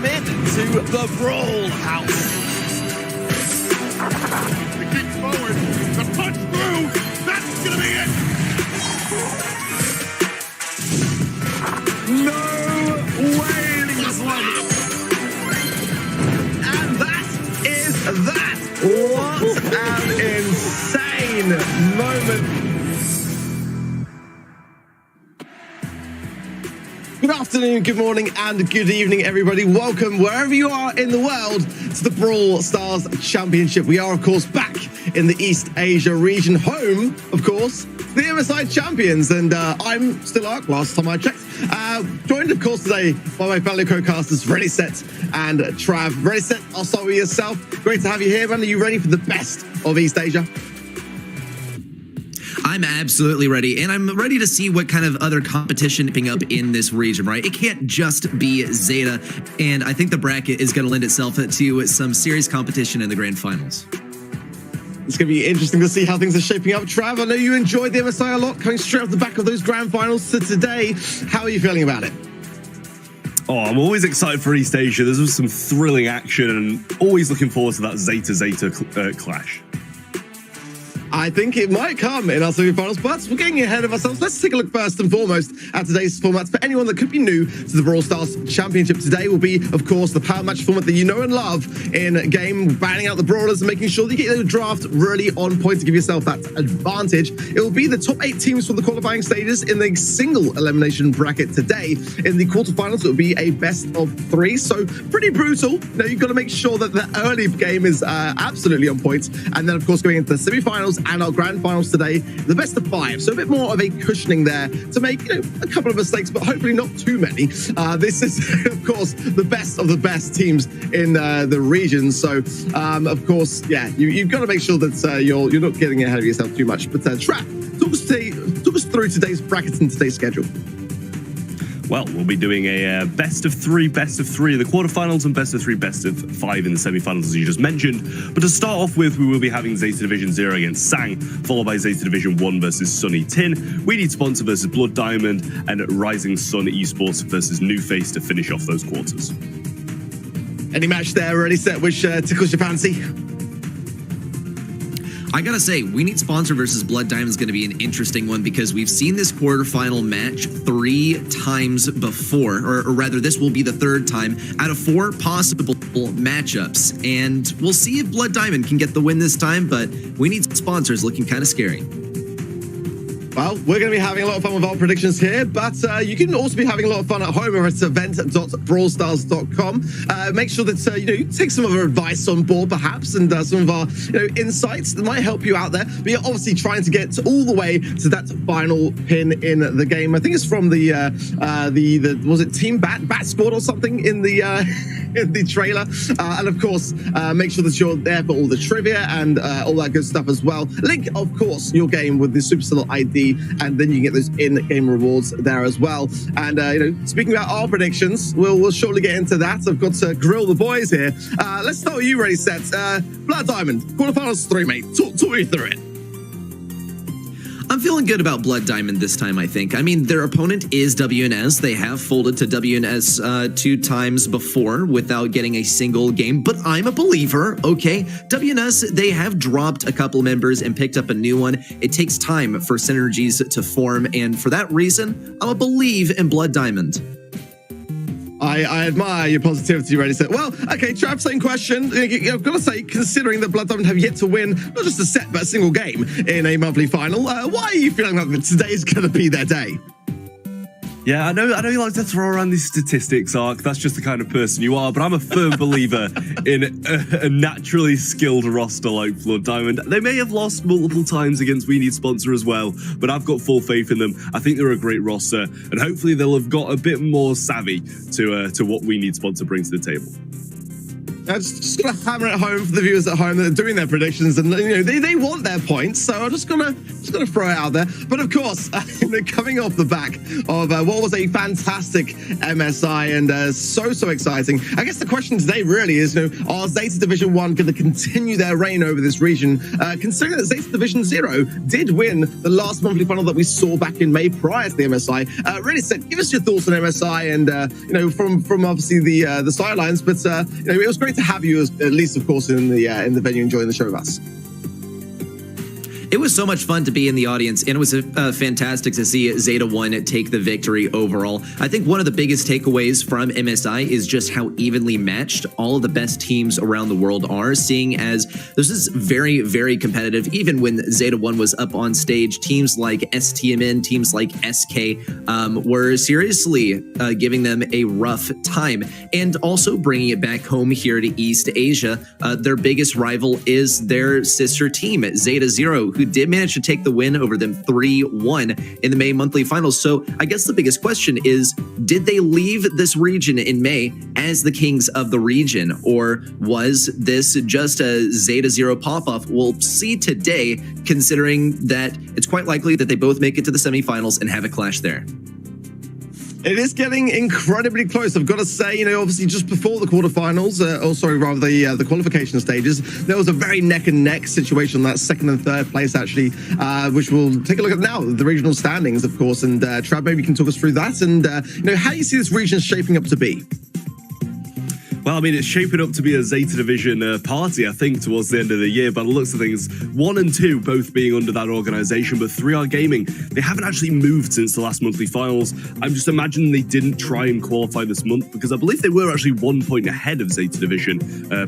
welcome in to the Brawl House. The kick forward, the punch through, that's gonna be it! No way! This one. And that is that. What an insane moment. Good afternoon, good morning, and good evening, everybody. Welcome, wherever you are in the world, to the Brawl Stars Championship. We are, of course, back in the East Asia region, home, of course, the MSI champions. And I'm still Ark, last time I checked. Joined, of course, today by my fellow co-casters, Ready Set and Trav. Ready Set, I'll start with yourself. Great to have you here, man. Are you ready for the best of East Asia? I'm absolutely ready, and I'm ready to see what kind of other competition picking up in this region, right? It can't just be Zeta, and I think the bracket is going to lend itself to some serious competition in the grand finals. It's going to be interesting to see how things are shaping up. Trav, I know you enjoyed the MSI a lot, coming straight off the back of those grand finals to today. How are you feeling about it? Oh, I'm always excited for East Asia. There's some thrilling action, and always looking forward to that Zeta clash. I think it might come in our semi-finals, but we're getting ahead of ourselves. Let's take a look first and foremost at today's formats. For anyone that could be new to the Brawl Stars Championship, today will be, of course, the power match format that you know and love in game, banning out the brawlers and making sure that you get the draft really on point to give yourself that advantage. It will be the top 8 teams for the qualifying stages in the single elimination bracket today. In the quarterfinals, it will be a best of 3, so pretty brutal. Now, you've got to make sure that the early game is absolutely on point, and then, of course, going into the semi-finals and our grand finals today, the best of 5. So a bit more of a cushioning there to make, a couple of mistakes, but hopefully not too many. This is, of course, the best of the best teams in the region. So, of course, yeah, you've got to make sure that you're not getting ahead of yourself too much. But Trav, talk us through today's brackets and today's schedule. Well, we'll be doing a best of 3 in the quarterfinals and best of 3, best of 5 in the semi-finals, as you just mentioned. But to start off with, we will be having Zeta Division 0 against Sang, followed by Zeta Division 1 versus Sunny Tin, We Need Sponsor versus Blood Diamond, and Rising Sun Esports versus New Face to finish off those quarters. Any match there already set which tickles your fancy? I gotta say, We Need Sponsor versus Blood Diamond is going to be an interesting one because we've seen this quarterfinal match 3 times before, or rather, this will be the 3rd time out of 4 possible matchups. And we'll see if Blood Diamond can get the win this time, but We Need Sponsors looking kind of scary. Well, we're going to be having a lot of fun with our predictions here, but you can also be having a lot of fun at home over at event.brawlstars.com. Make sure that you take some of our advice on board, perhaps, and some of our insights that might help you out there. But you're obviously trying to get all the way to that final pin in the game. I think it's from the was it Team Bat Squad or something in the in the trailer. And of course, make sure that you're there for all the trivia and all that good stuff as well. Link, of course, your game with the Supercell ID. And then you can get those in-game rewards there as well. And speaking about our predictions, we'll shortly get into that. I've got to grill the boys here. Let's start with you, Ready Set. Blood Diamond, quarterfinals 3, mate. Talk me through it. I'm feeling good about Blood Diamond this time, I think. I mean, their opponent is WNS. They have folded to WNS 2 times before without getting a single game, but I'm a believer, okay? WNS, they have dropped a couple members and picked up a new one. It takes time for synergies to form, and for that reason, I'm a believe in Blood Diamond. I admire your positivity, Ready Set. Well, okay, Trav, same question. I've got to say, considering that Blood Diamond have yet to win not just a set, but a single game in a monthly final, why are you feeling like today is going to be their day? Yeah, I know you like to throw around these statistics, Ark. That's just the kind of person you are, but I'm a firm believer in a naturally skilled roster like Blood Diamond. They may have lost multiple times against We Need Sponsor as well, but I've got full faith in them. I think they're a great roster, and hopefully they'll have got a bit more savvy to what We Need Sponsor brings to the table. I'm just gonna hammer it home for the viewers at home that are doing their predictions, and they want their points, so I'm just gonna throw it out there. But of course, coming off the back of what was a fantastic MSI and so exciting. I guess the question today really is, are Zeta Division 1 going to continue their reign over this region? Considering that Zeta Division 0 did win the last monthly final that we saw back in May prior to the MSI. Really, Sid, give us your thoughts on MSI and from obviously the sidelines, but it was great to have you at least, of course, in the venue enjoying the show with us. It was so much fun to be in the audience, and it was fantastic to see Zeta 1 take the victory overall. I think one of the biggest takeaways from MSI is just how evenly matched all of the best teams around the world are, seeing as this is very, very competitive. Even when Zeta 1 was up on stage, teams like STMN, teams like SK were seriously giving them a rough time, and also bringing it back home here to East Asia. Their biggest rival is their sister team, Zeta 0, who did manage to take the win over them 3-1 in the May monthly finals. So I guess the biggest question is, did they leave this region in May as the kings of the region, or was this just a Zeta 0 pop-off? We'll see today, considering that it's quite likely that they both make it to the semifinals and have a clash there. It is getting incredibly close, I've got to say. Obviously just before the quarterfinals, the qualification stages, there was a very neck-and-neck situation on that second and third place, actually, which we'll take a look at now, the regional standings, of course. And Trav, maybe you can talk us through that and how you see this region shaping up to be. Well, I mean, it's shaping up to be a Zeta Division party, I think, towards the end of the year. By the looks of things, 1 and 2 both being under that organization, but 3R Gaming, they haven't actually moved since the last monthly finals. I'm just imagining they didn't try and qualify this month, because I believe they were actually 1 point ahead of Zeta Division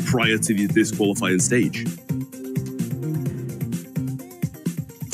prior to this qualifying stage.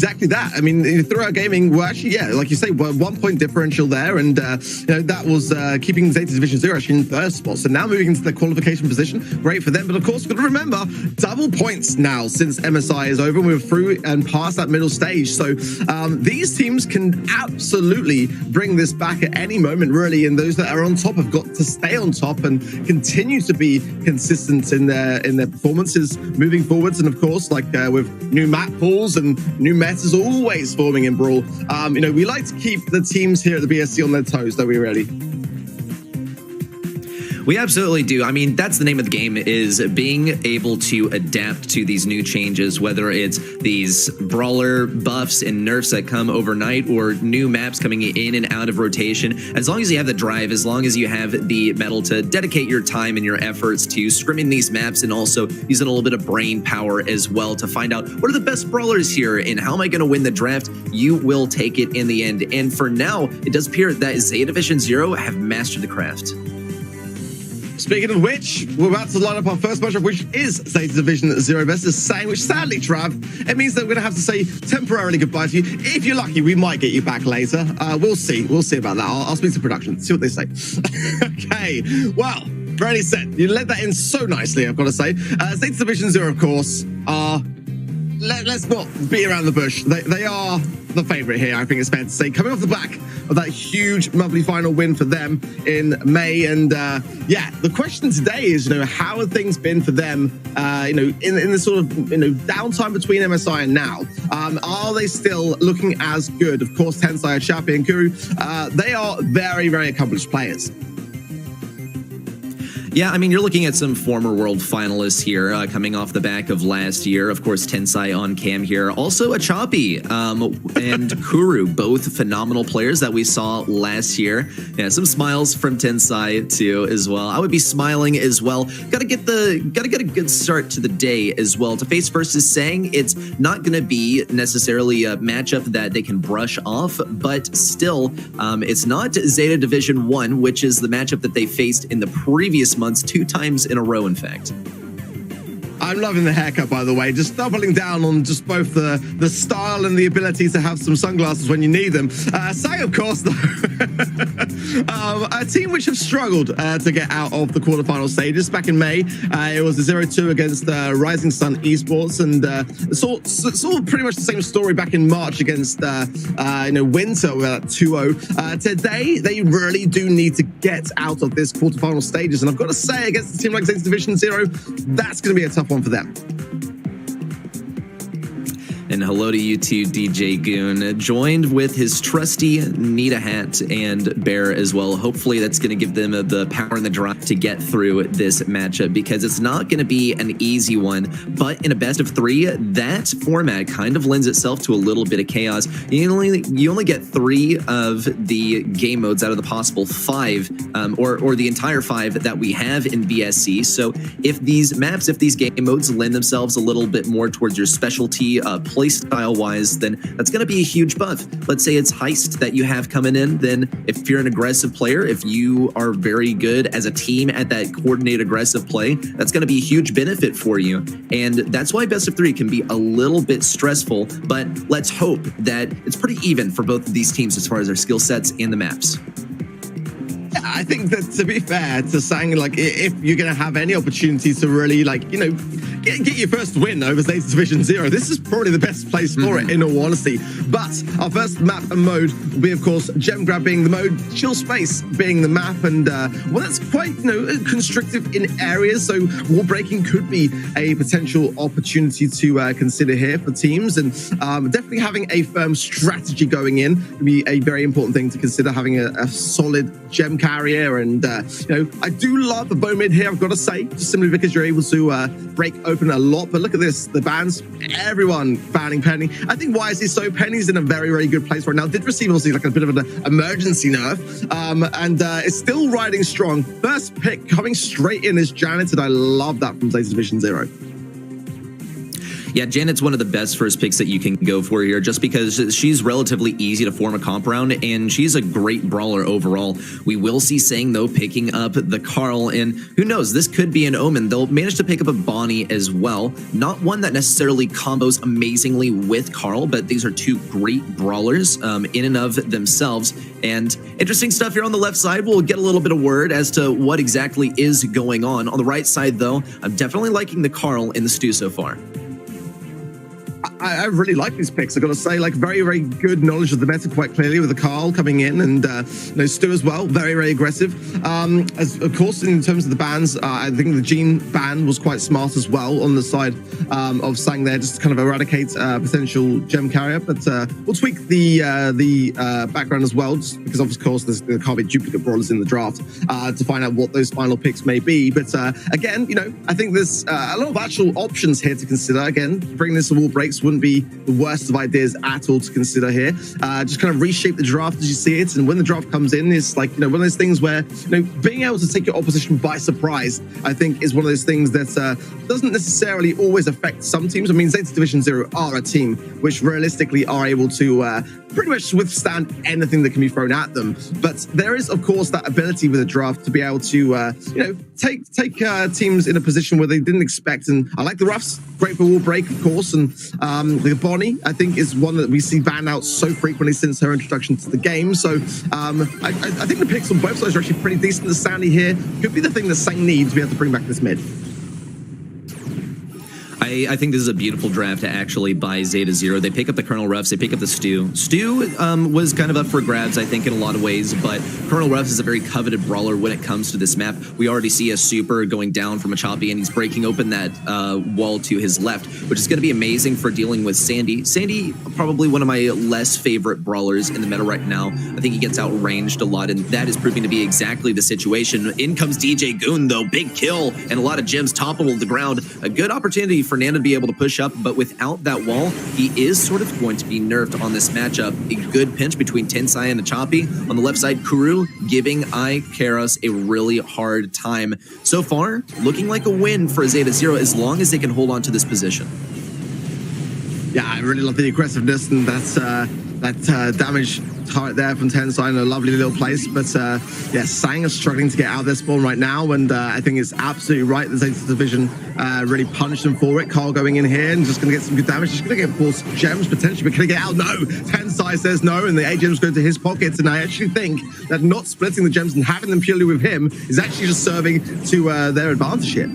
Exactly that. I mean, 3R Gaming were actually, like you say, 1 point differential there, and that was keeping Zeta Division 0 actually in third spot. So now moving into the qualification position, great for them. But of course, we've got to remember, double points now since MSI is over. We're through and past that middle stage. So these teams can absolutely bring this back at any moment, really. And those that are on top have got to stay on top and continue to be consistent in their performances moving forwards. And of course, like with new map pools and new is always forming in Brawl. We like to keep the teams here at the BSC on their toes, don't we, really? We absolutely do. I mean, that's the name of the game, is being able to adapt to these new changes, whether it's these brawler buffs and nerfs that come overnight or new maps coming in and out of rotation. As long as you have the drive, as long as you have the mettle to dedicate your time and your efforts to scrimming these maps, and also using a little bit of brain power as well to find out what are the best brawlers here and how am I going to win the draft, you will take it in the end. And for now, it does appear that Zeta Division 0 have mastered the craft. Speaking of which, we're about to line up our first matchup, which is Zeta Division 0 versus Sang, which sadly, Trav, it means that we're going to have to say temporarily goodbye to you. If you're lucky, we might get you back later. We'll see. We'll see about that. I'll speak to production, see what they say. Okay, well, ready, set. You led that in so nicely, I've got to say. Zeta Division 0, of course, are... Let's not beat around the bush. They are the favorite here, I think it's fair to say, coming off the back of that huge monthly final win for them in May. And the question today is, how have things been for them, in the sort of, downtime between MSI and now? Are they still looking as good? Of course, Tensai, Chappie, and Kuru, they are very, very accomplished players. Yeah, I mean, you're looking at some former world finalists here coming off the back of last year. Of course, Tensai on cam here. Also a Choppy and Kuru, both phenomenal players that we saw last year. Yeah, some smiles from Tensai too as well. I would be smiling as well. Gotta get a good start to the day as well. To face versus Sang, it's not gonna be necessarily a matchup that they can brush off, but still, it's not Zeta Division 1, which is the matchup that they faced in the previous months, 2 times in a row, in fact. I'm loving the haircut, by the way. Just doubling down on just both the style and the ability to have some sunglasses when you need them. Sang, of course, though, A team which have struggled to get out of the quarterfinal stages. Back in May, it was a 0-2 against Rising Sun Esports, and saw pretty much the same story back in March against Winter with that 2-0. Today, they really do need to get out of this quarterfinal stages, and I've got to say, against a team like Zeta Division Zero, that's going to be a tough one for them. And hello to you too, DJ Goon, joined with his trusty Nita hat and Bear as well. Hopefully that's going to give them the power and the drive to get through this matchup, because it's not going to be an easy one. But in a best of three, that format kind of lends itself to a little bit of chaos. You only get 3 of the game modes out of the possible 5, or the entire 5 that we have in BSC. So if these game modes lend themselves a little bit more towards your specialty play style wise, then that's going to be a huge buff. Let's say it's Heist that you have coming in, then if you're an aggressive player, if you are very good as a team at that coordinated aggressive play, that's going to be a huge benefit for you. And that's why best of 3 can be a little bit stressful, but let's hope that it's pretty even for both of these teams as far as their skill sets and the maps. I think that, to be fair to Sang, like, if you're going to have any opportunity to really, like, you know, get your first win over Zeta Division Zero, this is probably the best place for it, in all honesty. But our first map and mode will be, of course, Gem Grab being the mode, Chill Space being the map, and well, that's quite, you know, constrictive in areas, so wall breaking could be a potential opportunity to consider here for teams, and definitely having a firm strategy going in would be a very important thing to consider, having a solid gem carrier. And you know, I do love the bow mid here, I've got to say, just simply because you're able to break open a lot. But look at this, the bans, everyone banning Penny. I think why is he so? Penny's in a very, very good place right now. Did receive also like a bit of an emergency nerf, and is still riding strong. First pick coming straight in is Janet, and I love that from Zeta Division Zero. Yeah, Janet's one of the best first picks that you can go for here, just because she's relatively easy to form a comp around, and she's a great brawler overall. We will see Sang, though, picking up the Carl, and who knows, this could be an omen. They'll manage to pick up a Bonnie as well. Not one that necessarily combos amazingly with Carl, but these are 2 great brawlers in and of themselves. And interesting stuff here on the left side. We'll get a little bit of word as to what exactly is going on. On the right side, though, I'm definitely liking the Carl in the stew so far. I really like these picks, I've got to say. Like, very, very good knowledge of the meta, quite clearly, with the Carl coming in, and you know, Stu as well, very, very aggressive. As of course, in terms of the bans, I think the Gene ban was quite smart as well on the side of Sang there, just to kind of eradicate potential gem carrier. But we'll tweak the background as well, just because of course there can't be duplicate brawlers in the draft to find out what those final picks may be. But again, you know, I think there's a lot of actual options here to consider. Again, bringing this to wall breaks wouldn't be the worst of ideas at all to consider here. Just kind of reshape the draft as you see it, and when the draft comes in, it's like, you know, one of those things where, you know, being able to take your opposition by surprise, I think, is one of those things that doesn't necessarily always affect some teams. I mean, Zeta Division Zero are a team which realistically are able to pretty much withstand anything that can be thrown at them. But there is, of course, that ability with a draft to be able to, you know, take teams in a position where they didn't expect. And I like the Ruffs, great for wall break, of course. And the Bonnie, I think, is one that we see banned out so frequently since her introduction to the game. So I think the picks on both sides are actually pretty decent. The Sandy here could be the thing that Sang needs to be able to bring back this mid. I think this is a beautiful draft to actually buy Zeta Zero. They pick up the Colonel Ruffs, they pick up the Stu. Stu was kind of up for grabs, I think, in a lot of ways, but Colonel Ruffs is a very coveted brawler when it comes to this map. We already see a super going down from a choppy, and he's breaking open that wall to his left, which is going to be amazing for dealing with Sandy. Sandy, probably one of my less favorite brawlers in the meta right now. I think he gets outranged a lot, and that is proving to be exactly the situation. In comes DJ Goon, though. Big kill, and a lot of gems topple the ground. A good opportunity for Nana to be able to push up, but without that wall, he is sort of going to be nerfed on this matchup. A good pinch between Tensai and the Choppy. On the left side, Kuru giving Ikaros a really hard time. So far, looking like a win for Zeta Zero as long as they can hold on to this position. Yeah, I really love the aggressiveness, and that's that damage turret there from Tensai in a lovely little place. But yeah, Sang is struggling to get out of their spawn right now, and I think it's absolutely right that Zeta Division really punished them for it. Carl going in here and just going to get some good damage. Just going to get forced gems potentially, but can he get out? No, Tensai says no, and the 8 gems go to his pockets. And I actually think that not splitting the gems and having them purely with him is actually just serving to their advantage here.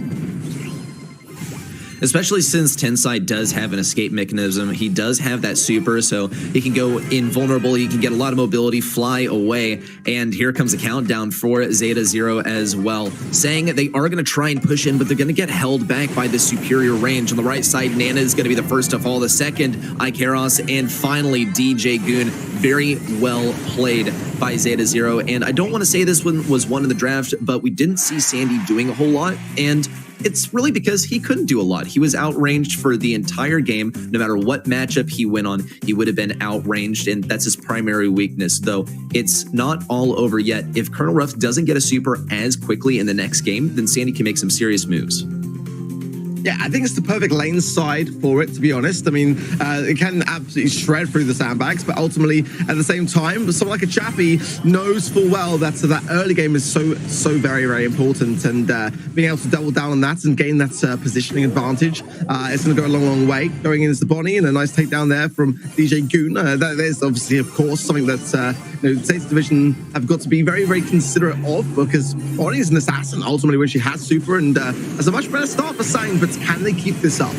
Especially since Tensai does have an escape mechanism. He does have that super, so he can go invulnerable, he can get a lot of mobility, fly away, and here comes a countdown for Zeta Zero as well. Saying they are going to try and push in, but they're going to get held back by the superior range. On the right side, Nana is going to be the first to fall, the second, Ikeros, and finally DJ Goon. Very well played by Zeta Zero, and I don't want to say this one was one in the draft, but we didn't see Sandy doing a whole lot, and it's really because he couldn't do a lot. He was outranged for the entire game. No matter what matchup he went on, he would have been outranged, and that's his primary weakness, though it's not all over yet. If Colonel Ruff doesn't get a super as quickly in the next game, then Sandy can make some serious moves. Yeah, I think it's the perfect lane side for it, to be honest. I mean, it can absolutely shred through the sandbags, but ultimately, at the same time, someone like a Chappie knows full well that that early game is so very, very important, and being able to double down on that and gain that positioning advantage, it's going to go a long way. Going in as the Bonnie, and a nice takedown there from DJ Goon. That is obviously, of course, something that Zeta Division have got to be very, very considerate of, because Bonnie is an assassin, ultimately, when she has super, and has a much better start for Sang, but can they keep this up?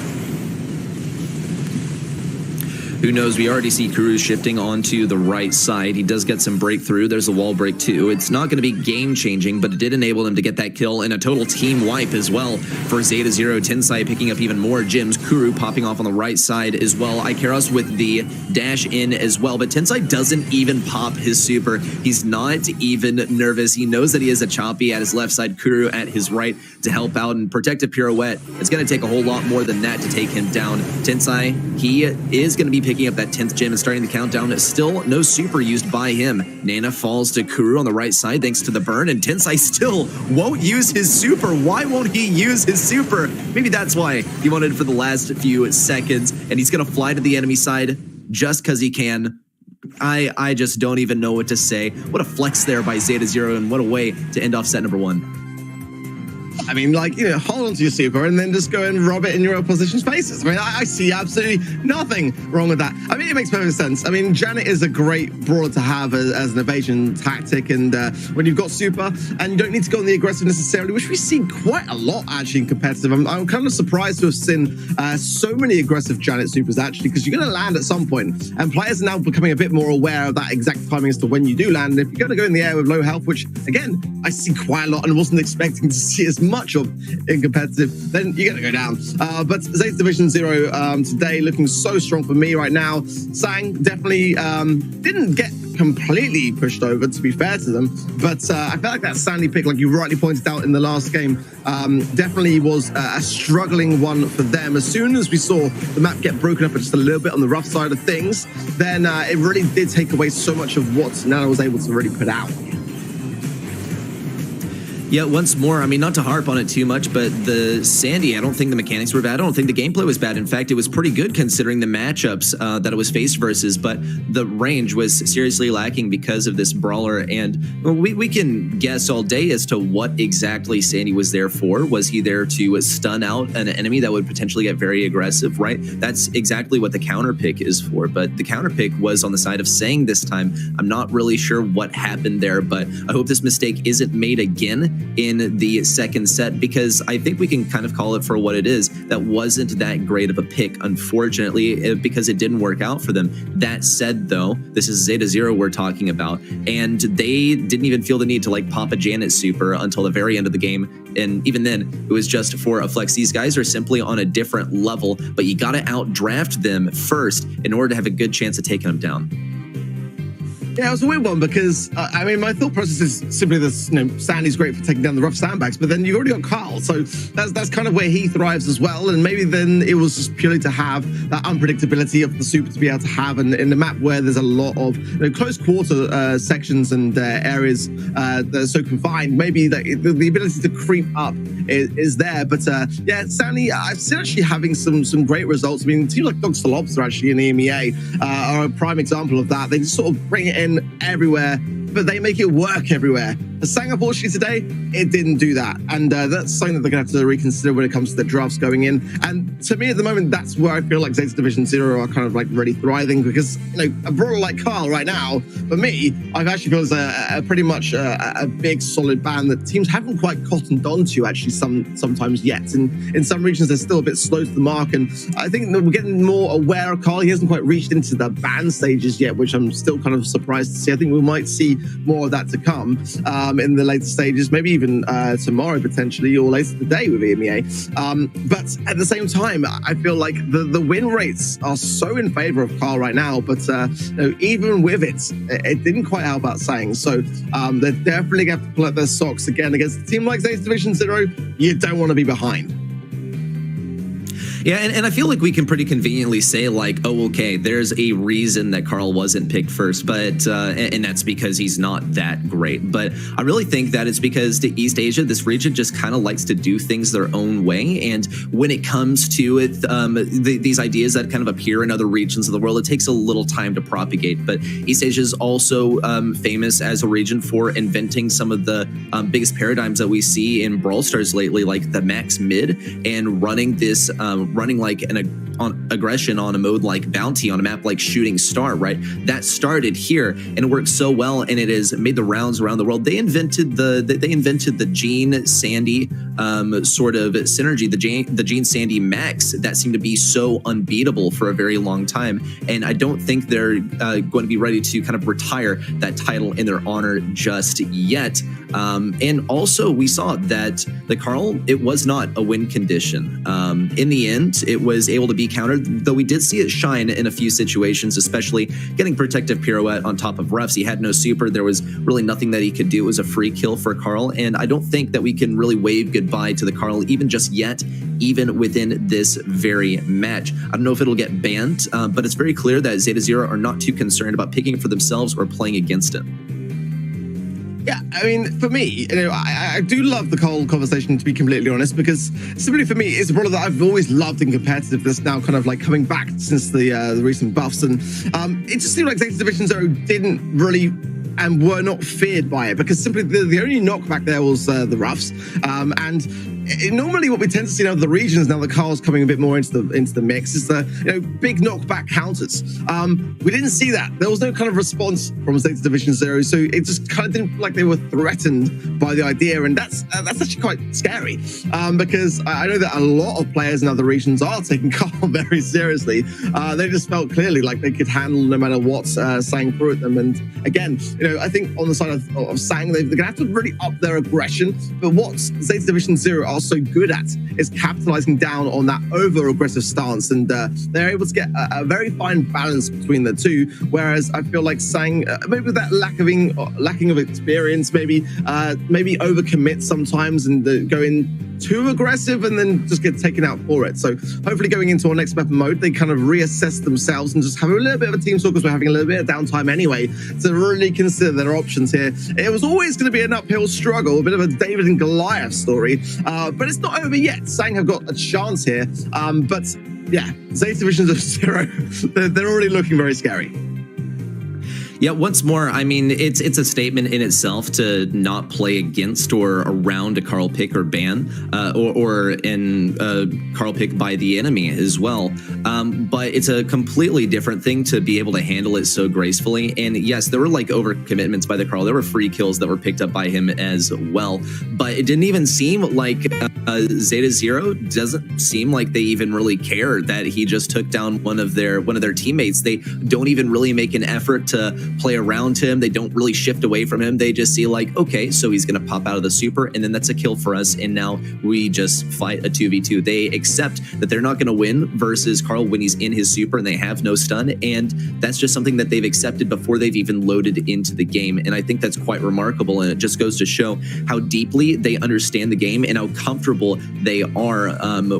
Who knows? We already see Kuru shifting onto the right side. He does get some breakthrough. There's a wall break too. It's not going to be game-changing, but it did enable him to get that kill and a total team wipe as well for Zeta Zero. Tensai picking up even more gems. Kuru popping off on the right side as well. Ikeros with the dash in as well, but Tensai doesn't even pop his super. He's not even nervous. He knows that he has a Choppy at his left side, Kuru at his right to help out and protect a pirouette. It's going to take a whole lot more than that to take him down. Tensai, he is going to be picking up that 10th gem and starting the countdown. Still no super used by him. Nana falls to Kuru on the right side thanks to the burn, and Tensai still won't use his super. Why won't he use his super? Maybe that's why he wanted for the last few seconds, and he's going to fly to the enemy side just because he can. I just don't even know what to say. What a flex there by Zeta Zero, and what a way to end off set number 1. I mean, like, hold on to your super and then just go and rob it in your opposition's faces. I mean, I see absolutely nothing wrong with that. I mean, it makes perfect sense. I mean, Janet is a great brawler to have as an evasion tactic, and when you've got super and you don't need to go on the aggressive necessarily, which we've seen quite a lot actually in competitive. I'm kind of surprised to have seen so many aggressive Janet supers actually, because you're going to land at some point, and players are now becoming a bit more aware of that exact timing as to when you do land. And if you're going to go in the air with low health, which again, I see quite a lot and wasn't expecting to see as much of in competitive, then you're going to go down. But Zeta Division Zero today looking so strong for me right now. Sang definitely didn't get completely pushed over, to be fair to them, but I felt like that Sandy pick, like you rightly pointed out in the last game, definitely was a struggling one for them. As soon as we saw the map get broken up just a little bit on the rough side of things, then it really did take away so much of what Nana was able to really put out. Yeah, once more, I mean, not to harp on it too much, but the Sandy, I don't think the mechanics were bad. I don't think the gameplay was bad. In fact, it was pretty good considering the matchups that it was faced versus, but the range was seriously lacking because of this brawler. And we can guess all day as to what exactly Sandy was there for. Was he there to stun out an enemy that would potentially get very aggressive, right? That's exactly what the counter pick is for. But the counter pick was on the side of Sang this time. I'm not really sure what happened there, but I hope this mistake isn't made again in the second set, because I think we can kind of call it for what it is. That wasn't that great of a pick, unfortunately, because it didn't work out for them. That said, though, this is Zeta Zero we're talking about, and they didn't even feel the need to like pop a Janet super until the very end of the game, and even then, it was just for a flex. These guys are simply on a different level, but you gotta outdraft them first in order to have a good chance of taking them down. Yeah, it was a weird one because, I mean, my thought process is simply this, Sandy's great for taking down the rough sandbags, but then you've already got Carl. So that's kind of where he thrives as well. And maybe then it was just purely to have that unpredictability of the super to be able to have. And in the map where there's a lot of close quarter sections and areas that are so confined, maybe the ability to creep up is there. But yeah, Sandy, I've seen actually having some great results. I mean, teams like Dogs to Lobster actually in the EMEA are a prime example of that. They just sort of bring it in everywhere, but they make it work everywhere. The Sang, unfortunately, today, it didn't do that. And that's something that they're going to have to reconsider when it comes to the drafts going in. And to me, at the moment, that's where I feel like Zeta Division Zero are kind of like really thriving because, a brawler like Carl right now, for me, I've actually feel as a pretty much a big, solid band that teams haven't quite cottoned on to actually sometimes yet. And in some regions, they're still a bit slow to the mark. And I think that we're getting more aware of Carl. He hasn't quite reached into the band stages yet, which I'm still kind of surprised to see. I think we might see more of that to come in the later stages, maybe even tomorrow potentially, or later today with EMEA. But at the same time, I feel like the win rates are so in favor of Carl right now, but even with it didn't quite help out Sang. So they're definitely going to have to pull out their socks again against a team like Zeta Division Zero. You don't want to be behind. Yeah, and I feel like we can pretty conveniently say like, oh, okay, there's a reason that Carl wasn't picked first, but and that's because he's not that great. But I really think that it's because to East Asia, this region just kind of likes to do things their own way. And when it comes to it, these ideas that kind of appear in other regions of the world, it takes a little time to propagate. But East Asia is also famous as a region for inventing some of the biggest paradigms that we see in Brawl Stars lately, like the max mid and running this running like an aggression on a mode like Bounty on a map like Shooting Star, right? That started here and it worked so well, and it has made the rounds around the world. They invented the Gene Sandy sort of synergy, the Gene Sandy max that seemed to be so unbeatable for a very long time. And I don't think they're going to be ready to kind of retire that title in their honor just yet. And also we saw that the Carl, it was not a win condition. In the end, it was able to be countered, though we did see it shine in a few situations, especially getting protective pirouette on top of refs. He had no super. There was really nothing that he could do. It was a free kill for Carl, and I don't think that we can really wave goodbye to the Carl even just yet, even within this very match. I don't know if it'll get banned, but it's very clear that Zeta Zero are not too concerned about picking it for themselves or playing against it. Yeah, I mean, for me, I do love the Carl conversation, to be completely honest, because simply for me, it's a brawler that I've always loved in competitiveness, now kind of like coming back since the recent buffs. And it just seemed like Zeta Division Zero didn't really and were not feared by it, because simply the only knockback there was the roughs. Normally what we tend to see now the regions, now the Carl's coming a bit more into the mix, is the big knockback counters. We didn't see that. There was no kind of response from Zeta Division Zero, so it just kind of didn't feel like they were threatened by the idea, and that's actually quite scary, because I know that a lot of players in other regions are taking Carl very seriously. They just felt clearly like they could handle no matter what Sang threw at them. And again, I think on the side of Sang, they're going to have to really up their aggression. But what Zeta Division Zero are so good at is capitalizing down on that over-aggressive stance, and they're able to get a very fine balance between the two. Whereas I feel like Sang, maybe with that lacking of experience, maybe overcommit sometimes and go in too aggressive and then just get taken out for it. So hopefully going into our next map mode, they kind of reassess themselves and just have a little bit of a team talk, because we're having a little bit of downtime anyway, to really consider their options here. It was always going to be an uphill struggle, a bit of a David and Goliath story, but it's not over yet. Sang have got a chance here, but yeah, Zeta Division Zero, they're already looking very scary. Yeah, once more, I mean, it's a statement in itself to not play against or around a Carl pick or ban, or in Carl pick by the enemy as well. But it's a completely different thing to be able to handle it so gracefully. And yes, there were like overcommitments by the Carl. There were free kills that were picked up by him as well. But it didn't even seem like Zeta Zero doesn't seem like they even really care that he just took down one of their teammates. They don't even really make an effort to play around him. They don't really shift away from him. They just see like, okay, so he's going to pop out of the super, and then that's a kill for us. And now we just fight a 2v2. They accept that they're not going to win versus Carl when he's in his super and they have no stun. And that's just something that they've accepted before they've even loaded into the game. And I think that's quite remarkable. And it just goes to show how deeply they understand the game and how comfortable they are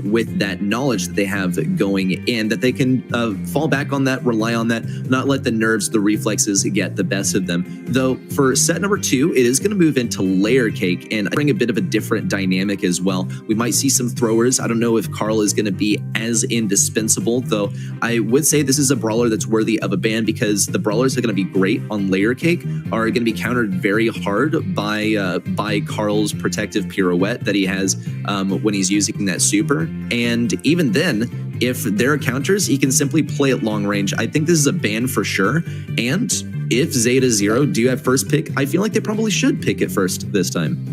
with that knowledge that they have going in, that they can fall back on that, rely on that, not let the nerves, the reflexes get the best of them. Though for set number 2, it is going to move into layer cake and bring a bit of a different dynamic as well. We might see some throwers. I don't know if Carl is going to be as indispensable, though I would say this is a brawler that's worthy of a ban because the brawlers that are going to be great on layer cake are going to be countered very hard by Carl's protective pirouette that he has when he's using that super. And even then, if there are counters, he can simply play at long range. I think this is a ban for sure. And if Zeta Zero do have first pick, I feel like they probably should pick it first this time.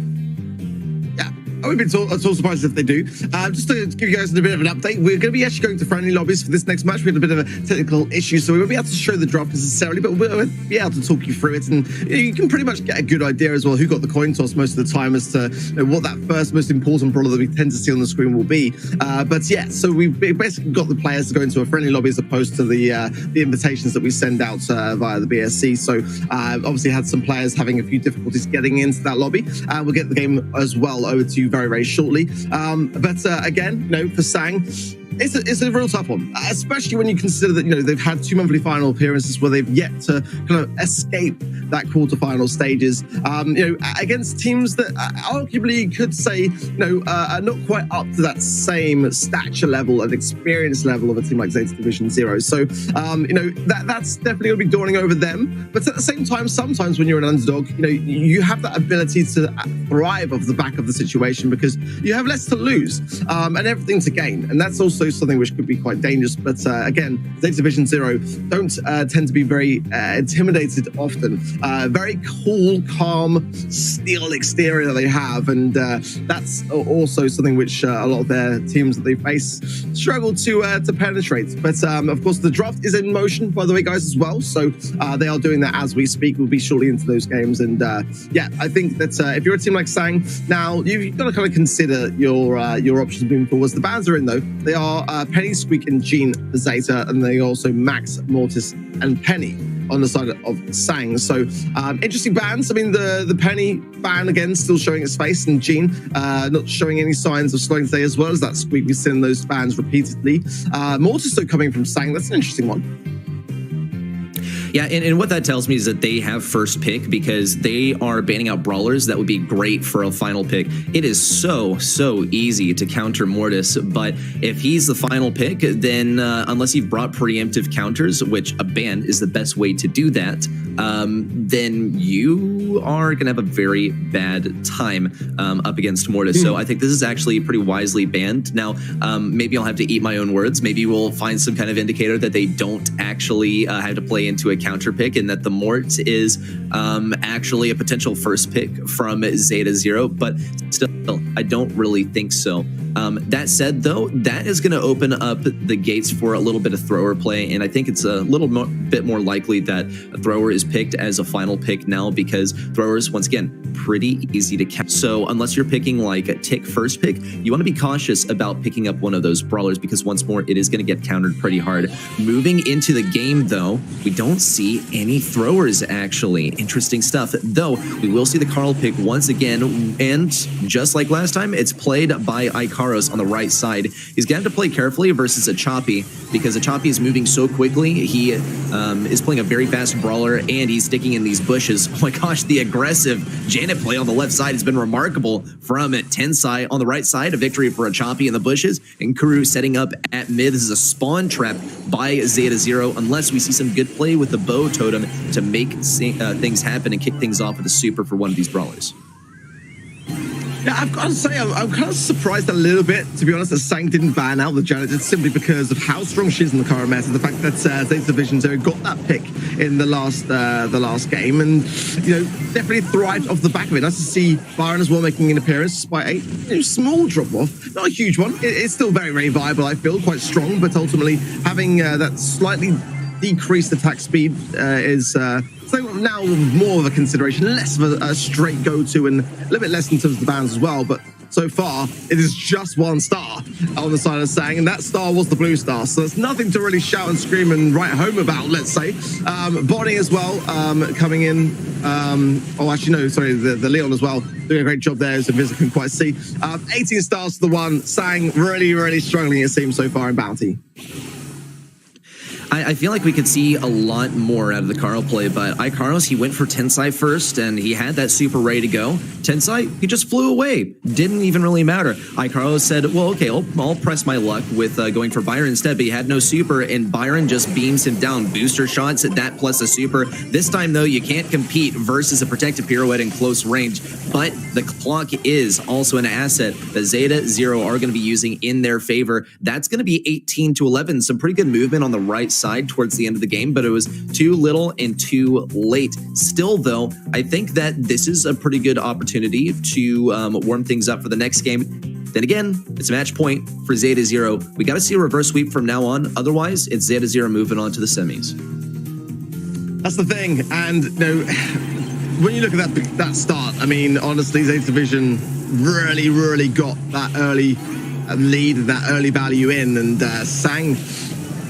I would be at all surprised if they do. Just to give you guys a bit of an update, we're going to be actually going to friendly lobbies for this next match. We had a bit of a technical issue, so we won't be able to show the drop necessarily, but we'll be able to talk you through it. And you can pretty much get a good idea as well who got the coin toss most of the time as to what that first most important brawler that we tend to see on the screen will be. But yeah, so we've basically got the players to go into a friendly lobby as opposed to the invitations that we send out via the BSC. So obviously had some players having a few difficulties getting into that lobby. We'll get the game as well over to you very, very shortly. But again, for Sang, it's a real tough one, especially when you consider that they've had 2 monthly final appearances where they've yet to kind of escape that quarterfinal stages. Against teams that arguably you could say are not quite up to that same stature level and experience level of a team like Zeta Division Zero. So that's definitely going to be dawning over them. But at the same time, sometimes when you're an underdog, you have that ability to thrive off the back of the situation because you have less to lose and everything to gain, and that's also something which could be quite dangerous. But again, Zeta Division Zero don't tend to be very intimidated often. Very cool, calm, steel exterior that they have, and that's also something which a lot of their teams that they face struggle to penetrate. But of course, the draft is in motion, by the way, guys, as well. So they are doing that as we speak. We'll be shortly into those games, and yeah, I think that if you're a team like Sang, now you've got to kind of consider your options moving forwards. The bans are in though. They are Penny, Squeak, and Gene for Zeta, and they also Max, Mortis, and Penny on the side of Sang. So interesting bans. I mean, the Penny ban again still showing its face, and Gene not showing any signs of slowing today, as well as that Squeak. We've seen those bans repeatedly. Mortis still coming from Sang. That's an interesting one. Yeah, and what that tells me is that they have first pick because they are banning out brawlers that would be great for a final pick. It is so easy to counter Mortis, but if he's the final pick, then unless you've brought preemptive counters, which a ban is the best way to do that, then you are going to have a very bad time up against Mortis. So I think this is actually pretty wisely banned. Now, maybe I'll have to eat my own words. Maybe we'll find some kind of indicator that they don't actually have to play into a counter pick, and that the Mort is actually a potential first pick from Zeta Zero, but still, I don't really think so. That said, though, that is going to open up the gates for a little bit of thrower play, and I think it's a little bit more likely that a thrower is picked as a final pick now because throwers, once again, pretty easy to catch. So unless you're picking like a tick first pick, you want to be cautious about picking up one of those brawlers because once more, it is going to get countered pretty hard. Moving into the game, though, we don't see any throwers, actually. Interesting stuff. Though, we will see the Carl pick once again, and just like last time, it's played by Ikaros on the right side. He's going to have to play carefully versus a Choppy because a Choppy is moving so quickly. He is playing a very fast brawler, and he's sticking in these bushes. Oh my gosh, the aggressive Janet play on the left side has been remarkable from Tensai. On the right side, a victory for a Choppy in the bushes, and Kuru setting up at mid. This is a spawn trap by Zeta Zero, unless we see some good play with the bow totem to make things happen and kick things off with a super for one of these brawlers. Yeah, I've got to say, I'm kind of surprised a little bit, to be honest, that Sang didn't ban out the Janet. It's simply because of how strong she is in the current meta. The fact that Zeta Division Zero got that pick in the last game, and definitely thrived off the back of it. Nice to see Byron as well making an appearance despite a small drop off, not a huge one. It's still very, very viable. I feel quite strong, but ultimately having that slightly decreased attack speed is so now more of a consideration, less of a straight go-to, and a little bit less in terms of the bans as well. But so far, it is just 1 star on the side of Sang, and that star was the blue star. So there's nothing to really shout and scream and write home about, let's say. Bonnie as well, coming in. Oh, actually, no, sorry, the Leon as well, doing a great job there, as Invisible can quite see. 18 stars to the 1. Sang really, really struggling, it seems, so far in Bounty. I feel like we could see a lot more out of the Carl play, but iCarlos, he went for Tensai first, and he had that super ready to go. Tensai, he just flew away. Didn't even really matter. iCarlos said, well, okay, I'll press my luck with going for Byron instead, but he had no super, and Byron just beams him down. Booster shots at that plus a super. This time, though, you can't compete versus a protective pirouette in close range, but the clock is also an asset that Zeta Zero are going to be using in their favor. That's going to be 18 to 11. Some pretty good movement on the right side towards the end of the game, but it was too little and too late. Still, though, I think that this is a pretty good opportunity to warm things up for the next game. Then again, it's a match point for Zeta Zero. We got to see a reverse sweep from now on. Otherwise, it's Zeta Zero moving on to the semis. That's the thing. And you know, when you look at that start, I mean, honestly, Zeta Division really got that early lead and that early value in, and Sang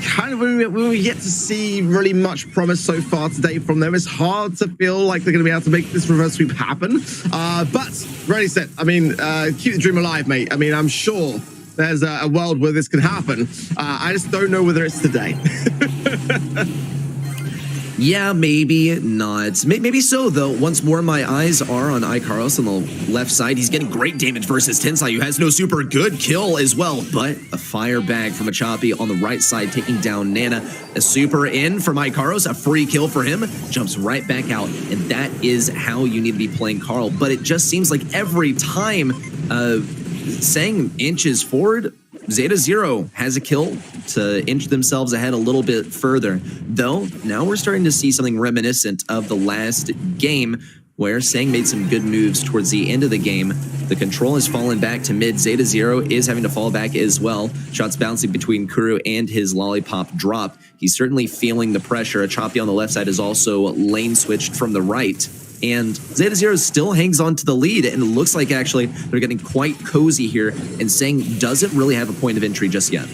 kind of, when we yet to see really much promise so far today from them. It's hard to feel like they're going to be able to make this reverse sweep happen. But ready, set. I mean, keep the dream alive, mate. I mean, I'm sure there's a world where this can happen. I just don't know whether it's today. Yeah, maybe not. Maybe so, though. Once more, my eyes are on iCarlos on the left side. He's getting great damage versus Tensai, who has no super. Good kill as well, but a fire bag from Achapi on the right side, taking down Nana. A super in from iCarlos, a free kill for him. Jumps right back out, and that is how you need to be playing Carl. But it just seems like every time Sang inches forward, Zeta Zero has a kill to inch themselves ahead a little bit further. Though, now we're starting to see something reminiscent of the last game, where Sang made some good moves towards the end of the game. The control has fallen back to mid. Zeta Zero is having to fall back as well. Shots bouncing between Kuru and his lollipop drop. He's certainly feeling the pressure. Achapi on the left side is also lane switched from the right. And Zeta Zero still hangs on to the lead, and it looks like actually they're getting quite cozy here, and Sang doesn't really have a point of entry just yet.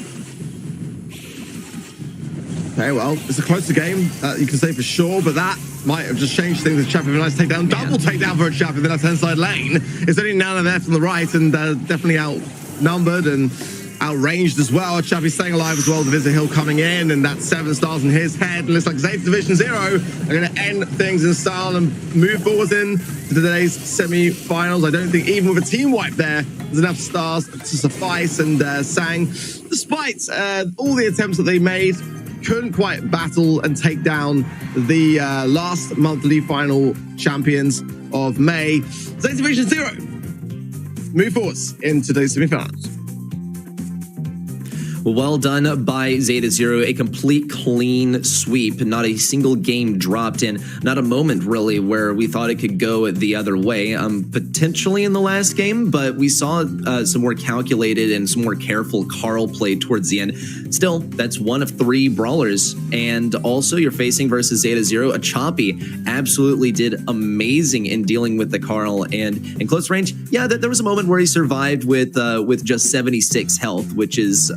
Okay, well, it's a closer game, you can say for sure, but that might have just changed things. The Chappie, nice takedown, double takedown for a Chappie, then that's inside lane. It's only Nana there from the right, and definitely outnumbered and outranged as well. Chappie staying alive as well. The Visitor Hill coming in, and that's 7 stars in his head. And looks like Zeta Division Zero are going to end things in style and move forwards in to today's semi-finals. I don't think even with a team wipe there, there's enough stars to suffice. And Sang, despite all the attempts that they made, couldn't quite battle and take down the last monthly final champions of May. Zeta Division Zero move forwards in today's semi-finals. Well done by Zeta Zero. A complete clean sweep. Not a single game dropped in. Not a moment, really, where we thought it could go the other way. Potentially in the last game, but we saw some more calculated and some more careful Carl play towards the end. Still, that's 1 of 3 brawlers. And also, you're facing versus Zeta Zero. Achapi absolutely did amazing in dealing with the Carl. And in close range, yeah, there was a moment where he survived with just 76 health, which is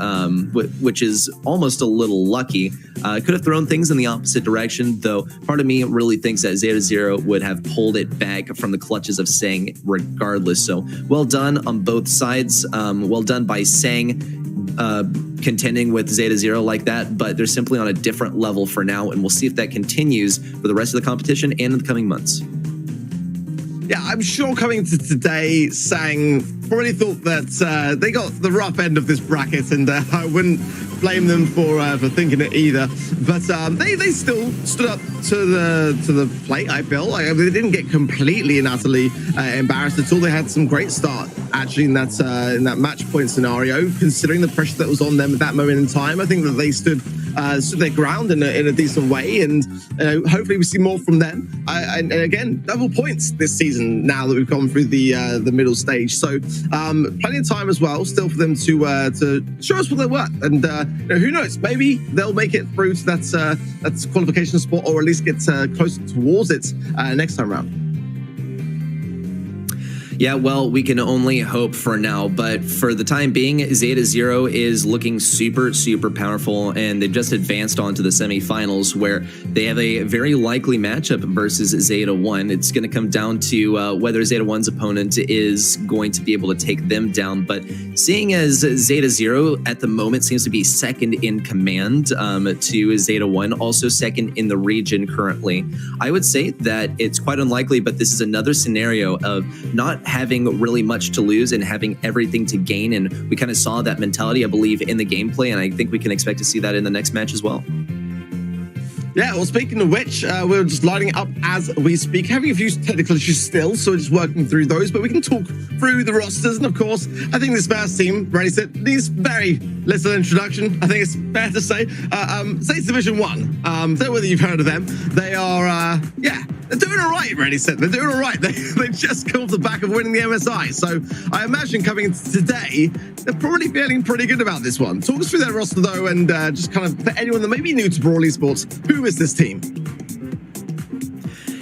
almost a little lucky. Could have thrown things in the opposite direction, though part of me really thinks that Zeta Zero would have pulled it back from the clutches of Sang regardless. So well done on both sides. Well done by Sang contending with Zeta Zero like that, but they're simply on a different level for now, and we'll see if that continues for the rest of the competition and in the coming months. Yeah, I'm sure coming to today, Sang probably thought that they got the rough end of this bracket, and I wouldn't blame them for thinking it either. But they still stood up to the plate. I feel like they didn't get completely and utterly embarrassed at all. They had some great start actually in that match point scenario, considering the pressure that was on them at that moment in time. I think that they stood stood their ground in a decent way, and hopefully we see more from them. And again, double points this season now that we've gone through the middle stage. So plenty of time as well, still for them to show us what they're worth. And who knows, maybe they'll make it through to that qualification spot, or at least get closer towards it next time around. Yeah, well, we can only hope for now, but for the time being, Zeta Zero is looking super, super powerful, and they've just advanced on to the semifinals, where they have a very likely matchup versus Zeta 1. It's going to come down to whether Zeta 1's opponent is going to be able to take them down, but seeing as Zeta Zero at the moment seems to be second in command to Zeta 1, also second in the region currently, I would say that it's quite unlikely, but this is another scenario of not having really much to lose and having everything to gain, and we kind of saw that mentality, I believe, in the gameplay, and I think we can expect to see that in the next match as well. Yeah, well, speaking of which, we're just lighting up as we speak, having a few technical issues still, so we're just working through those, but we can talk through the rosters. And of course, I think this first team, ready set, needs very little introduction. I think it's fair to say. States Division 1, don't know whether you've heard of them. They are, they're doing all right, ready set. They're doing all right. They just come off the back of winning the MSI. So I imagine coming into today, they're probably feeling pretty good about this one. Talk us through their roster, though, and just kind of for anyone that may be new to Brawl Esports, who is this team?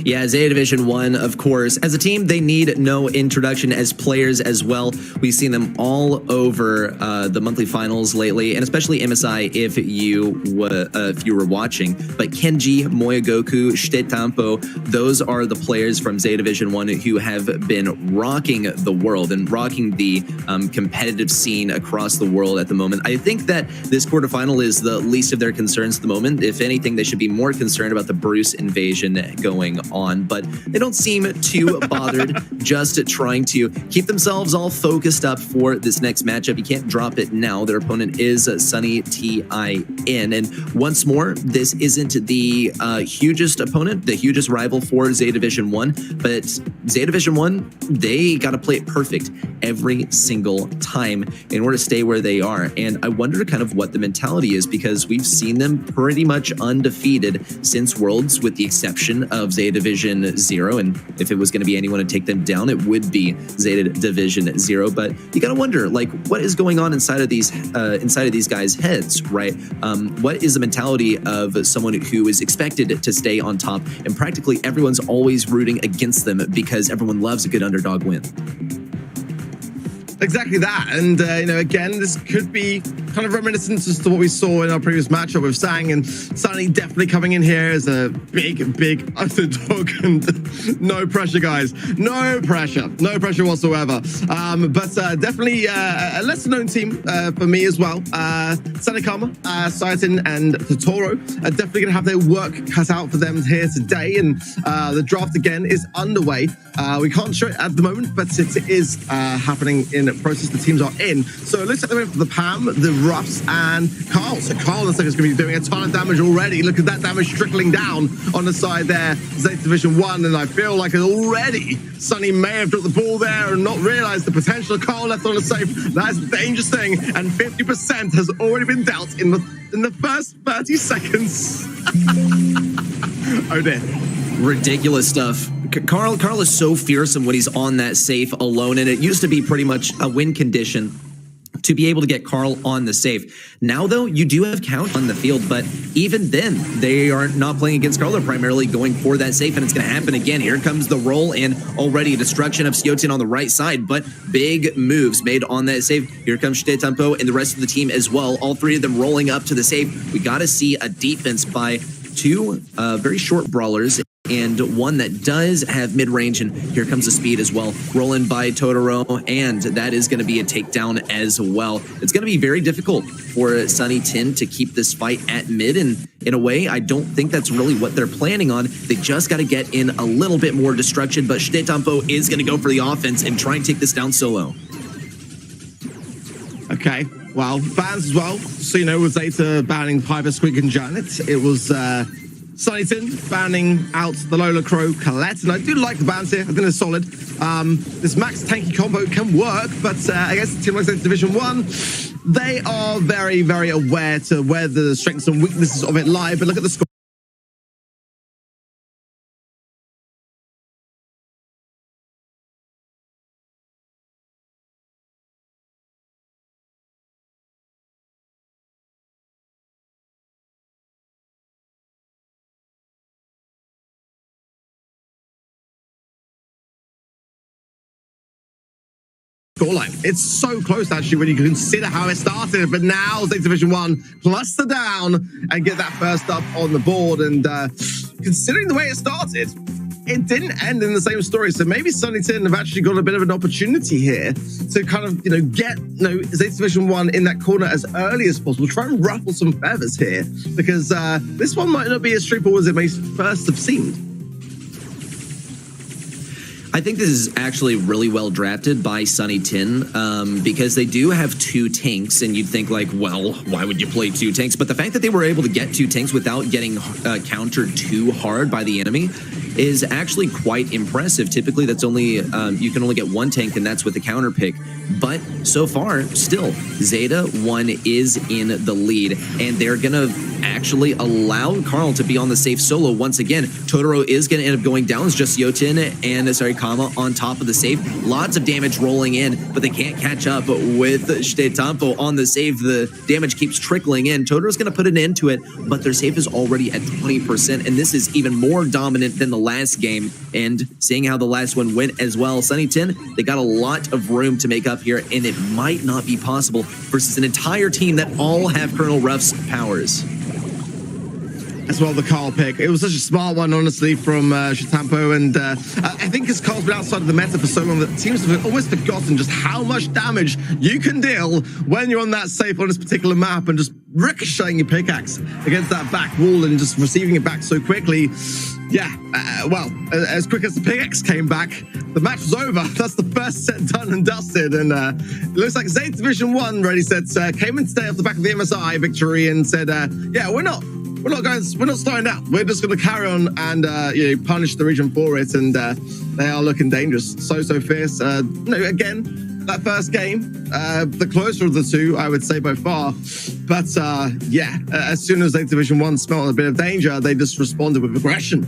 Yeah, Zeta Division 1, of course. As a team, they need no introduction as players as well. We've seen them all over the monthly finals lately, and especially MSI if you were watching. But Kenji, Moyogoku, Shitetampo, those are the players from Zeta Division 1 who have been rocking the world and rocking the competitive scene across the world at the moment. I think that this quarterfinal is the least of their concerns at the moment. If anything, they should be more concerned about the Bruce invasion going on, but they don't seem too bothered, just trying to keep themselves all focused up for this next matchup. You can't drop it now. Their opponent is Sunny TIN, and once more, this isn't the hugest opponent, the hugest rival for Zeta Division 1, but Zeta Division 1, they got to play it perfect every single time in order to stay where they are, and I wonder kind of what the mentality is, because we've seen them pretty much undefeated since Worlds, with the exception of Zeta Division 0, and if it was going to be anyone to take them down, it would be Zeta Division 0. But you gotta wonder, like, what is going on inside of these guys' heads, right? What is the mentality of someone who is expected to stay on top, and practically everyone's always rooting against them because everyone loves a good underdog win? Exactly that, and again, this could be kind of reminiscent as to what we saw in our previous matchup with Sang, and Sunny definitely coming in here as a big underdog, and no pressure, guys, no pressure whatsoever. But definitely a lesser known team for me as well. Sanakama, Saitin, and Totoro are definitely going to have their work cut out for them here today, and the draft again is underway. We can't show it at the moment, but it is happening in process. The teams are in. So it looks like they're in for the Pam, the Ruffs, and Carl. So Carl looks like it's going to be doing a ton of damage already. Look at that damage trickling down on the side there. Zeta Division 1, and I feel like already Sunny may have dropped the ball there and not realized the potential of Carl left on the safe. That's a dangerous thing, and 50% has already been dealt in the first 30 seconds. Oh dear. Ridiculous stuff. Carl is so fearsome when he's on that safe alone, and it used to be pretty much a win condition to be able to get Carl on the safe. Now, though, you do have Count on the field, but even then, they are not playing against Carl. They're primarily going for that safe, and it's going to happen again. Here comes the roll, and already destruction of Siotin on the right side, but big moves made on that safe. Here comes Shitetampo and the rest of the team as well. All three of them rolling up to the safe. We got to see a defense by two very short brawlers, and one that does have mid-range, and here comes the speed as well. Rolling by Totoro, and that is going to be a takedown as well. It's going to be very difficult for Sunny Tin to keep this fight at mid, and in a way, I don't think that's really what they're planning on. They just got to get in a little bit more destruction, but Shitetampo is going to go for the offense and try and take this down solo. Okay, well, bans as well. So, with Zeta banning Piper, Squeak, and Janet, it was Sunnyton banning out the Lola Crow Colette, and I do like the bans here. I think they're solid. This max tanky combo can work, but I guess the team like Zeta Division 1, they are very, very aware to where the strengths and weaknesses of it lie. But look at the score. Scoreline. It's so close actually when you consider how it started, but now Zeta Division 1 cluster down and get that first up on the board. And considering the way it started, it didn't end in the same story. So maybe Sunny Tin have actually got a bit of an opportunity here to kind of, get Zeta Division 1 in that corner as early as possible. Try and ruffle some feathers here, because this one might not be as straightforward as it may first have seemed. I think this is actually really well drafted by Sunny Tin, because they do have 2 tanks, and you'd think like, well, why would you play 2 tanks? But the fact that they were able to get 2 tanks without getting countered too hard by the enemy is actually quite impressive. Typically, that's only you can only get 1 tank, and that's with the counter pick. But so far, still, Zeta 1 is in the lead, and they're gonna actually allow Carl to be on the safe solo once again. Totoro is gonna end up going down. It's just Yotin and Kama on top of the safe. Lots of damage rolling in, but they can't catch up with Shitetampo on the save. The damage keeps trickling in. Totoro's gonna put an end to it, but their save is already at 20%, and this is even more dominant than the last game. And seeing how the last one went as well, Sunny Tin, they got a lot of room to make up here, and it might not be possible versus an entire team that all have Colonel Ruff's powers. As well, the Carl pick. It was such a smart one, honestly, from Shitampo, and I think as Carl's been outside of the meta for so long that teams have almost forgotten just how much damage you can deal when you're on that safe on this particular map and just ricocheting your pickaxe against that back wall and just receiving it back so quickly. Yeah, well, as quick as the pickaxe came back, the match was over. That's the first set done and dusted, and it looks like Zeta Division 1 ready set came in today off the back of the MSI victory and said, yeah, we're not starting out. We're just going to carry on and punish the region for it, and they are looking dangerous. So fierce. Again, that first game, the closer of the two, I would say by far. But yeah, as soon as Zeta Division 1 smelled a bit of danger, they just responded with aggression.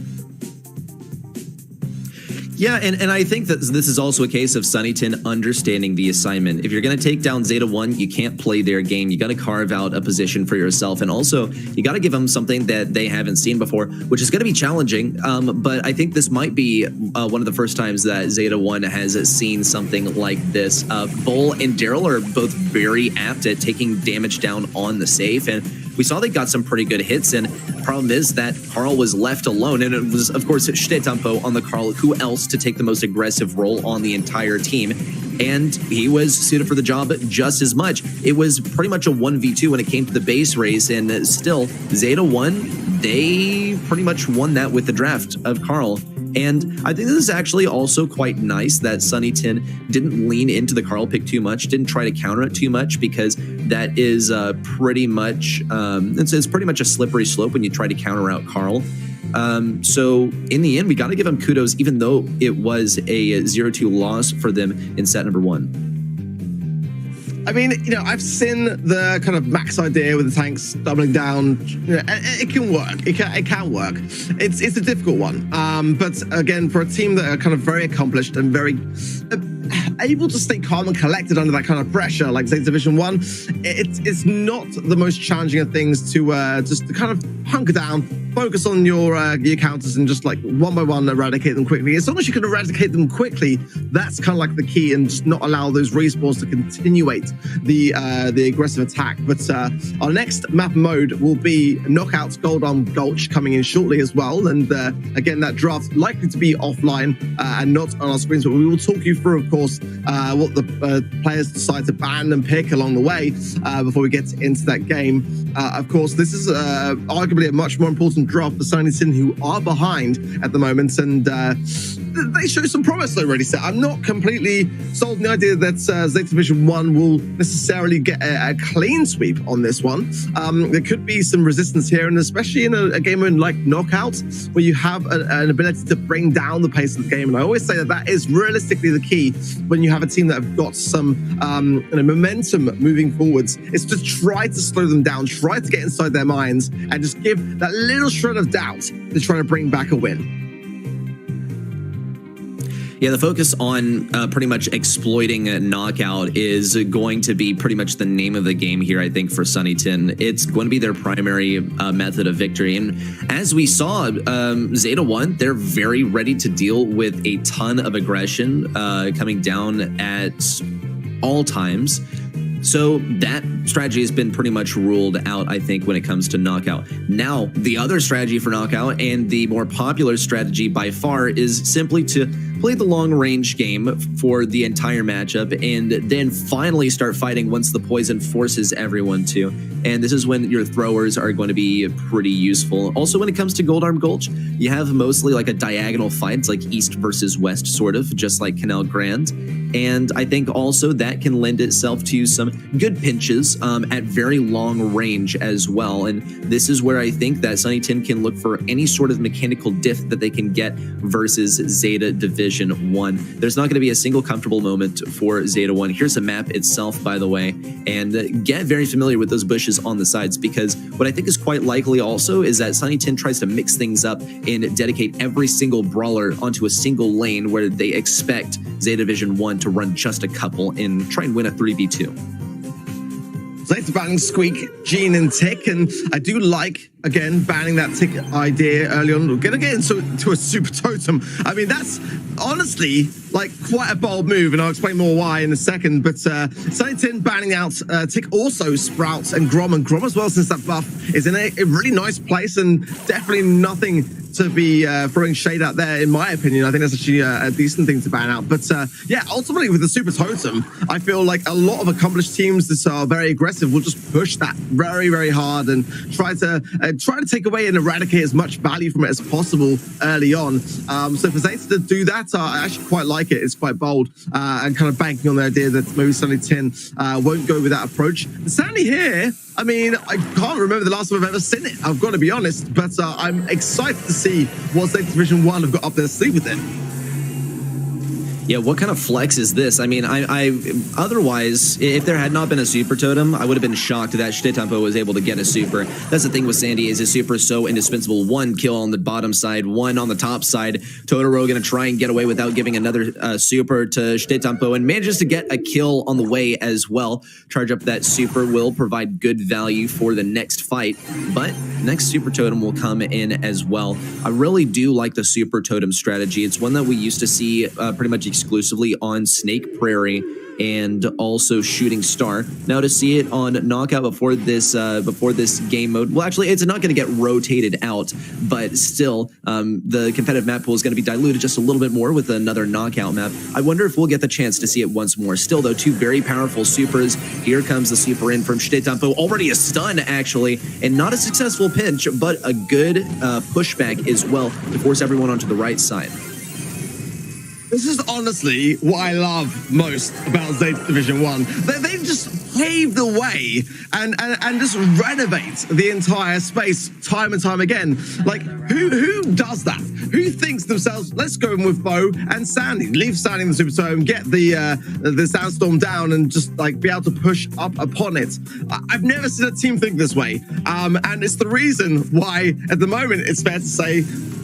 Yeah, and I think that this is also a case of Sunny Tin understanding the assignment. If you're going to take down Zeta 1, you can't play their game. You got to carve out a position for yourself. And also, you got to give them something that they haven't seen before, which is going to be challenging. But I think this might be one of the first times that Zeta 1 has seen something like this. Bull and Daryl are both very apt at taking damage down on the safe. And we saw they got some pretty good hits, and the problem is that Carl was left alone, and it was, of course, Shitetampo on the Carl. Who else to take the most aggressive role on the entire team? And he was suited for the job just as much. It was pretty much a 1v2 when it came to the base race, and still, Zeta 1, they pretty much won that with the draft of Carl. And I think this is actually also quite nice that Sunny Tin didn't lean into the Carl pick too much, didn't try to counter it too much, because that is pretty much it's pretty much a slippery slope when you try to counter out Carl. So in the end, we got to give them kudos, even though it was a 0-2 loss for them in set number 1. I mean, I've seen the kind of max idea with the tanks doubling down. It can work. It can work. It's a difficult one. But again, for a team that are kind of very accomplished and very able to stay calm and collected under that kind of pressure, like Zeta Division 1, it's not the most challenging of things to just to kind of hunker down, focus on your counters, and just like one by one eradicate them quickly. As long as you can eradicate them quickly, that's kind of like the key, and just not allow those respawns to continuate the aggressive attack. But our next map mode will be Knockouts Gold Arm Gulch coming in shortly as well. And again, that draft likely to be offline and not on our screens, but we will talk you through, of course, what the players decide to ban and pick along the way before we get into that game. Of course, this is arguably a much more important draft for Sunny Tin, who are behind at the moment, and they show some promise already. So I'm not completely sold on the idea that Zeta Division 1 will necessarily get a clean sweep on this one. There could be some resistance here, and especially in a game like Knockout, where you have an ability to bring down the pace of the game. And I always say that that is realistically the key when you have a team that have got some momentum moving forwards, is to try to slow them down, try to get inside their minds, and just give that little shred of doubt to try to bring back a win. Yeah, the focus on pretty much exploiting a knockout is going to be pretty much the name of the game here, I think, for Sunny 10. It's going to be their primary method of victory. And as we saw, Zeta 1, they're very ready to deal with a ton of aggression coming down at all times. So that strategy has been pretty much ruled out, I think, when it comes to Knockout. Now, the other strategy for Knockout, and the more popular strategy by far, is simply to play the long-range game for the entire matchup and then finally start fighting once the poison forces everyone to. And this is when your throwers are going to be pretty useful. Also, when it comes to Goldarm Gulch, you have mostly like a diagonal fight. It's like east versus west, sort of, just like Canal Grand. And I think also that can lend itself to some good pinches at very long range as well. And this is where I think that Sunny 10 can look for any sort of mechanical diff that they can get versus Zeta Division 1. There's not going to be a single comfortable moment for Zeta 1. Here's the map itself, by the way, and get very familiar with those bushes on the sides, because what I think is quite likely also is that Sunny 10 tries to mix things up and dedicate every single brawler onto a single lane where they expect Zeta Division 1 to run just a couple and try and win a 3v2. Zeta banning Squeak, Gene, and Tick, and I do like, again, banning that Tick idea early on. We're going to get into a Super Totem. I mean, that's honestly like quite a bold move, and I'll explain more why in a second. But Sunny 10 banning out Tick, also Sprouts and Grom as well, since that buff is in a really nice place, and definitely nothing to be throwing shade out there, in my opinion. I think that's actually a decent thing to ban out. But yeah, ultimately with the Super Totem, I feel like a lot of accomplished teams that are very aggressive will just push that very, very hard and try to take away and eradicate as much value from it as possible early on. So for Zeta to do that, I actually quite like it. It's quite bold and kind of banking on the idea that maybe Sunny 10 won't go with that approach. And Sandy here, I mean, I can't remember the last time I've ever seen it, I've got to be honest, but I'm excited to see what Zeta Division 1 have got up their sleeve with it. Yeah, what kind of flex is this? I mean, I otherwise, if there had not been a super totem, I would have been shocked that Shitetampo was able to get a super. That's the thing with Sandy, is his super is so indispensable. One kill on the bottom side, one on the top side. Totoro gonna try and get away without giving another super to Shitetampo, and manages to get a kill on the way as well. Charge up that super will provide good value for the next fight, but next super totem will come in as well. I really do like the super totem strategy. It's one that we used to see pretty much exclusively on Snake Prairie and also Shooting Star. Now to see it on Knockout before this game mode, well, actually, it's not going to get rotated out, but still, the competitive map pool is going to be diluted just a little bit more with another Knockout map. I wonder if we'll get the chance to see it once more. Still, though, two very powerful supers. Here comes the super in from Shitetampo. Already a stun, actually, and not a successful pinch, but a good pushback as well to force everyone onto the right side. This is honestly what I love most about Zeta Division 1. They just pave the way and just renovate the entire space time and time again. Like, who does that? Who thinks themselves, let's go in with Bo and Sandy, leave Sandy in the Super Zone, get the Sandstorm down and just like be able to push up upon it. I've never seen a team think this way. And it's the reason why, at the moment, it's fair to say,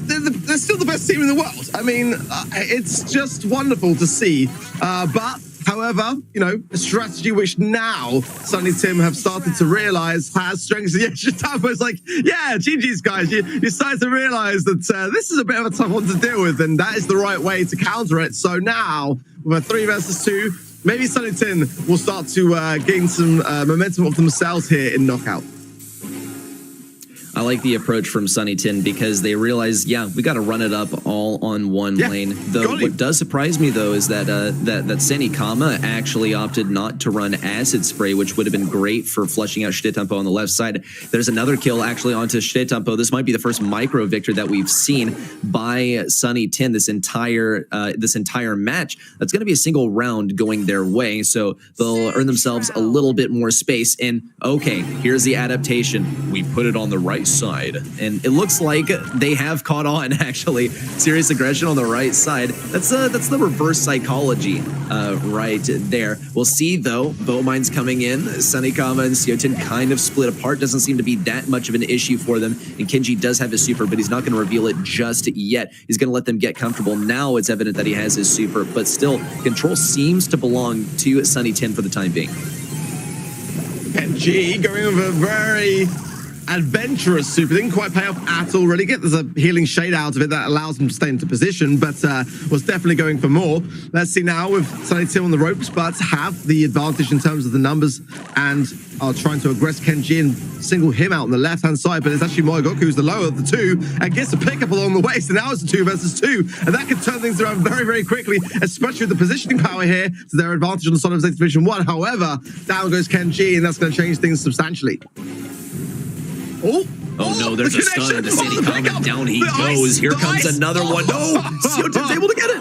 they're still the best team in the world. I mean, it's just wonderful to see. But, however, you know, a strategy which now Sunny Tim have started to realize has strengths. Yeah, Shitetampo's like, yeah, GG's, guys. You started to realize that this is a bit of a tough one to deal with, and that is the right way to counter it. So now, with a 3 versus 2, maybe Sunny Tim will start to gain some momentum of themselves here in Knockout. I like the approach from Sunny Tin because they realize, yeah, we got to run it up all on one lane. Though what does surprise me though is that that Sandy Kama actually opted not to run Acid Spray, which would have been great for flushing out Shitetampo on the left side. There's another kill actually onto Shitetampo. This might be the first micro victory that we've seen by Sunny Tin this entire match. That's going to be a single round going their way, so they'll earn themselves a little bit more space. And okay, here's the adaptation. We put it on the right side, and it looks like they have caught on. Actually, serious aggression on the right side. That's the reverse psychology right there. We'll see though. Bowmine's coming in. Sunny Kama and Siotin kind of split apart. Doesn't seem to be that much of an issue for them. And Kenji does have his super, but he's not going to reveal it just yet. He's going to let them get comfortable. Now it's evident that he has his super, but still, control seems to belong to Sunny Tin for the time being. Kenji going with a very adventurous super. Didn't quite pay off at all, really. There's a healing shade out of it that allows him to stay into position, but was definitely going for more. Let's see now with Sunny Tin on the ropes, but have the advantage in terms of the numbers and are trying to aggress Kenji and single him out on the left-hand side, but it's actually Moegoku who's the lower of the two and gets a pickup along the way, so now it's a 2 versus 2, and that can turn things around very, very quickly, especially with the positioning power here to their advantage on the side of Division 1. However, down goes Kenji, and that's going to change things substantially. Oh no, there's a stun to Sandy Kama. Down he goes. Here comes another one. No, Siotin's able to get it.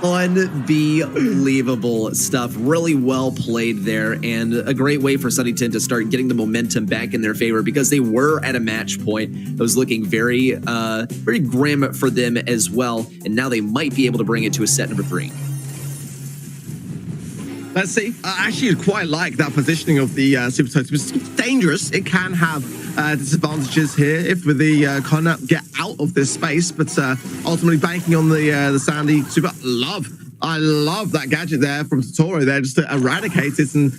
Unbelievable stuff. Really well played there, and a great way for Sunny Tin to start getting the momentum back in their favor because they were at a match point. It was looking very, very grim for them as well, and now they might be able to bring it to a set number 3. Let's see. I actually quite like that positioning of the Super Totem. It's dangerous. It can have disadvantages here if with the cannot get out of this space, but ultimately banking on the Sandy Super. I love that gadget there from Totoro there, just to eradicate it and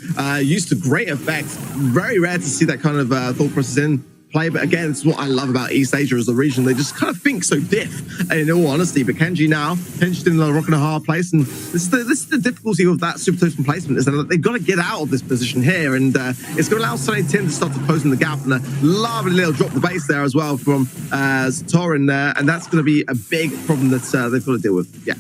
used to great effect. Very rare to see that kind of thought process in play, but again, it's what I love about East Asia as a region. They just kind of think so diff, in all honesty. But Kenji's in a rock and a hard place, and this is the difficulty of that Super Totem placement, is that they've got to get out of this position here, and it's going to allow Sunny Tin to start to close in the gap, and a lovely little drop the base there as well from Torin there, and that's going to be a big problem that they've got to deal with. Yeah.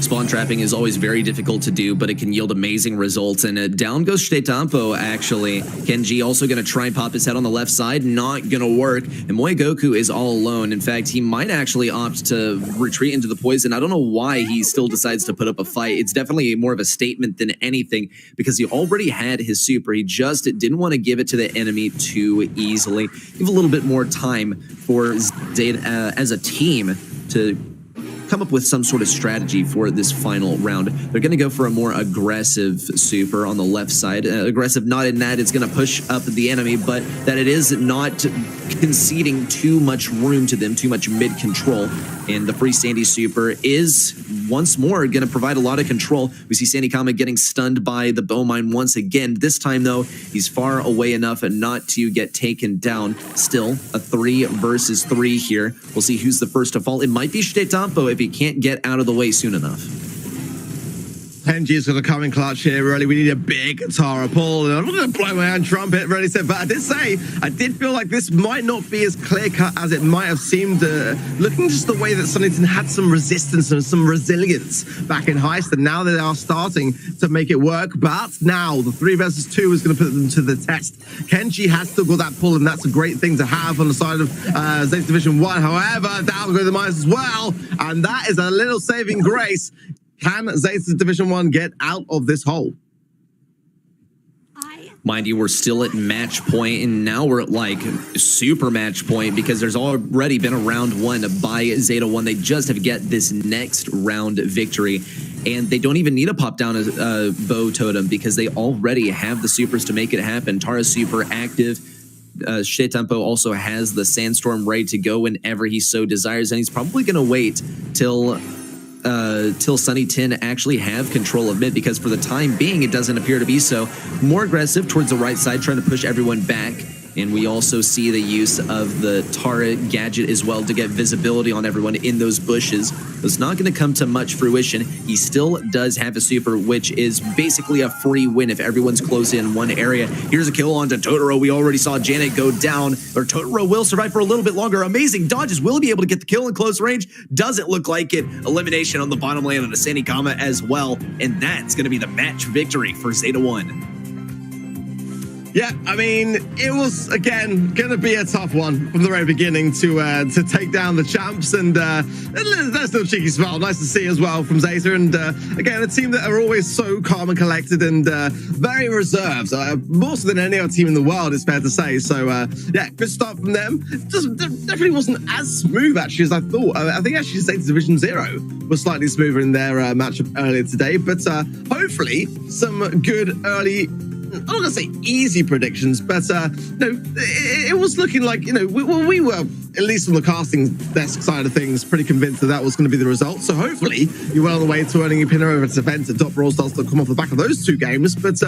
Spawn trapping is always very difficult to do, but it can yield amazing results. And down goes Shitetampo, actually. Kenji also going to try and pop his head on the left side. Not going to work. And Moegoku is all alone. In fact, he might actually opt to retreat into the poison. I don't know why he still decides to put up a fight. It's definitely more of a statement than anything because he already had his super. He just didn't want to give it to the enemy too easily. Give a little bit more time for Zeta as a team to come up with some sort of strategy for this final round. They're going to go for a more aggressive super on the left side. Aggressive not in that it's going to push up the enemy, but that it is not conceding too much room to them, too much mid control. And the free Sandy super is once more going to provide a lot of control. We see Sandy Kama getting stunned by the Bowmine once again. This time though, he's far away enough not to get taken down. Still a 3 versus 3 here. We'll see who's the first to fall. It might be Shitetampo if he can't get out of the way soon enough. Kenji is going to come in clutch here, really. We need a big Tara pull. And I'm not going to blow my own trumpet, really said, but I did feel like this might not be as clear-cut as it might have seemed. Looking just the way that Sunny Tin had some resistance and some resilience back in Heist, and now they are starting to make it work. But now the 3 versus 2 is going to put them to the test. Kenji has still got that pull, and that's a great thing to have on the side of Zeta Division 1. However, down go the mines as well, and that is a little saving grace. Can Zeta Division 1 get out of this hole? Mind you, we're still at match point, and now we're at like super match point because there's already been a round 1 by Zeta 1. They just have to get this next round victory, and they don't even need to pop down a bow totem because they already have the supers to make it happen. Tara's super active. Shitetampo also has the Sandstorm ready to go whenever he so desires, and he's probably going to wait till Sunny Tin actually have control of mid, because for the time being it doesn't appear to be so. More aggressive towards the right side, trying to push everyone back. And we also see the use of the Tara gadget as well to get visibility on everyone in those bushes. It's not going to come to much fruition. He still does have a super, which is basically a free win if everyone's close in one area. Here's a kill onto Totoro. We already saw Janet go down, or Totoro will survive for a little bit longer. Amazing dodges. Will he be able to get the kill in close range? Doesn't look like it. Elimination on the bottom lane of the Sanikama as well. And that's going to be the match victory for Zeta 1. Yeah, I mean, it was, again, going to be a tough one from the very beginning to take down the champs. And that's no cheeky smile. Nice to see as well from Zeta. And again, a team that are always so calm and collected and very reserved. More so than any other team in the world, it's fair to say. So, yeah, good start from them. Just definitely wasn't as smooth, actually, as I thought. I think actually Zeta Division 0 was slightly smoother in their matchup earlier today. But hopefully some good early, I'm not going to say easy predictions, but it was looking like, we were, at least from the casting desk side of things, pretty convinced that was going to be the result. So hopefully you're well on the way to earning a pin over to event at .brawlstars.com off the back of those two games. But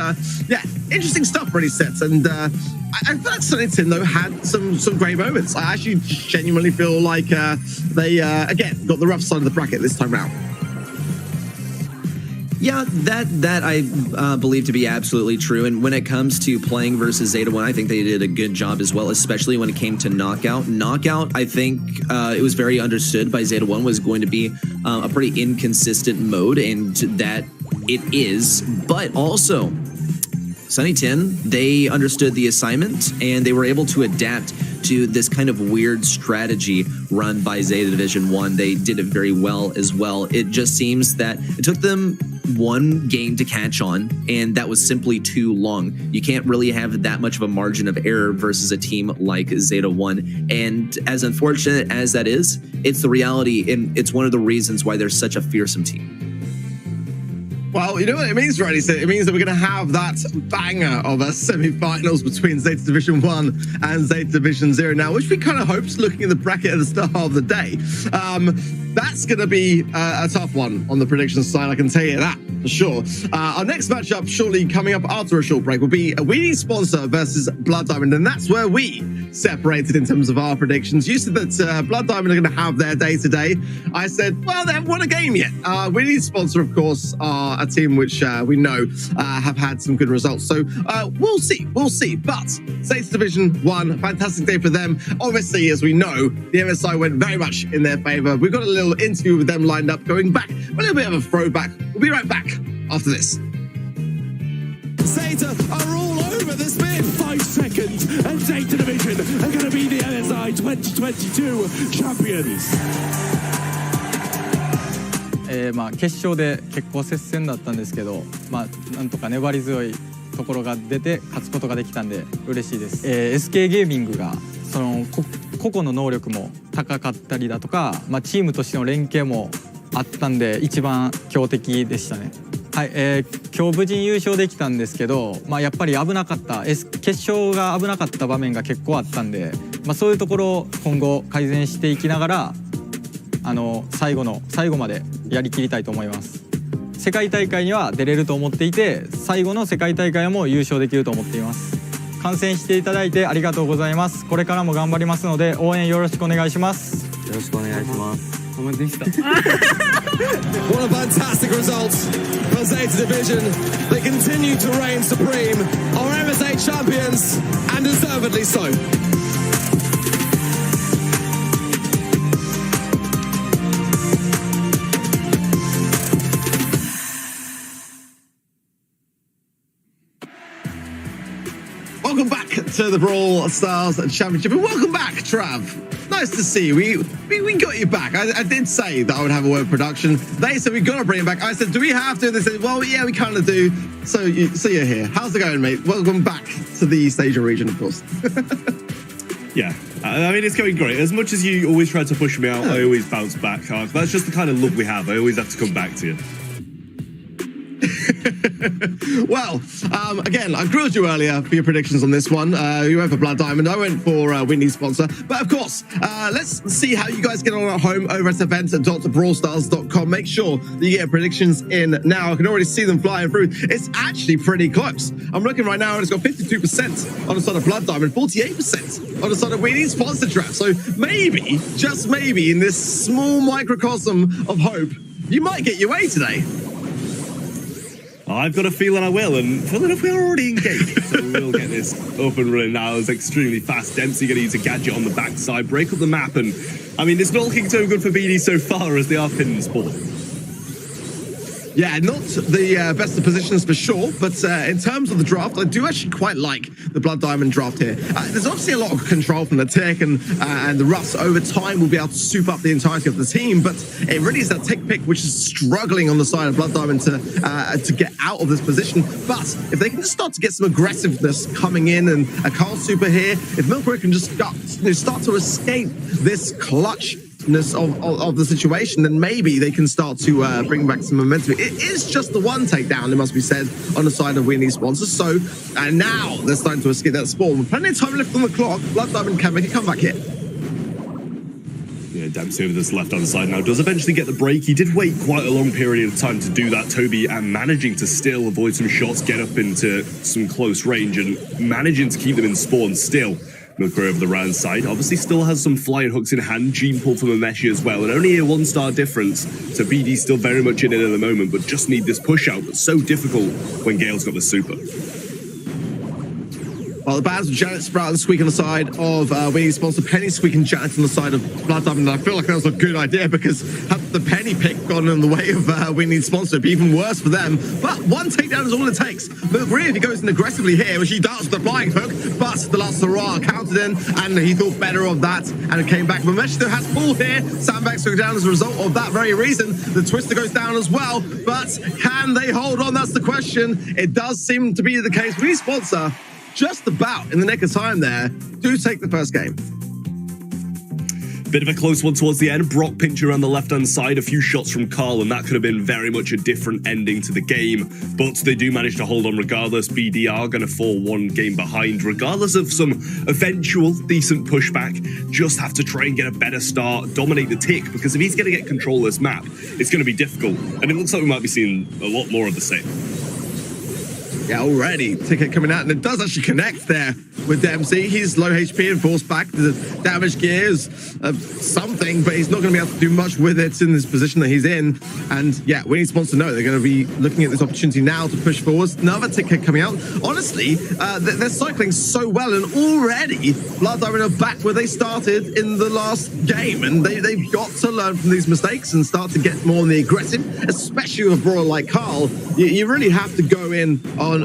yeah, interesting stuff really sets. And I feel like Sunny Tin, though, had some great moments. I actually genuinely feel like they, again, got the rough side of the bracket this time round. Yeah, that I believe to be absolutely true. And when it comes to playing versus Zeta 1, I think they did a good job as well, especially when it came to Knockout. Knockout, I think it was very understood by Zeta 1 was going to be a pretty inconsistent mode, and that it is. But also, Sunny Tin, they understood the assignment, and they were able to adapt to this kind of weird strategy run by Zeta Division 1. They did it very well as well. It just seems that it took them one game to catch on, and that was simply too long. You can't really have that much of a margin of error versus a team like Zeta 1. And as unfortunate as that is, it's the reality, and it's one of the reasons why they're such a fearsome team. Well, you know what it means, Riley? It means that we're going to have that banger of a semi-finals between Zeta Division 1 and Zeta Division 0 now, which we kind of hoped, looking at the bracket at the start of the day. That's going to be a tough one on the predictions side, I can tell you that for sure. Our next matchup, shortly coming up after a short break, will be a Weenie Sponsor versus Blood Diamond, and that's where we separated in terms of our predictions. You said that Blood Diamond are going to have their day today. I said, well, they haven't won a game yet. Weenie Sponsor, of course, are a team which we know have had some good results. So we'll see. But Zeta Division 1, fantastic day for them. Obviously, as we know, the MSI went very much in their favor. We've got a little interview with them lined up, going back, a little bit of a throwback. We'll be right back after this. Zeta are all over the spin. 5 seconds, and Zeta Division are going to be the MSI 2022 champions. 決勝で結構接戦だったんですけど、なんとか粘り強いところが出て勝つことができたんで嬉しいです。SK ゲーミングがその個々の能力も高かったりだとか、チームとしての連携もあったんで一番強敵でしたね。はい、今日無事に優勝できたんですけど、やっぱり危なかった、決勝が危なかった場面が結構あったんで、そういうところを今後改善していきながら最後までやりきりたいと思います。世界大会には出れると思っていて、最後の世界大会も優勝できると思っています。観戦していただいてありがとうございます。これからも頑張りますので応援よろしくお願いします。よろしくお願いします。お待ちでした。What a fantastic result for Zeta Division. They continue to reign supreme, our MSA champions, and deservedly so. Welcome back to the Brawl Stars Championship, and welcome back, Trav. Nice to see you. We got you back. I did say that I would have a word production. They said we got to bring it back. I said, do we have to? They said, well, yeah, we kind of do. So you're here. How's it going, mate? Welcome back to the East Asia region, of course. Yeah, I mean, it's going great. As much as you always try to push me out, I always bounce back. That's just the kind of luck we have. I always have to come back to you. Well, again, I grilled you earlier for your predictions on this one. You went for Blood Diamond. I went for Winnie Sponsor. But of course, let's see how you guys get on at home over at event.brawlstars.com. Make sure that you get your predictions in now. I can already see them flying through. It's actually pretty close. I'm looking right now and it's got 52% on the side of Blood Diamond, 48% on the side of Winnie Sponsor Draft. So maybe, just maybe, in this small microcosm of hope, you might get your way today. I've got a feeling I will, and funnily enough, we're already engaged, so we'll get this up and running now. It's extremely fast. Dempsey going to use a gadget on the backside, break up the map, and I mean, it's not looking so good for BD so far as they are pinning Spawn. Yeah, not the best of positions for sure, but in terms of the draft, I do actually quite like the Blood Diamond draft here. There's obviously a lot of control from the Tick and the Russ over time will be able to soup up the entirety of the team, but it really is that Tick pick which is struggling on the side of Blood Diamond to get out of this position. But if they can just start to get some aggressiveness coming in and a Carl Super here, if Milkrow can just start to escape this clutch of the situation, then maybe they can start to bring back some momentum. It is just the one takedown, it must be said, on the side of Winnie Sponsor. So now they're starting to escape that spawn. With plenty of time left on the clock, Blood Diamond can make a comeback here. Yeah, Dempsey over this left-hand side now does eventually get the break. He did wait quite a long period of time to do that, Toby, and managing to still avoid some shots, get up into some close range, and managing to keep them in spawn still. Milkrow over the round side, obviously still has some flying hooks in hand, gene pull from Ameshi as well, and only a 1-star difference, so BD's still very much in it at the moment, but just need this push out, but so difficult when Gale's got the super. Well, the bands of Janet Sprout and Squeak on the side of Winnie Sponsor, Penny Squeak and Janet on the side of Blood Diamond. I feel like that was a good idea because had the Penny pick gone in the way of Winnie Sponsor, it'd be even worse for them. But one takedown is all it takes. Milkrow, if he goes in aggressively here, which he does, the flying hook, but the last hurrah counted in, and he thought better of that, and it came back. Mamesh still has pull here. Sandbags go down as a result of that very reason. The Twister goes down as well, but can they hold on? That's the question. It does seem to be the case. Winnie Sponsor, just about in the nick of time there, do take the first game. Bit of a close one towards the end. Brock pinch around the left-hand side, a few shots from Carl, and that could have been very much a different ending to the game. But they do manage to hold on regardless. BD are going to fall one game behind, regardless of some eventual decent pushback. Just have to try and get a better start, dominate the Tick, because if he's going to get control of this map, it's going to be difficult. And it looks like we might be seeing a lot more of the same. Yeah, already. Ticket coming out, and it does actually connect there with Dempsey. He's low HP and forced back. The damage gear is something, but he's not going to be able to do much with it in this position that he's in. And yeah, Winnie Sponsor know they're going to be looking at this opportunity now to push forwards. Another Ticket coming out. Honestly, they're cycling so well, and already Blood Diamond are back where they started in the last game, and they've got to learn from these mistakes and start to get more on the aggressive, especially with a brawler like Carl. You really have to go in on,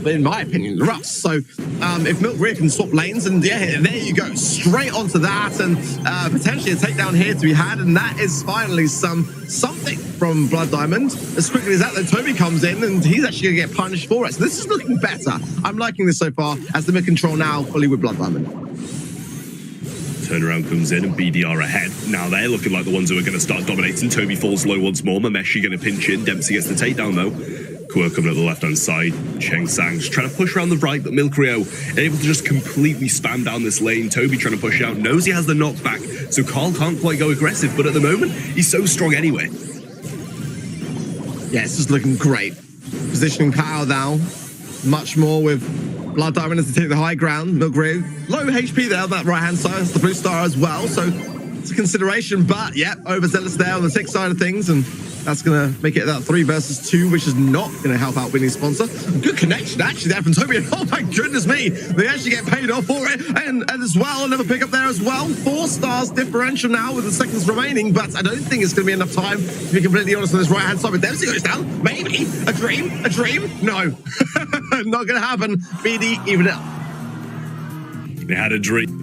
in my opinion, the Russ. So if Milkrow can swap lanes, and yeah, there you go, straight onto that, and potentially a takedown here to be had, and that is finally something from Blood Diamond. As quickly as that, then Toby comes in, and he's actually going to get punished for it. So this is looking better. I'm liking this so far, as the mid control now fully with Blood Diamond. Turnaround comes in and BDR ahead. Now they're looking like the ones who are going to start dominating. Toby falls low once more. Mameshi going to pinch in. Dempsey gets the takedown though. Kua coming up the left-hand side. Cheng Sang just trying to push around the right, but Milkrow able to just completely spam down this lane. Toby trying to push out. Knows he has the knockback, so Carl can't quite go aggressive, but at the moment, he's so strong anyway. Yeah, it's just looking great. Positioning power now. Much more with Blood Diamond as to take the high ground. Milkrow, low HP there on that right-hand side. It's the blue star as well, so it's a consideration. But, yeah, overzealous there on the Tick side of things, and that's going to make it that 3 versus 2, which is not going to help out Winnie Sponsor. Good connection, actually, there from Toby. Oh, my goodness me. They actually get paid off for it. And as well, another pick up there as well. 4 stars differential now with the seconds remaining, but I don't think it's going to be enough time, to be completely honest, on this right-hand side. But Dempsey goes down. Maybe. A dream? A dream? No. Not going to happen. BD, even it up. They had a dream.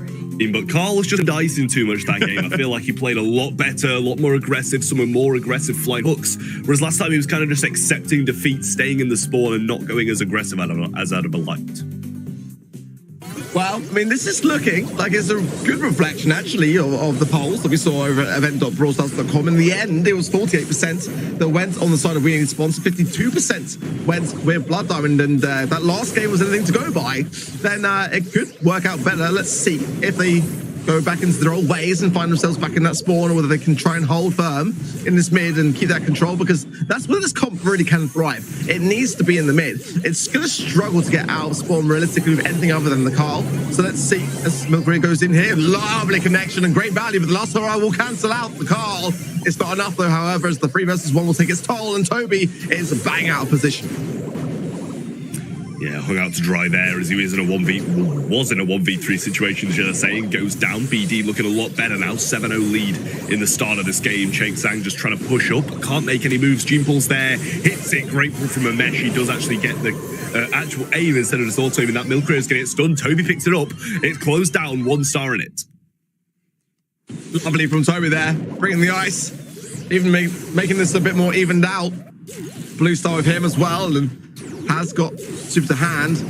But Carl was just dicing too much that game. I feel like he played a lot better, a lot more aggressive, some more aggressive flying hooks. Whereas last time he was kind of just accepting defeat, staying in the spawn and not going as aggressive as I'd have liked. Well, I mean, this is looking like it's a good reflection, actually, of the polls that we saw over at event.brawlstars.com. In the end, it was 48% that went on the side of winning sponsor, 52% went with Blood Diamond, and that last game was anything to go by. Then it could work out better. Let's see if they go back into their old ways and find themselves back in that spawn, or whether they can try and hold firm in this mid and keep that control, because that's where this comp really can thrive. It needs to be in the mid. It's going to struggle to get out of spawn realistically with anything other than the Carl. So let's see as Milkberry goes in here. Lovely connection and great value, but the last hurrah will cancel out the Carl. It's not enough though, however, as the 3 versus 1 will take its toll, and Toby is bang out of position. Yeah, hung out to dry there as he was in a 1v3 situation, should I say, and goes down. BD looking a lot better now, 7-0 lead in the start of this game. Cheng Sang just trying to push up, can't make any moves. Gene Pulse there, hits it, great pull from Amesh. He does actually get the actual aim instead of just auto-aiming. That Milkray is going to get stunned. Toby picks it up, it's closed down, 1 star in it. Lovely from Toby there, bringing the ice, even making this a bit more evened out. Blue star with him as well, and has got super to hand.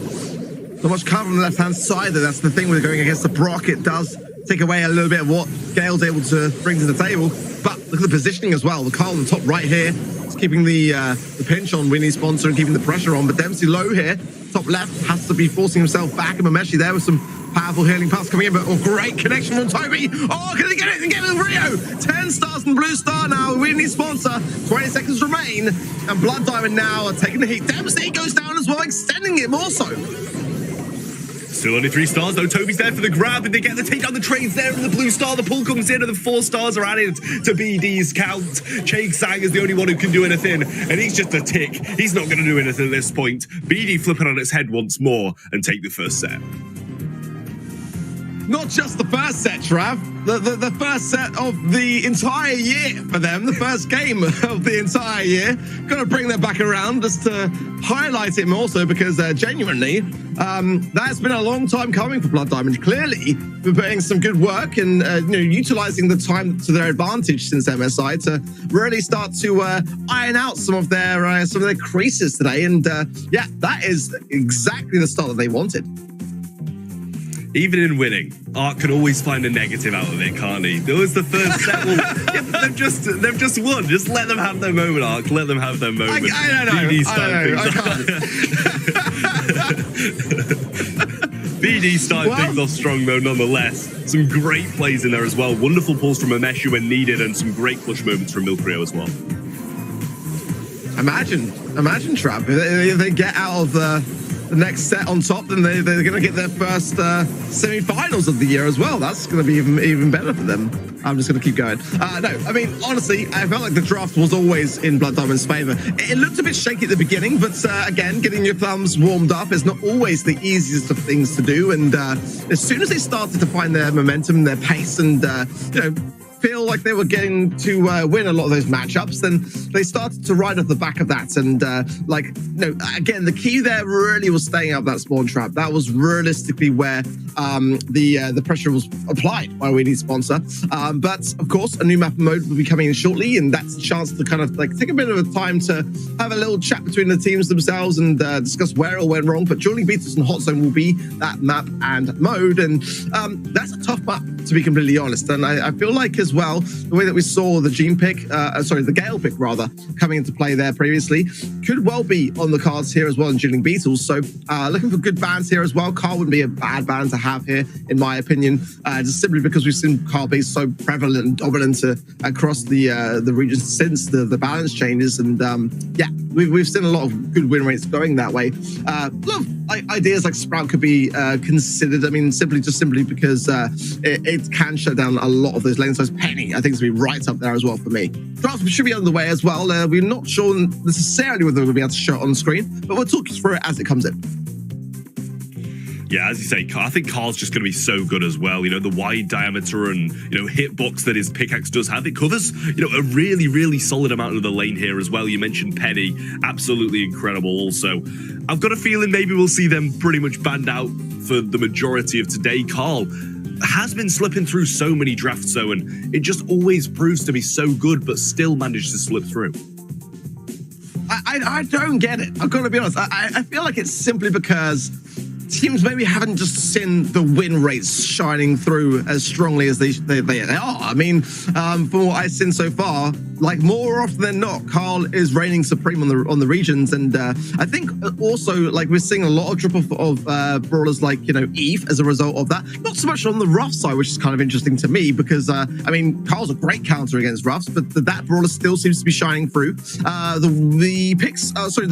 Not much cover on the left-hand side, though. That's the thing with going against the Brock. It does take away a little bit of what Gale's able to bring to the table. But look at the positioning as well. The Carl on the top right here is keeping the pinch on Winnie's sponsor and keeping the pressure on. But Dempsey low here, top left, has to be forcing himself back. And Mameshi there with some powerful healing pass coming in, but great connection from Toby. Oh, can he get it and get it with Rio? 10 stars and blue star now. Winnie sponsor. 20 seconds remain, and Blood Diamond now are taking the heat. Dempsey goes down as well, extending it more so. Still only 3 stars though. Toby's there for the grab, and they get the takedown. The trades there in the blue star. The pull comes in, and the 4 stars are added to BD's count. Cheng Sang is the only one who can do anything, and he's just a tick. He's not going to do anything at this point. BD flipping on its head once more and take the first set. Not just the first set, Trav. The first set of the entire year for them. The first game of the entire year. Got to bring that back around just to highlight it more so, because genuinely, that's been a long time coming for Blood Diamond. Clearly, we're putting some good work and utilizing the time to their advantage since MSI to really start to iron out some of their creases today. And yeah, that is exactly the start that they wanted. Even in winning, Ark can always find a negative out of it, can't he? There was the first set. Well, yeah, they've just won. Just let them have their moment, Ark. Let them have their moment. I don't know. BD started things off strong, though, nonetheless. Some great plays in there as well. Wonderful pulls from Ameshu when needed, and some great clutch moments from Milkrio as well. Imagine, Trav, if they get out of the next set on top, then they're going to get their first semi-finals of the year as well. That's going to be even better for them. I'm just going to keep going. No, I mean, honestly, I felt like the draft was always in Blood Diamond's favor. It looked a bit shaky at the beginning, but again, getting your thumbs warmed up is not always the easiest of things to do. And as soon as they started to find their momentum, their pace, and feel like they were getting to win a lot of those matchups, then they started to ride off the back of that. And again, the key there really was staying out of that spawn trap. That was realistically where the pressure was applied by Winnie's sponsor. But of course, a new map mode will be coming in shortly, and that's a chance to kind of take a bit of a time to have a little chat between the teams themselves and discuss where it all went wrong. But Dueling Beatles and Hot Zone will be that map and mode, and that's a tough map, to be completely honest. And I feel like as well, the way that we saw the the Gale pick rather, coming into play there previously, could well be on the cards here as well in Dueling Beatles. So looking for good bans here as well. Carl wouldn't be a bad ban to have here, in my opinion, just simply because we've seen Carl be so prevalent and dominant across the regions since the balance changes. And yeah, we've seen a lot of good win rates going that way. A lot of ideas like Sprout could be considered. I mean, simply because it can shut down a lot of those lanes. So Penny, I think, is to be right up there as well for me. Draft should be underway as well. We're not sure necessarily whether we'll be able to show it on screen, but we'll talk through it as it comes in. Yeah, as you say, I think Carl's just going to be so good as well. You know, the wide diameter and, hitbox that his pickaxe does have, it covers, a really, really solid amount of the lane here as well. You mentioned Penny, absolutely incredible also. I've got a feeling maybe we'll see them pretty much banned out for the majority of today. Carl has been slipping through so many drafts, though, and it just always proves to be so good, but still managed to slip through. I don't get it. I've got to be honest. I feel like it's simply because teams maybe haven't just seen the win rates shining through as strongly as they are. I mean, from what I've seen so far, like more often than not, Carl is reigning supreme on the regions, and I think also like we're seeing a lot of drop off of brawlers like Eve as a result of that. Not so much on the rough side, which is kind of interesting to me because I mean Carl's a great counter against roughs, but that brawler still seems to be shining through. The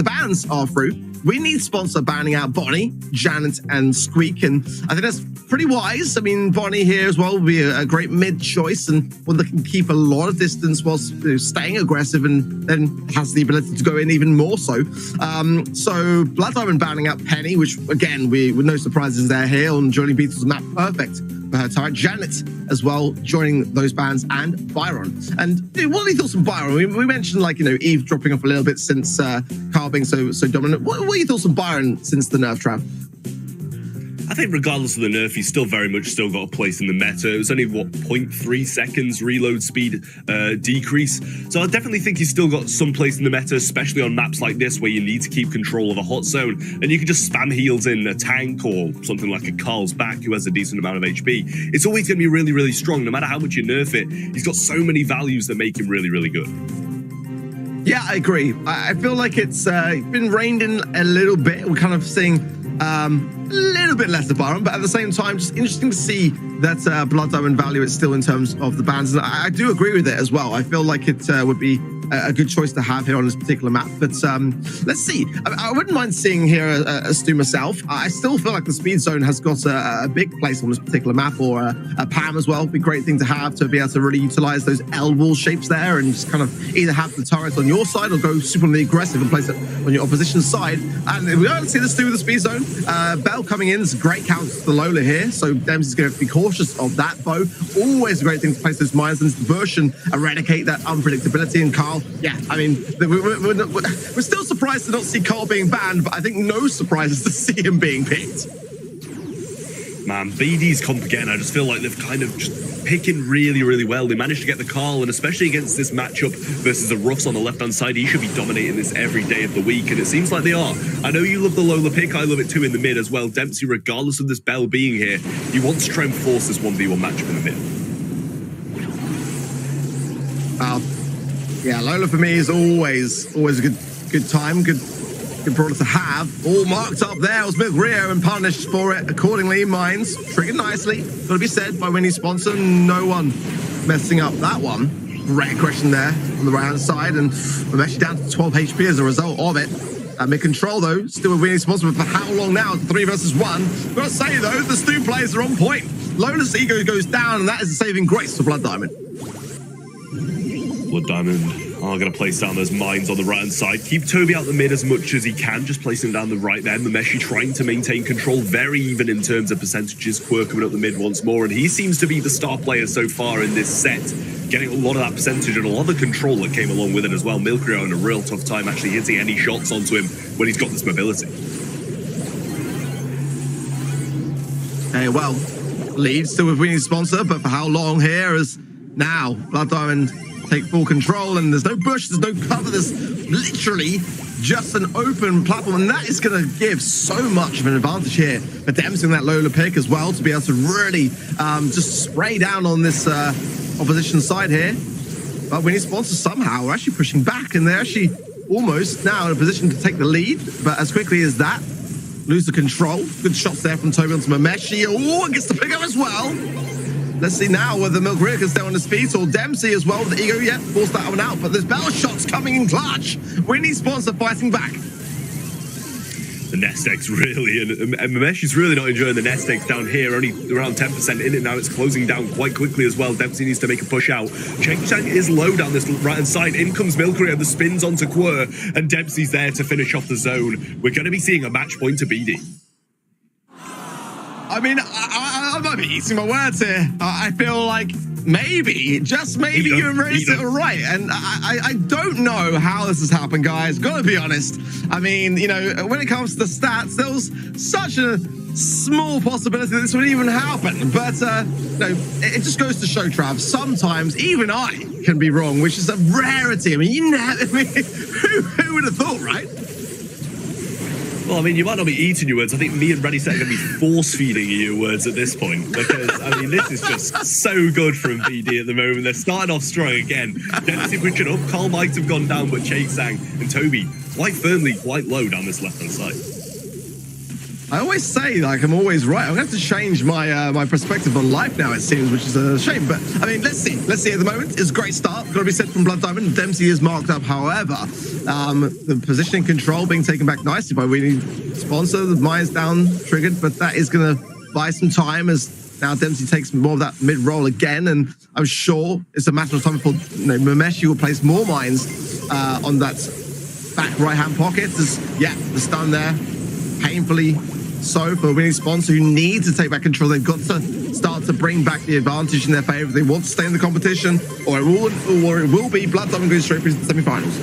bans are through. We need sponsor banning out Bonnie, Janet, and Squeak, and I think that's pretty wise. I mean, Bonnie here as well will be a great mid choice, and one that can keep a lot of distance whilst staying aggressive, and then has the ability to go in even more so. So Blood Diamond banning out Penny, which again, with no surprises there here on joining Beatles map, perfect for her turret. Janet as well joining those bans, and Byron. And what are your thoughts on Byron? We mentioned like Eve dropping off a little bit since Carl being so dominant. What are your thoughts on Byron since the nerf, Trav? I think regardless of the nerf, he's still very much got a place in the meta. It was only, 0.3 seconds reload speed decrease. So I definitely think he's still got some place in the meta, especially on maps like this where you need to keep control of a hot zone. And you can just spam heals in a tank or something like a Carl's back who has a decent amount of HP. It's always going to be really, really strong. No matter how much you nerf it, he's got so many values that make him really, really good. Yeah, I agree. I feel like it's been reined in a little bit. We're kind of seeing a little bit less of Byron, but at the same time, just interesting to see that Blood Diamond value is still in terms of the bans. And I do agree with it as well. I feel like it would be a good choice to have here on this particular map. But let's see. I wouldn't mind seeing here a Stu myself. I still feel like the speed zone has got a big place on this particular map, or a Pam as well. It'd be a great thing to have to be able to really utilize those L wall shapes there and just kind of either have the turret on your side or go super aggressive and place it on your opposition side. And we don't see this do with the speed zone. Bell coming in is a great counter to the Lola here, so Dempsey's going to be cautious of that bow. Always a great thing to place those mines and version, eradicate that unpredictability. And Carl, yeah, I mean, we're still surprised to not see Carl being banned, but I think no surprises to see him being picked. Man, BD's comp again, I just feel like they've kind of just picking really, really well. They managed to get the Carl, and especially against this matchup versus the Ruffs on the left-hand side, he should be dominating this every day of the week, and it seems like they are. I know you love the Lola pick, I love it too in the mid as well. Dempsey, regardless of this Bell being here, he wants to try and force this 1v1 matchup in the mid. Yeah, Lola for me is always a good time, good brawler to have. All marked up there was Milk Rio and punished for it accordingly. Mines triggered nicely. Gotta be said by Winnie's sponsor, no one messing up that one. Great question there on the right hand side, and we're actually down to 12 HP as a result of it. Mid control though, still with Winnie's sponsor, but for how long now? 3 versus 1. Gotta say though, the Stu players are on point. Lola's ego goes down, and that is a saving grace for Blood Diamond. Blood Diamond are going to place down those mines on the right-hand side. Keep Toby out the mid as much as he can, just placing him down the right there. Mameshi trying to maintain control, very even in terms of percentages. Quirk coming up the mid once more, and he seems to be the star player so far in this set, getting a lot of that percentage and a lot of the control that came along with it as well. Milkrio having a real tough time actually hitting any shots onto him when he's got this mobility. Hey, well, lead still with Winnie's sponsor, but for how long here as now Blood Diamond take full control, and there's no bush, there's no cover, there's literally just an open platform, and that is going to give so much of an advantage here for Dempsey in that Lola pick as well, to be able to really just spray down on this opposition side here. But Winnie's sponsor somehow are actually pushing back, and they're actually almost now in a position to take the lead, but as quickly as that, lose the control. Good shots there from Toby onto Mameshi. Oh, and gets the pick up as well. Let's see now whether Milk Rio can stay on the speed, or Dempsey as well with the ego. Yeah, forced that one out, but there's Bell shots coming in clutch. Winnie's sponsor fighting back. The nest egg's really, and Mameshi's really not enjoying the nest eggs down here, only around 10% in it now. It's closing down quite quickly as well. Dempsey needs to make a push out. Cheng Chang is low down this right-hand side. In comes Milk Rio, the spins onto Quir, and Dempsey's there to finish off the zone. We're going to be seeing a match point to BD. I mean, I might be eating my words here. I feel like maybe, just maybe, you embraced it right. And I don't know how this has happened, guys. Gotta be honest. I mean, you know, when it comes to the stats, there was such a small possibility that this would even happen. But, no, it just goes to show, Trav, sometimes even I can be wrong, which is a rarity. I mean, who would have thought, right? Well, I mean, you might not be eating your words. I think me and Ready Set are going to be force-feeding you your words at this point. Because, I mean, this is just so good from BD at the moment. They're starting off strong again. Dempsey pushing up. Carl might have gone down, but Chase Sang and Toby quite firmly, quite low down this left-hand side. I always say, like, I'm always right. I'm going to have to change my my perspective on life now, it seems, which is a shame. But, I mean, let's see. Let's see at the moment. It's a great start. Got to be said from Blood Diamond. Dempsey is marked up, however. The positioning control being taken back nicely by winning sponsor. The mine's down, triggered, but that is going to buy some time as now Dempsey takes more of that mid-roll again. And I'm sure it's a matter of time before Mameshi will place more mines on that back right-hand pocket. Yeah, the stun there. Painfully so for winning sponsor who need to take back control. They've got to start to bring back the advantage in their favor. They want to stay in the competition, or it will be Blood Diamond going straight through to the semi-finals.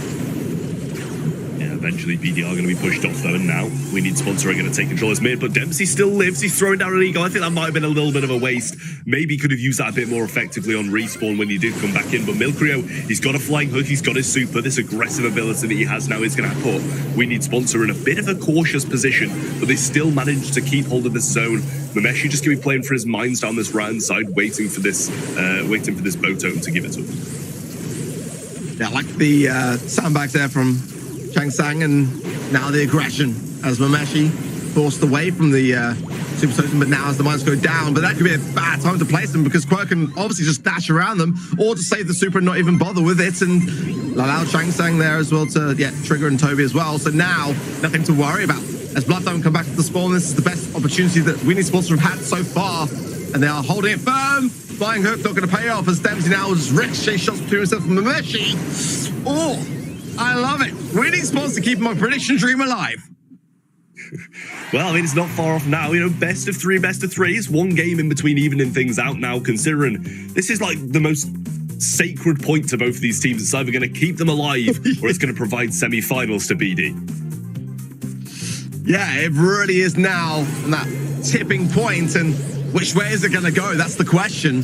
Eventually, BD are going to be pushed off, though, and now we need sponsor are going to take control as mid, but Dempsey still lives. He's throwing down an ego. I think that might have been a little bit of a waste. Maybe could have used that a bit more effectively on respawn when he did come back in, but Milkrio, he's got a flying hook, he's got his super. This aggressive ability that he has now is going to put we need sponsor in a bit of a cautious position, but they still managed to keep hold of this zone. Mameshi just going to be playing for his mines down this right-hand side, waiting for this bow totem to give it to him. Yeah, I like the sandbags there from Chang Sang, and now the aggression as Mameshi forced away from the Super Totem, but now as the mines go down. But that could be a bad time to place them because Quirk can obviously just dash around them or to save the Super and not even bother with it, and allow Chang Sang there as well to trigger and Toby as well. So now nothing to worry about. As Blood Diamond come back to the spawn, this is the best opportunity that Winning Sponsor have had so far, and they are holding it firm. Flying hook not going to pay off as Dempsey now just ricochet shots between himself and Mameshi. Oh, I love it. Winning Sponsor keeping my prediction dream alive. Well, I mean, it's not far off now. You know, best of threes. One game in between evening things out now, considering this is like the most sacred point to both of these teams. It's either going to keep them alive or it's going to provide semi-finals to BD. Yeah, it really is now on that tipping point, and which way is it going to go? That's the question.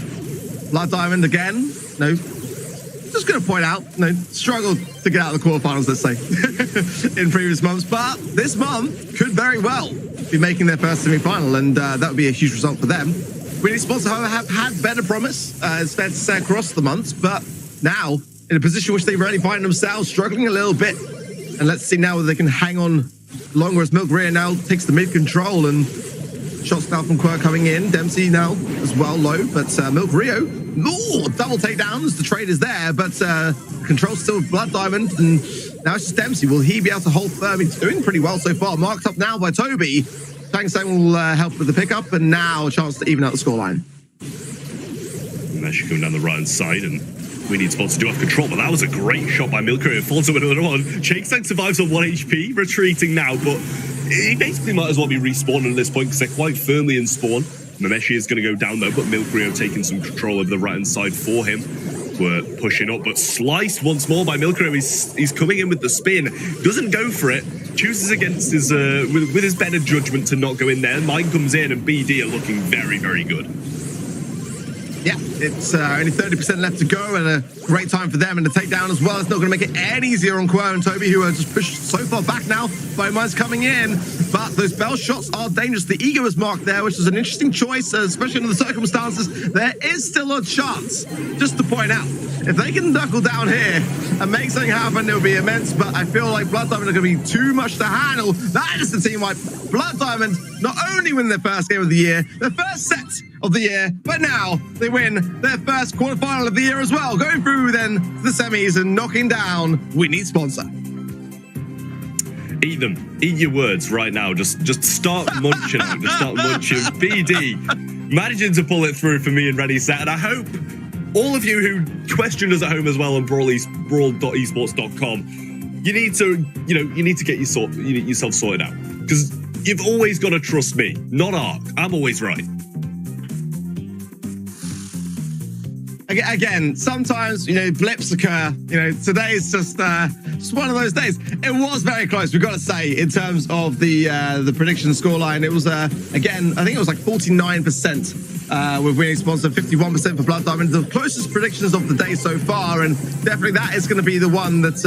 Blood Diamond again. No. Just going to point out, struggled to get out of the quarterfinals, let's say, in previous months. But this month could very well be making their first semi-final, and that would be a huge result for them. Winning Sponsor, however, have had better promise, it's fair to say, across the months. But now, in a position which they really find themselves struggling a little bit. And let's see now whether they can hang on longer as Milk Rear now takes the mid-control, and shots now from Quirk coming in. Dempsey now as well low, but Milk Rio, double takedowns. The trade is there, but control still with Blood Diamond, and now it's just Dempsey. Will he be able to hold firm? He's doing pretty well so far. Marked up now by Toby. Chang Sang will help with the pickup, and now a chance to even out the scoreline. Mesh coming down the right side, and we need Sponsor to have control, but that was a great shot by Milk Rio. Falls up another one. Chang Sang survives on 1 HP, retreating now, but he basically might as well be respawning at this point because they're quite firmly in spawn. Mameshi is going to go down though, but Milk Rio taking some control of the right-hand side for him. We're pushing up, but sliced once more by Milk Rio. He's coming in with the spin. Doesn't go for it. Chooses against his, with his better judgment to not go in there. Mine comes in, and BD are looking very, very good. Yeah, it's only 30% left to go, and a great time for them, and the takedown as well. It's not going to make it any easier on Quo and Toby, who are just pushed so far back now by mines coming in. But those bell shots are dangerous. The ego is marked there, which is an interesting choice, especially under the circumstances. There is still a chance, just to point out, if they can knuckle down here and make something happen, it will be immense. But I feel like Blood Diamond are going to be too much to handle. That is the team wipe. Blood Diamond not only win their first game of the year, their first set of the year, but now they win their first quarterfinal of the year as well, going through then to the semis and knocking down We Need Sponsor. Eat them. Eat your words right now. Just start munching out. Just start munching. BD managing to pull it through for me and Ready Set, and I hope all of you who questioned us at home as well on brawl.esports.com, you need to get yourself sorted out, because you've always got to trust me, not Ark. I'm always right. Again, sometimes, blips occur. Today is just one of those days. It was very close, we've got to say, in terms of the prediction scoreline. It was, again, I think it was like 49% with winning sponsor 51% for Blood Diamond. The closest predictions of the day so far, and definitely that is going to be the one that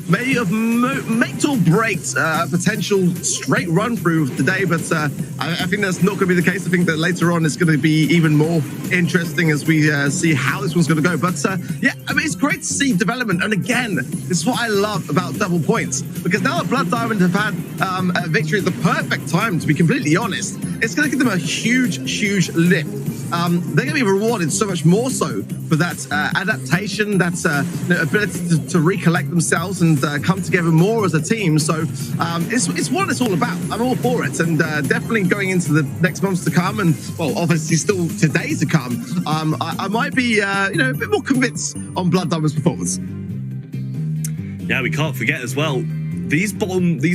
may have made or breaks a potential straight run through of the day. But I think that's not going to be the case. I think that later on it's going to be even more interesting as we see how this one's going to go. But yeah, I mean, it's great to see development. And again, this is what I love about double points, because now that Blood Diamond have had a victory at the perfect time, to be completely honest, it's going to give them a huge lift. They're going to be rewarded so much more so for that adaptation, that ability to recollect themselves and come together more as a team. So it's what it's all about. I'm all for it, and definitely going into the next months to come, and well, obviously still today to come. I might be a bit more convinced on Blood Diamond's performance. Yeah, we can't forget as well, these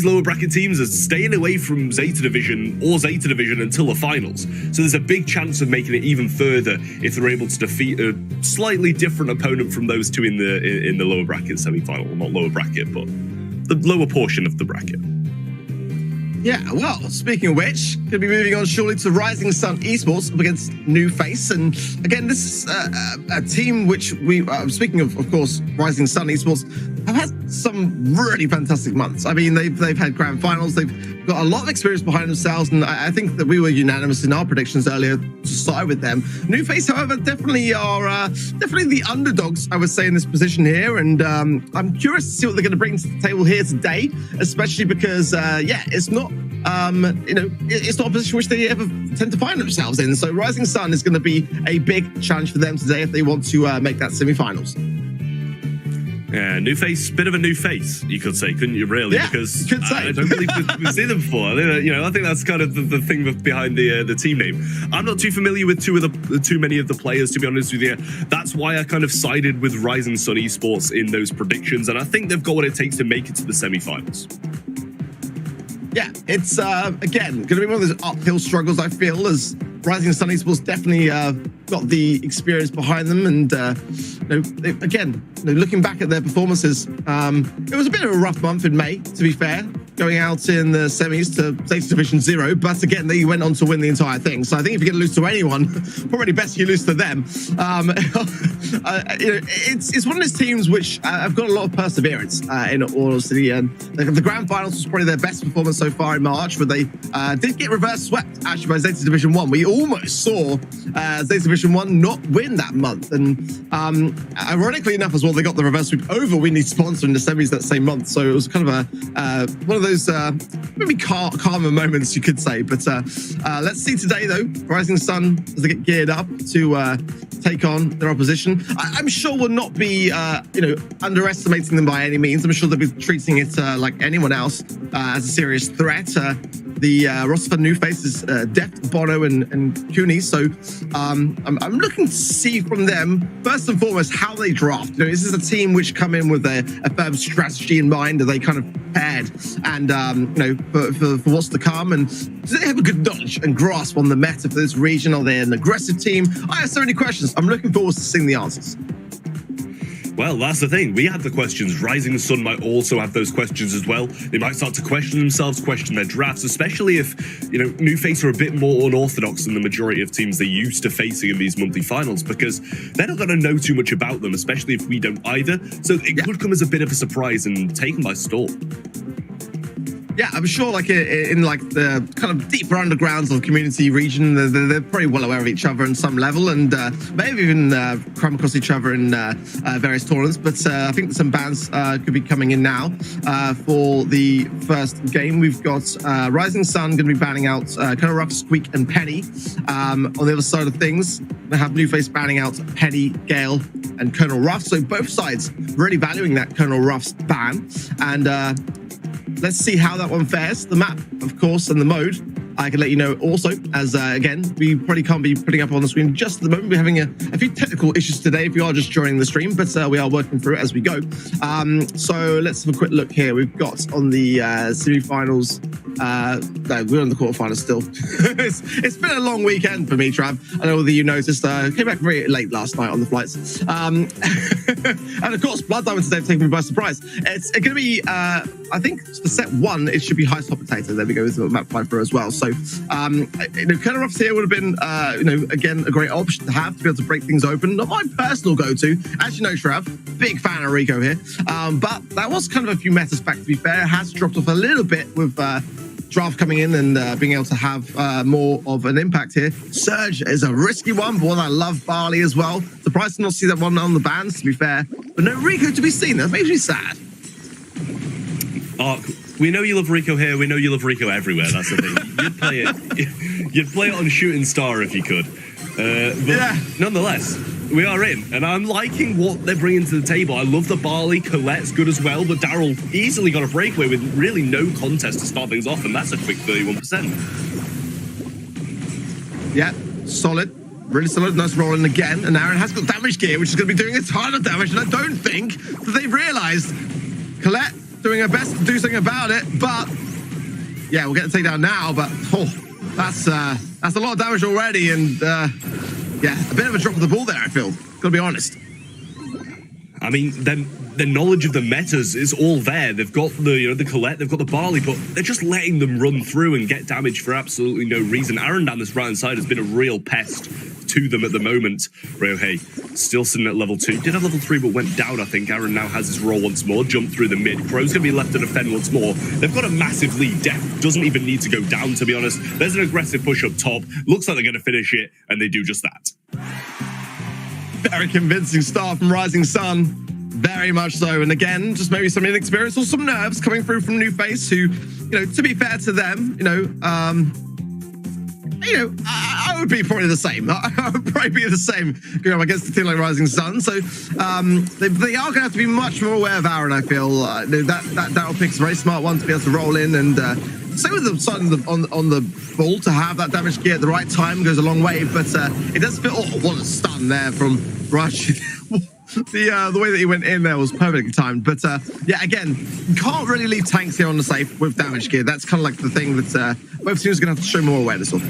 lower bracket teams are staying away from Zeta Division until the finals. So there's a big chance of making it even further if they're able to defeat a slightly different opponent from those two in the lower bracket semi-final. Well, not lower bracket, but the lower portion of the bracket. Yeah, well, speaking of which, going to be moving on shortly to Rising Sun Esports up against New Face. And again, this is a team which we, speaking of course, Rising Sun Esports, have had some really fantastic months. I mean, they've had grand finals, they've got a lot of experience behind themselves, and I think that we were unanimous in our predictions earlier to side with them. New Face, however, definitely are definitely the underdogs, I would say, in this position here. And I'm curious to see what they're going to bring to the table here today, especially because, yeah, it's not it's not a position which they ever tend to find themselves in. So Rising Sun is going to be a big challenge for them today if they want to make that semi-finals. Yeah, new face, bit of a new face, you could say, couldn't you, really? Yeah, because you could say. I don't believe we've seen them before. I think that's kind of the thing behind the team name. I'm not too familiar with too many of the players, to be honest with you. That's why I kind of sided with Rising Sun Esports in those predictions, and I think they've got what it takes to make it to the semi-finals. Yeah, it's, again, going to be one of those uphill struggles, I feel, as Rising Sun Esports definitely got the experience behind them. And, looking back at their performances, it was a bit of a rough month in May, to be fair, going out in the semis to Zeta Division 0. But again, they went on to win the entire thing. So I think if you're going to lose to anyone, probably best you lose to them. It's one of those teams which have got a lot of perseverance in all honesty. And the grand finals was probably their best performance so far in March, where they did get reverse swept actually by Zeta Division 1. We almost saw Zeta Division 1 not win that month. And ironically enough as well, they got the reverse sweep over Winnie's sponsor in the semis that same month. So it was kind of one of those maybe calmer moments, you could say. But let's see today, though, Rising Sun, as they get geared up to take on their opposition. I'm sure we'll not be, underestimating them by any means. I'm sure they'll be treating it like anyone else as a serious threat. The roster for New Face is Deft, Bono, and Cooney. So I'm looking to see from them, first and foremost, how they draft. Is this a team which come in with a firm strategy in mind? Are they kind of prepared and, for what's to come? And do they have a good knowledge and grasp on the meta for this region? Are they an aggressive team? I have so many questions. I'm looking forward to seeing the answers. Well, that's the thing. We have the questions. Rising Sun might also have those questions as well. They might start to question themselves, question their drafts, especially if, New Face are a bit more unorthodox than the majority of teams they're used to facing in these monthly finals, because they're not going to know too much about them, especially if we don't either. So it could come as a bit of a surprise and take them by storm. Yeah, I'm sure in the kind of deeper undergrounds of the community region, they're probably well aware of each other on some level, and maybe even come across each other in various tournaments. But I think some bans could be coming in now for the first game. We've got Rising Sun going to be banning out Colonel Ruff, Squeak, and Penny. On the other side of things, we have New Face banning out Penny, Gale, and Colonel Ruff. So both sides really valuing that Colonel Ruff's ban. And let's see how that one fares. The map, of course, and the mode, I can let you know also, as again, we probably can't be putting up on the screen just at the moment. We're having a few technical issues today if you are just joining the stream, but we are working through it as we go. So let's have a quick look here. We've got on the semi-finals, no, we're on the quarterfinals still. It's been a long weekend for me, Trav. I know that you noticed. Came back very late last night on the flights. And of course, Blood Diamond today have taken me by surprise. It's going to be, I think for set 1, it should be High Hot Potato. There we go, with the map flying through as well. So Killer Ruffs here would have been, again, a great option to have to be able to break things open. Not my personal go-to. As you know, Shrav, big fan of Rico here. But that was kind of a few metas back, to be fair. It has dropped off a little bit with Draft coming in and being able to have more of an impact here. Surge is a risky one, but one I love. Barley as well. Surprised to not see that one on the bans, to be fair. But no Rico to be seen. That makes me sad. Ark, we know you love Rico here. We know you love Rico everywhere. That's the thing. You'd play it on Shooting Star if you could. But nonetheless, we are in, and I'm liking what they're bringing to the table. I love the Barley. Colette's good as well, but Daryl easily got a breakaway with really no contest to start things off, and that's a quick 31%. Yeah, solid. Really solid. Nice rolling again. And Aaron has got damage gear, which is going to be doing a ton of damage, and I don't think that they've realized. Colette doing her best to do something about it, but yeah, we'll get the takedown now, but that's a lot of damage already, and yeah, a bit of a drop of the ball there, I feel. Gotta be honest. I mean, the knowledge of the metas is all there. They've got the Colette, they've got the Barley, but they're just letting them run through and get damage for absolutely no reason. Aaron down this right-hand side has been a real pest to them at the moment. Ryohei still sitting at level 2. Did have level 3, but went down, I think. Aaron now has his roll once more. Jumped through the mid. Crow's going to be left to defend once more. They've got a massive lead. Death doesn't even need to go down, to be honest. There's an aggressive push up top. Looks like they're going to finish it, and they do just that. Very convincing start from Rising Sun. Very much so. And again, just maybe some inexperience or some nerves coming through from New Face, who, to be fair to them, I would be probably the same. I would probably be the same going up against the team like Rising Sun. So they are going to have to be much more aware of Aaron, I feel. That pick's a very smart one to be able to roll in. And same with the Sun on the ball, to have that damage gear at the right time goes a long way. But it does feel, what a stun there from Rush. The way that he went in there was perfectly timed. But yeah, again, you can't really leave tanks here on the safe with damage gear. That's kind of like the thing that both teams are going to have to show more awareness of.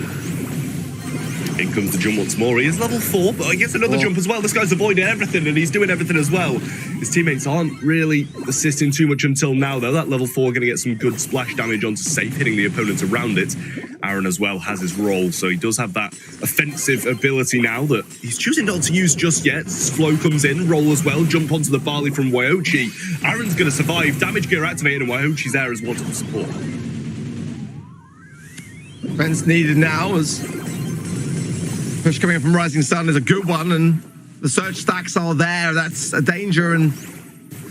In comes the jump once more. He is level 4, but he gets another jump as well. This guy's avoiding everything, and he's doing everything as well. His teammates aren't really assisting too much until now, though. That level 4 going to get some good splash damage onto safe, hitting the opponents around it. Aaron as well has his roll, so he does have that offensive ability now that he's choosing not to use just yet. Flow comes in, roll as well, jump onto the Barley from Wyochi. Aaron's going to survive, damage gear activated, and Wyochi's there as one to support. Defense needed now as push coming in from Rising Sun is a good one, and the search stacks are there. That's a danger, and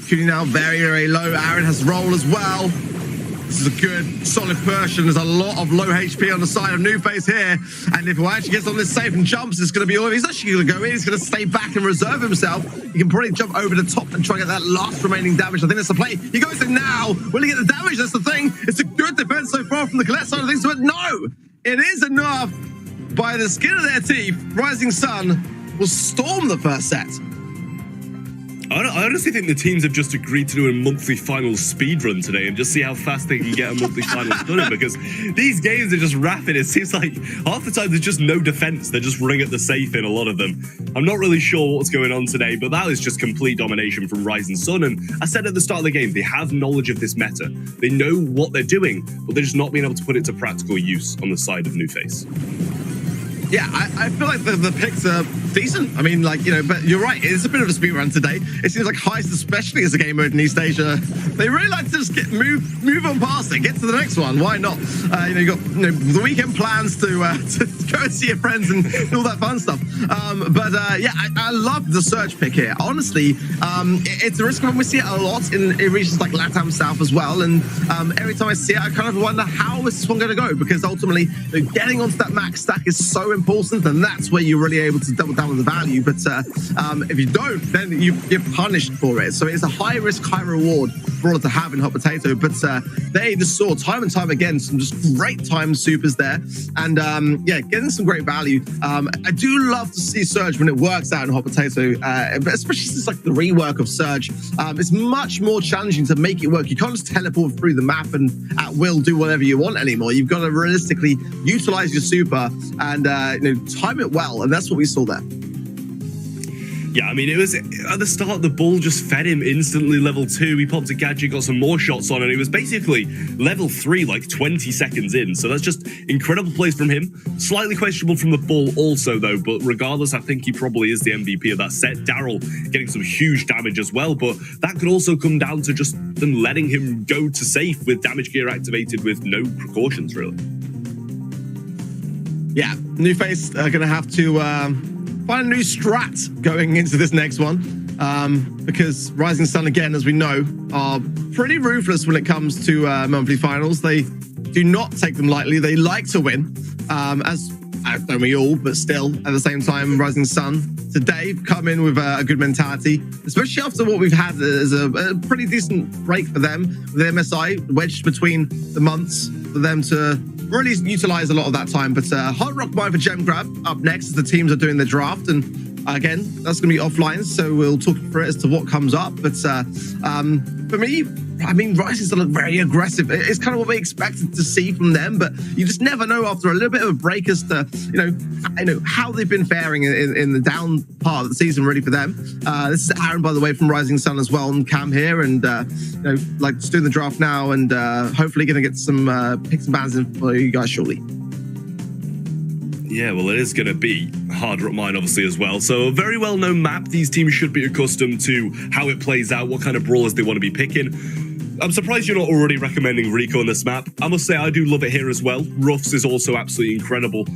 shooting now very, very low. Aaron has roll as well. This is a good, solid push, and there's a lot of low HP on the side of New Face here. And if he actually gets on this safe and jumps, it's going to be all. He's actually going to go in. He's going to stay back and reserve himself. He can probably jump over the top and try to get that last remaining damage. I think that's the play. He goes in now. Will he get the damage? That's the thing. It's a good defense so far from the Colette side of things, but no, it is enough. By the skin of their teeth, Rising Sun will storm the first set. I honestly think the teams have just agreed to do a monthly finals speed run today and just see how fast they can get a monthly finals done in, because these games are just rapid. It seems like half the time there's just no defense. They're just running at the safe in a lot of them. I'm not really sure what's going on today, but that is just complete domination from Rising Sun. And I said at the start of the game, they have knowledge of this meta. They know what they're doing, but they're just not being able to put it to practical use on the side of New Face. Yeah, I feel like the picks are decent. I mean, like, but you're right. It's a bit of a speed run today. It seems like Heist, especially as a game mode in East Asia, they really like to just move on past it, get to the next one. Why not? You got the weekend plans to go and see your friends and all that fun stuff. Yeah, I love the Surge pick here. Honestly, it's a risk one. We see it a lot in regions like LATAM South as well. And every time I see it, I kind of wonder how is this one going to go, because ultimately getting onto that max stack is so important, and that's where you're really able to double down on the value. But if you don't, then you're punished for it. So it's a high risk, high reward brawler to have in Hot Potato. But they just saw time and time again some just great time supers there, and yeah, getting some great value. I do love to see Surge when it works out in Hot Potato, but especially since like the rework of Surge, it's much more challenging to make it work. You can't just teleport through the map and at will do whatever you want anymore. You've got to realistically utilize your super and time it well, and that's what we saw there. Yeah, I mean, it was at the start, the ball just fed him instantly level 2. He popped a gadget, got some more shots on, and it was basically level 3 like 20 seconds in. So that's just incredible plays from him. Slightly questionable from the ball also, though, but regardless, I think he probably is the MVP of that set. Daryl getting some huge damage as well, but that could also come down to just them letting him go to safe with damage gear activated with no precautions, really. Yeah, New Face are going to have to find a new strat going into this next one, because Rising Sun, again, as we know, are pretty ruthless when it comes to monthly finals. They do not take them lightly. They like to win, as don't we all, but still, at the same time, Rising Sun today come in with a good mentality, especially after what we've had as a pretty decent break for them, the MSI, wedged between the months for them to really utilize a lot of that time. But Hard Rock Mine for Gem Grab up next as the teams are doing the draft. And again, that's going to be offline, so we'll talk through it as to what comes up. But for me, I mean, Rising Sun look very aggressive. It's kind of what we expected to see from them, but you just never know after a little bit of a break as to, you know how they've been faring in the down part of the season, really, for them. This is Aaron, by the way, from Rising Sun as well, and Cam here, and like just doing the draft now, and hopefully going to get some picks and bans in for you guys shortly. Yeah, well, it is going to be Hard Rock Mine, obviously, as well. So a very well-known map. These teams should be accustomed to how it plays out, what kind of brawlers they want to be picking. I'm surprised you're not already recommending Rico on this map. I must say, I do love it here as well. Ruffs is also absolutely incredible.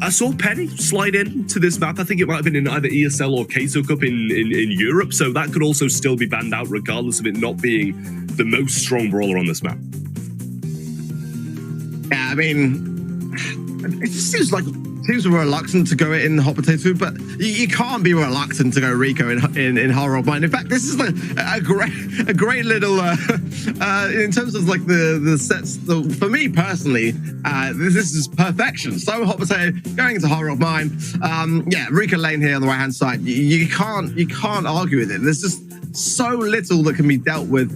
I saw Penny slide in to this map. I think it might have been in either ESL or Queso Cup in Europe, so that could also still be banned out, regardless of it not being the most strong brawler on this map. Yeah, I mean, it just seems like teams were reluctant to go in Hot Potato, but you can't be reluctant to go Rico in Hard Rock Mine. In fact, this is like a great little in terms of like the sets. For me personally, this is perfection. So Hot Potato going into Hard Rock Mine. Yeah, Rico lane here on the right hand side. You can't argue with it. There's just so little that can be dealt with,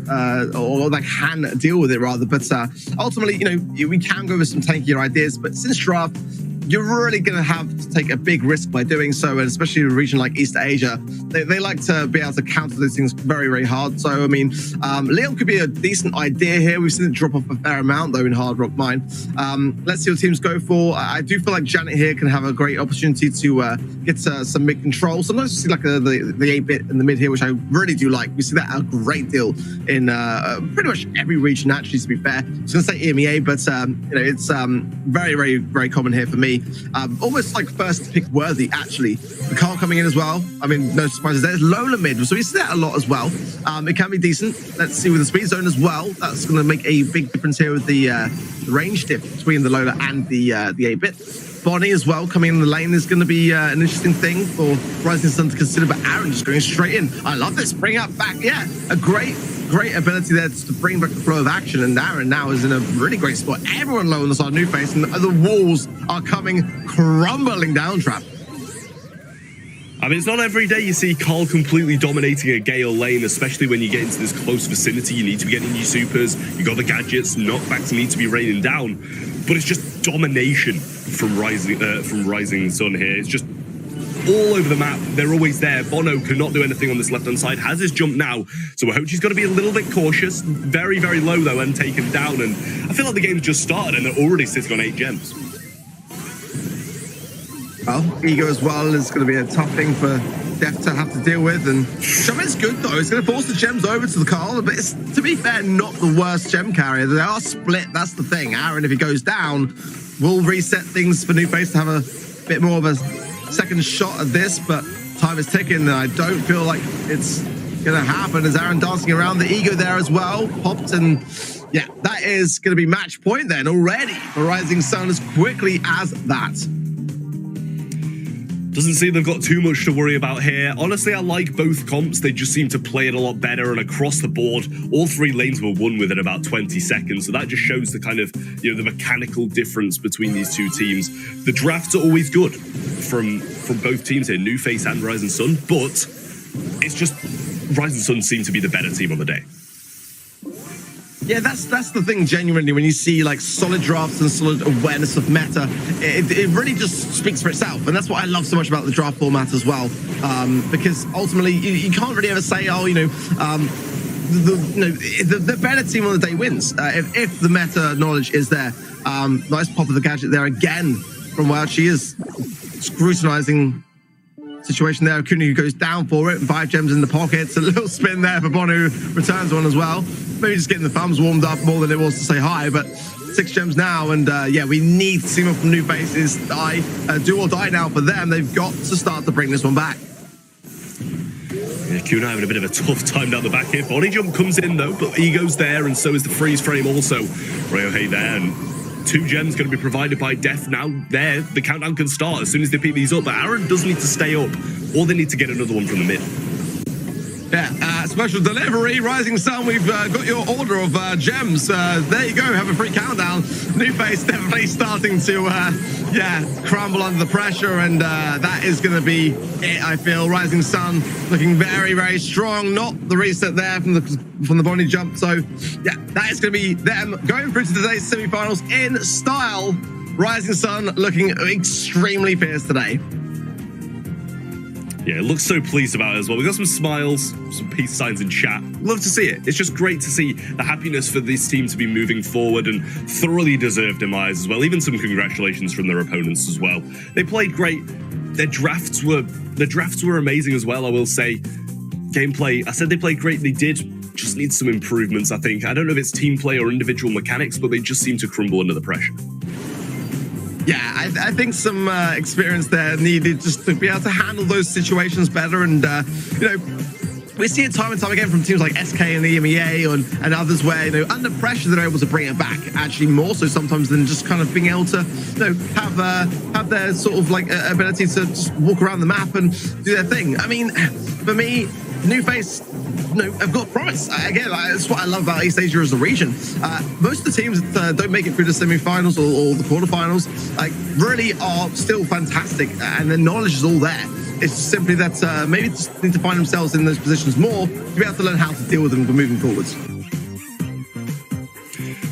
or that can deal with it rather. But ultimately, we can go with some tankier ideas. But since draft, you're really going to have to take a big risk by doing so, and especially in a region like East Asia, they like to be able to counter those things very, very hard. So, I mean, Leon could be a decent idea here. We've seen it drop off a fair amount, though, in Hard Rock Mine. Let's see what teams go for. I do feel like Janet here can have a great opportunity to get some mid control. Sometimes you see like the 8-bit in the mid here, which I really do like. We see that a great deal in pretty much every region, actually, to be fair. I was going to say EMEA, but it's very, very, very common here for me. Almost like first pick worthy, actually. The Carl coming in as well. I mean, no surprises there. There's Lola mid, so we see that a lot as well. It can be decent. Let's see with the speed zone as well. That's going to make a big difference here with the range dip between the Lola and the 8-bit. Bonnie as well coming in the lane is going to be an interesting thing for Rising Sun to consider, but Aaron just going straight in. I love this. Bring up back. Yeah, a great ability there to bring back the flow of action, and Aaron now is in a really great spot. Everyone low on the side of New Face, and the walls are coming crumbling down, Trap. I mean, it's not every day you see Carl completely dominating a Gale lane, especially when you get into this close vicinity. You need to be getting new supers, you got the gadgets, knockbacks need to be raining down, but it's just domination from Rising Sun here. It's just all over the map. They're always there. Bono cannot do anything on this left-hand side. Has his jump now, so Hochi's got to be a little bit cautious. Very, very low, though, and taken down. And I feel like the game's just started, and they're already sitting on 8 gems. Well, Ego as well is going to be a tough thing for Def to have to deal with. And Shaman's good, though. It's going to force the gems over to the Carl, but it's, to be fair, not the worst gem carrier. They are split. That's the thing. Aaron, if he goes down, will reset things for New Face to have a bit more of a second shot at this, but time is ticking, and I don't feel like it's gonna happen. As Aaron dancing around, the Ego there as well popped, and yeah, that is gonna be match point then already for Rising Sun as quickly as that. Doesn't seem they've got too much to worry about here. Honestly, I like both comps. They just seem to play it a lot better, and across the board, all 3 lanes were won within about 20 seconds. So that just shows the kind of, the mechanical difference between these two teams. The drafts are always good from both teams here, New Face and Rising Sun, but it's just Rising Sun seem to be the better team on the day. Yeah, that's the thing. Genuinely, when you see like solid drafts and solid awareness of meta, it really just speaks for itself, and that's what I love so much about the draft format as well. Because ultimately, you can't really ever say, oh, the better team on the day wins if the meta knowledge is there. Nice pop of the gadget there again from Wild. She is scrutinizing situation there. Kuni goes down for it. 5 gems in the pockets. A little spin there for Bonu. Returns one as well. Maybe just getting the thumbs warmed up more than it was to say hi, but 6 gems now, and yeah, we need to see more from New Faces. Do or die now for them. They've got to start to bring this one back. Yeah, Kuna having a bit of a tough time down the back here. Body jump comes in though, but Ego's there, and so is the freeze frame also. Ryohei there, and 2 gems going to be provided by Def now. There, the countdown can start as soon as they pick these up, but Aaron does need to stay up, or they need to get another one from the mid. Yeah, special delivery, Rising Sun. We've got your order of gems. There you go, have a free countdown. New Face definitely starting to, crumble under the pressure, and that is going to be it, I feel. Rising Sun looking very, very strong. Not the reset there from the Bonnie jump. So, yeah, that is going to be them going through to today's semi-finals in style. Rising Sun looking extremely fierce today. Yeah, it looks so pleased about it as well. We got some smiles, some peace signs in chat. Love to see it. It's just great to see the happiness for this team to be moving forward, and thoroughly deserved demise as well. Even some congratulations from their opponents as well. They played great. Their drafts were amazing as well, I will say. Gameplay, I said they played great. They did just need some improvements, I think. I don't know if it's team play or individual mechanics, but they just seem to crumble under the pressure. Yeah, I think some experience there needed just to be able to handle those situations better. And, we see it time and time again from teams like SK and the EMEA and others where, under pressure, they're able to bring it back. Actually, more so sometimes than just kind of being able to, have their sort of like ability to just walk around the map and do their thing. I mean, for me, New Face, have got promise. Again, that's what I love about East Asia as a region. Most of the teams that don't make it through the semi-finals or the quarterfinals, really are still fantastic, and their knowledge is all there. It's simply that maybe they just need to find themselves in those positions more to be able to learn how to deal with them moving forwards.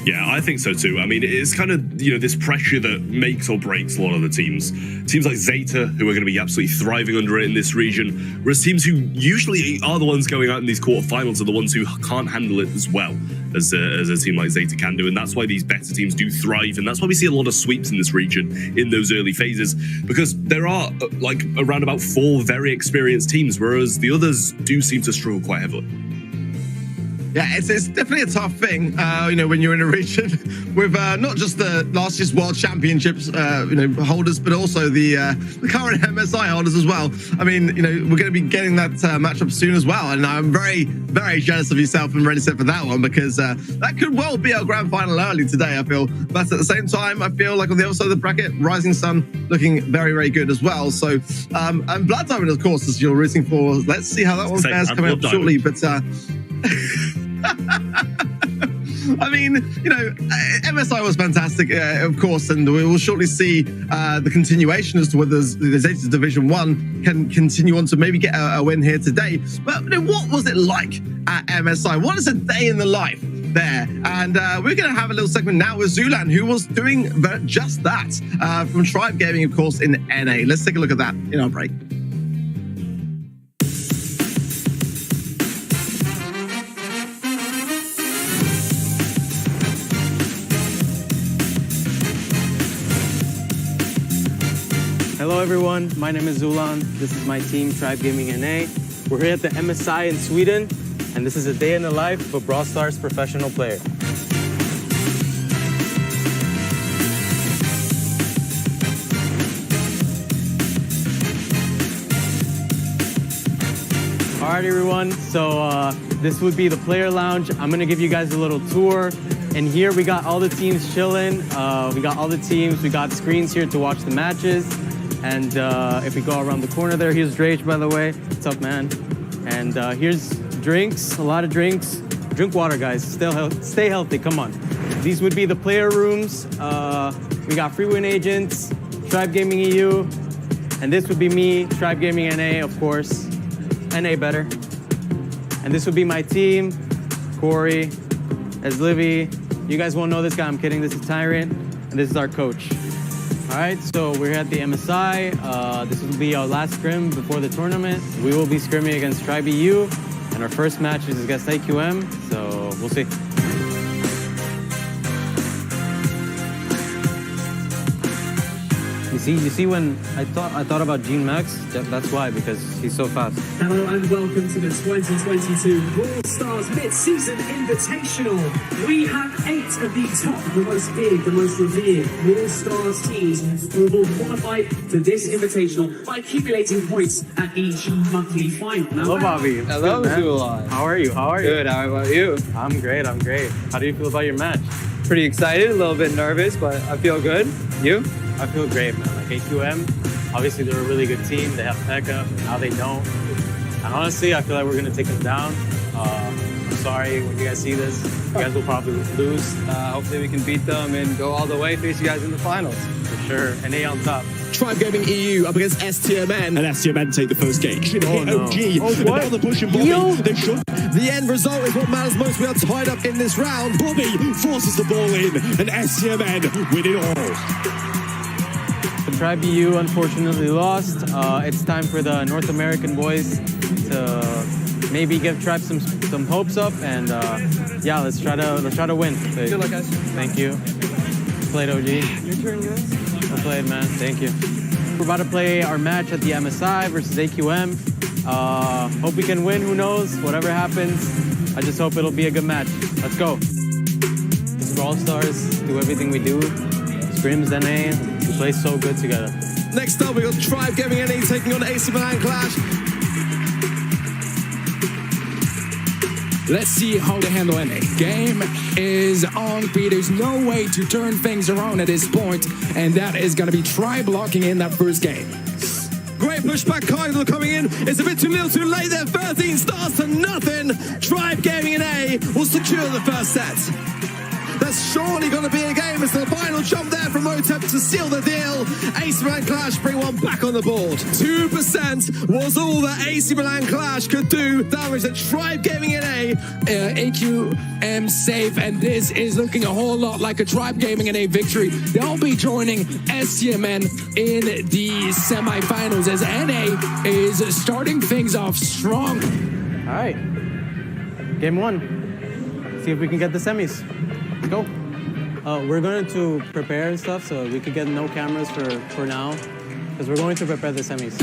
Yeah, I think so too. I mean, it's kind of, this pressure that makes or breaks a lot of the teams. Teams like Zeta, who are going to be absolutely thriving under it in this region, whereas teams who usually are the ones going out in these quarterfinals are the ones who can't handle it as well as a team like Zeta can do. And that's why these better teams do thrive. And that's why we see a lot of sweeps in this region in those early phases, because there are around about 4 very experienced teams, whereas the others do seem to struggle quite heavily. Yeah, it's definitely a tough thing, when you're in a region with not just the last year's World Championships, holders, but also the current MSI holders as well. I mean, we're going to be getting that matchup soon as well, and I'm very, very jealous of yourself and ready set for that one, because that could well be our grand final early today, I feel. But at the same time, I feel like on the other side of the bracket, Rising Sun looking very, very good as well. So, and Blood Diamond, of course, as you're rooting for. Let's see how that one fares coming up shortly, but. I mean, MSI was fantastic, of course, and we will shortly see the continuation as to whether the Zeta Division 1 can continue on to maybe get a win here today. But what was it like at MSI? What is a day in the life there? And we're going to have a little segment now with Zulan, who was doing just that from Tribe Gaming, of course, in NA. Let's take a look at that in our break. Hello everyone, my name is Zulan. This is my team, Tribe Gaming NA. We're here at the MSI in Sweden, and this is a day in the life of a Brawl Stars professional player. Alright everyone, so this would be the player lounge. I'm gonna give you guys a little tour. And here we got all the teams chilling. We got all the teams, we got screens here to watch the matches. And if we go around the corner there, here's Drake, by the way. What's up, man? And here's drinks, a lot of drinks. Drink water, guys. Stay healthy, come on. These would be the player rooms. We got Free Win Agents, Tribe Gaming EU, and this would be me, Tribe Gaming NA, of course. NA better. And this would be my team, Corey, is Livy. You guys won't know this guy, I'm kidding. This is Tyrant, and this is our coach. All right, so we're at the MSI. This will be our last scrim before the tournament. We will be scrimming against Tribe EU, and our first match is against AQM, so we'll see. You see when I thought about Gene Max, that's why, because he's so fast. Hello and welcome to the 2022 Brawl Stars Mid-Season Invitational. We have 8 of the top, the most big, the most revered Brawl Stars teams who will qualify for this invitational by accumulating points at each monthly final. Hello, Bobby. Hello, Zulon. How are you? Good, how about you? I'm great. How do you feel about your match? Pretty excited, a little bit nervous, but I feel good. You? I feel great, man. Like AQM, obviously they're a really good team. They have Pekka, and now they don't. And honestly, I feel like we're gonna take them down. I'm sorry when you guys see this. You guys will probably lose. Hopefully we can beat them and go all the way, face you guys in the finals. For sure. And A on top. Tribe Gaming EU up against STMN. And STMN take the first game. Oh, no. OG. Now they're pushing Bobby. Yo. They should. The end result is what matters most. We are tied up in this round. Bobby forces the ball in, and STMN win it all. Tribe EU unfortunately lost. It's time for the North American boys to maybe give Tribe some hopes up, and yeah, let's try to win. Good luck, guys. Thank you. Played OG. Your turn, guys. Well played, man. Thank you. We're about to play our match at the MSI versus AQM. Hope we can win. Who knows? Whatever happens, I just hope it'll be a good match. Let's go. This is Brawl Stars. Do everything we do. Scrims, NA. We play so good together. Next up, we got Tribe Gaming NA taking on AC Milan Clash. Let's see how they handle NA. Game is on P. There's no way to turn things around at this point, and that is going to be Tribe locking in that first game. Great pushback, Kaido coming in. It's a bit too little too late there. 13 stars to nothing. Tribe Gaming NA will secure the first set. That's surely going to be a game. It's the final jump there from Otep to seal the deal. AC Milan Clash bring one back on the board. 2% was all that AC Milan Clash could do. Damage that Tribe Gaming NA. AQM safe, and this is looking a whole lot like a Tribe Gaming NA victory. They'll be joining STMN in the semifinals as NA is starting things off strong. All right. Game 1. See if we can get the semis. Let's go. We're going to prepare and stuff, so we could get no cameras for now, because we're going to prepare the semis.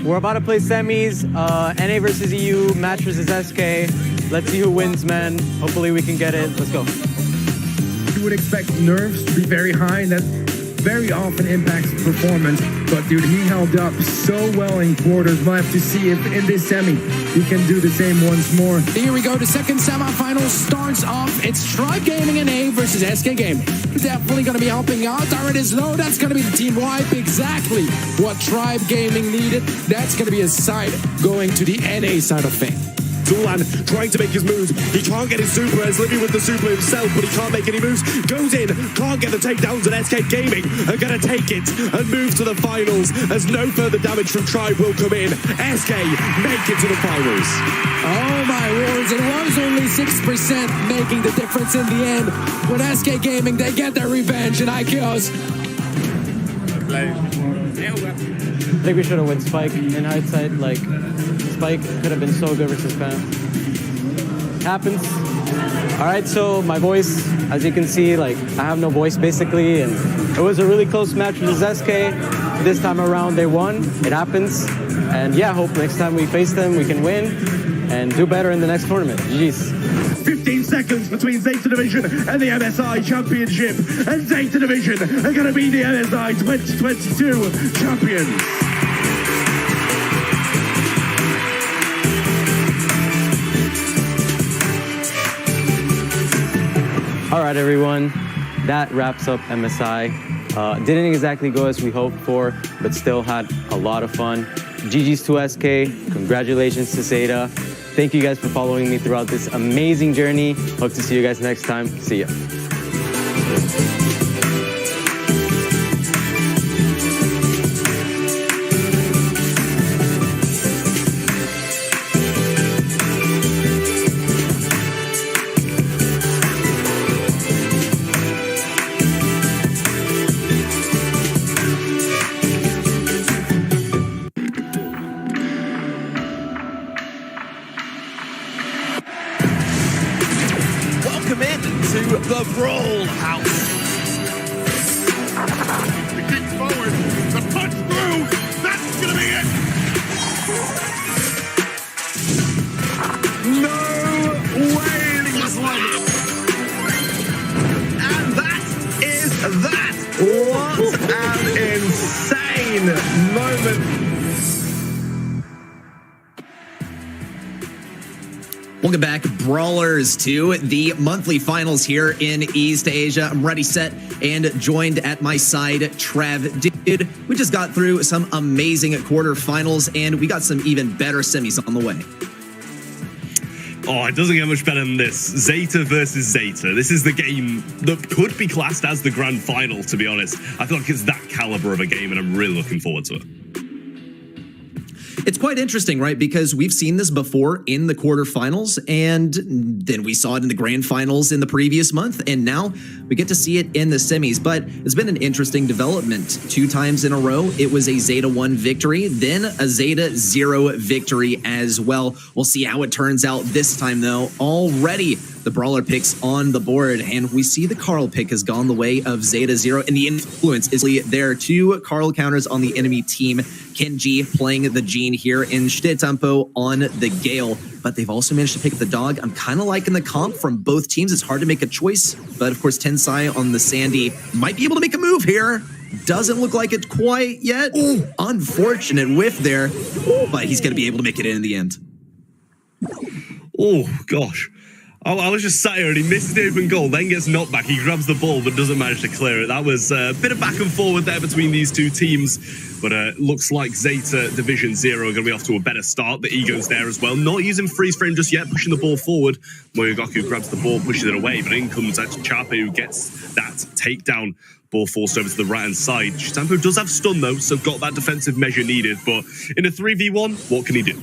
We're about to play semis, NA versus EU, match versus SK. Let's see who wins, man. Hopefully we can get it. Let's go. You would expect nerves to be very high, and that very often impacts performance, but dude, he held up so well in quarters. We'll have to see if in this semi he can do the same once more. Here we go, the second semifinal starts off. It's Tribe Gaming NA versus SK Gaming. Definitely going to be helping out. Tyrant is low, that's going to be the team wipe. Exactly what Tribe Gaming needed. That's going to be a side going to the NA side of things. Zulan trying to make his moves. He can't get his super as Livy with the super himself, but he can't make any moves. Goes in, can't get the takedowns, and SK Gaming are going to take it and move to the finals as no further damage from Tribe will come in. SK make it to the finals. Oh my words, it was only 6% making the difference in the end. But SK Gaming, they get their revenge in IKOs. I think we should have went Spike in hindsight. Like, Spike could have been so good versus Pam. Happens. All right, so my voice, as you can see, like, I have no voice basically, and it was a really close match with SK. This time around, they won. It happens. And yeah, hope next time we face them, we can win and do better in the next tournament. GG's. 15 seconds between Zeta Division and the MSI Championship, and Zeta Division are going to be the MSI 2022 champions. All right, everyone, that wraps up MSI. Didn't exactly go as we hoped for, but still had a lot of fun. GG's to SK, congratulations to Zeta. Thank you guys for following me throughout this amazing journey. Hope to see you guys next time. See ya. the Brawl House. The kick forward, the punch through, that's gonna be it! No way he was like it. And that is that. What an insane moment. Welcome back, Brawlers, to the monthly finals here in East Asia. I'm ready, set, and joined at my side, Trav. Dude, we just got through some amazing quarterfinals, and we got some even better semis on the way. Oh, it doesn't get much better than this. Zeta versus Zeta. This is the game that could be classed as the grand final, to be honest. I feel like it's that caliber of a game, and I'm really looking forward to it. It's quite interesting, right? Because we've seen this before in the quarterfinals, and then we saw it in the grand finals in the previous month, and now we get to see it in the semis. But it's been an interesting development. 2 times in a row, it was a Zeta 1 victory, then a Zeta 0 victory as well. We'll see how it turns out this time, though. Already, the Brawler picks on the board, and we see the Carl pick has gone the way of Zeta 0, and the influence is there. 2 Carl counters on the enemy team. Kenji playing the Gene here in Shitetampo on the Gale, but they've also managed to pick up the Dog. I'm kind of liking the comp from both teams. It's hard to make a choice, but of course Tensai on the Sandy might be able to make a move here. Doesn't look like it quite yet. Ooh, unfortunate whiff there, but he's going to be able to make it in the end. Oh, gosh. I was just sat here and he misses the open goal, then gets knocked back. He grabs the ball but doesn't manage to clear it. That was a bit of back and forward there between these two teams. But looks like Zeta Division 0 are going to be off to a better start. The Ego's there as well. Not using freeze frame just yet, pushing the ball forward. Moyogaku grabs the ball, pushes it away. But in comes Chape, who gets that takedown. Ball forced over to the right-hand side. Shitampo does have stun, though, so got that defensive measure needed. But in a 3v1, what can he do?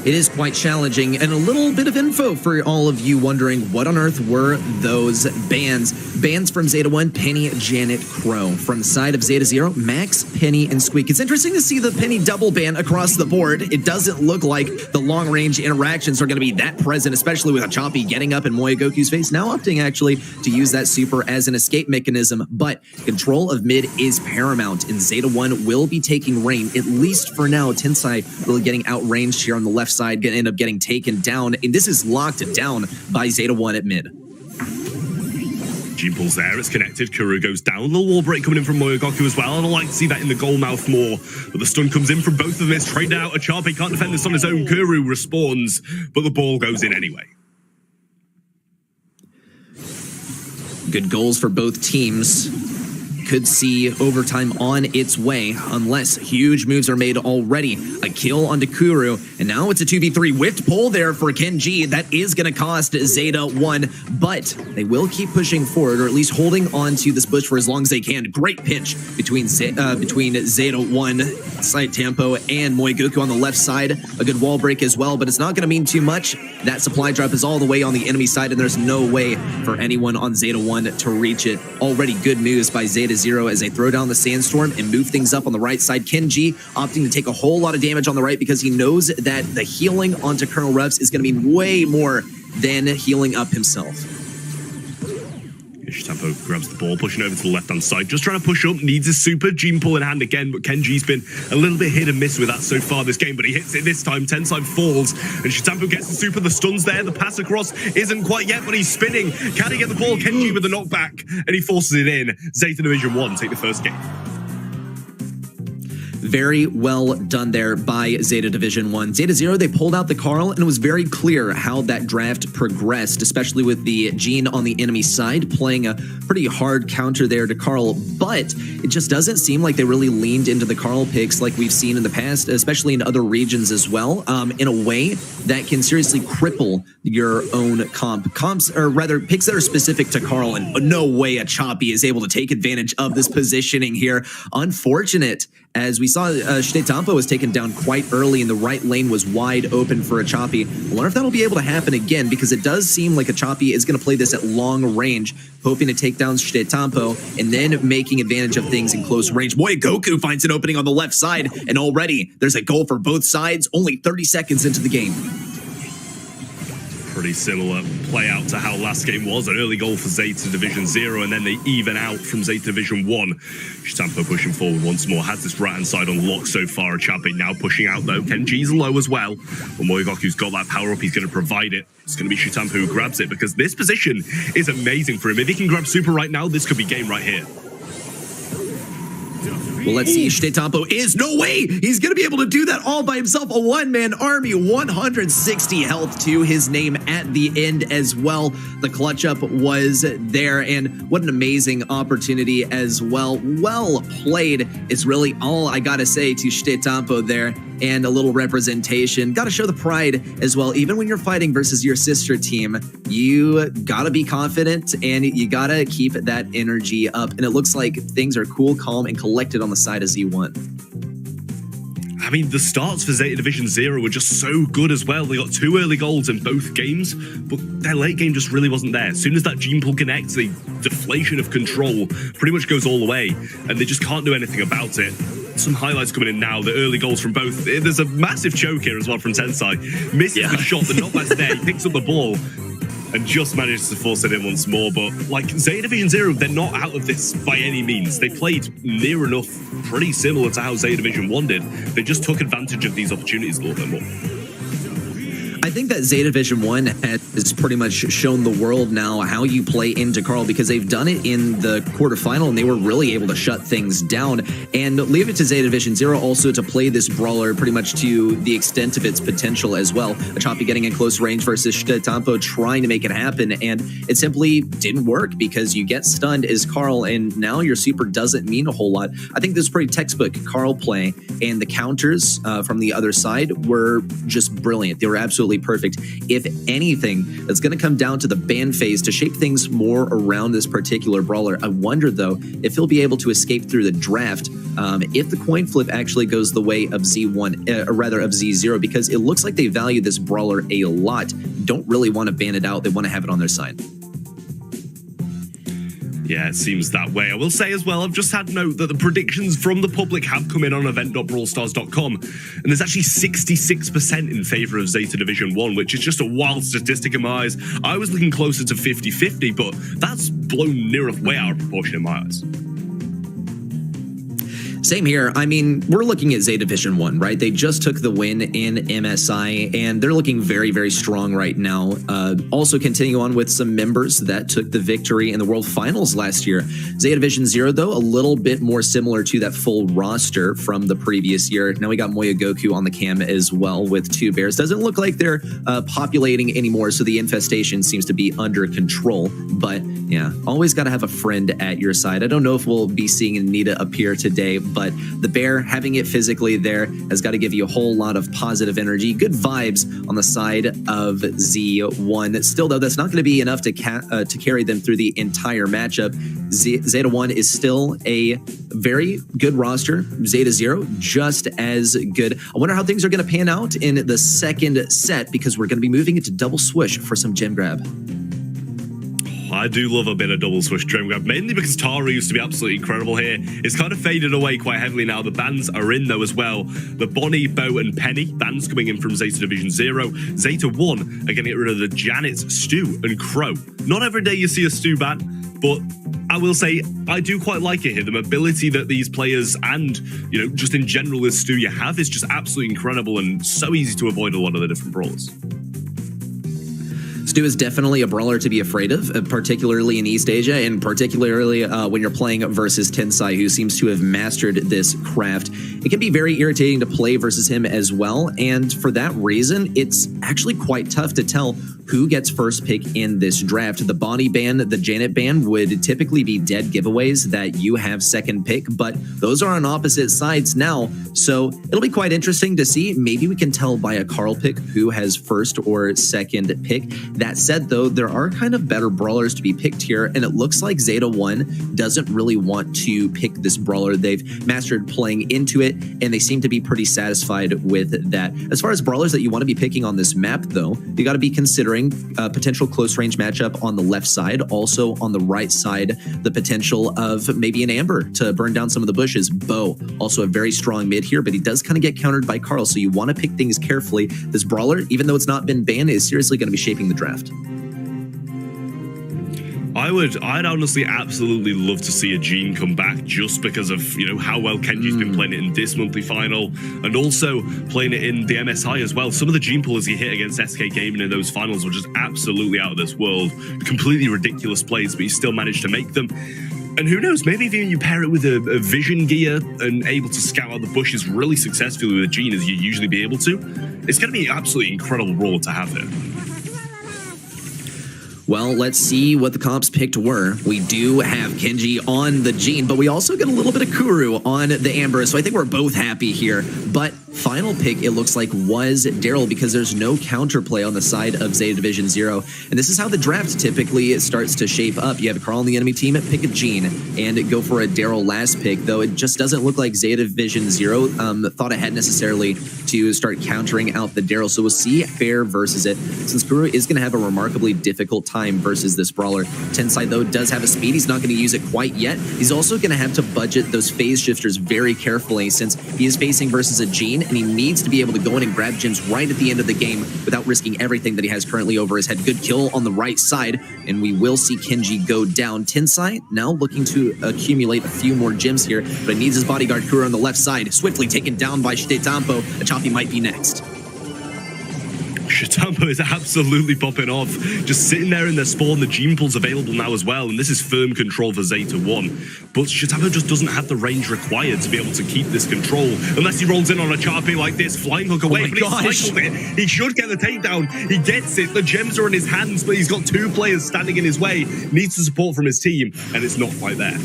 It is quite challenging, and a little bit of info for all of you wondering what on earth were those bans. Bans from Zeta 1, Penny, Janet, Crow. From the side of Zeta 0, Max, Penny, and Squeak. It's interesting to see the Penny double ban across the board. It doesn't look like the long-range interactions are going to be that present, especially with a Choppy getting up in Moyogoku's face, now opting actually to use that super as an escape mechanism. But control of mid is paramount, and Zeta 1 will be taking reign, at least for now. Tensai really getting outranged here on the left side, gonna end up getting taken down, and this is locked down by Zeta 1 at mid. Gene pulls there, it's connected, Kuru goes down, a little wall break coming in from Moyogaku as well. I'd like to see that in the goal mouth more, but the stun comes in from both of them. It's traded out, Achape can't defend this on his own. Kuru respawns, but the ball goes in anyway. Good goals for both teams. Could see overtime on its way unless huge moves are made already. A kill onto Kuru, and now it's a 2v3 whiffed pull there for Kenji. That is going to cost Zeta 1, but they will keep pushing forward, or at least holding on to this bush for as long as they can. Great pitch between Zeta 1, Side Tempo, and Moyogoku on the left side. A good wall break as well, but it's not going to mean too much. That supply drop is all the way on the enemy side, and there's no way for anyone on Zeta 1 to reach it. Already good news by Zeta 0 as they throw down the Sandstorm and move things up on the right side. Kenji opting to take a whole lot of damage on the right because he knows that the healing onto Colonel Revs is going to mean way more than healing up himself. Tempo grabs the ball, pushing over to the left-hand side, just trying to push up, needs a super, Gene pull in hand again, but Kenji's been a little bit hit and miss with that so far this game, but he hits it this time. Tensai falls, and Shitampo gets the super, the stun's there, the pass across isn't quite yet, but he's spinning. Can he get the ball? Kenji with the knockback, and he forces it in. Zeta Division 1 take the first game. Very well done there by Zeta Division 1. Zeta 0, they pulled out the Carl, and it was very clear how that draft progressed, especially with the Gene on the enemy side, playing a pretty hard counter there to Carl, but it just doesn't seem like they really leaned into the Carl picks like we've seen in the past, especially in other regions as well, in a way that can seriously cripple your own comps, or rather picks that are specific to Carl, and no way a Choppy is able to take advantage of this positioning here. Unfortunate, as we saw Shitetampo was taken down quite early and the right lane was wide open for a Choppy. I wonder if that'll be able to happen again, because it does seem like a Choppy is going to play this at long range, hoping to take down Shitetampo and then making advantage of things in close range. Moyogoku finds an opening on the left side, and already there's a goal for both sides, only 30 seconds into the game. pretty similar play out to how last game was. An early goal for Zeta Division 0, and then they even out from Zeta Division 1. Shitampo pushing forward once more, has this right-hand side on lock so far. Chape now pushing out, though. Kenji's low as well. But Moyogoku's got that power up, he's going to provide it. It's going to be Shitampo who grabs it, because this position is amazing for him. If he can grab Super right now, this could be game right here. Well, let's see. Shitampo is no way. He's going to be able to do that all by himself. A one-man army, 160 health to his name at the end as well. The clutch up was there, and what an amazing opportunity as well. Well played is really all I got to say to Shitampo there, and a little representation. Got to show the pride as well. Even when you're fighting versus your sister team, you got to be confident and you got to keep that energy up. And it looks like things are cool, calm, and collected on the side of Z1. I mean, the starts for Zeta Division 0 were just so good as well. They got 2 early goals in both games, but their late game just really wasn't there. As soon as that gene pool connects, the deflation of control pretty much goes all the way, and they just can't do anything about it. Some highlights coming in now, the early goals from both. There's a massive choke here as well from Tensai. Misses the shot, the knockback's there, he picks up the ball, and just manages to force it in once more. But like Zeta Division 0, they're not out of this by any means. They played near enough pretty similar to how Zeta Division 1 did. They just took advantage of these opportunities a little bit more. I think that Zeta Division 1 has pretty much shown the world now how you play into Carl, because they've done it in the quarterfinal and they were really able to shut things down, and leave it to Zeta Division 0 also to play this brawler pretty much to the extent of its potential as well. Chape getting in close range versus Shitampo trying to make it happen, and it simply didn't work because you get stunned as Carl, and now your super doesn't mean a whole lot. I think this is pretty textbook Carl play, and the counters from the other side were just brilliant. They were absolutely perfect. If anything, it's going to come down to the ban phase to shape things more around this particular brawler. I wonder, though, if he'll be able to escape through the draft if the coin flip actually goes the way of Z1, or rather of Z0, because it looks like they value this brawler a lot. Don't really want to ban it out. They want to have it on their side. Yeah, it seems that way. I will say as well, I've just had note that the predictions from the public have come in on event.brawlstars.com, and there's actually 66% in favor of Zeta Division 1, which is just a wild statistic in my eyes. I was looking closer to 50-50, but that's blown near enough way out of proportion in my eyes. Same here. I mean, we're looking at Zeta Division 1, right? They just took the win in MSI, and they're looking very, very strong right now. Also continue on with some members that took the victory in the World Finals last year. Zeta Division 0, though, a little bit more similar to that full roster from the previous year. Now we got Moyogoku on the cam as well with 2 bears. Doesn't look like they're populating anymore, so the infestation seems to be under control. But yeah, always got to have a friend at your side. I don't know if we'll be seeing Anita appear today, but the bear having it physically there has got to give you a whole lot of positive energy, good vibes on the side of Z1. Still, though, that's not going to be enough to carry them through the entire matchup. Zeta 1 is still a very good roster. Zeta 0, just as good. I wonder how things are going to pan out in the second set, because we're going to be moving into double swoosh for some gem grab. I do love a bit of double swoosh gem grab, mainly because Tara used to be absolutely incredible here. It's kind of faded away quite heavily now. The bans are in, though, as well. The Bonnie, Bo, and Penny bans coming in from Zeta Division 0. Zeta 1 are going to get rid of the Janet, Stu, and Crow. Not every day you see a Stu ban, but I will say I do quite like it here. The mobility that these players and, you know, just in general as Stu you have is just absolutely incredible and so easy to avoid a lot of the different brawlers. Stu is definitely a brawler to be afraid of, particularly in East Asia, and particularly when you're playing versus Tensai, who seems to have mastered this craft. It can be very irritating to play versus him as well, and for that reason, it's actually quite tough to tell who gets first pick in this draft. The Bonnie ban, the Janet ban would typically be dead giveaways that you have second pick, but those are on opposite sides now, so it'll be quite interesting to see. Maybe we can tell by a Carl pick who has first or second pick. That said, though, there are kind of better brawlers to be picked here, and it looks like Zeta 1 doesn't really want to pick this brawler. They've mastered playing into it, and they seem to be pretty satisfied with that. As far as brawlers that you want to be picking on this map, though, you got to be considering a potential close range matchup on the left side. Also on the right side, the potential of maybe an Amber to burn down some of the bushes. Bo, also a very strong mid here, but he does kind of get countered by Carl, so you want to pick things carefully. This brawler, even though it's not been banned, is seriously going to be shaping the draft. draft. I'd honestly absolutely love to see a Gene come back just because of, you know, how well Kenji's been playing it in this monthly final and also playing it in the MSI as well. Some of the Gene pullers he hit against SK Gaming in those finals were just absolutely out of this world. Completely ridiculous plays, but he still managed to make them. And who knows, maybe if you pair it with a vision gear and able to scout out the bushes really successfully with a Gene as you usually be able to, it's going to be an absolutely incredible role to have here. Well, let's see what the comps picked were. We do have Kenji on the Gene, but we also get a little bit of Kuru on the Amber, so I think we're both happy here. But final pick, it looks like, was Daryl because there's no counterplay on the side of Zeta Division 0. And this is how the draft typically starts to shape up. You have a Carl on the enemy team, pick a Gene, and go for a Daryl last pick, though it just doesn't look like Zeta Division 0 thought ahead necessarily to start countering out the Daryl. So we'll see Fair versus it, since Kuru is going to have a remarkably difficult time versus this brawler. Tensai, though, does have a speed. He's not going to use it quite yet. He's also going to have to budget those phase shifters very carefully since he is facing versus a Gene, and he needs to be able to go in and grab gems right at the end of the game without risking everything that he has currently over his head. Good kill on the right side, and we will see Kenji go down. Tensai now looking to accumulate a few more gems here, but he needs his bodyguard Kuro on the left side, swiftly taken down by Shitetampo. Achapi might be next. Shitampo is absolutely popping off, just sitting there in their spawn. The Gene Pool's available now as well, and this is firm control for Zeta 1. But Shitampo just doesn't have the range required to be able to keep this control, unless he rolls in on a Charpy like this, flying hook away, but he cycled it. He should get the takedown. He gets it. The gems are in his hands, but he's got two players standing in his way. Needs the support from his team, and it's not quite there.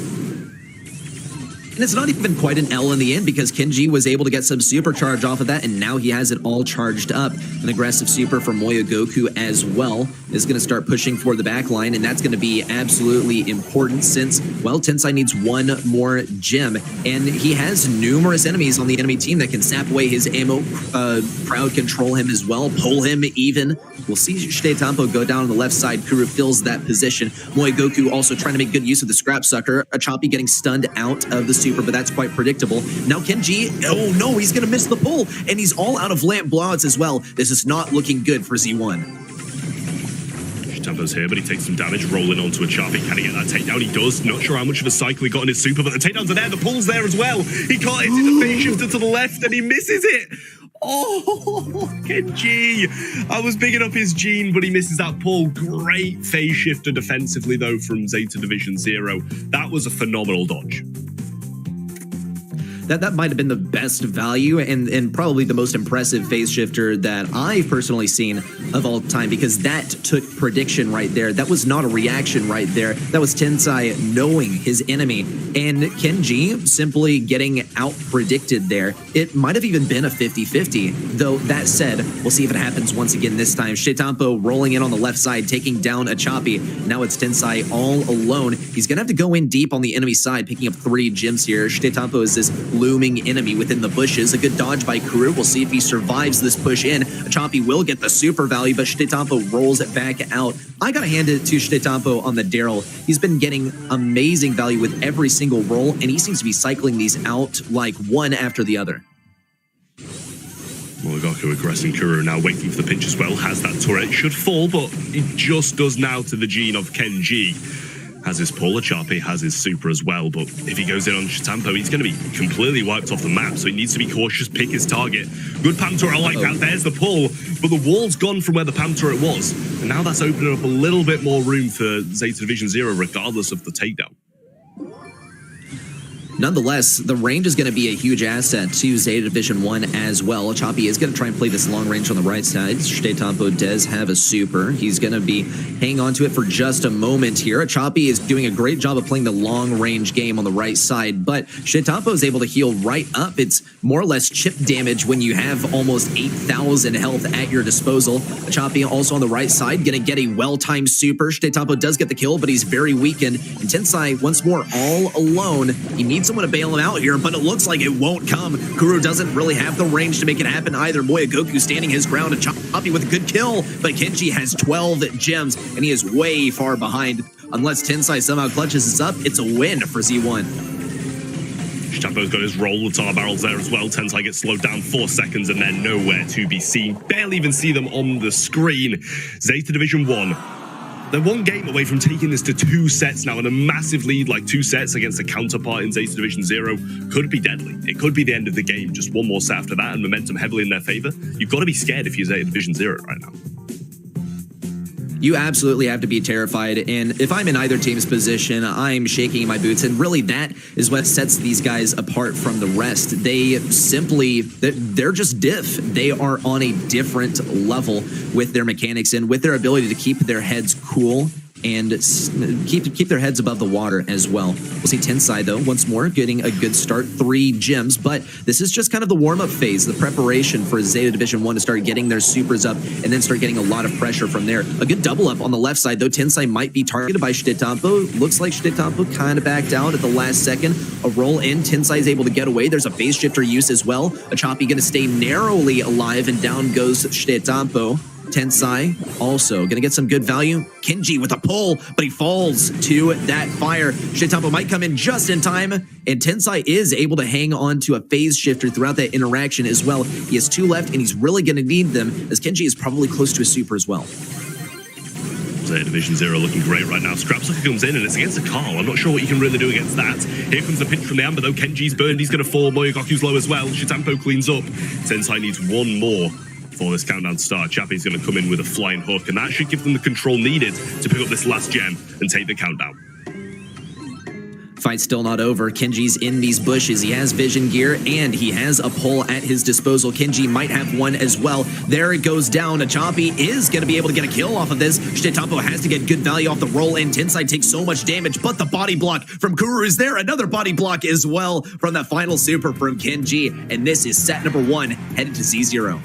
And it's not even quite an L in the end because Kenji was able to get some supercharge off of that, and now he has it all charged up. An aggressive super from Moya Goku as well is going to start pushing for the back line, and that's going to be absolutely important since, well, Tensai needs one more gem, and he has numerous enemies on the enemy team that can sap away his ammo, crowd control him as well, pull him even. We'll see Shitetampo go down on the left side. Kuru fills that position. Moya Goku also trying to make good use of the scrap sucker. Achapi getting stunned out of the super, but that's quite predictable. Now Kenji, oh no, he's gonna miss the pull, and he's all out of lamp blowouts as well. This is not looking good for Z1. Tempo's here, but he takes some damage rolling onto a Achapi. Can he get that takedown? He does. Not sure how much of a cycle he got in his super, but the takedowns are there. The pull's there as well. He can't hit the phase shifter to the left, and he misses it. Oh, Kenji. I was bigging up his Gene, but he misses that pull. Great phase shifter defensively, though, from Zeta Division 0. That was a phenomenal dodge. That might have been the best value and probably the most impressive phase shifter that I've personally seen of all time, because that took prediction right there. That was not a reaction right there. That was Tensai knowing his enemy, and Kenji simply getting out-predicted there. It might have even been a 50-50, though that said, we'll see if it happens once again this time. Shitetampo rolling in on the left side, taking down Achapi. Now it's Tensai all alone. He's going to have to go in deep on the enemy side, picking up 3 gems here. Shitetampo is this looming enemy within the bushes. A good dodge by Kuru. We'll see if he survives this push in. Achapi will get the super value, but Shitetampo rolls it back out. I gotta hand it to Shitetampo on the Daryl. He's been getting amazing value with every single roll, and he seems to be cycling these out like one after the other. Moegoku aggressing Kuru, now waiting for the pinch as well. Has that turret. Should fall, but he just does now to the Gene of Kenji. Has his pull. Achapi has his super as well, but if he goes in on Shitampo, he's going to be completely wiped off the map, so he needs to be cautious, pick his target. Good Pam turret, I like that. There's the pull, but the wall's gone from where the Pam turret was, and now that's opening up a little bit more room for Zeta Division 0, regardless of the takedown. Nonetheless, the range is going to be a huge asset to Zeta Division 1 as well. Achapi is going to try and play this long range on the right side. Shitetampo does have a super. He's going to be hanging on to it for just a moment here. Achapi is doing a great job of playing the long range game on the right side, but Shitetampo is able to heal right up. It's more or less chip damage when you have almost 8,000 health at your disposal. Achapi also on the right side, going to get a well-timed super. Shitetampo does get the kill, but he's very weakened. And Tensai, once more, all alone. He needs someone to bail him out here, but it looks like it won't come. Kuru doesn't really have the range to make it happen either. Moya Goku standing his ground. Achapi with a good kill, but Kenji has 12 gems, and he is way far behind. Unless Tensai somehow clutches this up, it's a win for Z1. Shitampo's got his roll of tar barrels there as well. Tensai gets slowed down 4 seconds and they're nowhere to be seen. Barely even see them on the screen. Zeta Division 1. They're one game away from taking this to 2 sets now, and a massive lead like 2 sets against a counterpart in Zeta Division 0 could be deadly. It could be the end of the game. Just one more set after that and momentum heavily in their favor. You've got to be scared if you're Zeta Division 0 right now. You absolutely have to be terrified, and if I'm in either team's position, I'm shaking in my boots, and really that is what sets these guys apart from the rest. They're just diff. They are on a different level with their mechanics and with their ability to keep their heads cool and keep their heads above the water as well. We'll see Tensai, though, once more getting a good start, 3 gems, but this is just kind of the warm-up phase, the preparation for Zeta Division 1 to start getting their supers up and then start getting a lot of pressure from there. A good double up on the left side, though. Tensai might be targeted by Shitampo. Looks like Shitampo kind of backed out at the last second. A roll in, Tensai is able to get away. There's a phase shifter use as well. A Choppy going to stay narrowly alive, and down goes Shitampo. Tensai also going to get some good value. Kenji with a pull, but he falls to that fire. Shitampo might come in just in time, and Tensai is able to hang on to a phase shifter throughout that interaction as well. He has 2 left, and he's really going to need them, as Kenji is probably close to a super as well. Zeta Division 0 looking great right now. Scrapsucker comes in and it's against a Carl. I'm not sure what you can really do against that. Here comes the pinch from the Amber though. Kenji's burned, he's going to fall. Moyogaku's low as well. Shitampo cleans up. Tensai needs 1 more for this countdown to start. Chappie's going to come in with a flying hook, and that should give them the control needed to pick up this last gem and take the countdown. Fight's still not over. Kenji's in these bushes. He has vision gear, and he has a pull at his disposal. Kenji might have one as well. There it goes down. Choppy is going to be able to get a kill off of this. Shitampo has to get good value off the roll, and Tensai takes so much damage, but the body block from Kuru is there. Another body block as well from that final super from Kenji, and this is set number 1, headed to Z0.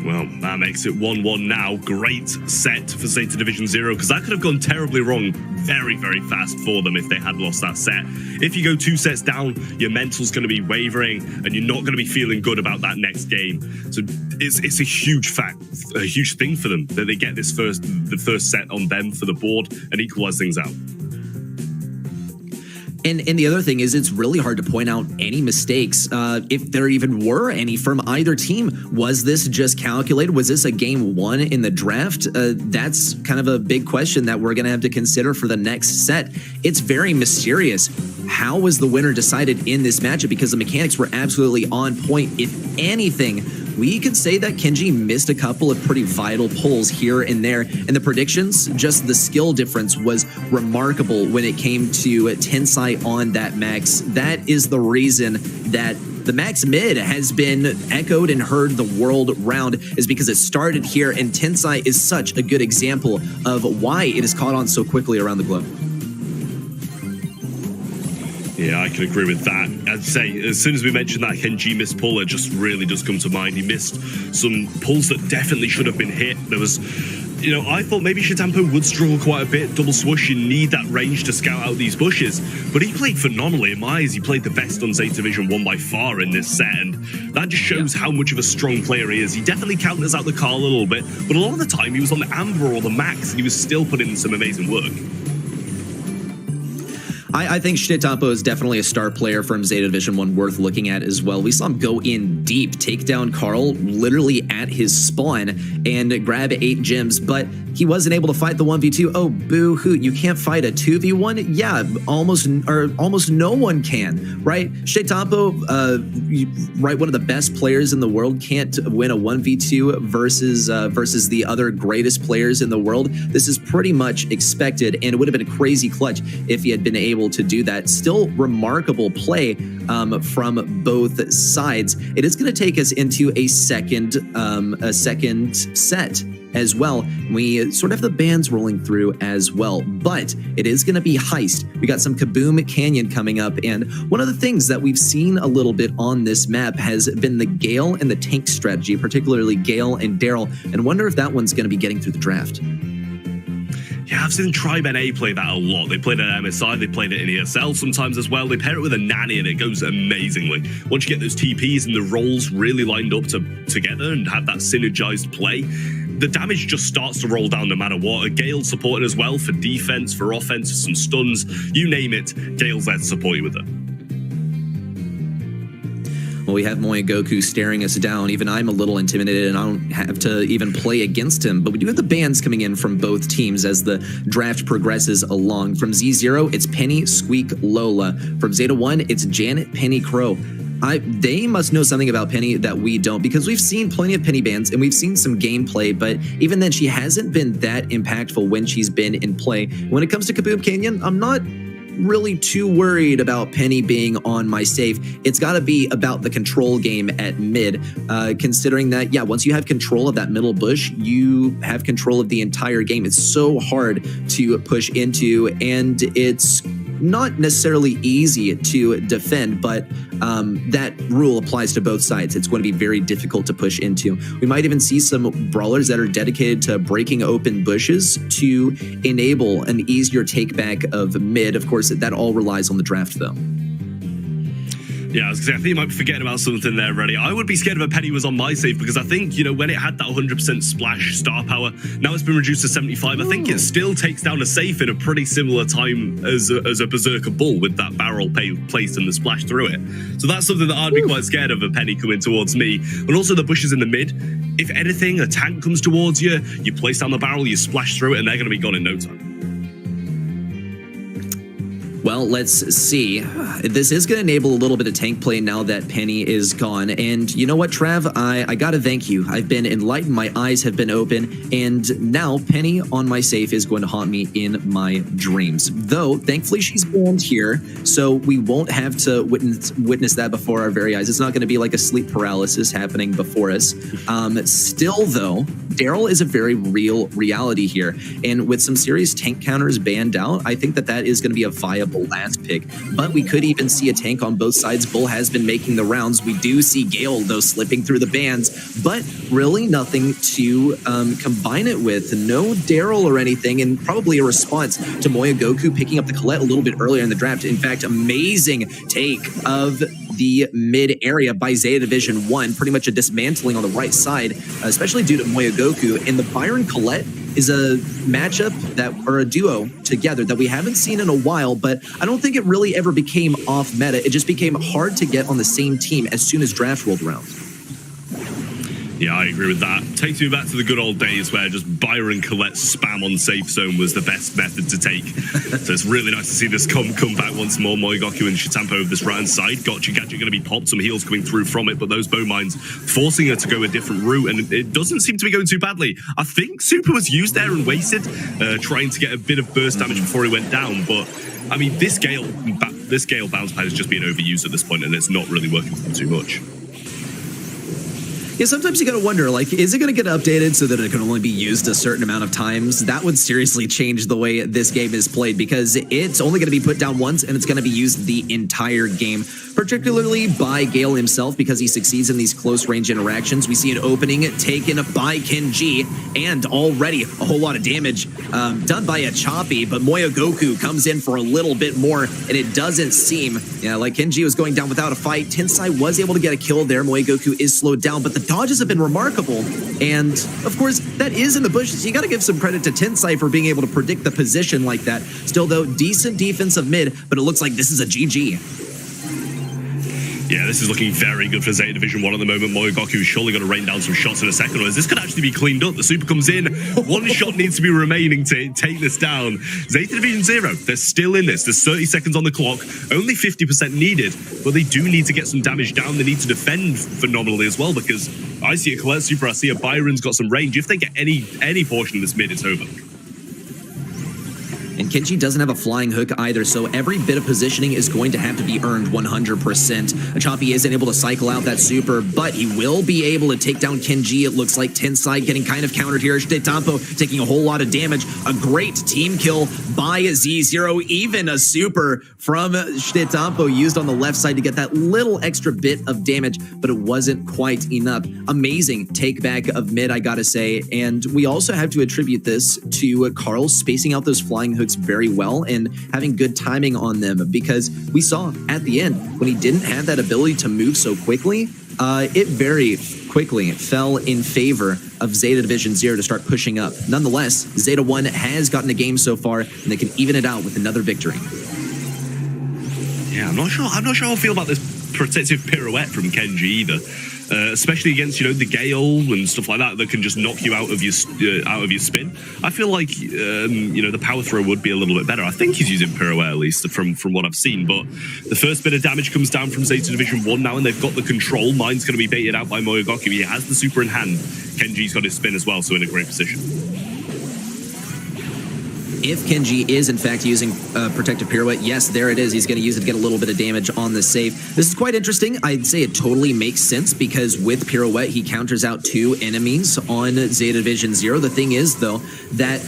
Well, that makes it 1-1 now. Great set for Zeta Division 0, because that could have gone terribly wrong very, very fast for them if they had lost that set. If you go 2 sets down, your mental's going to be wavering, and you're not going to be feeling good about that next game. So it's a huge fact, a huge thing for them that they get the first set on them for the board and equalize things out. And the other thing is, it's really hard to point out any mistakes, if there even were any from either team. Was this just calculated? Was this a game 1 in the draft? That's kind of a big question that we're going to have to consider for the next set. It's very mysterious. How was the winner decided in this matchup? Because the mechanics were absolutely on point. If anything, we could say that Kenji missed a couple of pretty vital pulls here and there. And the predictions, just the skill difference was remarkable when it came to Tensai on that max. That is the reason that the max mid has been echoed and heard the world round, is because it started here, and Tensai is such a good example of why it has caught on so quickly around the globe. Yeah, I can agree with that. I'd say, as soon as we mentioned that Kenji missed pull, it just really does come to mind. He missed some pulls that definitely should have been hit. There was, I thought maybe Shitampo would struggle quite a bit. Double swoosh, you need that range to scout out these bushes. But he played phenomenally in my eyes. He played the best on Zeta Division 1 by far in this set, and that just shows how much of a strong player he is. He definitely counters out the Carl a little bit, but a lot of the time he was on the Amber or the Max, and he was still putting in some amazing work. I think Shitampo is definitely a star player from Zeta Division 1 worth looking at as well. We saw him go in deep, take down Carl literally at his spawn and grab 8 gems, but he wasn't able to fight the 1v2. Oh, boo-hoo, you can't fight a 2v1? Yeah, almost no one can, right? Shitampo, right, one of the best players in the world, can't win a 1v2 versus the other greatest players in the world. This is pretty much expected, and it would have been a crazy clutch if he had been able to do that. Still remarkable play from both sides. It is going to take us into a second set as well. We sort of have the bands rolling through as well, but it is going to be Heist. We got some Kaboom Canyon coming up, and one of the things that we've seen a little bit on this map has been the Gale and the tank strategy, particularly Gale and Daryl, and wonder if that one's going to be getting through the draft. Yeah, I've seen Tribe NA play that a lot. They played it at MSI, they played it in ESL sometimes as well. They pair it with a nanny and it goes amazingly. Once you get those TPs and the rolls really lined up together and have that synergized play, the damage just starts to roll down no matter what. A Gale supported as well for defense, for offense, for some stuns, you name it, Gale's there to support you with it. Well, we have Moyagoku staring us down. Even I'm a little intimidated, and I don't have to even play against him. But we do have the bans coming in from both teams as the draft progresses along. From Z0, it's Penny, Squeak, Lola. From Zeta 1, it's Janet, Penny, Crow. They must know something about Penny that we don't, because we've seen plenty of Penny bans and we've seen some gameplay, but even then she hasn't been that impactful when she's been in play. When it comes to Kaboom Canyon, I'm not really too worried about Penny being on my safe. It's got to be about the control game at mid, considering that, yeah, once you have control of that middle bush, you have control of the entire game. It's so hard to push into, and it's not necessarily easy to defend, but that rule applies to both sides. It's going to be very difficult to push into. We might even see some brawlers that are dedicated to breaking open bushes to enable an easier take back of mid. Of course, that all relies on the draft, though. Yeah, I was gonna say, I think you might be forgetting about something there, Reddy. I would be scared if a Penny was on my save, because I think, you know, when it had that 100% splash star power, now it's been reduced to 75. I think it still takes down a safe in a pretty similar time as a Berserker Bull with that barrel placed and the splash through it. So that's something that I'd be quite scared of, a Penny coming towards me. And also the bushes in the mid. If anything, a tank comes towards you, you place down the barrel, you splash through it, and they're going to be gone in no time. Well, let's see. This is going to enable a little bit of tank play now that Penny is gone. And you know what, Trav? I got to thank you. I've been enlightened. My eyes have been open. And now Penny on my safe is going to haunt me in my dreams. Though, thankfully, she's banned here, so we won't have to witness that before our very eyes. It's not going to be like a sleep paralysis happening before us. Still, though, Daryl is a very real reality here. And with some serious tank counters banned out, I think that that is going to be a viable last pick. But we could even see a tank on both sides. Bull has been making the rounds. We do see Gale, though, slipping through the bans, but really nothing to combine it with. No Daryl or anything, and probably a response to Moyagoku picking up the Colette a little bit earlier in the draft. In fact, amazing take of the mid area by Zeta Division 1, pretty much a dismantling on the right side, especially due to Moyagoku. And the Byron Colette is a matchup or a duo together that we haven't seen in a while, but I don't think it really ever became off meta. It just became hard to get on the same team as soon as draft rolled around. Yeah, I agree with that. Takes me back to the good old days where just Byron Colette spam on safe zone was the best method to take. So it's really nice to see this come back once more. Moyagoku and Shitampo over this right side. Gotcha Gadget going to be popped, some heals coming through from it, but those bow mines forcing her to go a different route, and it doesn't seem to be going too badly. I think Super was used there and wasted, trying to get a bit of burst damage before he went down, but I mean, this Gale bounce pad is just being overused at this point, and it's not really working for them too much. Yeah, sometimes you gotta wonder, like, is it gonna get updated so that it can only be used a certain amount of times? That would seriously change the way this game is played, because it's only gonna be put down once and it's gonna be used the entire game, particularly by Gale himself, because he succeeds in these close range interactions. We see an opening taken by Kenji, and already a whole lot of damage done by a Choppy, but Moyagoku comes in for a little bit more, and it doesn't seem, like Kenji was going down without a fight. Tensai was able to get a kill there. Moyagoku is slowed down, but the dodges have been remarkable, and of course that is in the bushes. You got to give some credit to Tensai for being able to predict the position like that. Still, though, decent defensive mid, but it looks like this is a GG. Yeah, this is looking very good for Zeta Division 1 at the moment. Moyagoku's surely going to rain down some shots in a second, or this could actually be cleaned up. The super comes in. One shot needs to be remaining to take this down. Zeta Division 0, they're still in this. There's 30 seconds on the clock. Only 50% needed, but they do need to get some damage down. They need to defend phenomenally as well, because I see a Colette super, I see a Byron's got some range. If they get any portion of this mid, it's over. And Kenji doesn't have a flying hook either, so every bit of positioning is going to have to be earned 100%. Choppy isn't able to cycle out that super, but he will be able to take down Kenji. It looks like Tensai getting kind of countered here. Shitampo taking a whole lot of damage. A great team kill by Z0. Even a super from Shitampo used on the left side to get that little extra bit of damage, but it wasn't quite enough. Amazing take back of mid, I gotta say. And we also have to attribute this to Carl spacing out those flying hooks very well and having good timing on them, because we saw at the end when he didn't have that ability to move so quickly, it very quickly fell in favor of Zeta Division 0 to start pushing up. Nonetheless, Zeta 1 has gotten a game so far, and they can even it out with another victory. Yeah, I'm not sure how I feel about this protective pirouette from Kenji either. Especially against, you know, the Gale and stuff like that can just knock you out of your spin. I feel like, you know, the power throw would be a little bit better. I think he's using pirouette at least from what I've seen. But the first bit of damage comes down from Zeta Division 1 now, and they've got the control. Mine's going to be baited out by Moyogoku. He has the super in hand. Kenji's got his spin as well, so in a great position. If Kenji is in fact using protective pirouette, yes, there it is. He's going to use it to get a little bit of damage on the save. This is quite interesting. I'd say it totally makes sense because with pirouette, he counters out 2 enemies on Zeta Division 0. The thing is, though, that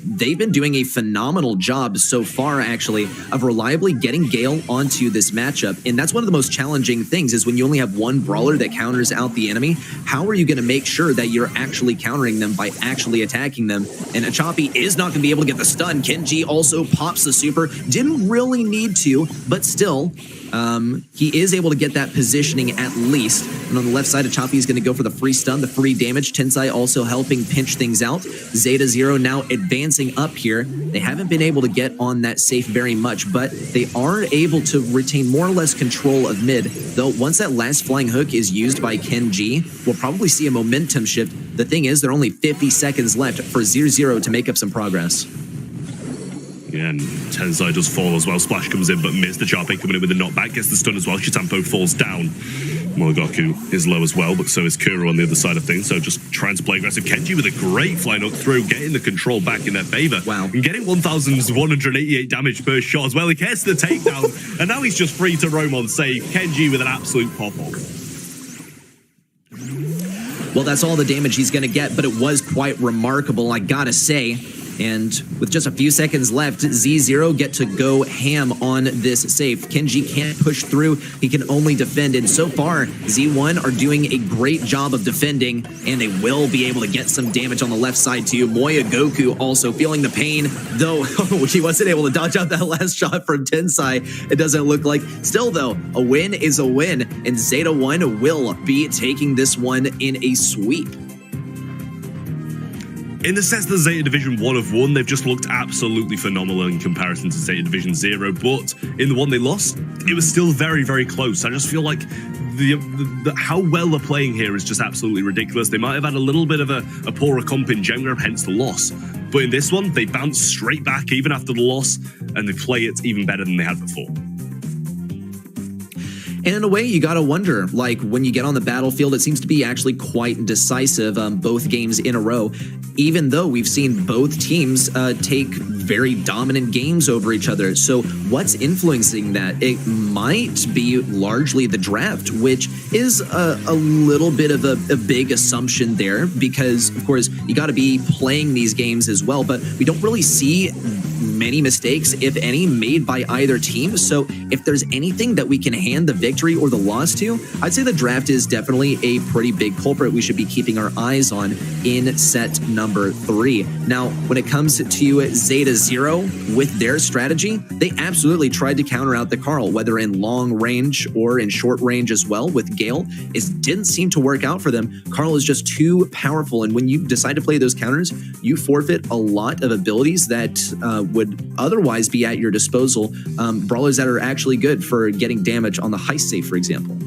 they've been doing a phenomenal job so far, actually, of reliably getting Gale onto this matchup. And that's one of the most challenging things is when you only have one brawler that counters out the enemy, how are you going to make sure that you're actually countering them by actually attacking them? And Achapi is not going to be able to get the stun. Kenji also pops the super. Didn't really need to, but still, he is able to get that positioning at least. And on the left side, Achapi is going to go for the free stun, the free damage. Tensai also helping pinch things out. Zeta 0 now advancing up here. They haven't been able to get on that safe very much, but they are able to retain more or less control of mid. Though once that last flying hook is used by Kenji, we'll probably see a momentum shift. The thing is, there are only 50 seconds left for 0-0 to make up some progress. Yeah, and Tensai does fall as well. Splash comes in, but missed. The Sharpie coming in with a knockback, gets the stun as well. Shitampo falls down. Moyogoku is low as well, but so is Kuro on the other side of things. So just trying to play aggressive. Kenji with a great flying hook through, getting the control back in their favor. Wow. And getting 1,188 damage per shot as well. He gets the takedown, and now he's just free to roam on safe. Kenji with an absolute pop-off. Well, that's all the damage he's going to get, but it was quite remarkable, I gotta say. And with just a few seconds left, Z0 get to go ham on this safe. Kenji can't push through. He can only defend. And so far, Z1 are doing a great job of defending, and they will be able to get some damage on the left side too. Moyogoku also feeling the pain, though he wasn't able to dodge out that last shot from Tensai. It doesn't look like. Still, though, a win is a win, and Zeta 1 will be taking this one in a sweep. In the sense that Zeta Division 1 have won, they've just looked absolutely phenomenal in comparison to Zeta Division 0, but in the one they lost, it was still very, very close. I just feel like how well they're playing here is just absolutely ridiculous. They might have had a little bit of a poorer comp in Jenga, hence the loss. But in this one, they bounce straight back even after the loss, and they play it even better than they had before. And in a way, you gotta wonder, like, when you get on the battlefield, it seems to be actually quite decisive both games in a row, even though we've seen both teams take very dominant games over each other. So what's influencing that? It might be largely the draft, which is a little bit of a big assumption there, because, of course, you gotta be playing these games as well, but we don't really see many mistakes, if any, made by either team. So if there's anything that we can hand the victory or the loss to, I'd say the draft is definitely a pretty big culprit we should be keeping our eyes on in set number 3. Now, when it comes to Zeta 0 with their strategy, they absolutely tried to counter out the Carl, whether in long range or in short range as well with Gale. It didn't seem to work out for them. Carl is just too powerful, and when you decide to play those counters, you forfeit a lot of abilities that would otherwise be at your disposal. Brawlers that are actually good for getting damage on the heist safe, for example.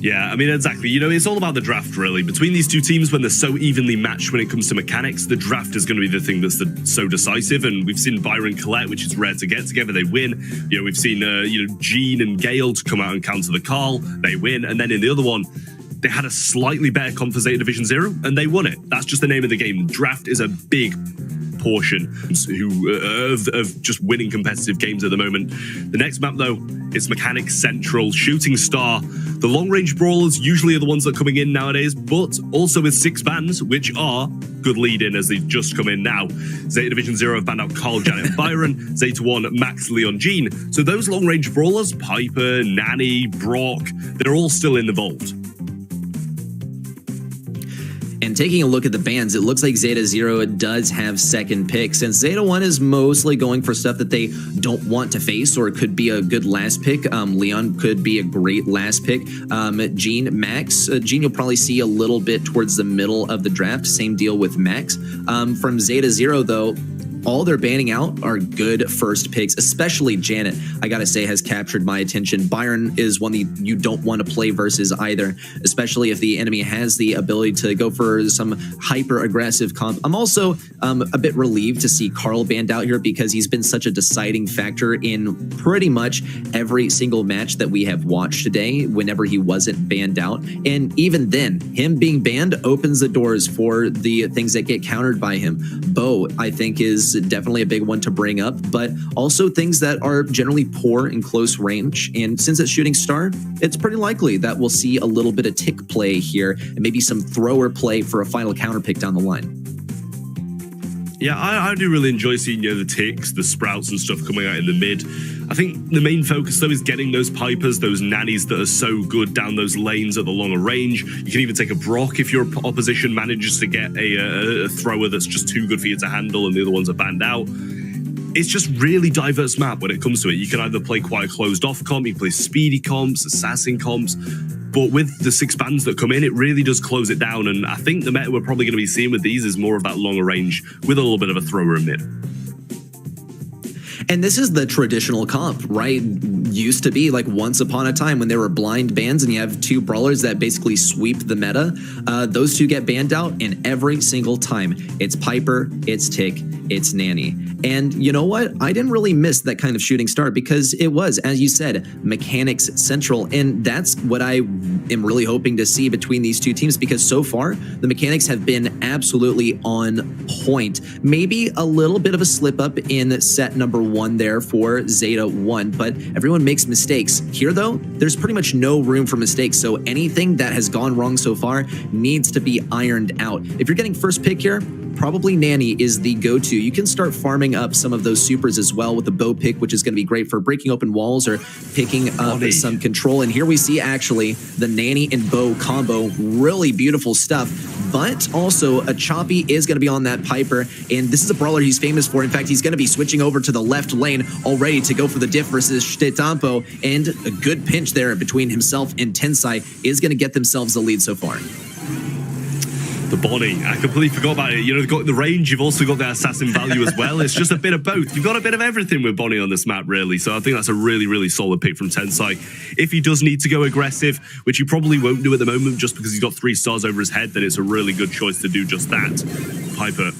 Yeah, I mean, exactly. You know, it's all about the draft, really. Between these two teams, when they're so evenly matched when it comes to mechanics, the draft is going to be the thing that's so decisive. And we've seen Byron Colette, which is rare to get together. They win. You know, we've seen, Jean and Gale to come out and counter the Carl. They win. And then in the other one, they had a slightly better comp for Zeta Division 0, and they won it. That's just the name of the game. Draft is a big portion of just winning competitive games at the moment. The next map, though, is Mechanics Central, Shooting Star. The long-range brawlers usually are the ones that are coming in nowadays, but also with 6 bans, which are good lead-in as they've just come in now. Zeta Division 0 have banned out Carl, Janet, Byron. Zeta 1, Max, Leon, Jean. So those long-range brawlers, Piper, Nanny, Brock, they're all still involved. And taking a look at the bans, it looks like Zeta 0 does have second pick, since Zeta 1 is mostly going for stuff that they don't want to face, or it could be a good last pick. Leon could be a great last pick. Jean, Max. Jean you'll probably see a little bit towards the middle of the draft. Same deal with Max. From Zeta 0, though, all they're banning out are good first picks, especially Janet, I gotta say, has captured my attention. Byron is one that you don't want to play versus either, especially if the enemy has the ability to go for some hyper-aggressive comp. I'm also a bit relieved to see Carl banned out here because he's been such a deciding factor in pretty much every single match that we have watched today whenever he wasn't banned out. And even then, him being banned opens the doors for the things that get countered by him. Bo, I think, is definitely a big one to bring up, but also things that are generally poor in close range. And since it's Shooting Star, it's pretty likely that we'll see a little bit of tick play here and maybe some thrower play for a final counter pick down the line. Yeah, I do really enjoy seeing, the ticks, the sprouts and stuff coming out in the mid. I think the main focus, though, is getting those pipers, those nannies that are so good down those lanes at the longer range. You can even take a Brock if your opposition manages to get a thrower that's just too good for you to handle and the other ones are banned out. It's just really diverse map when it comes to it. You can either play quite a closed-off comp, you can play speedy comps, assassin comps, but with the 6 bans that come in, it really does close it down, and I think the meta we're probably going to be seeing with these is more of that longer range with a little bit of a thrower in mid. And this is the traditional comp, right? Used to be like once upon a time when there were blind bans and you have 2 brawlers that basically sweep the meta. Those 2 get banned out, and every single time it's Piper, it's Tick, it's Nanny. And you know what? I didn't really miss that kind of Shooting Star because it was, as you said, mechanics central. And that's what I am really hoping to see between these 2 teams, because so far the mechanics have been absolutely on point. Maybe a little bit of a slip up in set number 1 there for Zeta 1, but everyone makes mistakes. Here though, there's pretty much no room for mistakes. So anything that has gone wrong so far needs to be ironed out. If you're getting first pick here, probably Nanny is the go-to. You can start farming up some of those supers as well with the bow pick, which is going to be great for breaking open walls or picking up some control. And here we see actually the Nanny and bow combo, really beautiful stuff. But also a Choppy is going to be on that Piper, and this is a brawler he's famous for. In fact, he's going to be switching over to the left lane already to go for the diff versus Shtetampo, and a good pinch there between himself and Tensai is going to get themselves the lead so far. The Bonnie, I completely forgot about it. They've got the range, you've also got the assassin value as well. It's just a bit of both. You've got a bit of everything with Bonnie on this map, really. So I think that's a really, really solid pick from Tensai. If he does need to go aggressive, which he probably won't do at the moment just because he's got 3 stars over his head, then it's a really good choice to do just that. Piper,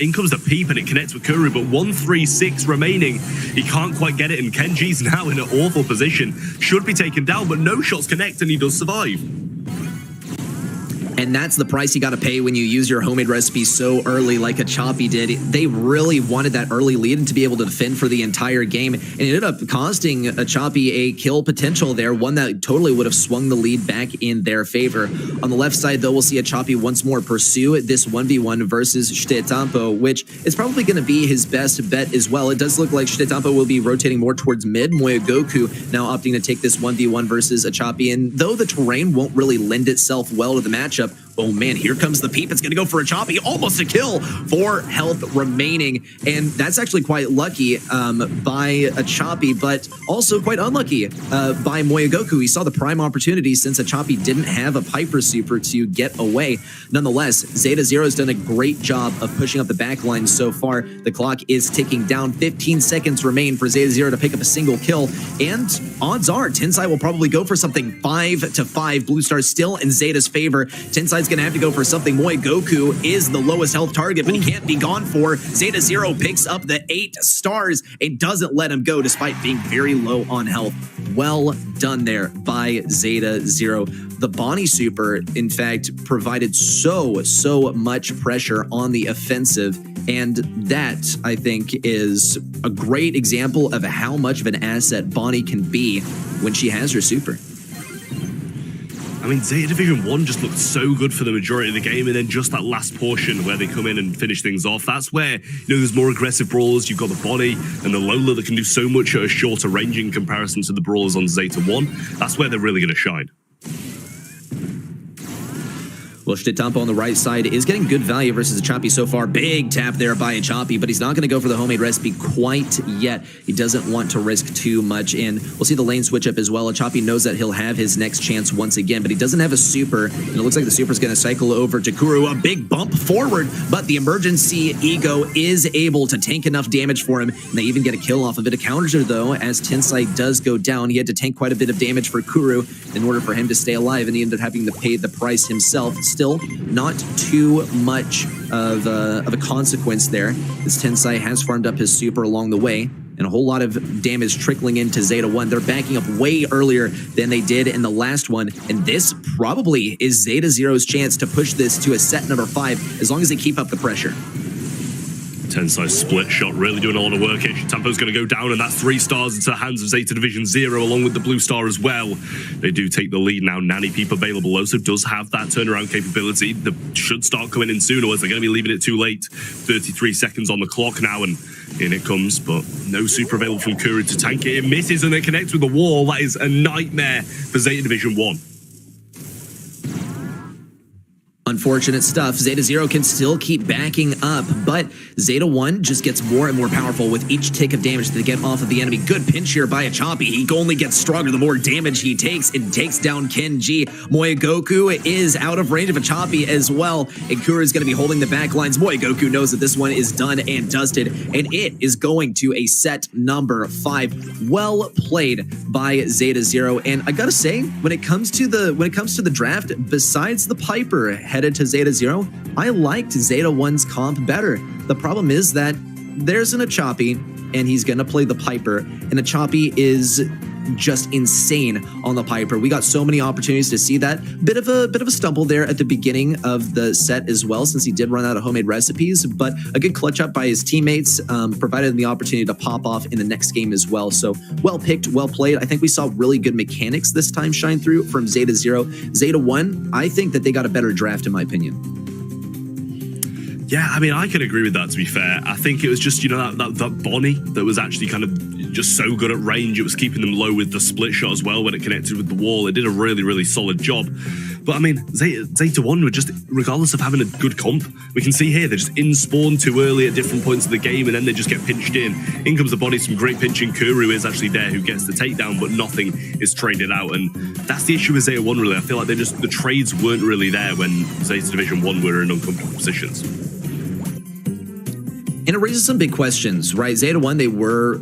in comes the peep and it connects with Kuru, but 1-3-6 remaining. He can't quite get it, and Kenji's now in an awful position. Should be taken down, but no shots connect, and he does survive. And that's the price you got to pay when you use your homemade recipes so early like a Choppy did. They really wanted that early lead and to be able to defend for the entire game. And it ended up costing a Choppy a kill potential there, one that totally would have swung the lead back in their favor. On the left side, though, we'll see a Choppy once more pursue this 1v1 versus Shtetampo, which is probably going to be his best bet as well. It does look like Shtetampo will be rotating more towards mid. Moyogoku now opting to take this 1v1 versus a Choppy. And though the terrain won't really lend itself well to the matchup, oh man, here comes the peep. It's going to go for a Choppy. Almost a kill. 4 health remaining. And that's actually quite lucky by a Choppy, but also quite unlucky by Moyogoku. He saw the prime opportunity since a Choppy didn't have a Piper super to get away. Nonetheless, Zeta Zero has done a great job of pushing up the backline so far. The clock is ticking down. 15 seconds remain for Zeta Zero to pick up a single kill. And odds are Tensai will probably go for something 5-5. Blue Star still in Zeta's favor. Tensai's going to have to go for something. Moyogoku is the lowest health target, but he can't be gone for. Zeta Zero picks up the 8 stars and doesn't let him go despite being very low on health. Well done there by Zeta Zero. The Bonnie super, in fact, provided so much pressure on the offensive, and that, I think, is a great example of how much of an asset Bonnie can be when she has her super. I mean, Zeta Division 1 just looked so good for the majority of the game, and then just that last portion where they come in and finish things off, that's where, there's more aggressive brawlers. You've got the Bonnie and the Lola that can do so much at a shorter range in comparison to the brawlers on Zeta 1. That's where they're really going to shine. Well, Shtitampo on the right side is getting good value versus Achapi so far. Big tap there by Achapi, but he's not going to go for the homemade recipe quite yet. He doesn't want to risk too much, and we'll see the lane switch up as well. Achapi knows that he'll have his next chance once again, but he doesn't have a super, and it looks like the super is going to cycle over to Kuru. A big bump forward, but the emergency ego is able to tank enough damage for him, and they even get a kill off of it. A counter, though, as Tensai does go down. He had to tank quite a bit of damage for Kuru in order for him to stay alive, and he ended up having to pay the price himself. Still, not too much of a consequence there, as Tensai has farmed up his super along the way, and a whole lot of damage trickling into Zeta 1. They're backing up way earlier than they did in the last one, and this probably is Zeta Zero's chance to push this to a set number 5, as long as they keep up the pressure. Tensai split shot really doing a lot of work here. Shtitampo's going to go down, and that's 3 stars into the hands of Zeta Division 0 along with the blue star as well. They do take the lead now. Nanny Peep available also does have that turnaround capability. That should start coming in soon, or else they're going to be leaving it too late. 33 seconds on the clock now, and in it comes, but no super available from Kuru to tank it. It misses, and it connects with the wall. That is a nightmare for Zeta Division 1. Unfortunate stuff. Zeta 0 can still keep backing up, but Zeta 1 just gets more and more powerful with each tick of damage that they get off of the enemy. Good pinch here by Achapi. He only gets stronger the more damage he takes, and takes down Kenji. Moegoku is out of range of Achapi as well, and Kuru is going to be holding the back lines. Moegoku knows that this one is done and dusted, and it is going to a set number 5. Well played by Zeta 0, and I gotta say, when it comes to the draft, besides the Piper headed to Zeta 0, I liked Zeta 1's comp better. The problem is that there's an Achapi, and he's gonna play the Piper, and Achapi is just insane on the Piper. We got so many opportunities to see that. Bit of a stumble there at the beginning of the set as well, since he did run out of homemade recipes, but a good clutch up by his teammates provided him the opportunity to pop off in the next game as well. So well picked, well played. I think we saw really good mechanics this time shine through from Zeta 0. Zeta 1, I think that they got a better draft in my opinion. Yeah, I mean, I can agree with that, to be fair. I think it was just, you know, that Bonnie that was actually kind of just so good at range. It was keeping them low with the split shot as well when it connected with the wall. It did a really, really solid job. But I mean, Zeta 1 were just, regardless of having a good comp, we can see here, they're just in spawn too early at different points of the game, and then they just get pinched in. In comes the Bonnie, some great pinching. Kuru is actually there who gets the takedown, but nothing is traded out. And that's the issue with Zeta 1, really. I feel like the trades weren't really there when Zeta Division 1 were in uncomfortable positions. And it raises some big questions, right? Zeta 1, they were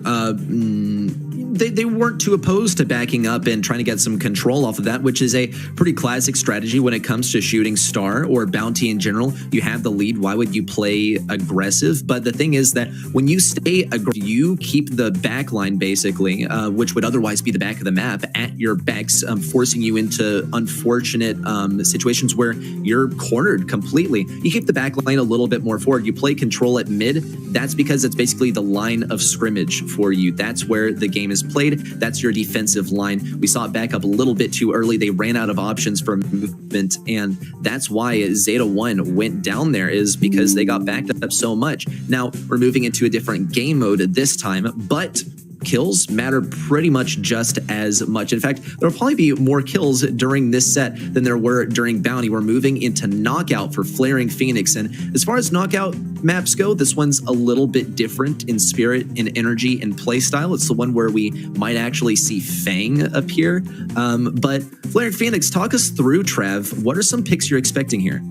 they weren't too opposed to backing up and trying to get some control off of that, which is a pretty classic strategy when it comes to shooting star or bounty in general. You have the lead, why would you play aggressive? But the thing is that when you stay aggressive, you keep the back line basically, which would otherwise be the back of the map, at your backs, forcing you into unfortunate situations where you're cornered completely. You keep the back line a little bit more forward. You play control at mid. That's because it's basically the line of scrimmage for you. That's where the game is played. That's your defensive line. We saw it back up a little bit too early. They ran out of options for movement, and that's why Zeta 1 went down there, is because they got backed up so much. Now we're moving into a different game mode this time, but kills matter pretty much just as much. In fact, there'll probably be more kills during this set than there were during Bounty. We're moving into Knockout for Flaring Phoenix, and as far as Knockout maps go, this one's a little bit different in spirit and energy and playstyle. It's the one where we might actually see Fang appear. But Flaring Phoenix, talk us through, Trav. What are some picks you're expecting here?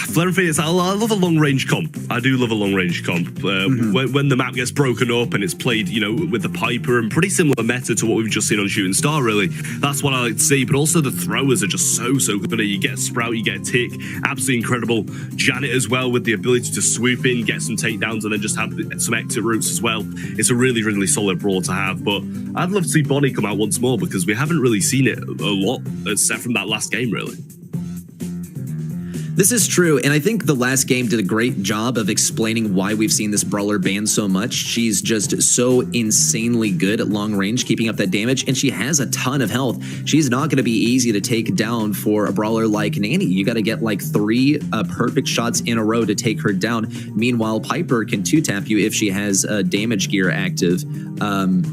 Flaring Phoenix, I love a long-range comp. I do love a long-range comp. When the map gets broken up and it's played, you know, with the Piper, and pretty similar meta to what we've just seen on Shooting Star, really. That's what I like to see. But also the throwers are just so good. You get a Sprout, you get a Tick. Absolutely incredible. Janet as well, with the ability to swoop in, get some takedowns, and then just have some exit routes as well. It's a really, really solid brawl to have. But I'd love to see Bonnie come out once more, because we haven't really seen it a lot, except from that last game, really. This is true, and I think the last game did a great job of explaining why we've seen this brawler banned so much. She's just so insanely good at long range, keeping up that damage, and she has a ton of health. She's not going to be easy to take down for a brawler like Nanny. You got to get like 3 perfect shots in a row to take her down. Meanwhile, Piper can 2-tap you if she has damage gear active.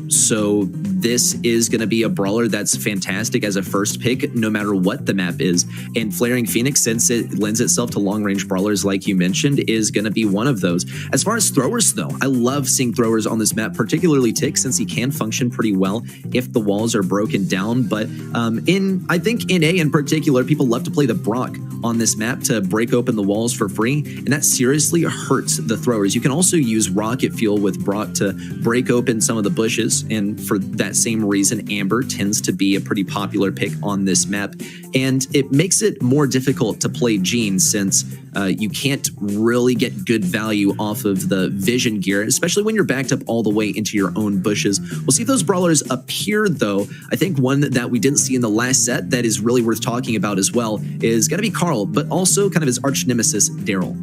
So this is going to be a brawler that's fantastic as a first pick, no matter what the map is. And Flaring Phoenix, since it lends itself to long-range brawlers like you mentioned, is going to be one of those. As far as throwers, though, I love seeing throwers on this map, particularly Tick, since he can function pretty well if the walls are broken down. But I think in A in particular, people love to play the Brock on this map to break open the walls for free, and that seriously hurts the throwers. You can also use Rocket Fuel with Brock to break open some of the bushes, and for that same reason, Amber tends to be a pretty popular pick on this map. And it makes it more difficult to play Jean, since you can't really get good value off of the vision gear, especially when you're backed up all the way into your own bushes. We'll see if those brawlers appear, though. I think one that we didn't see in the last set that is really worth talking about as well is going to be Carl, but also kind of his arch nemesis, Daryl.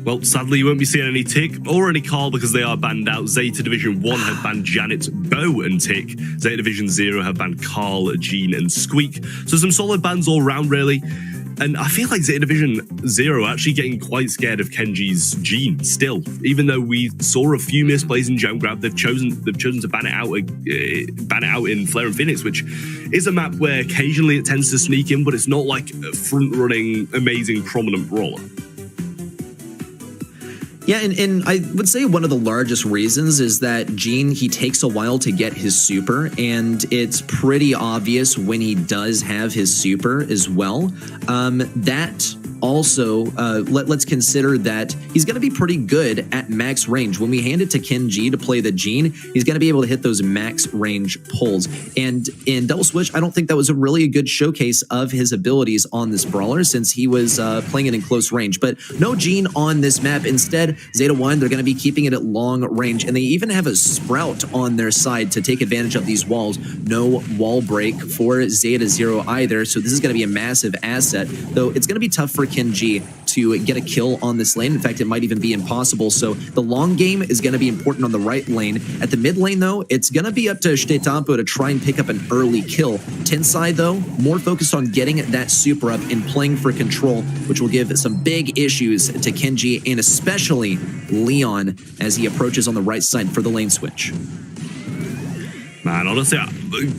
Well, sadly, you won't be seeing any Tick or any Carl because they are banned out. Zeta Division 1 have banned Janet, Bo, and Tick. Zeta Division 0 have banned Carl, Jean, and Squeak. So some solid bans all round, really. And I feel like Zeta Division 0 are actually getting quite scared of Kenji's Jean still. Even though we saw a few misplays in Gem Grab, they've chosen to ban it out in Flare and Phoenix, which is a map where occasionally it tends to sneak in, but it's not like a front-running, amazing, prominent brawler. Yeah, and I would say one of the largest reasons is that Jean, he takes a while to get his super, and it's pretty obvious when he does have his super as well. That also, let's consider that he's going to be pretty good at max range. When we hand it to Kenji to play the Jean, he's going to be able to hit those max range pulls. And in Double Switch, I don't think that was really a good showcase of his abilities on this brawler, since he was playing it in close range. But no Jean on this map. Instead, Zeta 1, they're going to be keeping it at long range, and they even have a Sprout on their side to take advantage of these walls. No wall break for Zeta 0 either, so this is going to be a massive asset, though it's going to be tough for Kenji to get a kill on this lane. In fact, it might even be impossible, so the long game is going to be important on the right lane. At the mid lane, though, it's going to be up to Shitetampo to try and pick up an early kill. Tensai, though, more focused on getting that super up and playing for control, which will give some big issues to Kenji and especially Leon as he approaches on the right side for the lane switch. Man, honestly,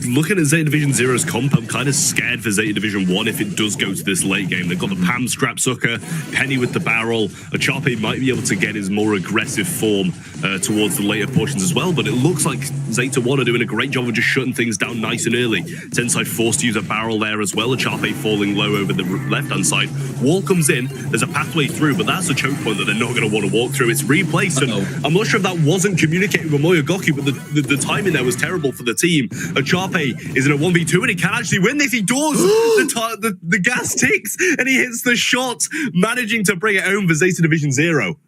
looking at Zeta Division 0's comp, I'm kind of scared for Zeta Division 1 if it does go to this late game. They've got the Pam Scrap Sucker, Penny with the barrel. Achape might be able to get his more aggressive form towards the later portions as well, but it looks like Zeta 1 are doing a great job of just shutting things down nice and early. Tensai forced to use a barrel there as well. Achape falling low over the left-hand side. Wall comes in, there's a pathway through, but that's a choke point that they're not going to want to walk through. It's replaced, and I'm not sure if that wasn't communicated with Moyogoku, but the timing there was terrible for the team. Achape is in a 1v2 and he can actually win this. He does. the gas ticks and he hits the shot, managing to bring it home for Zeta Division 0.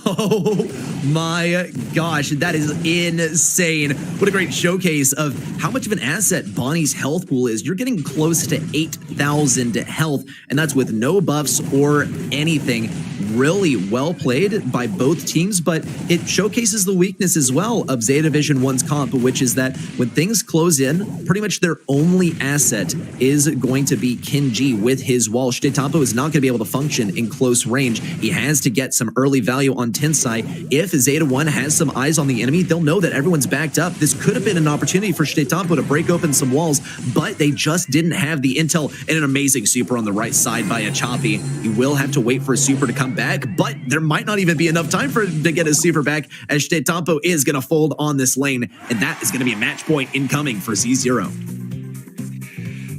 Oh my gosh, that is insane. What a great showcase of how much of an asset Bonnie's health pool is. You're getting close to 8,000 health, and that's with no buffs or anything. Really well played by both teams, but it showcases the weakness as well of Zeta Division 1's comp, which is that when things close in, pretty much their only asset is going to be Kenji with his wall. Shitetampo is not going to be able to function in close range. He has to get some early value on Tensai. If Zeta 1 has some eyes on the enemy, they'll know that everyone's backed up. This could have been an opportunity for Shitetampo to break open some walls, but they just didn't have the intel. And an amazing super on the right side by Achape. He will have to wait for a super to come back, but there might not even be enough time for him to get his super back, as Shitetampo is going to fold on this lane, and that is going to be a match point incoming for Z0.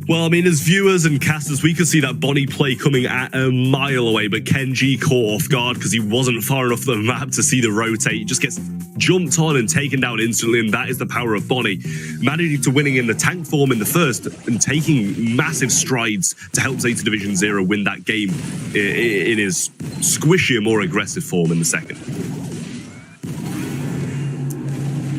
Well, I mean, as viewers and casters, we could see that Bonnie play coming at a mile away, but Kenji caught off guard because he wasn't far enough the map to see the rotate. He just gets jumped on and taken down instantly, and that is the power of Bonnie. Managing to winning in the tank form in the first and taking massive strides to help Zeta Division 0 win that game in his squishier, more aggressive form in the second.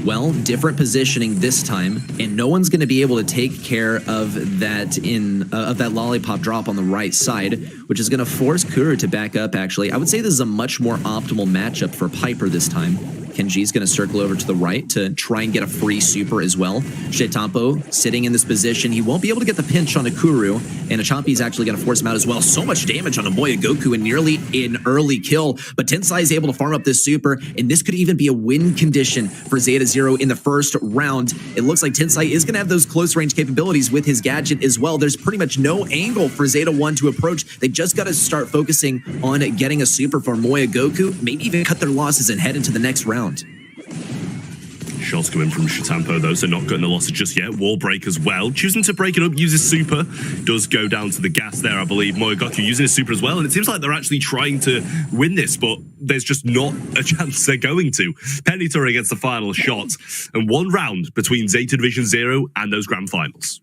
Well, different positioning this time, and no one's going to be able to take care of that lollipop drop on the right side, which is going to force Kuru to back up, actually. I would say this is a much more optimal matchup for Piper this time. Kenji's going to circle over to the right to try and get a free super as well. Chetampo sitting in this position. He won't be able to get the pinch on Kuru, and Achapi's actually going to force him out as well. So much damage on Moya Goku and nearly an early kill, but Tensai is able to farm up this super, and this could even be a win condition for Zeta Zero in the first round. It looks like Tensai is going to have those close range capabilities with his gadget as well. There's pretty much no angle for Zeta 1 to approach. They just got to start focusing on getting a super for Moya Goku, maybe even cut their losses and head into the next round. Shots coming from Chetampo, though, so not getting the losses just yet. Wall break as well. Choosing to break it up, uses super. Does go down to the gas there, I believe. Moya Goku using his super as well, and it seems like they're actually trying to win this, but there's just not a chance they're going to. Penny Torre gets the final shot, and one round between Zeta Division 0 and those grand finals.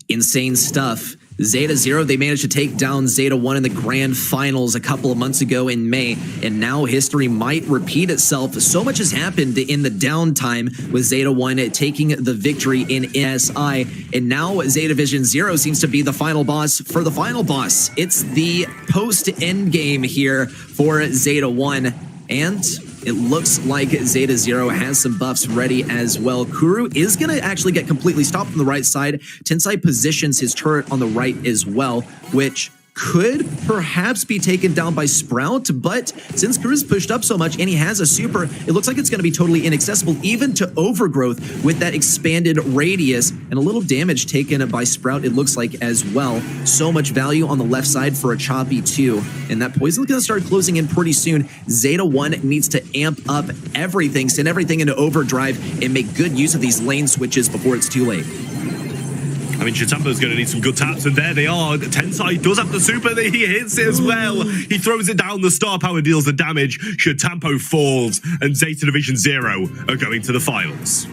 Insane stuff. Zeta Zero, they managed to take down Zeta 1 in the grand finals a couple of months ago in May, and now history might repeat itself. So much has happened in the downtime with Zeta 1 taking the victory in SI, and now Zeta Division 0 seems to be the final boss for the final boss. It's the post-end game here for Zeta 1, and it looks like Zeta Zero has some buffs ready as well. Kuru is going to actually get completely stopped on the right side. Tensai positions his turret on the right as well, which could perhaps be taken down by Sprout, but since Kuru's pushed up so much and he has a super, it looks like it's going to be totally inaccessible even to Overgrowth with that expanded radius, and a little damage taken by Sprout, it looks like, as well. So much value on the left side for Achapi too, and that poison is going to start closing in pretty soon. Zeta 1 needs to amp up everything, send everything into overdrive, and make good use of these lane switches before it's too late. I mean, Chetampo's going to need some good taps, and there they are. Tensai does have the super, that he hits it as well. He throws it down, the star power deals the damage. Chetampo falls, and Zeta Division 0 are going to the finals.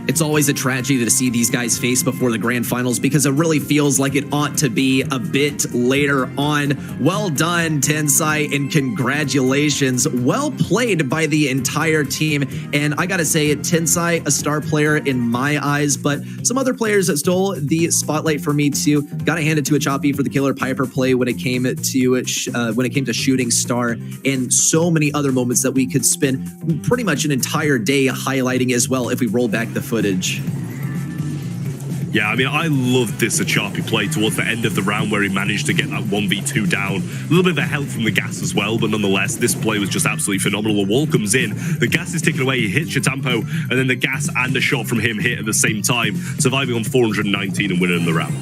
It's always a tragedy to see these guys face before the grand finals because it really feels like it ought to be a bit later on. Well done, Tensai, and congratulations. Well played by the entire team. And I gotta say, Tensai, a star player in my eyes, but some other players that stole the spotlight for me too. Gotta hand it to Achapi for the killer Piper play when it came to shooting star, and so many other moments that we could spend pretty much an entire day highlighting as well if we roll back the footage. Yeah, I mean, I loved this Achapi play towards the end of the round where he managed to get that 1v2 down. A little bit of a help from the gas as well, but nonetheless, this play was just absolutely phenomenal. The wall comes in, the gas is taken away, he hits Chetampo, and then the gas and a shot from him hit at the same time, surviving on 419 and winning the round.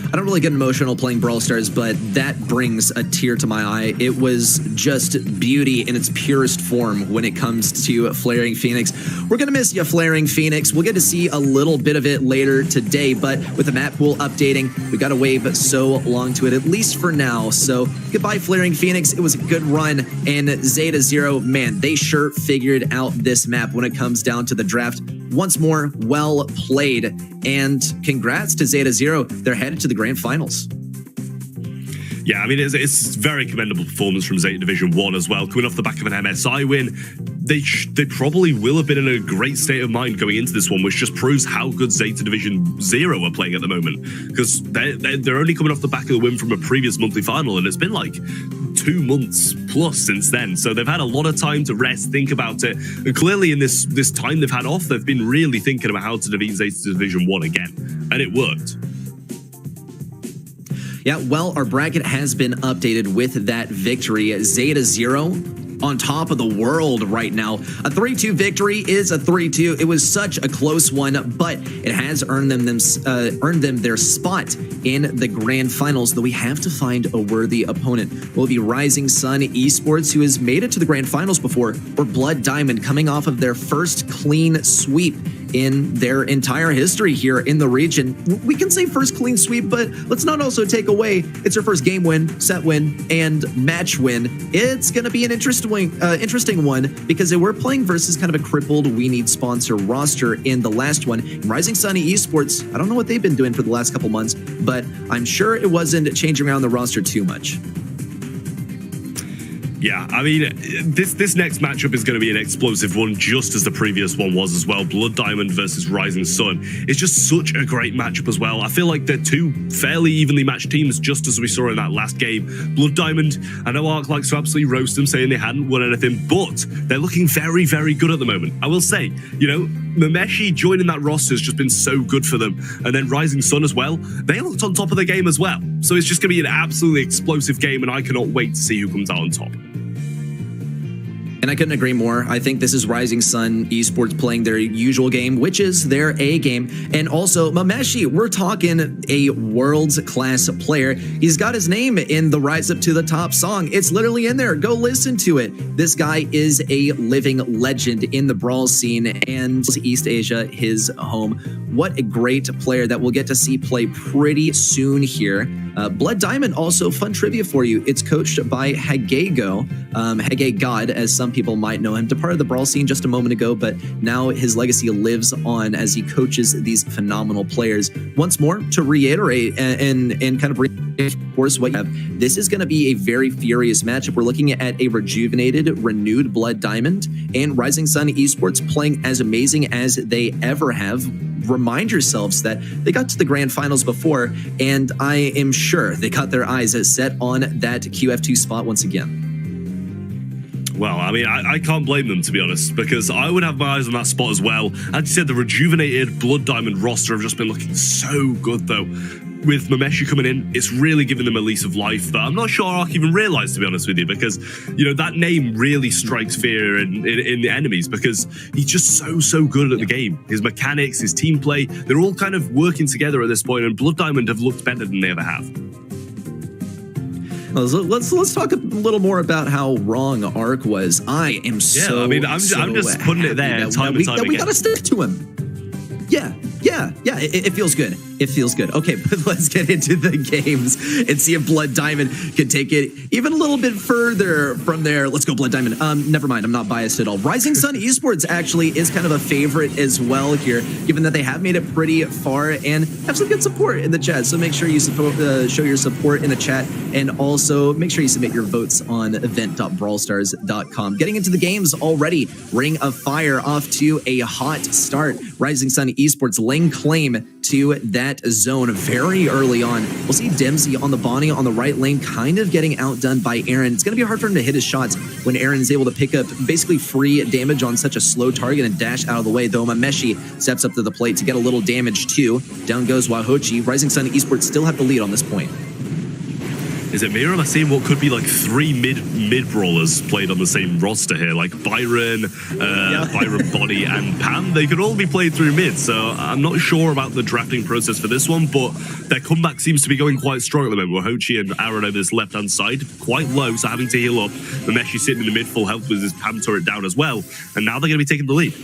I don't really get emotional playing Brawl Stars, but that brings a tear to my eye. It was just beauty in its purest form when it comes to Flaring Phoenix. We're going to miss you, Flaring Phoenix. We'll get to see a little bit of it later today, but with the map pool updating, we got to wait so long to it, at least for now. So goodbye, Flaring Phoenix. It was a good run, and Zeta Zero, man, they sure figured out this map when it comes down to the draft. Once more, well played, and congrats to Zeta Zero. They're headed to the grand finals. Yeah, I mean, it's very commendable performance from Zeta Division 1 as well. Coming off the back of an MSI win, they probably will have been in a great state of mind going into this one, which just proves how good Zeta Division 0 are playing at the moment. Because they're only coming off the back of the win from a previous monthly final, and it's been like 2 months plus since then. So they've had a lot of time to rest, think about it. And clearly in this time they've had off, they've been really thinking about how to defeat Zeta Division 1 again. And it worked. Yeah, well, our bracket has been updated with that victory. Zeta Zero on top of the world right now. A 3-2 victory is a 3-2. It was such a close one, but it has earned them their spot in the grand finals, though we have to find a worthy opponent. Will it be Rising Sun Esports, who has made it to the grand finals before, or Blood Diamond, coming off of their first clean sweep in their entire history here in the region? We can say first clean sweep, but let's not also take away it's their first game win, set win, and match win. It's going to be an interesting one because they were playing versus kind of a crippled We Need sponsor roster in the last one. Rising Sun Esports, I don't know what they've been doing for the last couple months, but I'm sure it wasn't changing around the roster too much. Yeah, I mean, this next matchup is going to be an explosive one, just as the previous one was as well. Blood Diamond versus Rising Sun. It's just such a great matchup as well. I feel like they're two fairly evenly matched teams, just as we saw in that last game. Blood Diamond, I know Ark likes to absolutely roast them, saying they hadn't won anything, but they're looking very, very good at the moment. I will say, you know, Mameshi joining that roster has just been so good for them. And then Rising Sun as well, they looked on top of the game as well. So it's just going to be an absolutely explosive game, and I cannot wait to see who comes out on top. And I couldn't agree more. I think this is Rising Sun Esports playing their usual game, which is their A game. And also, Mameshi, we're talking a world-class player. He's got his name in the Rise Up to the Top song. It's literally in there. Go listen to it. This guy is a living legend in the brawl scene and East Asia, his home. What a great player that we'll get to see play pretty soon here. Blood Diamond, also fun trivia for you. It's coached by Hagego, Hage God, as some people might know him. Departed the brawl scene just a moment ago, but now his legacy lives on as he coaches these phenomenal players. Once more, to reiterate and kind of reinforce what you have, this is going to be a very furious matchup. We're looking at a rejuvenated, renewed Blood Diamond and Rising Sun Esports playing as amazing as they ever have. Remind yourselves that they got to the grand finals before, and I am sure they got their eyes set on that QF2 spot once again. Well, I mean, I can't blame them, to be honest, because I would have my eyes on that spot as well. As you said, the rejuvenated Blood Diamond roster have just been looking so good, though. With Mameshi coming in, it's really given them a lease of life that I'm not sure Ark even realized, to be honest with you, because, you know, that name really strikes fear in the enemies, because he's just so good at the game. His mechanics, his team play, they're all kind of working together at this point, and Blood Diamond have looked better than they ever have. Let's talk a little more about how wrong Ark was. I am so. Yeah, I mean, I'm just putting it there time and time again. We gotta stick to him. Yeah. It feels good. It feels good. Okay, but let's get into the games and see if Blood Diamond can take it even a little bit further from there. Let's go, Blood Diamond. Never mind. I'm not biased at all. Rising Sun Esports actually is kind of a favorite as well here, given that they have made it pretty far and have some good support in the chat. So make sure you show your support in the chat, and also make sure you submit your votes on event.brawlstars.com. Getting into the games already. Ring of Fire off to a hot start. Rising Sun Esports laying claim to that zone very early on. We'll see Dempsey on the Bonnie on the right lane kind of getting outdone by Aaron. It's going to be hard for him to hit his shots when Aaron is able to pick up basically free damage on such a slow target and dash out of the way, though Mameshi steps up to the plate to get a little damage too. Down goes Wahochi. Rising Sun Esports still have the lead on this point. Is it me, or am I seeing what could be like three mid brawlers played on the same roster here? Like Byron, Byron Bonnie, and Pam. They could all be played through mid, so I'm not sure about the drafting process for this one, but their comeback seems to be going quite strong at the moment. Wahochi and Aaron over this left-hand side, quite low, so having to heal up. Mameshi sitting in the mid, full health with his Pam turret down as well, and now they're going to be taking the lead.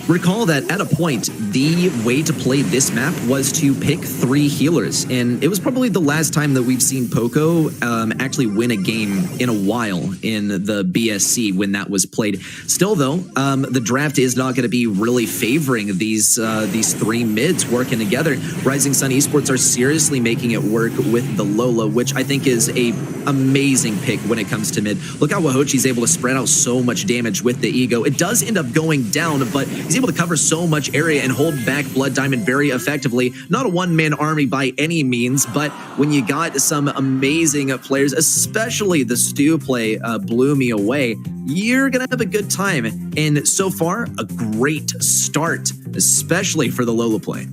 Recall that at a point, the way to play this map was to pick 3 healers, and it was probably the last time that we've seen Poco actually win a game in a while in the BSC when that was played. Still, though, the draft is not going to be really favoring these 3 mids working together. Rising Sun Esports are seriously making it work with the Lola, which I think is a amazing pick when it comes to mid. Look how Wahochi's able to spread out so much damage with the ego. It does end up going down, but he's able to cover so much area and hold back Blood Diamond very effectively. Not a one-man army by any means, but when you got some amazing players, especially the Stu play blew me away, you're gonna have a good time. And so far, a great start, especially for the Lola play.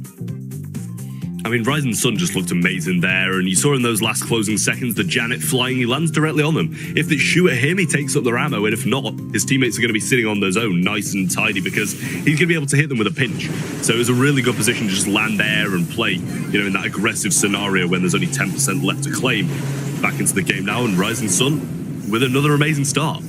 I mean, Rising Sun just looked amazing there, and you saw in those last closing seconds the Janet flying, he lands directly on them. If they shoot at him, he takes up their ammo, and if not, his teammates are going to be sitting on their zone nice and tidy because he's going to be able to hit them with a pinch. So it was a really good position to just land there and play, you know, in that aggressive scenario when there's only 10% left to claim. Back into the game now, and Rising Sun with another amazing start.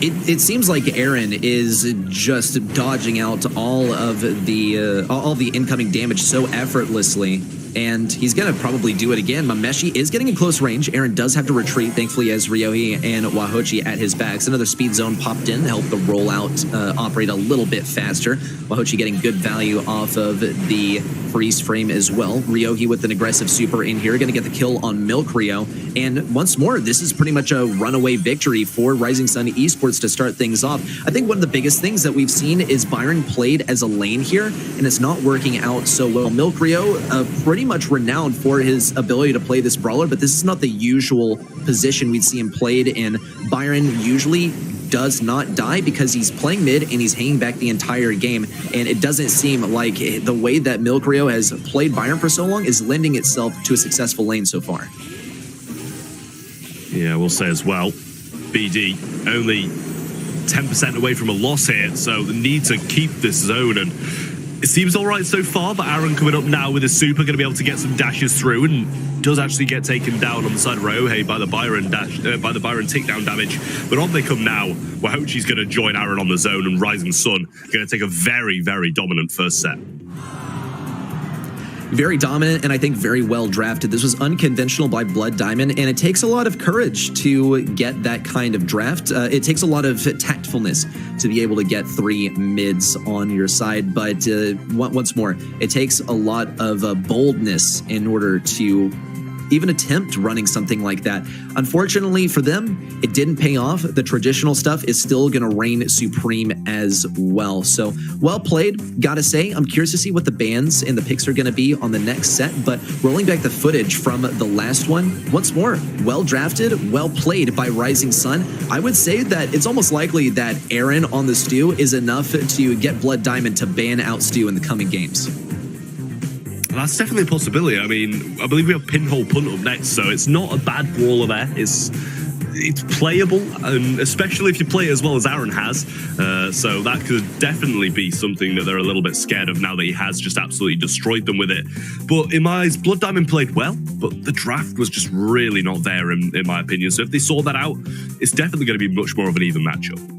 It seems like Aaron is just dodging out all of the incoming damage so effortlessly. and he's going to probably do it again. Mameshi is getting in close range. Aaron does have to retreat, thankfully, as Ryohei and Wahochi at his backs. Another speed zone popped in to help the rollout operate a little bit faster. Wahochi getting good value off of the freeze frame as well. Ryohei with an aggressive super in here, going to get the kill on Milk Rio. And once more, this is pretty much a runaway victory for Rising Sun Esports to start things off. I think one of the biggest things that we've seen is Byron played as a lane here, and it's not working out so well. Milk Rio, pretty much renowned for his ability to play this brawler, but this is not the usual position we'd see him played in. Byron usually does not die because he's playing mid and he's hanging back the entire game, and it doesn't seem like the way that Milk Rio has played Byron for so long is lending itself to a successful lane so far. Yeah, we'll say as well, BD only 10% away from a loss here, so the need to keep this zone, and it seems all right so far, but Aaron coming up now with his super, going to be able to get some dashes through, and does actually get taken down on the side of Ryohei by the Byron takedown damage. But on they come now. Wahochi's going to join Aaron on the zone, and Rising Sun going to take a very, very dominant first set. Very dominant, and I think very well drafted. This was unconventional by Blood Diamond, and it takes a lot of courage to get that kind of draft. It takes a lot of tactfulness to be able to get 3 mids on your side, but once more, it takes a lot of boldness in order to even attempt running something like that. Unfortunately for them, it didn't pay off. The traditional stuff is still going to reign supreme as well. So well played, gotta say. I'm curious to see what the bans and the picks are going to be on the next set, but rolling back the footage from the last one, once more, well drafted, well played by Rising Sun. I would say that it's almost likely that Aaron on the Stew is enough to get Blood Diamond to ban out Stew in the coming games. That's definitely a possibility. I mean, I believe we have Pinhole Punt up next, so it's not a bad brawler there. It's playable, and especially if you play it as well as Aaron has. So that could definitely be something that they're a little bit scared of now that he has just absolutely destroyed them with it. But in my eyes, Blood Diamond played well, but the draft was just really not there in my opinion. So if they sort that out, it's definitely going to be much more of an even matchup.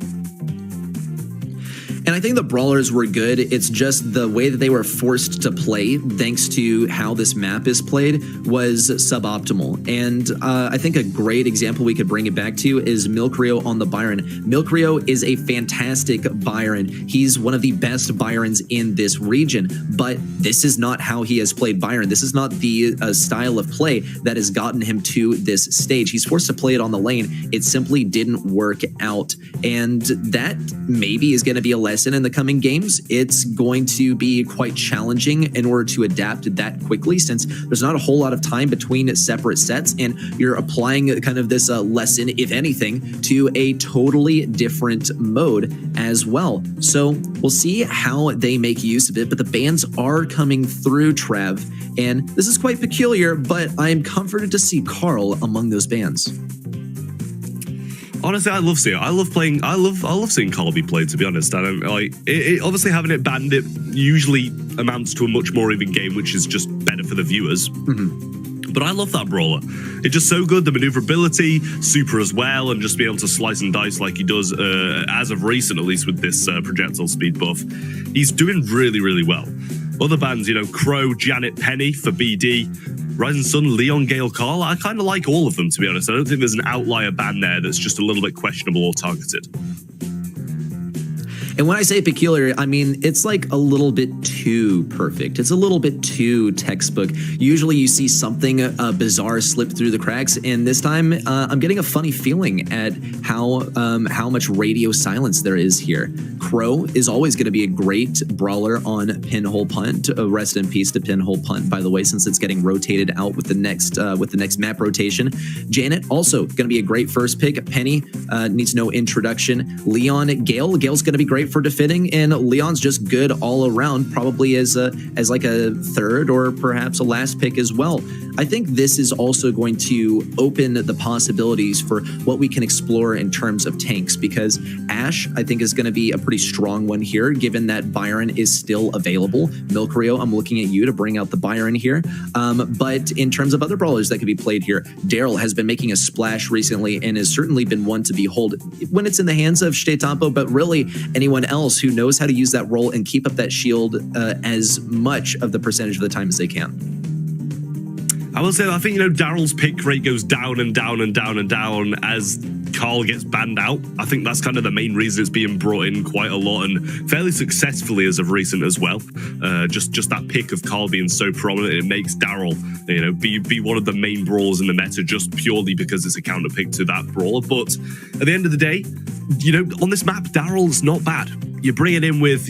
And I think the brawlers were good. It's just the way that they were forced to play, thanks to how this map is played, was suboptimal. And I think a great example we could bring it back to is Milk Rio on the Byron. Milk Rio is a fantastic Byron. He's one of the best Byrons in this region, but this is not how he has played Byron. This is not the style of play that has gotten him to this stage. He's forced to play it on the lane. It simply didn't work out. And that maybe is going to be a lesson in the coming games. It's going to be quite challenging in order to adapt that quickly, since there's not a whole lot of time between separate sets, and you're applying kind of this lesson, if anything, to a totally different mode as well. So we'll see how they make use of it, but the bans are coming through, Trav, and this is quite peculiar, but I am comforted to see Carl among those bans. Honestly, I love seeing it. I love seeing Carl be played, to be honest. I don't like it, obviously having it banned, it usually amounts to a much more even game, which is just better for the viewers. But I love that brawler. It's just so good. The maneuverability, super as well, and just be able to slice and dice like he does as of recent, at least with this projectile speed buff. He's doing really, really well. Other bands, you know, Crow, Janet, Penny for BD, Rising Sun, Leon, Gale, Carl. I kind of like all of them, to be honest. I don't think there's an outlier ban there that's just a little bit questionable or targeted. And when I say peculiar, I mean, it's like a little bit too perfect. It's a little bit too textbook. Usually you see something bizarre slip through the cracks, and this time I'm getting a funny feeling at how much radio silence there is here. Crow is always going to be a great brawler on Pinhole Punt. Rest in peace to Pinhole Punt, by the way, since it's getting rotated out with the next map rotation. Janet also going to be a great first pick. Penny needs no introduction. Leon, Gale's going to be great for defending, and Leon's just good all around, probably as like a third or perhaps a last pick as well. I think this is also going to open the possibilities for what we can explore in terms of tanks, because Ash, I think, is going to be a pretty strong one here, given that Byron is still available. Milk Rio, I'm looking at you to bring out the Byron here. But in terms of other brawlers that could be played here, Daryl has been making a splash recently and has certainly been one to behold when it's in the hands of Shitetampo, but really anyone else who knows how to use that role and keep up that shield as much of the percentage of the time as they can. I will say, I think, Daryl's pick rate goes down and down and down and down as Carl gets banned out. I think that's kind of the main reason it's being brought in quite a lot and fairly successfully as of recent as well. Just that pick of Carl being so prominent, it makes Daryl, be one of the main brawlers in the meta just purely because it's a counter pick to that brawler. But at the end of the day, on this map, Daryl's not bad. You bring it in with,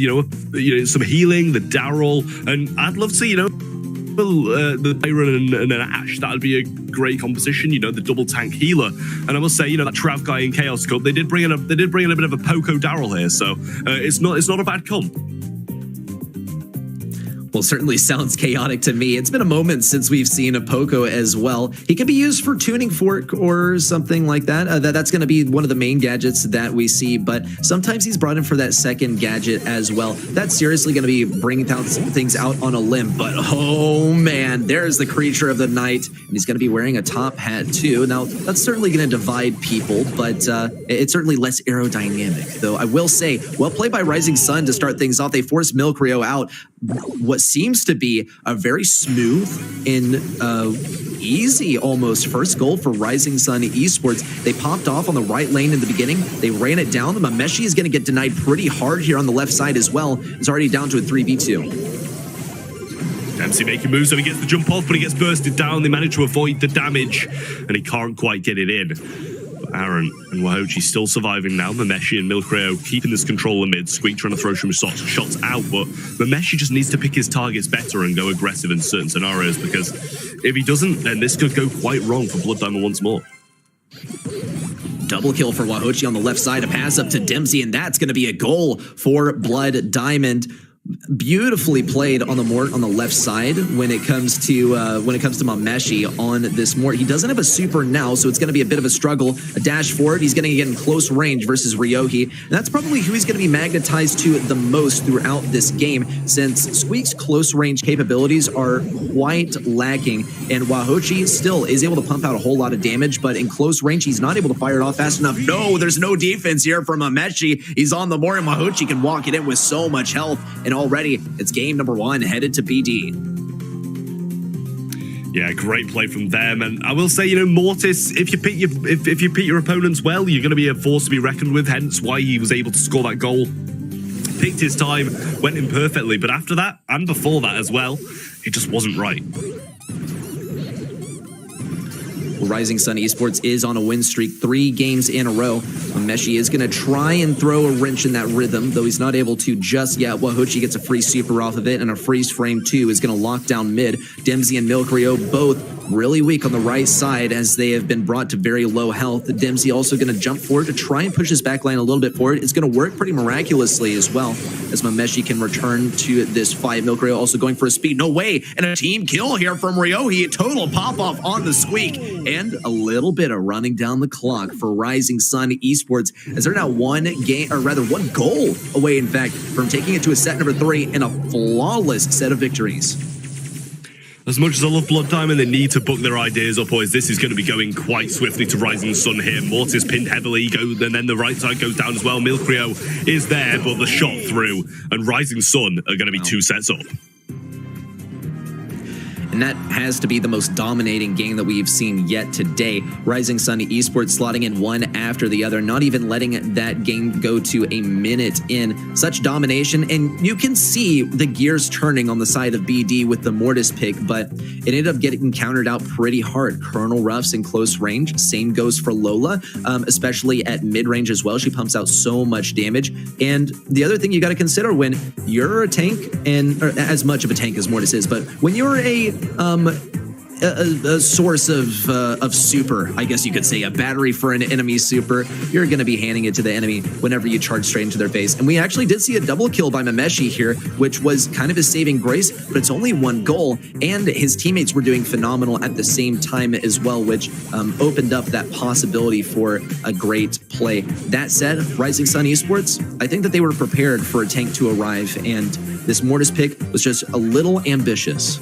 some healing, the Daryl, and I'd love to, the Byron and an Ash, that would be a great composition, the double tank healer. And I must say, that Trav guy in Chaos Cup, they did bring in a bit of a Poco Daryl here, so it's not a bad comp. Well, certainly sounds chaotic to me. It's been a moment since we've seen a Poco as well. He can be used for tuning fork or something like that. That's going to be one of the main gadgets that we see, but sometimes he's brought in for that second gadget as well. That's seriously going to be bringing things out on a limb, but oh man, there's the creature of the night, and he's going to be wearing a top hat too. Now, that's certainly going to divide people, but it's certainly less aerodynamic, though I will say, well played by Rising Sun to start things off. They forced Milcrio out. What seems to be a very smooth and easy almost first goal for Rising Sun Esports. They popped off on the right lane in the beginning. They ran it down. The Mameshi is going to get denied pretty hard here on the left side as well. It's already down to a 3v2. Dempsey making moves, so he gets the jump off, but he gets bursted down. They manage to avoid the damage, and he can't quite get it in. Aaron and Wahochi still surviving now. Mameshi and Milcrio keeping this control in mid. Squeak trying to throw some shots out, but Mameshi just needs to pick his targets better and go aggressive in certain scenarios, because if he doesn't, then this could go quite wrong for Blood Diamond once more. Double kill for Wahochi on the left side, a pass up to Dempsey, and that's going to be a goal for Blood Diamond. Beautifully played on the Mort on the left side when it comes to Mameshi on this Mort. He doesn't have a super now, so it's going to be a bit of a struggle. A dash forward, he's going to get in close range versus Ryohi, and that's probably who he's going to be magnetized to the most throughout this game, since Squeak's close range capabilities are quite lacking, and Wahochi still is able to pump out a whole lot of damage, but in close range, he's not able to fire it off fast enough. No, there's no defense here from Mameshi. He's on the Mort, and Wahochi can walk it in with so much health, and already it's game number 1 headed to BD. Yeah, great play from them, and I will say, Mortis, if you pick your opponents well, you're going to be a force to be reckoned with. Hence why he was able to score that goal. Picked his time, went in perfectly, but after that and before that as well, it just wasn't right. Rising Sun Esports is on a win streak, 3 games in a row. Mameshi is going to try and throw a wrench in that rhythm, though he's not able to just yet. Wahochi gets a free super off of it, and a freeze frame 2 is going to lock down mid. Dempsey and Milcrio both really weak on the right side as they have been brought to very low health. Dempsey also going to jump forward to try and push his backline a little bit forward. It's going to work pretty miraculously as well, as Mameshi can return to this fight. Milcrio also going for a speed. No way! And a team kill here from Ryohi. A total pop-off on the Squeak. And a little bit of running down the clock for Rising Sun Esports, as they're now one goal away, in fact, from taking it to a set number 3 and a flawless set of victories. As much as I love Blood Diamond, they need to book their ideas up, boys. This is going to be going quite swiftly to Rising Sun here. Mortis pinned heavily, and then the right side goes down as well. Milcrio is there, but the shot through, and Rising Sun are going to be 2 sets up. And that has to be the most dominating game that we've seen yet today. Rising Sun Esports slotting in one after the other, not even letting that game go to a minute in. Such domination, and you can see the gears turning on the side of BD with the Mortis pick, but it ended up getting countered out pretty hard. Colonel Ruff's in close range. Same goes for Lola, especially at mid-range as well. She pumps out so much damage. And the other thing you got to consider when you're a tank, or as much of a tank as Mortis is, but when you're a source of super, I guess you could say, a battery for an enemy super, you're going to be handing it to the enemy whenever you charge straight into their face. And we actually did see a double kill by Mameshi here, which was kind of his saving grace, but it's only 1 goal, and his teammates were doing phenomenal at the same time as well, which opened up that possibility for a great play. That said, Rising Sun Esports, I think that they were prepared for a tank to arrive, and this Mortis pick was just a little ambitious.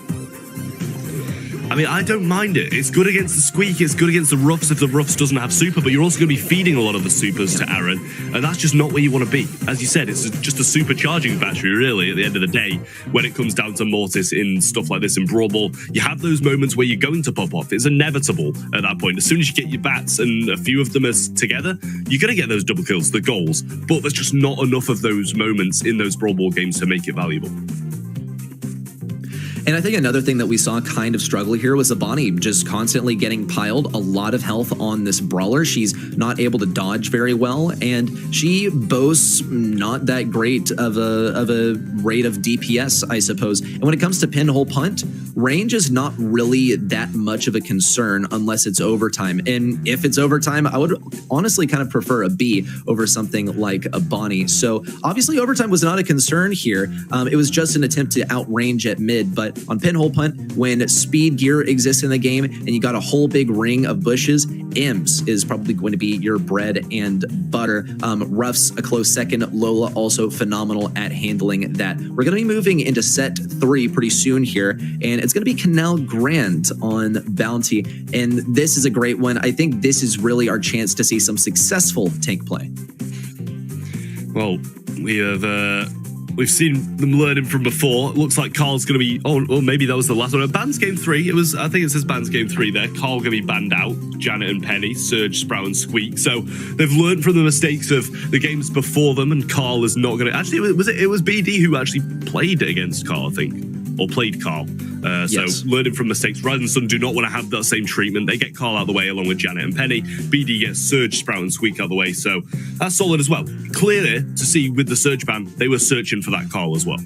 I mean, I don't mind it. It's good against the Squeak, it's good against the Ruffs if the Ruffs doesn't have super, but you're also going to be feeding a lot of the supers to Aaron, and that's just not where you want to be. As you said, it's just a supercharging battery, really, at the end of the day, when it comes down to Mortis in stuff like this in Brawl Ball. You have those moments where you're going to pop off. It's inevitable at that point. As soon as you get your bats and a few of them are together, you're going to get those double kills, the goals, but there's just not enough of those moments in those Brawl Ball games to make it valuable. And I think another thing that we saw kind of struggle here was Abani just constantly getting piled, a lot of health on this brawler. She's not able to dodge very well, and she boasts not that great of a rate of DPS, I suppose. And when it comes to pinhole punt, range is not really that much of a concern unless it's overtime. And if it's overtime, I would honestly kind of prefer a B over something like Abani. So obviously overtime was not a concern here. It was just an attempt to outrange at mid, but on pinhole punt, when speed gear exists in the game and you got a whole big ring of bushes, Imps is probably going to be your bread and butter. Ruff's a close second. Lola also phenomenal at handling that. We're going to be moving into set 3 pretty soon here, and it's going to be Canal Grand on Bounty, and this is a great one. I think this is really our chance to see some successful tank play. Well, we've seen them learning from before. It looks like Carl's going to be... Oh, maybe that was the last one. Bans game 3. I think it says Bans game 3 there. Carl going to be banned out. Janet and Penny, Surge, Sprout, and Squeak. So they've learned from the mistakes of the games before them, and Carl is not going to... Actually, it was BD who actually played against Carl, I think. Or played Carl. Yes. So learning from mistakes. Ryzen and Sun do not want to have that same treatment. They get Carl out of the way along with Janet and Penny. BD gets Surge, Sprout, and Squeak out of the way. So that's solid as well. Clearly, to see with the Surge ban, they were searching for that Carl as well.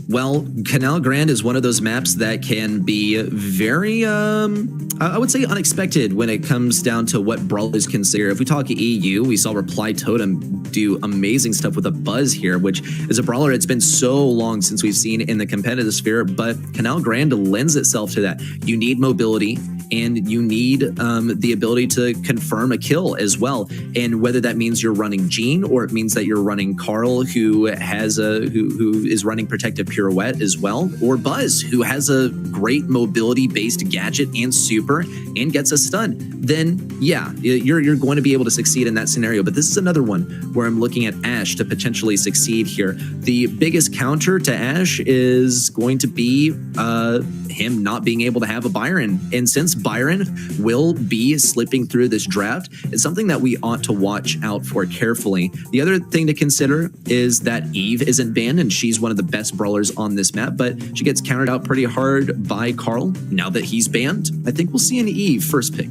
Well, Canal Grand is one of those maps that can be very, I would say unexpected when it comes down to what brawlers consider. If we talk EU, we saw Reply Totem do amazing stuff with a Buzz here, which is a brawler it's been so long since we've seen in the competitive sphere, but Canal Grand lends itself to that. You need mobility, and you need the ability to confirm a kill as well. And whether that means you're running Jean or it means that you're running Carl, who has who is running Protective Pirouette as well, or Buzz, who has a great mobility-based gadget and super and gets a stun, then yeah, you're going to be able to succeed in that scenario. But this is another one where I'm looking at Ashe to potentially succeed here. The biggest counter to Ashe is going to be him not being able to have a Byron. And since Byron will be slipping through this draft, it's something that we ought to watch out for carefully. The other thing to consider is that Eve isn't banned, and she's one of the best brawlers on this map, but she gets countered out pretty hard by Carl. Now that he's banned, I think we'll see an Eve first pick.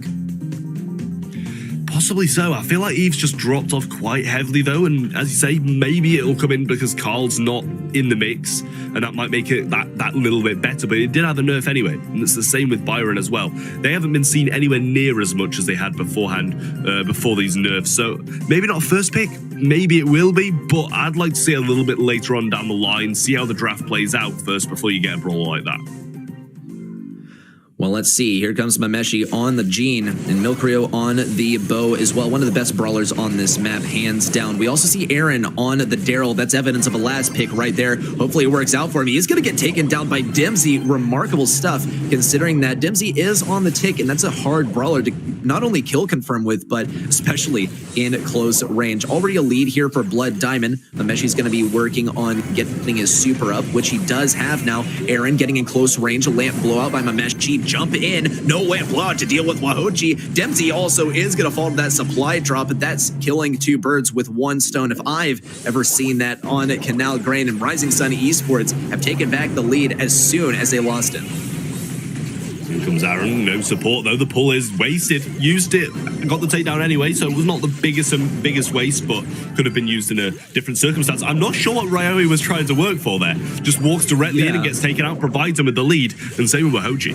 Possibly so. I feel like Eve's just dropped off quite heavily though, and as you say, maybe it'll come in because Carl's not in the mix, and that might make it that little bit better, but it did have a nerf anyway, and it's the same with Byron as well. They haven't been seen anywhere near as much as they had beforehand, before these nerfs, so maybe not first pick, maybe it will be, but I'd like to see a little bit later on down the line, see how the draft plays out first before you get a brawler like that. Well, let's see. Here comes Mameshi on the Jean and Milkrio on the Bow as well. One of the best brawlers on this map, hands down. We also see Aaron on the Daryl. That's evidence of a last pick right there. Hopefully it works out for him. He is going to get taken down by Dimsy. Remarkable stuff, considering that Dimsy is on the tick, and that's a hard brawler to not only kill confirm with, but especially in close range. Already a lead here for Blood Diamond. Mameshi's going to be working on getting his super up, which he does have now. Aaron getting in close range. A lamp blowout by Mameshi. Jump in. No lamp blowout to deal with Wahochi. Dempsey also is going to fall to that supply drop, but that's killing two birds with one stone. If I've ever seen that on Canal Grand, and Rising Sun Esports have taken back the lead as soon as they lost him. Here comes Aaron, no support though, the pull is wasted, used it, got the takedown anyway, so it was not the biggest waste, but could have been used in a different circumstance. I'm not sure what Ryoe was trying to work for there, just walks directly in and gets taken out, provides him with the lead, and same with Wahochi.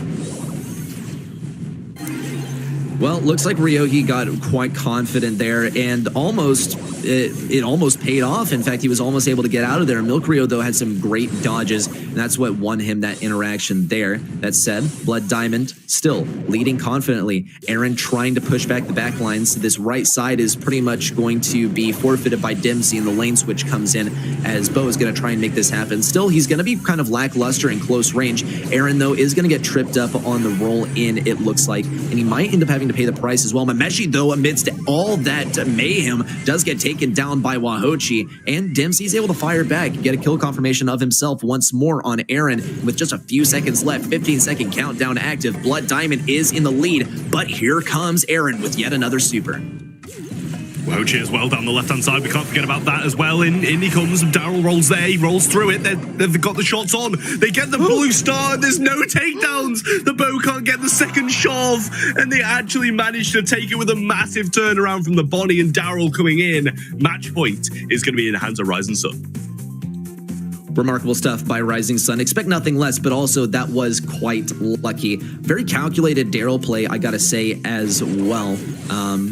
Well, looks like Ryohei got quite confident there, and it almost paid off. In fact, he was almost able to get out of there. Milkrio, though, had some great dodges, and that's what won him that interaction there. That said, Blood Diamond still leading confidently. Aaron trying to push back the back lines. This right side is pretty much going to be forfeited by Dempsey, and the lane switch comes in as Bo is going to try and make this happen. Still, he's going to be kind of lackluster in close range. Aaron, though, is going to get tripped up on the roll in, it looks like, and he might end up having to pay the price as well. Mameshi, though, amidst all that mayhem, does get taken down by Wahochi, and Dempsey's able to fire back, get a kill confirmation of himself once more on Aaron. With just a few seconds left, 15-second countdown active, Blood Diamond is in the lead, but here comes Aaron with yet another super. Wahochi as well down the left-hand side. We can't forget about that as well. In he comes. Daryl rolls there. He rolls through it. They've got the shots on. They get the blue star, and there's no takedowns. The Bo can't get the second shove, and they actually managed to take it with a massive turnaround from the Bonnie and Daryl coming in. Match point is going to be in the hands of Rising Sun. Remarkable stuff by Rising Sun. Expect nothing less, but also that was quite lucky. Very calculated Daryl play, I gotta say, as well.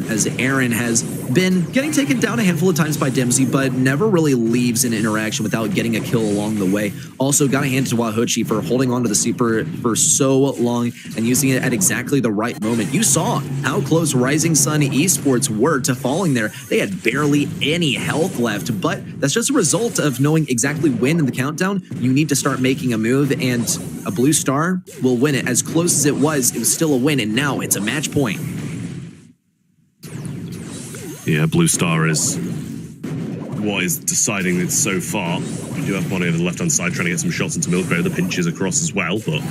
As Aaron has been getting taken down a handful of times by Dempsey, but never really leaves an interaction without getting a kill along the way. Also, gotta hand it to Wahochi for holding on to the super for so long and using it at exactly the right moment. You saw how close Rising Sun Esports were to falling there. They had barely any health left, but that's just a result of knowing exactly when in the countdown you need to start making a move, and a blue star will win it. As close as it was still a win, and now it's a match point. Yeah, blue star is what is deciding it so far. We do have Bonnie on the left-hand side trying to get some shots into Milkray. The pinches across as well, but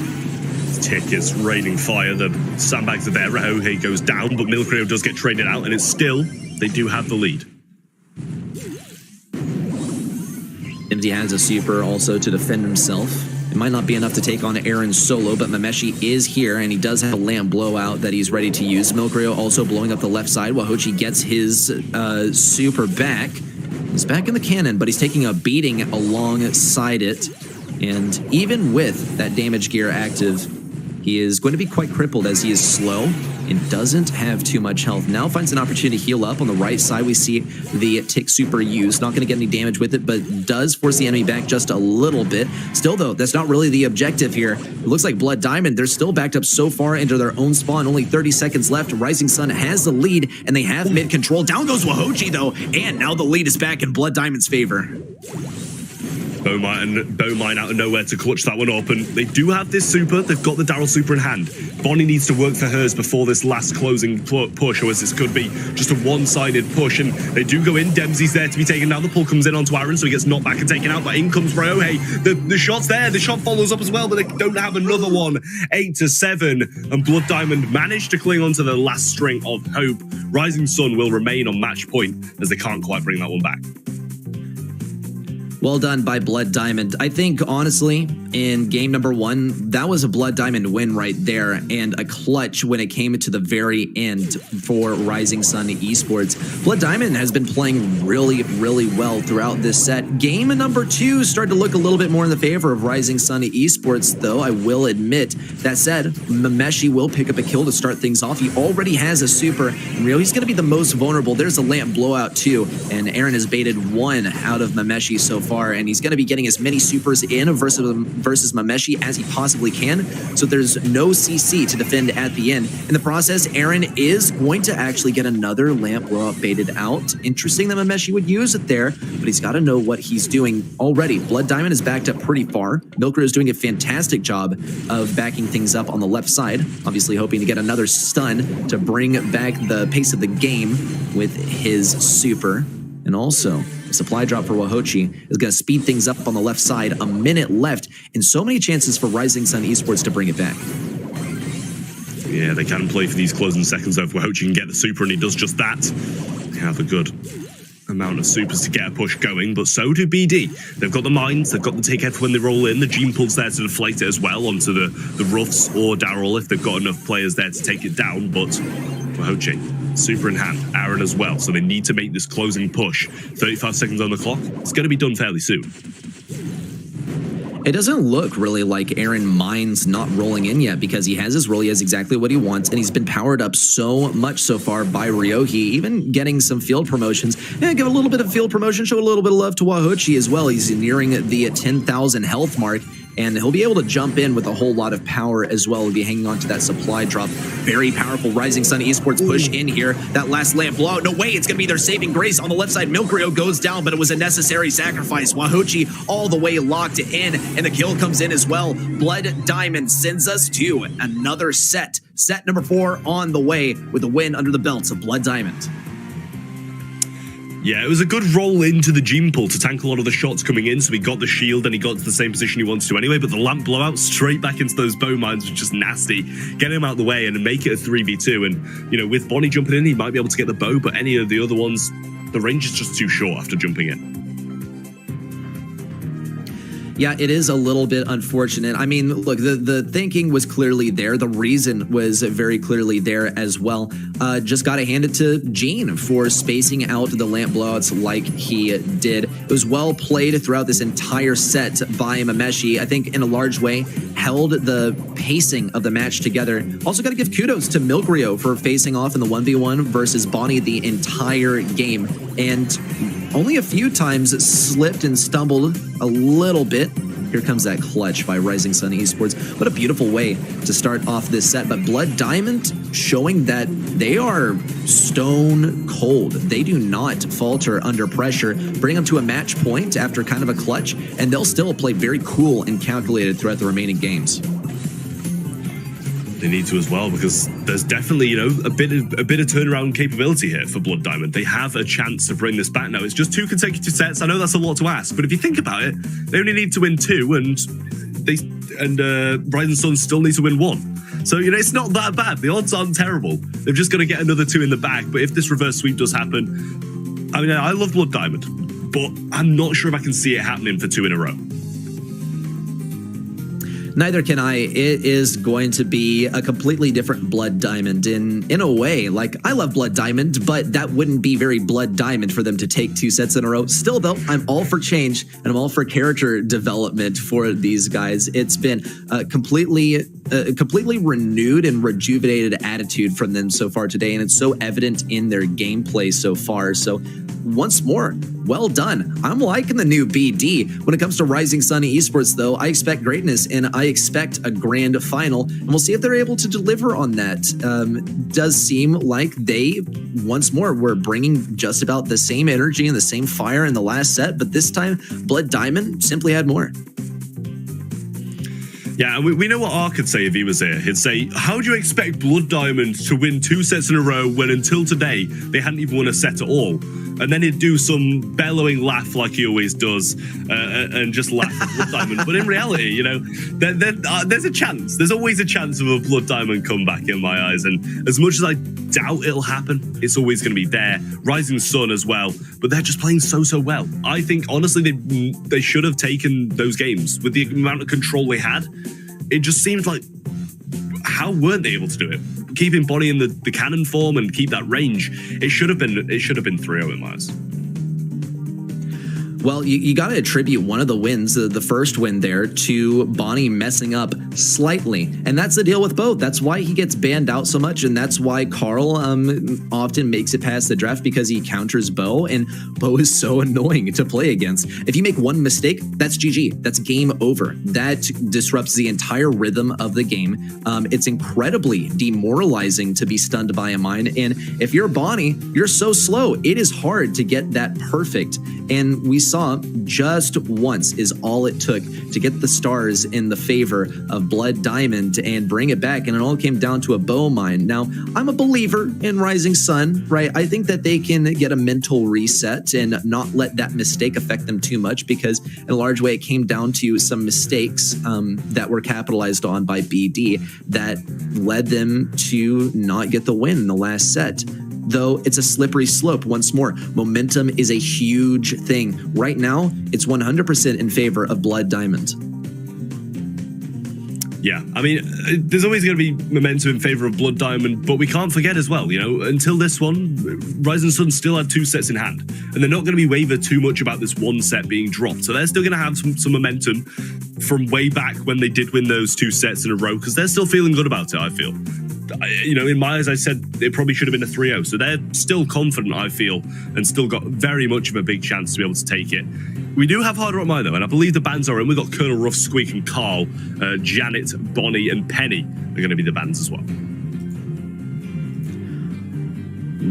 Tick is raining fire. The sandbags are there. Ryohei goes down, but Milkray does get traded out, and it's still, they do have the lead. Dempsey has a super also to defend himself. It might not be enough to take on Aaron solo, but Mameshi is here, and he does have a lamp blowout that he's ready to use. Milkrio also blowing up the left side. Wahochi gets his super back. He's back in the cannon, but he's taking a beating alongside it. And even with that damage gear active, he is going to be quite crippled as he is slow and doesn't have too much health. Now finds an opportunity to heal up. On the right side, we see the Tick super used. Not going to get any damage with it, but does force the enemy back just a little bit. Still, though, that's not really the objective here. It looks like Blood Diamond, they're still backed up so far into their own spawn. Only 30 seconds left. Rising Sun has the lead, and they have mid control. Down goes Wahochi, though, and now the lead is back in Blood Diamond's favor. Bowmine out of nowhere to clutch that one up, and they do have this super. They've got the Daryl super in hand. Bonnie needs to work for hers before this last closing push, or as this could be just a one-sided push, and they do go in. Dempsey's there to be taken down. The pull comes in onto Aaron, so he gets knocked back and taken out, but in comes Ryohei. The shot's there. The shot follows up as well, but they don't have another one. 8-7, and Blood Diamond managed to cling onto the last string of hope. Rising Sun will remain on match point as they can't quite bring that one back. Well done by Blood Diamond. I think, honestly, in game number 1, that was a Blood Diamond win right there, and a clutch when it came to the very end for Rising Sun Esports. Blood Diamond has been playing really, really well throughout this set. Game number 2 started to look a little bit more in the favor of Rising Sun Esports, though, I will admit. That said, Mameshi will pick up a kill to start things off. He already has a super, and really, he's going to be the most vulnerable. There's a lamp blowout, too, and Aaron has baited 1 out of Mameshi so far, and he's going to be getting as many supers in versus Mameshi as he possibly can, so there's no CC to defend at the end. In the process, Aaron is going to actually get another lamp blowout baited out. Interesting that Mameshi would use it there, but he's got to know what he's doing already. Blood Diamond is backed up pretty far. Milkrow is doing a fantastic job of backing things up on the left side, obviously hoping to get another stun to bring back the pace of the game with his super. And also, a supply drop for Wahochi is going to speed things up on the left side. A minute left, and so many chances for Rising Sun Esports to bring it back. Yeah, they can play for these closing seconds, though. If Wahochi can get the super, and he does just that, they have a good amount of supers to get a push going, but so do BD. They've got the mines, they've got the take head when they roll in, the Gene Pulse there to deflate it as well onto the Ruffs or Daryl if they've got enough players there to take it down, but Wahochi, super in hand, Aaron as well, so they need to make this closing push. 35 seconds on the clock, it's going to be done fairly soon. It doesn't look really like Aaron minds not rolling in yet because he has his roll, he has exactly what he wants, and he's been powered up so much so far by Ryohi, even getting some field promotions. And give a little bit of field promotion, show a little bit of love to Wahochi as well. He's nearing the 10,000 health mark, and he'll be able to jump in with a whole lot of power as well. He'll be hanging on to that supply drop. Very powerful Rising Sun Esports push in here. That last lamp blowout. No way, it's going to be their saving grace. On the left side, Milkrio goes down, but it was a necessary sacrifice. Wahochi all the way locked in, and the kill comes in as well. Blood Diamond sends us to another set. Set number 4 on the way with a win under the belts of Blood Diamond. Yeah, it was a good roll into the gene pool to tank a lot of the shots coming in, so he got the shield and he got to the same position he wanted to anyway, but the lamp blowout straight back into those bow mines was just nasty. Get him out of the way and make it a 3v2, and, you know, with Bonnie jumping in, he might be able to get the bow, but any of the other ones, the range is just too short after jumping in. Yeah, it is a little bit unfortunate. I mean, look, the thinking was clearly there. The reason was very clearly there as well. Just got to hand it to Gene for spacing out the lamp blowouts like he did. It was well played throughout this entire set by Mameshi. I think in a large way held the pacing of the match together. Also got to give kudos to Milkrio for facing off in the 1v1 versus Bonnie the entire game. And only a few times slipped and stumbled a little bit. Here comes that clutch by Rising Sun Esports. What a beautiful way to start off this set. But Blood Diamond showing that they are stone cold. They do not falter under pressure. Bring them to a match point after kind of a clutch, and they'll still play very cool and calculated throughout the remaining games. They need to as well, because there's definitely, you know, a bit of turnaround capability here for Blood Diamond. They have a chance to bring this back now. It's just 2 consecutive sets. I know that's a lot to ask, but if you think about it, they only need to win 2, and Rising Sun still need to win 1. So, you know, it's not that bad. The odds aren't terrible. They've just got to get another 2 in the bag. But if this reverse sweep does happen, I mean, I love Blood Diamond, but I'm not sure if I can see it happening for 2 in a row. Neither can I. It is going to be a completely different Blood Diamond in a way. Like, I love Blood Diamond, but that wouldn't be very Blood Diamond for them to take 2 sets in a row. Still, though, I'm all for change, and I'm all for character development for these guys. It's been a completely renewed and rejuvenated attitude from them so far today, and it's so evident in their gameplay so far. So, once more, well done. I'm liking the new BD. When it comes to Rising Sun Esports, though, I expect greatness, and I expect a grand final, and we'll see if they're able to deliver on that. Does seem like they, once more, were bringing just about the same energy and the same fire in the last set, but this time, Blood Diamond simply had more. Yeah, we know what R could say if he was here. He'd say, how do you expect Blood Diamond to win 2 sets in a row when until today they hadn't even won a set at all? And then he'd do some bellowing laugh like he always does and just laugh at Blood Diamond. But in reality, you know, there's a chance. There's always a chance of a Blood Diamond comeback in my eyes. And as much as I doubt it'll happen, it's always going to be there. Rising Sun as well. But they're just playing so well. I think, honestly, they should have taken those games with the amount of control they had. It just seems like, how weren't they able to do it? Keeping Bonnie in the cannon form and keep that range, it should have been 3-0 in my eyes. Well, you got to attribute one of the wins, the first win there, to Bonnie messing up slightly. And that's the deal with Bo. That's why he gets banned out so much, and that's why Carl often makes it past the draft, because he counters Bo, and Bo is so annoying to play against. If you make one mistake, that's GG. That's game over. That disrupts the entire rhythm of the game. It's incredibly demoralizing to be stunned by a mine, and if you're Bonnie, you're so slow. It is hard to get that perfect. And we saw just once is all it took to get the stars in the favor of Blood Diamond and bring it back, and it all came down to a bow mine. Now, I'm a believer in Rising Sun, right? I think that they can get a mental reset and not let that mistake affect them too much, because in a large way it came down to some mistakes that were capitalized on by BD that led them to not get the win in the last set. Though it's a slippery slope once more. Momentum is a huge thing. Right now, it's 100% in favor of Blood Diamond. Yeah, I mean, there's always going to be momentum in favor of Blood Diamond, but we can't forget as well, you know, until this one, Rising Sun still had 2 sets in hand, and they're not going to be wavered too much about this 1 set being dropped. So they're still going to have some momentum. from way back when they did win those 2 sets in a row, because they're still feeling good about it, I feel. You know, in my eyes, I said it probably should have been a 3-0, so they're still confident, I feel, and still got very much of a big chance to be able to take it. We do have Harder at Mine, though, and I believe the bans are in. We've got Colonel Ruff, Squeak, and Carl, Janet, Bonnie, and Penny are going to be the bans as well.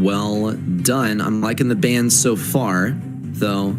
Well done. I'm liking the band so far, though.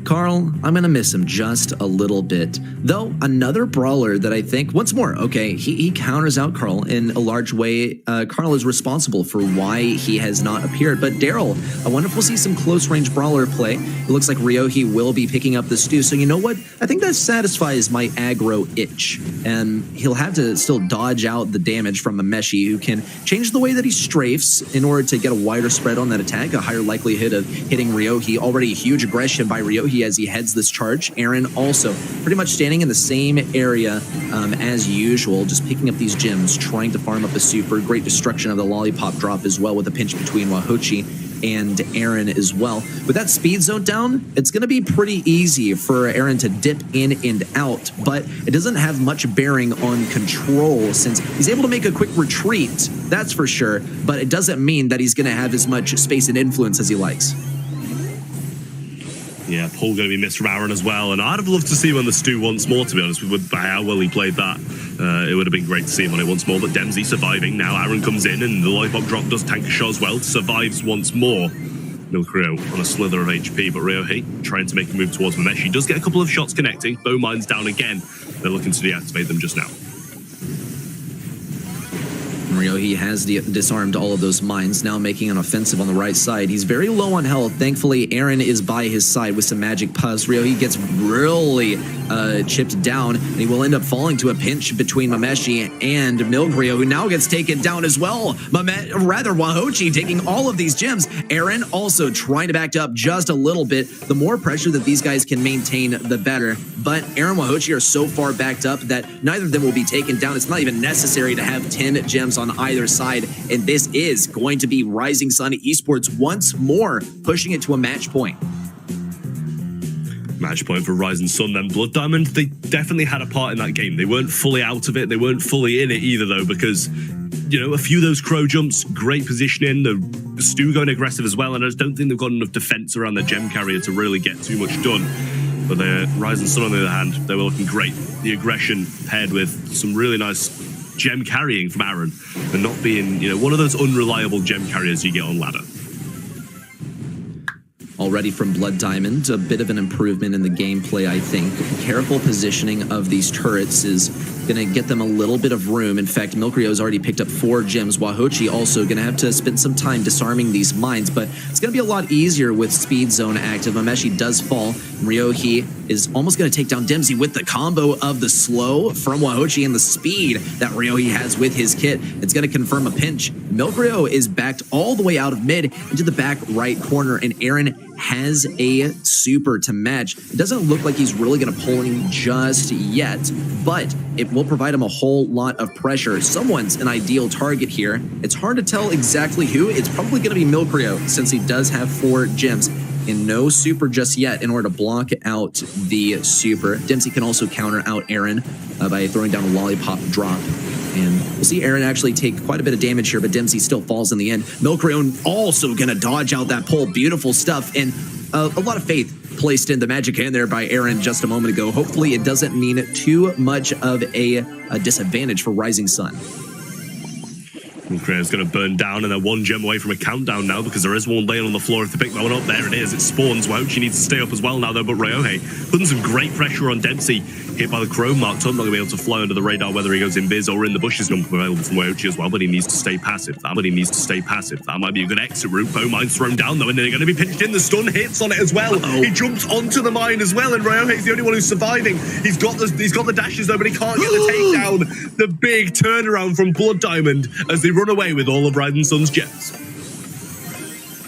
Carl, I'm going to miss him just a little bit. Though, another brawler that I think, once more, okay, he counters out Carl in a large way. Carl is responsible for why he has not appeared. But Daryl, I wonder if we'll see some close-range brawler play. It looks like Ryohei will be picking up the stew. So you know what? I think that satisfies my aggro itch. And he'll have to still dodge out the damage from Mameshi, who can change the way that he strafes in order to get a wider spread on that attack, a higher likelihood of hitting Ryohei. Already a huge aggression by Ryohei as he heads this charge. Aaron also pretty much standing in the same area as usual, just picking up these gems, trying to farm up a super. Great destruction of the lollipop drop as well, with a pinch between Wahochi and Aaron as well. With that speed zone down, it's going to be pretty easy for Aaron to dip in and out, but it doesn't have much bearing on control since he's able to make a quick retreat, that's for sure, but it doesn't mean that he's going to have as much space and influence as he likes. Yeah, Paul going to be missed from Aaron as well, and I'd have loved to see him on the stew once more, to be honest, with how well he played that. It would have been great to see him on it once more, but Dempsey surviving. Now Aaron comes in, and the lollipop drop does tank a shot as well, survives once more. Milkrio on a slither of HP, but Ryohei trying to make a move towards Mameshi. Does get a couple of shots connecting. Bow mines down again. They're looking to deactivate them just now. Ryohei has disarmed all of those mines, now making an offensive on the right side. He's very low on health. Thankfully, Aaron is by his side with some magic pus. Ryohei gets really chipped down, and he will end up falling to a pinch between Mameshi and Milgrio, who now gets taken down as well. Wahochi taking all of these gems. Aaron also trying to back up just a little bit. The more pressure that these guys can maintain, the better. But Aaron and Wahochi are so far backed up that neither of them will be taken down. It's not even necessary to have 10 gems on either side, and this is going to be Rising Sun Esports once more pushing it to a match point. Match point for Rising Sun then. Blood Diamond, they definitely had a part in that game. They weren't fully out of it. They weren't fully in it either, though, because, you know, a few of those crow jumps, great positioning, the Stu going aggressive as well, and I just don't think they've got enough defense around their gem carrier to really get too much done. But the Rising Sun, on the other hand, they were looking great. The aggression paired with some really nice gem carrying from Aaron, and not being, you know, one of those unreliable gem carriers you get on ladder. Already from Blood Diamond, a bit of an improvement in the gameplay, I think. Careful positioning of these turrets is going to get them a little bit of room. In fact, Milkrio's already picked up 4 gems. Wahochi also going to have to spend some time disarming these mines, but it's going to be a lot easier with Speed Zone active. Mameshi does fall. Ryohei is almost going to take down Dempsey with the combo of the slow from Wahochi and the speed that Ryohei has with his kit. It's going to confirm a pinch. Milkrio is backed all the way out of mid into the back right corner, and Aaron has a super to match. It doesn't look like he's really going to pull him just yet, but it will provide him a whole lot of pressure. Someone's an ideal target here. It's hard to tell exactly who. It's probably going to be Milkrio, since he does have 4 gems and no super just yet in order to block out the super. Dempsey can also counter out Aaron by throwing down a lollipop drop. And we'll see Aaron actually take quite a bit of damage here, but Dempsey still falls in the end. Milkrio also going to dodge out that pull. Beautiful stuff, and a lot of faith placed in the magic hand there by Aaron just a moment ago. Hopefully it doesn't mean too much of a disadvantage for Rising Sun. Milkrio's going to burn down, and they're 1 gem away from a countdown now, because there is one laying on the floor. If they pick that one up, there it is. It spawns. Wahochi needs to stay up as well now, though, but Ryohei putting some great pressure on Dempsey. Hit by the crow, marked up, not going to be able to fly under the radar, whether he goes in biz or in the bushes. Not available from Wahochi as well, but he needs to stay passive. That might be a good exit route. Bow mine's thrown down, though, and they're going to be pinched in. The stun hits on it as well. He jumps onto the mine as well, and Ryohei's the only one who's surviving. He's got the dashes, though, but he can't get the takedown. The big turnaround from Blood Diamond as they run away with all of Rising Sun's gems.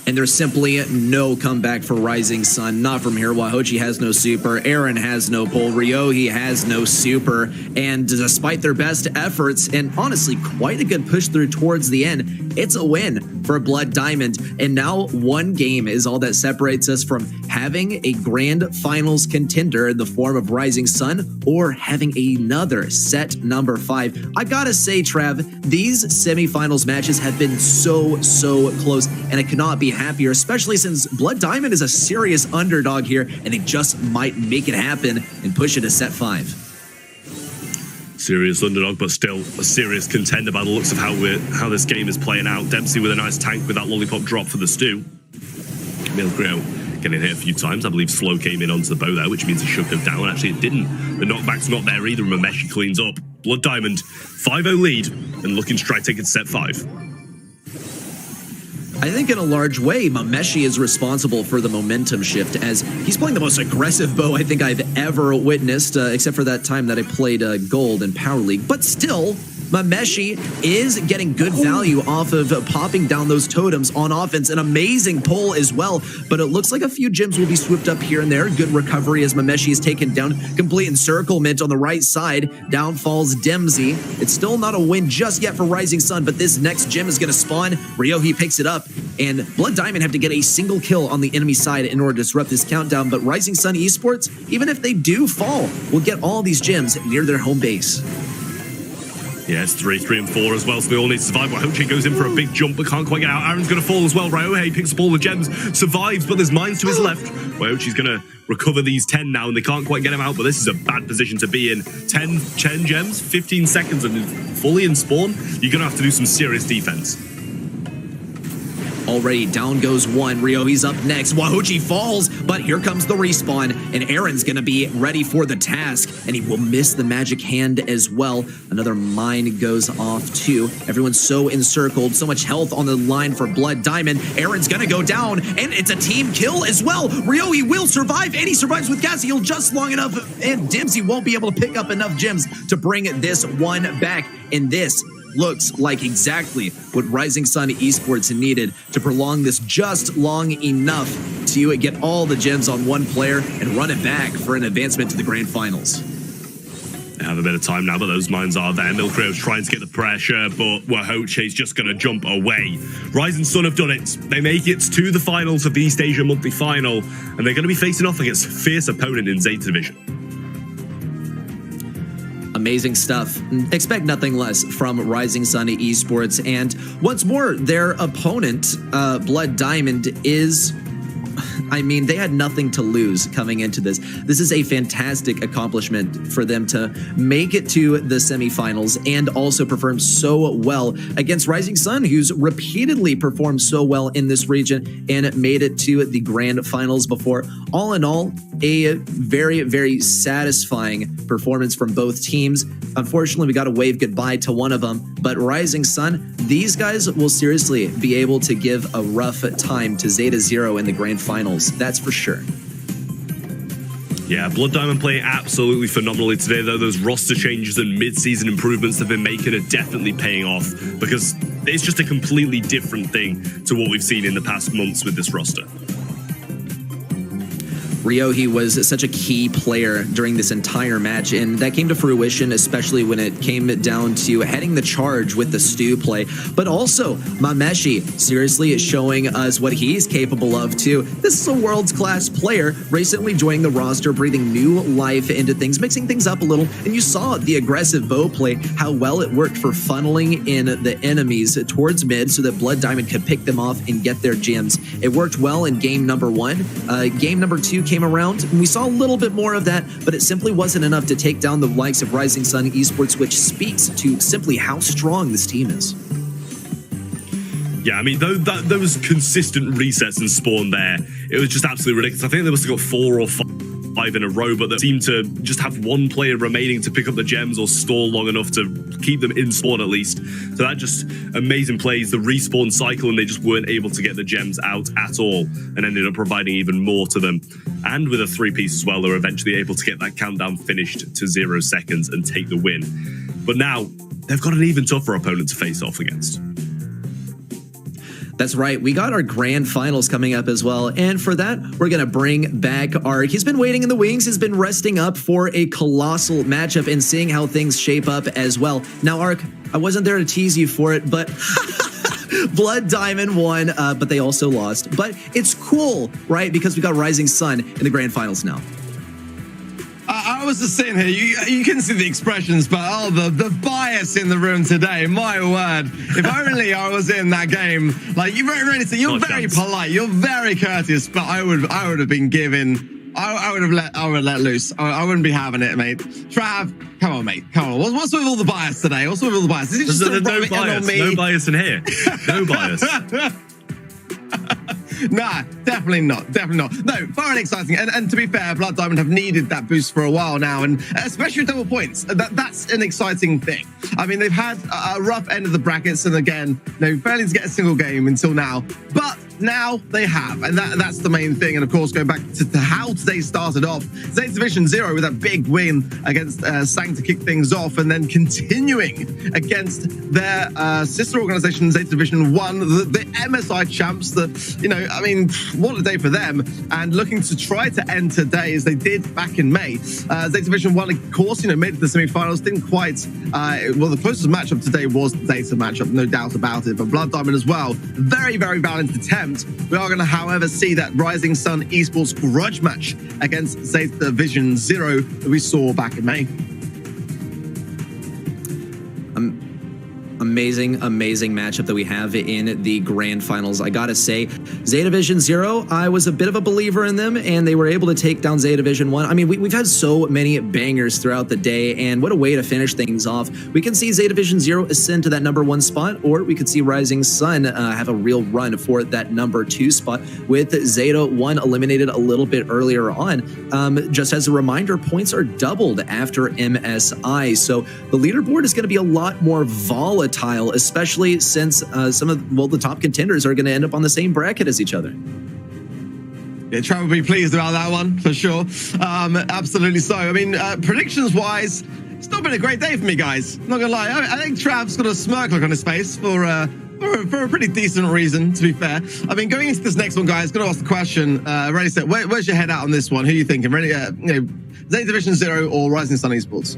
And there's simply no comeback for Rising Sun. Not from here. Wahochi has no super. Aaron has no pull. Ryohei has no super. And despite their best efforts, and honestly quite a good push through towards the end, it's a win for Blood Diamond. And now one game is all that separates us from having a grand finals contender in the form of Rising Sun or having another set number 5. I gotta say, Trav, these semifinals matches have been so close, and I could not be happier, especially since Blood Diamond is a serious underdog here, and they just might make it happen and push it to set 5. Serious underdog, but still a serious contender by the looks of how this game is playing out. Dempsey with a nice tank with that lollipop drop for the stew. Milgrio getting hit a few times. I believe Slow came in onto the bow there, which means he should go down. Actually, it didn't. The knockback's not there either. Mameshi cleans up. Blood Diamond, 5-0 lead, and looking to try to take it to set 5. I think in a large way, Mameshi is responsible for the momentum shift, as he's playing the most aggressive bow I think I've ever witnessed, except for that time that I played Gold in Power League. But still, Mameshi is getting good value off of popping down those totems on offense. An amazing pull as well, but it looks like a few gems will be swooped up here and there. Good recovery as Mameshi is taken down. Complete encirclement on the right side. Down falls Dempsey. It's still not a win just yet for Rising Sun, but this next gem is going to spawn. Ryohei picks it up, and Blood Diamond have to get a single kill on the enemy side in order to disrupt this countdown. But Rising Sun Esports, even if they do fall, will get all these gems near their home base. Yeah, it's 3, 3, and 4 as well, so they all need to survive. Wahoche goes in for a big jump, but can't quite get out. Aaron's going to fall as well. Ryohei picks up all the gems, survives, but there's mines to his left. Wahoche's going to recover these 10 now, and they can't quite get him out, but this is a bad position to be in. 10 gems, 15 seconds, and fully in spawn, you're going to have to do some serious defense. Already down goes one. Ryohei's up next. Wahoche falls, but here comes the respawn, and Aaron's gonna be ready for the task, and he will miss the magic hand as well. Another mine goes off too. Everyone's so encircled, so much health on the line for Blood Diamond. Aaron's gonna go down, and it's a team kill as well. Ryohei will survive, and he survives with gas heal just long enough, and Dempsey won't be able to pick up enough gems to bring this one back. And this looks like exactly what Rising Sun Esports needed to prolong this just long enough to get all the gems on one player and run it back for an advancement to the grand finals. They have a bit of time now, but those mines are there. Milcreo's trying to get the pressure, but Wahoche's just going to jump away. Rising Sun have done it. They make it to the finals of the East Asia Monthly Final, and they're going to be facing off against a fierce opponent in Zeta Division. Amazing stuff. Expect nothing less from Rising Sun Esports. And once more, their opponent, Blood Diamond, is... I mean, they had nothing to lose coming into this. This is a fantastic accomplishment for them to make it to the semifinals and also perform so well against Rising Sun, who's repeatedly performed so well in this region and made it to the grand finals before. All in all, a very satisfying performance from both teams. Unfortunately, we got to wave goodbye to one of them, but Rising Sun, these guys will seriously be able to give a rough time to Zeta Zero in the grand finals. That's for sure. Yeah, Blood Diamond play absolutely phenomenally today, though. Those roster changes and mid-season improvements they've been making are definitely paying off, because it's just a completely different thing to what we've seen in the past months with this roster. Ryohei was such a key player during this entire match, and that came to fruition, especially when it came down to heading the charge with the stew play. But also, Mameshi seriously is showing us what he's capable of, too. This is a world-class player, recently joining the roster, breathing new life into things, mixing things up a little, and you saw the aggressive bow play, how well it worked for funneling in the enemies towards mid so that Blood Diamond could pick them off and get their gems. It worked well in game number 1. Game number 2 came around, and we saw a little bit more of that, but it simply wasn't enough to take down the likes of Rising Sun Esports, which speaks to simply how strong this team is. Yeah, I mean, those consistent resets and spawn there, it was just absolutely ridiculous. I think they must have got 4 or 5 in a row, but they seemed to just have one player remaining to pick up the gems or stall long enough to keep them in spawn at least. So that just amazing plays, the respawn cycle, and they just weren't able to get the gems out at all and ended up providing even more to them. And with a 3-piece as well, they were eventually able to get that countdown finished to 0 seconds and take the win. But now they've got an even tougher opponent to face off against. That's right. We got our grand finals coming up as well. And for that, we're going to bring back Ark. He's been waiting in the wings. He's been resting up for a colossal matchup and seeing how things shape up as well. Now, Ark, I wasn't there to tease you for it, but Blood Diamond won, but they also lost. But it's cool, right? Because we got Rising Sun in the grand finals now. I was just sitting here, you can see the expressions, but oh, the bias in the room today, my word. If only I was in that game. Like, you're very polite, you're very courteous, but I would have been given, I would have let loose. I wouldn't be having it, mate. Trav, come on, mate, come on. What's with all the bias today? What's with all the bias? Is it just There's no bias, no bias in here. No bias. Nah, definitely not. Definitely not. No, far and exciting. And to be fair, Blood Diamond have needed that boost for a while now, and especially with double points. That's an exciting thing. I mean, they've had a rough end of the brackets, and again, failing to get a single game until now. But now they have, and that's the main thing. And of course, going back to how today started off, Zeta Division 0 with that big win against Sang to kick things off, and then continuing against their sister organization, Zeta Division 1, the MSI champs. I mean, what a day for them. And looking to try to end today as they did back in May. Zeta Division 1, of course, made it to the semi-finals. Didn't quite, well, the closest matchup today was the Zeta matchup, no doubt about it. But Blood Diamond as well, very, very balanced attempt. We are going to, however, see that Rising Sun Esports grudge match against Zeta Division 0 that we saw back in May. Amazing matchup that we have in the grand finals. I gotta say, Zeta Division 0, I was a bit of a believer in them, and they were able to take down Zeta Division 1. I mean, we've had so many bangers throughout the day, and what a way to finish things off. We can see Zeta Division 0 ascend to that #1 spot, or we could see Rising Sun have a real run for that #2 spot, with Zeta 1 eliminated a little bit earlier on. Just as a reminder, points are doubled after MSI, so the leaderboard is going to be a lot more volatile, especially since some of the top contenders are going to end up on the same bracket as each other. Yeah, Trav will be pleased about that one for sure. Absolutely so. I mean, predictions wise, it's not been a great day for me, guys. I'm not gonna lie. I think Trav's got a smirk look on his face for a pretty decent reason, to be fair. I mean, going into this next one, guys, gonna ask the question. Ready, set. Where's your head at on this one? Who are you thinking? Ready? Zeta Division 0 or Rising Sun Esports?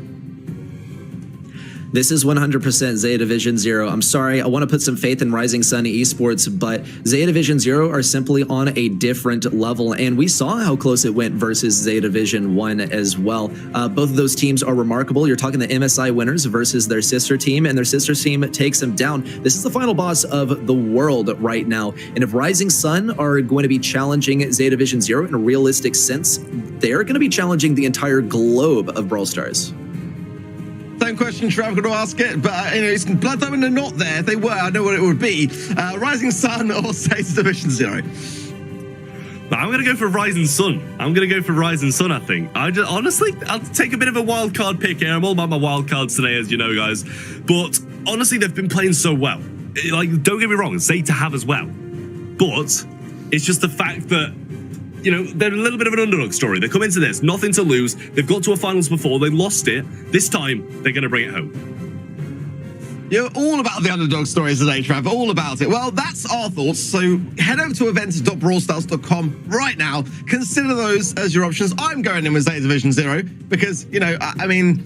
This is 100% Zeta Division 0. I'm sorry, I want to put some faith in Rising Sun Esports, but Zeta Division 0 are simply on a different level, and we saw how close it went versus Zeta Division 1 as well. Both of those teams are remarkable. You're talking the MSI winners versus their sister team, and their sister team takes them down. This is the final boss of the world right now, and if Rising Sun are going to be challenging Zeta Division 0 in a realistic sense, they're going to be challenging the entire globe of Brawl Stars. Same question, Trav, going to ask it, but it's Blood Diamond are not there. If they were, I know what it would be. Rising Sun or Zeta Division 0? I'm going to go for Rising Sun. I think. Honestly, I'll take a bit of a wild card pick here. I'm all about my wild cards today, as you know, guys. But honestly, they've been playing so well. Like, don't get me wrong, Zeta have as well. But it's just the fact that they're a little bit of an underdog story. They come into this, nothing to lose. They've got to a finals before. They lost it. This time, they're going to bring it home. You're all about the underdog stories today, Trav. All about it. Well, that's our thoughts. So head over to events.brawlstars.com right now. Consider those as your options. I'm going in with Zeta Division 0 because, I mean,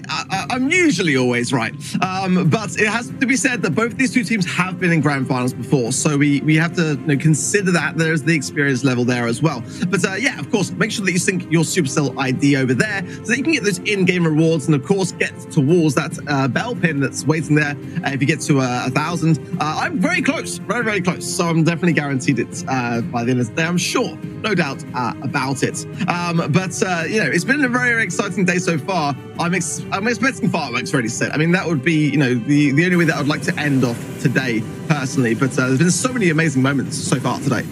I'm usually always right. But it has to be said that both these two teams have been in grand finals before. So we have to consider that there's the experience level there as well. But yeah, of course, make sure that you sync your Supercell ID over there so that you can get those in-game rewards and, of course, get towards that bell pin that's waiting there if you get to 1,000. I'm very close, very, very close. So I'm definitely guaranteed it by the end of the day, I'm sure. No doubt about it. But it's been a very, very exciting day so far. I'm expecting fireworks ready set. I mean, that would be, the only way that I'd like to end off today, personally. But there's been so many amazing moments so far today.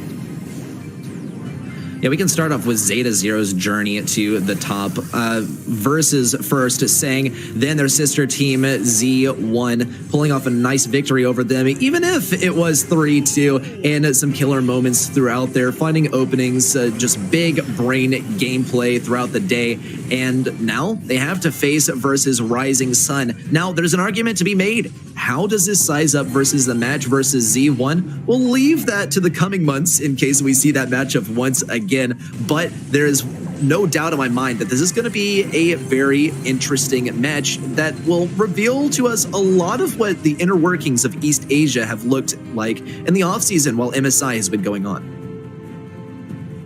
Yeah, we can start off with Zeta Zero's journey to the top versus first Sang, then their sister team Z1 pulling off a nice victory over them, even if it was 3-2 and some killer moments throughout there, finding openings, just big brain gameplay throughout the day. And now they have to face versus Rising Sun. Now, there's an argument to be made. How does this size up versus the match versus Z1? We'll leave that to the coming months in case we see that matchup once again. again, but there is no doubt in my mind that this is going to be a very interesting match that will reveal to us a lot of what the inner workings of East Asia have looked like in the offseason while MSI has been going on.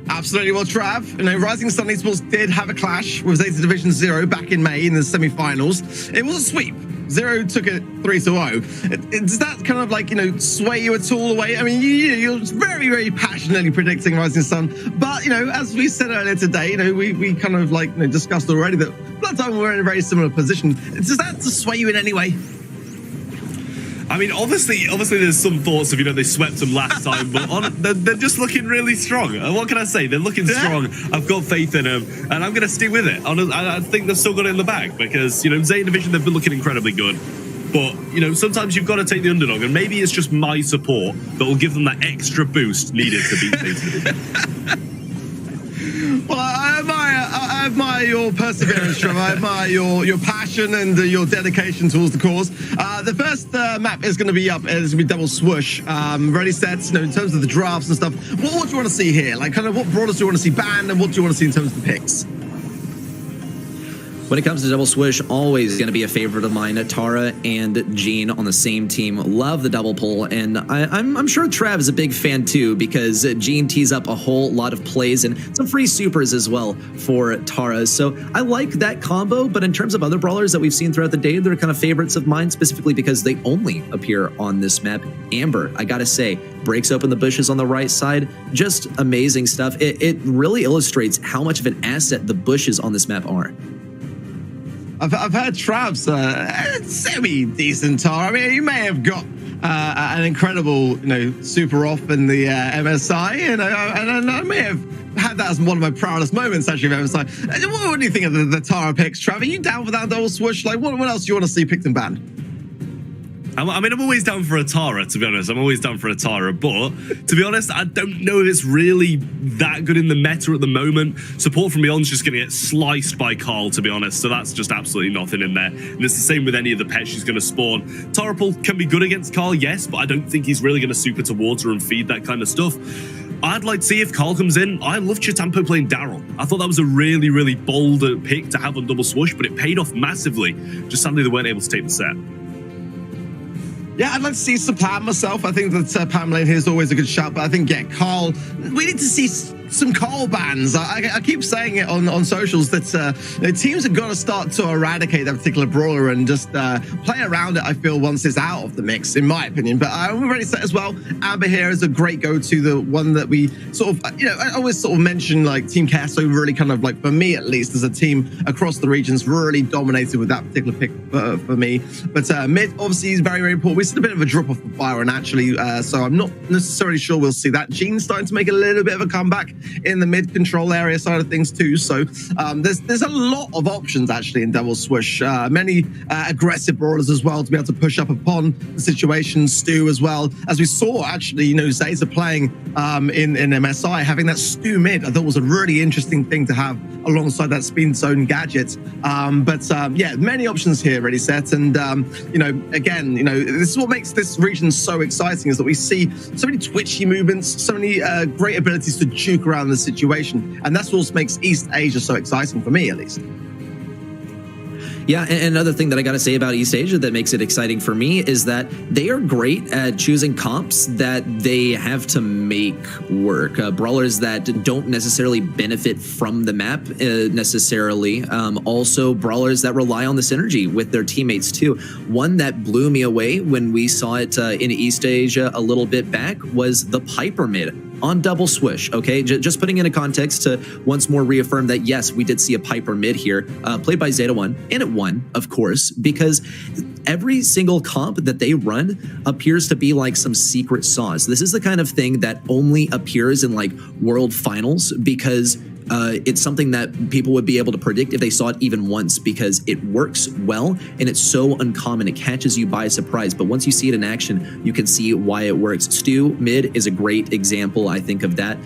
Absolutely. Well, Trav, Rising Sun Esports did have a clash with Zeta Division 0 back in May in the semi-finals. It was a sweep. 0 took it 3-0. Does that kind of like, sway you at all away? I mean, you're very, very passionately predicting Rising Sun. But, as we said earlier today, we kind of like discussed already that Blood Diamond were in a very similar position. Does that sway you in any way? I mean, obviously, there's some thoughts of, they swept them last time, but they're just looking really strong. What can I say? They're looking strong. I've got faith in them, and I'm going to stick with it. I think they've still got it in the bag because, Zeta Division, they've been looking incredibly good. But, sometimes you've got to take the underdog, and maybe it's just my support that will give them that extra boost needed to beat Zeta Division. Well, I admire your perseverance, Trevor. I admire your passion and your dedication towards the cause. The first map is going to be up. It's going to be Double Swoosh. Ready, set. In terms of the drafts and stuff. What do you want to see here? Like, kind of what brawlers do you want to see banned, and what do you want to see in terms of the picks? When it comes to Double Swish, always going to be a favorite of mine. Tara and Jean on the same team. Love the double pull, and I'm sure Trav is a big fan too because Jean tees up a whole lot of plays and some free supers as well for Tara. So I like that combo, but in terms of other brawlers that we've seen throughout the day, they're kind of favorites of mine specifically because they only appear on this map. Amber, I gotta say, breaks open the bushes on the right side. Just amazing stuff. It really illustrates how much of an asset the bushes on this map are. I've heard Trav's semi-decent Tara. I mean, you may have got an incredible, super off in the MSI, and I may have had that as one of my proudest moments, actually, of MSI. What do you think of the Tara picks, Trav? Are you down for that double swoosh? Like, what else do you want to see picked and banned? I mean, I'm always down for a Tara, to be honest. I'm always down for a Tara, but to be honest, I don't know if it's really that good in the meta at the moment. Support from Beyond's just going to get sliced by Carl, to be honest, so that's just absolutely nothing in there. And it's the same with any of the pets she's going to spawn. Tara pull can be good against Carl, yes, but I don't think he's really going to super towards her and feed that kind of stuff. I'd like to see if Carl comes in. I love Chitampo playing Daryl. I thought that was a really, really bold pick to have on Double Swoosh, but it paid off massively. Just sadly, they weren't able to take the set. Yeah, I'd like to see some Pam myself. I think that Pam lane here is always a good shout, but I think, Carl, we need to see some Carl bans. I keep saying it on socials that teams have got to start to eradicate that particular brawler and just play around it, I feel, once it's out of the mix, in my opinion. But I'm already set as well. Amber here is a great go-to, the one that we sort of, I always sort of mention like Team Casso really kind of like, for me at least, as a team across the regions, really dominated with that particular pick for me. But mid, obviously, is very, very important. We see a bit of a drop off of Byron, actually, so I'm not necessarily sure we'll see that. Jean's starting to make a little bit of a comeback in the mid control area side of things too. So there's a lot of options actually in Double Swoosh. Many aggressive brawlers as well to be able to push up upon the situation. Stu as well, as we saw actually, Zeta playing in MSI, having that Stu mid, I thought was a really interesting thing to have alongside that spin zone gadget. Yeah, many options here, ready set, and again, this is what makes this region so exciting, is that we see so many twitchy movements, so many great abilities to juke around the situation, and that's what makes East Asia so exciting for me, at least. Yeah, and another thing that I got to say about East Asia that makes it exciting for me is that they are great at choosing comps that they have to make work. Brawlers that don't necessarily benefit from the map necessarily. Also, brawlers that rely on the synergy with their teammates too. One that blew me away when we saw it in East Asia a little bit back was the Piper mid on Double Swoosh, okay? Just putting in a context to once more reaffirm that, yes, we did see a Piper mid here, played by Zeta 1, and it won, of course, because every single comp that they run appears to be like some secret sauce. This is the kind of thing that only appears in like world finals, because it's something that people would be able to predict if they saw it even once, because it works well and it's so uncommon. It catches you by surprise. But once you see it in action, you can see why it works. Stu mid is a great example, I think, of that.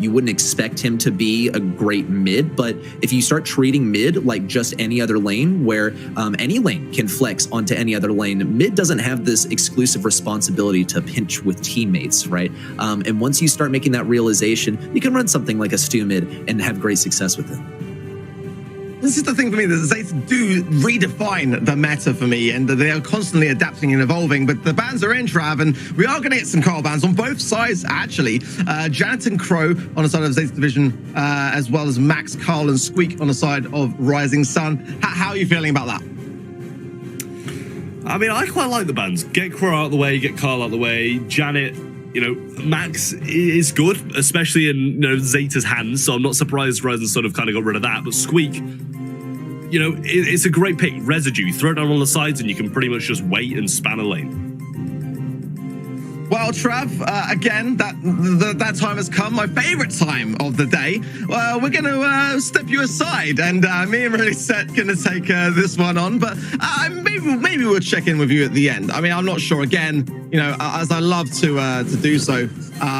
You wouldn't expect him to be a great mid, but if you start treating mid like just any other lane, where any lane can flex onto any other lane, mid doesn't have this exclusive responsibility to pinch with teammates, right? And once you start making that realization, you can run something like a Stu mid and have great success with it. This is the thing for me, that Zeta do redefine the meta for me, and they are constantly adapting and evolving, but the bans are in, Trav, and we are going to get some Carl bans on both sides, actually. Janet and Crow on the side of Zeta Division, as well as Max, Carl, and Squeak on the side of Rising Sun. How are you feeling about that? I mean, I quite like the bans. Get Crow out of the way, get Carl out of the way. Janet, you know, Max is good, especially in, you know, Zeta's hands, so I'm not surprised Rising Sun have kind of got rid of that. But Squeak, you know, it's a great pick. Residue, throw it down on the sides and you can pretty much just wait and span a lane. Well, Trav, again, that time has come, my favorite time of the day. We're going to step you aside, and me and Really Set going to take this one on, but maybe we'll check in with you at the end. I mean, I'm not sure. Again, you know, as I love to do so,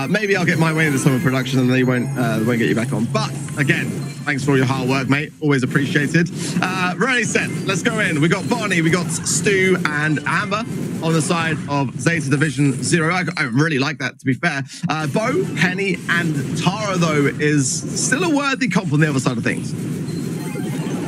maybe I'll get my way this summer production and they won't get you back on. But again, thanks for all your hard work, mate. Always appreciated. Really Set, let's go in. We got Bonnie, we got Stu and Amber on the side of Zeta Division 0. I really like that, to be fair. Bo, Penny, and Tara, though, is still a worthy comp on the other side of things.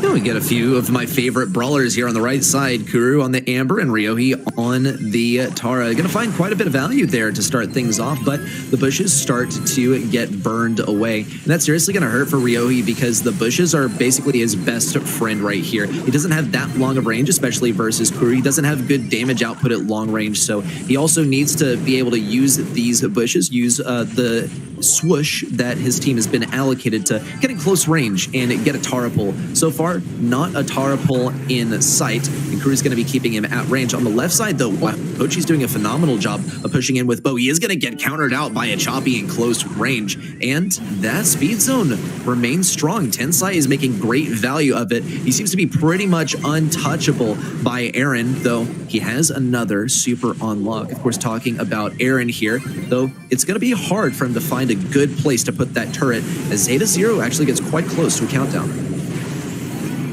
We get a few of my favorite brawlers here on the right side. Kuru on the Amber and Ryohi on the Tara. Going to find quite a bit of value there to start things off, but the bushes start to get burned away. And that's seriously going to hurt for Ryohi, because the bushes are basically his best friend right here. He doesn't have that long of range, especially versus Kuru. He doesn't have good damage output at long range, so he also needs to be able to use these bushes, use the swoosh that his team has been allocated to getting close range and get a Tara pull. So far, not a Tara pull in sight, and Kuru's going to be keeping him at range. On the left side, though, Pochi's doing a phenomenal job of pushing in with Bo. He is going to get countered out by a Choppy in close range, and that speed zone remains strong. Tensai is making great value of it. He seems to be pretty much untouchable by Aaron, though he has another super on lock. Of course, talking about Aaron here, though, it's going to be hard for him to find a good place to put that turret, as Zeta Zero actually gets quite close to a countdown.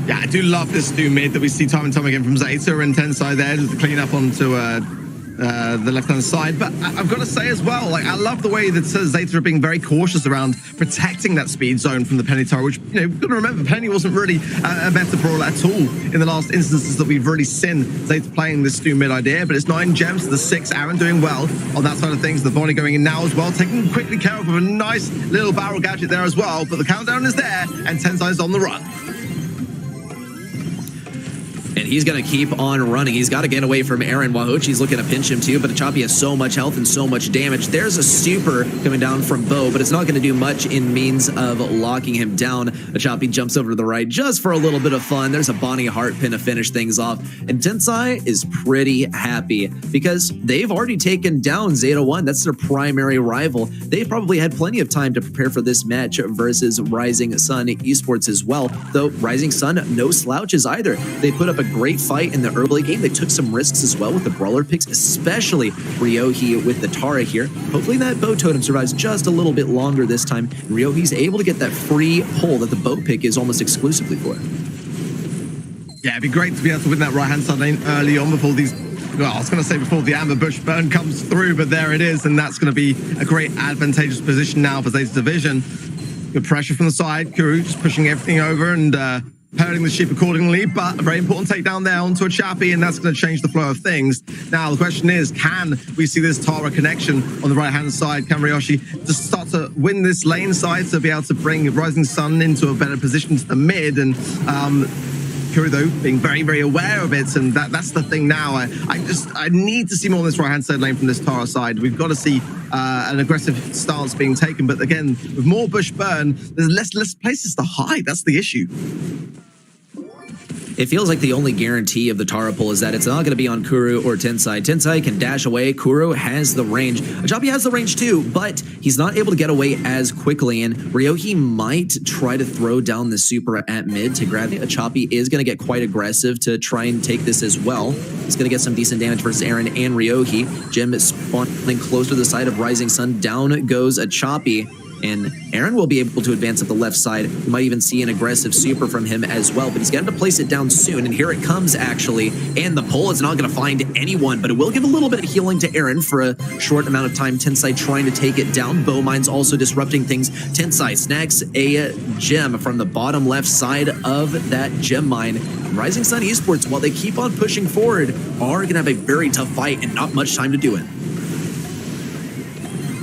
Yeah, I do love this new mid that we see time and time again from Zeta, and Tensai there just to clean up onto the left-hand side. But I've got to say as well, like, I love the way that Zeta are being very cautious around protecting that speed zone from the Penny Tara, which, you know, you've got to remember, Penny wasn't really a better brawler at all in the last instances that we've really seen Zeta playing this new mid idea. But it's 9 gems to the 6. Aaron doing well on that side of things. The Bonnie going in now as well, taking quickly care of a nice little barrel gadget there as well. But the countdown is there, and Tensai is on the run. And he's going to keep on running. He's got to get away from Aaron. Wahochi's looking to pinch him too, but Choppy has so much health and so much damage. There's a super coming down from Bo, but it's not going to do much in means of locking him down. Choppy jumps over to the right just for a little bit of fun. There's a Bonnie heart pin to finish things off. And Tensai is pretty happy because they've already taken down Zeta 1. That's their primary rival. They've probably had plenty of time to prepare for this match versus Rising Sun Esports as well. Though Rising Sun, no slouches either. They put up a great fight in the early game. They took some risks as well with the brawler picks, especially Ryohi with the Tara here. Hopefully that bow totem survives just a little bit longer this time. Ryohi's able to get that free pull that the bow pick is almost exclusively for. Yeah, it'd be great to be able to win that right-hand side lane early on before these... Well, I was going to say before the Amber Bush burn comes through, but there it is, and that's going to be a great advantageous position now for Zeta Division. Good pressure from the side. Kuru just pushing everything over and herding the sheep accordingly, but a very important takedown there onto a Chappy, and that's going to change the flow of things. Now, the question is, can we see this Tara connection on the right-hand side? Can Ryoshi just start to win this lane side to be able to bring Rising Sun into a better position to the mid? And Kuru, though, being very, very aware of it, and that's the thing now. I need to see more on this right-hand side lane from this Tara side. We've got to see an aggressive stance being taken, but again, with more bush burn, there's less places to hide. That's the issue. It feels like the only guarantee of the Tara pull is that it's not going to be on Kuru or Tensai. Tensai can dash away. Kuru has the range. Achapi has the range too, but he's not able to get away as quickly. And Ryohi might try to throw down the super at mid to grab it. Achapi is going to get quite aggressive to try and take this as well. He's going to get some decent damage versus Aaron and Ryohi. Jim is spawning close to the side of Rising Sun. Down goes Achapi. And Aaron will be able to advance up the left side. We might even see an aggressive super from him as well, but he's going to place it down soon. And here it comes, actually. And the pull is not going to find anyone, but it will give a little bit of healing to Aaron for a short amount of time. Tensai trying to take it down. Bowmine's also disrupting things. Tensai snags a gem from the bottom left side of that gem mine. Rising Sun Esports, while they keep on pushing forward, are going to have a very tough fight and not much time to do it.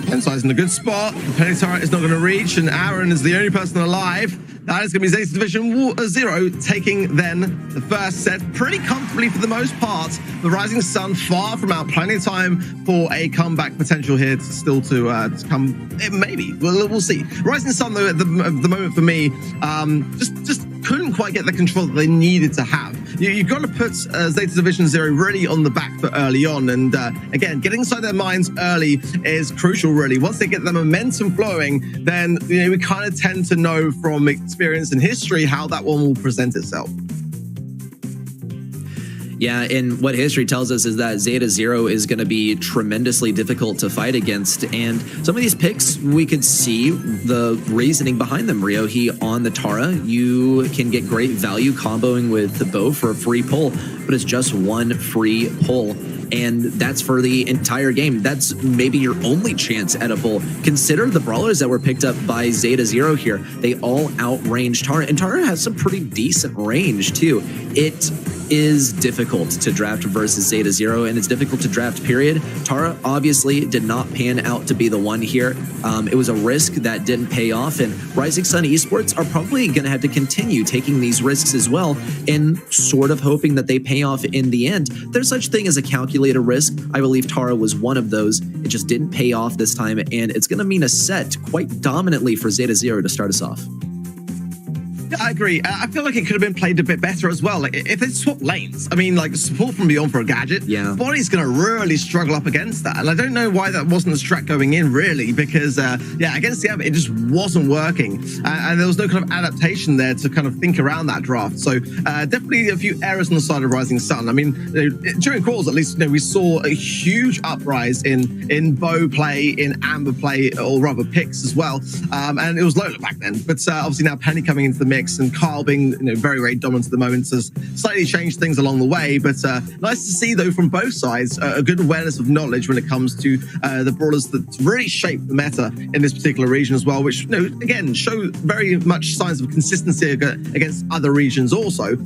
Tensai's in a good spot. The Penny Turret is not going to reach, and Aaron is the only person alive. That is going to be Zeta Division 0 taking then the first set pretty comfortably for the most part. The Rising Sun far from out. Plenty of time for a comeback potential here to come. Maybe. We'll see. Rising Sun, though, at the moment for me, just couldn't quite get the control that they needed to have. You've got to put Zeta Division 0 really on the back foot early on. And again, getting inside their minds early is crucial, really. Once they get the momentum flowing, then we kind of tend to know from experience and history how that one will present itself. Yeah, and what history tells us is that Zeta 0 is going to be tremendously difficult to fight against. And some of these picks, we could see the reasoning behind them. Ryohi on the Tara, you can get great value comboing with the bow for a free pull, but it's just one free pull. And that's for the entire game. That's maybe your only chance at a pull. Consider the brawlers that were picked up by Zeta 0 here. They all outrange Tara, and Tara has some pretty decent range too. It is difficult to draft versus Zeta 0, and it's difficult to draft, period. Tara obviously did not pan out to be the one here. It was a risk that didn't pay off, and Rising Sun Esports are probably going to have to continue taking these risks as well and sort of hoping that they pay off in the end. There's such thing as a calculated risk. I believe Tara was one of those. It just didn't pay off this time, and it's going to mean a set quite dominantly for Zeta 0 to start us off. Yeah, I agree. I feel like it could have been played a bit better as well. Like, if they swap lanes, I mean, like support from beyond for a gadget, Body's going to really struggle up against that. And I don't know why that wasn't a strat going in, really, because, yeah, against the Abbott, it just wasn't working. And there was no kind of adaptation there to kind of think around that draft. So definitely a few errors on the side of Rising Sun. I mean, during calls, at least, we saw a huge uprise in bow play, in amber play, or rather picks as well. And it was Lola back then. But obviously now Penny coming into the mix, and Carl being very, very dominant at the moment has slightly changed things along the way. But nice to see, though, from both sides, a good awareness of knowledge when it comes to the brawlers that really shape the meta in this particular region as well, which, again, show very much signs of consistency against other regions also.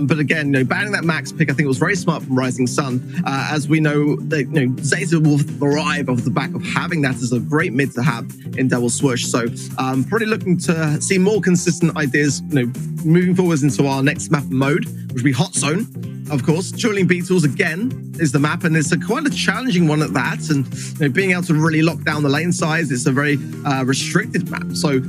But again, banning that max pick, I think, was very smart from Rising Sun. As we know, Zeta will thrive off the back of having that as a great mid to have in Double Swoosh. So probably looking to see more consistent ideas moving forwards into our next map mode, which will be Hot Zone. Of course, Dueling Beetles again is the map, and it's quite a challenging one at that. And being able to really lock down the lane size, it's a very restricted map. So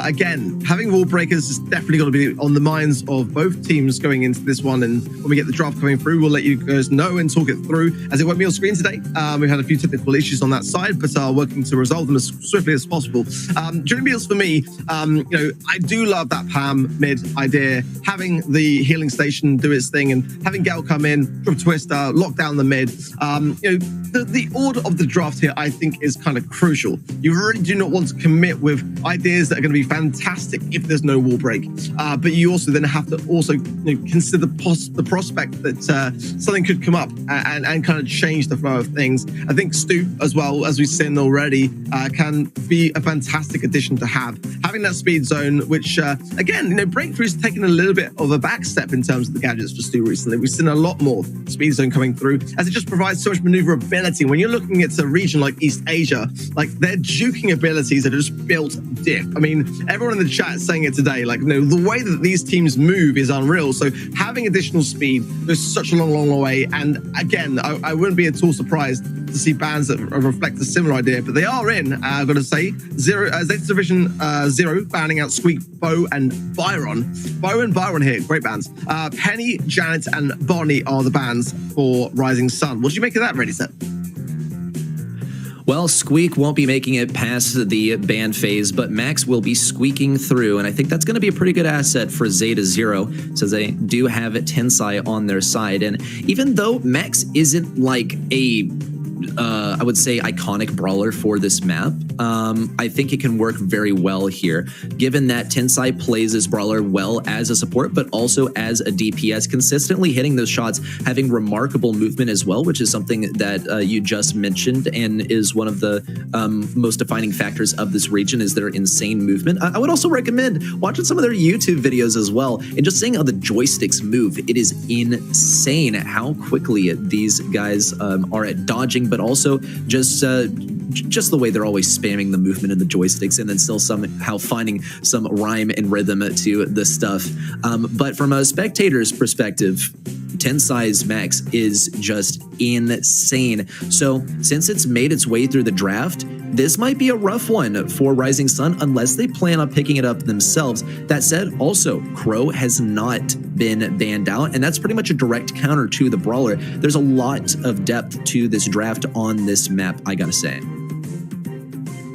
again, having wall breakers is definitely going to be on the minds of both teams going into this one. And when we get the draft coming through, we'll let you guys know and talk it through, as it won't be on screen today. We've had a few technical issues on that side, but are working to resolve them as swiftly as possible. Dueling Beetles for me, I do love that Pam mid idea, having the healing station do its thing and having Gale come in from Twister, lock down the mid. The order of the draft here, I think, is kind of crucial. You really do not want to commit with ideas that are going to be fantastic if there's no wall break. But you also then have to also consider the prospect that something could come up and kind of change the flow of things. I think Stu, as well, as we've seen already, can be a fantastic addition to have. Having that speed zone, which, again, Breakthrough's taken a little bit of a back step in terms of the gadgets for Stu recently. We've seen a lot more speed zone coming through, as it just provides so much maneuverability. When you're looking at a region like East Asia, like their juking abilities are just built diff. I mean, everyone in the chat is saying it today, like, the way that these teams move is unreal. So having additional speed goes such a long, long way. And again, I wouldn't be at all surprised to see bans that reflect a similar idea, but they are in. I've got to say, Zeta Division 0 banning out Squeak, Bo, and Byron. Bo and Byron here, great bands. Penny, Janet, and Bonnie are the bans for Rising Sun. What do you make of that, Ready Set? Well, Squeak won't be making it past the ban phase, but Max will be squeaking through, and I think that's going to be a pretty good asset for Zeta Zero, since they do have Tensai on their side. And even though Max isn't like a I would say iconic brawler for this map, I think it can work very well here, given that Tensai plays this brawler well as a support, but also as a DPS, consistently hitting those shots, having remarkable movement as well, which is something that you just mentioned and is one of the most defining factors of this region, is their insane movement. I would also recommend watching some of their YouTube videos as well, and just seeing how the joysticks move. It is insane how quickly these guys are at dodging, but also just the way they're always spamming the movement of the joysticks, and then still somehow finding some rhyme and rhythm to the stuff. But from a spectator's perspective, Tensai's Max is just insane. So since it's made its way through the draft, this might be a rough one for Rising Sun unless they plan on picking it up themselves. That said, also, Crow has not been banned out, and that's pretty much a direct counter to the brawler. There's a lot of depth to this draft on this map, I gotta say.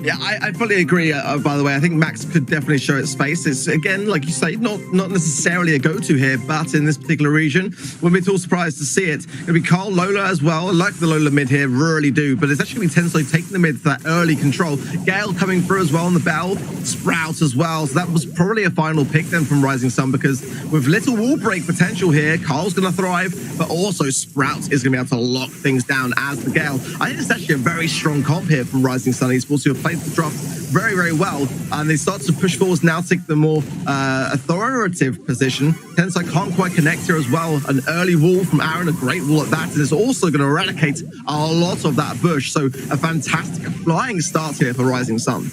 Yeah, I fully agree, by the way. I think Max could definitely show its face. It's, again, like you say, not necessarily a go-to here, but in this particular region, we'll be all surprised to see it. It'll be Carl Lola as well. I like the Lola mid here, really do, but it's actually going to be Tensai taking the mid for that early control. Gale coming through as well on the Bell, Sprout as well. So that was probably a final pick then from Rising Sun, because with little wall break potential here, Carl's going to thrive, but also Sprout is going to be able to lock things down as the Gale. I think it's actually a very strong comp here from Rising Sun Esports, who have played the draft very, very well, and they start to push forwards now, take the more authoritative position. Tensai can't quite connect here as well. An early wall from Aaron, a great wall at that, and it's also going to eradicate a lot of that bush. So a fantastic flying start here for Rising Sun.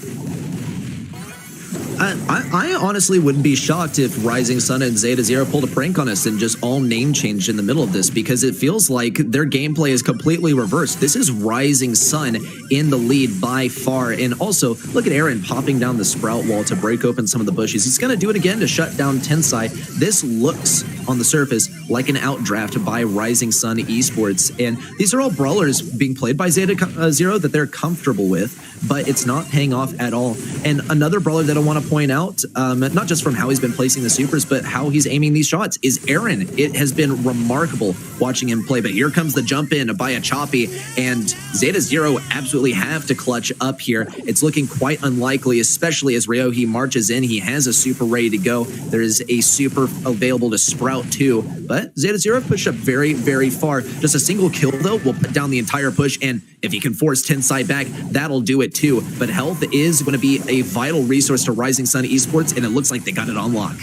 I honestly wouldn't be shocked if Rising Sun and Zeta Zero pulled a prank on us and just all name changed in the middle of this, because it feels like their gameplay is completely reversed. This is Rising Sun in the lead by far. And also, look at Aaron popping down the Sprout wall to break open some of the bushes. He's going to do it again to shut down Tensai. This looks, on the surface, like an outdraft by Rising Sun Esports. And these are all brawlers being played by Zeta Zero that they're comfortable with, but it's not paying off at all. And another brawler that I want to point out, not just from how he's been placing the supers, but how he's aiming these shots, is Aaron. It has been remarkable watching him play, but here comes the jump in by a Choppy, and Zeta Zero absolutely have to clutch up here. It's looking quite unlikely, especially as Ryohei marches in. He has a super ready to go. There is a super available to Sprout too, but Zeta Zero pushed up very, very far. Just a single kill though will put down the entire push, and if he can force Tensai back, that'll do it too. But health is going to be a vital resource to Rising Sun Esports, and it looks like they got it on lock.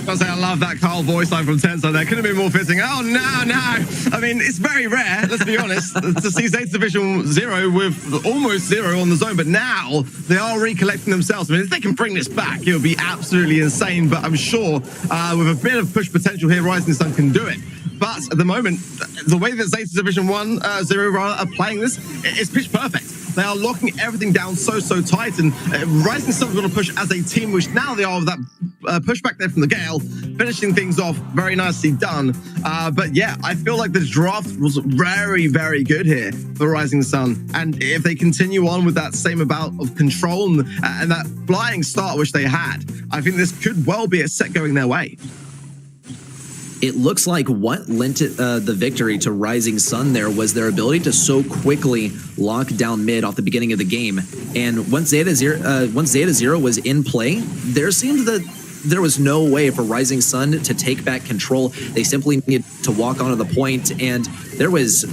I love that Carl voice line from Tensai there. Couldn't have been more fitting. Oh, no. I mean, it's very rare, let's be honest, to see Zeta Division 0 with almost 0 on the zone, but now they are recollecting themselves. I mean, if they can bring this back, it would be absolutely insane, but I'm sure with a bit of push potential here, Rising Sun can do it. But at the moment, the way that Zeta Division 0 are playing this, it's pitch perfect. They are locking everything down so tight, and Rising Sun's going to push as a team, which now they are with that pushback there from the Gale, finishing things off very nicely done. But yeah, I feel like the draft was very, very good here for Rising Sun, and if they continue on with that same amount of control and that flying start which they had, I think this could well be a set going their way. It looks like what lent the victory to Rising Sun there was their ability to so quickly lock down mid off the beginning of the game. And once Zeta Zero was in play, there seemed that there was no way for Rising Sun to take back control. They simply needed to walk onto the point, and there was,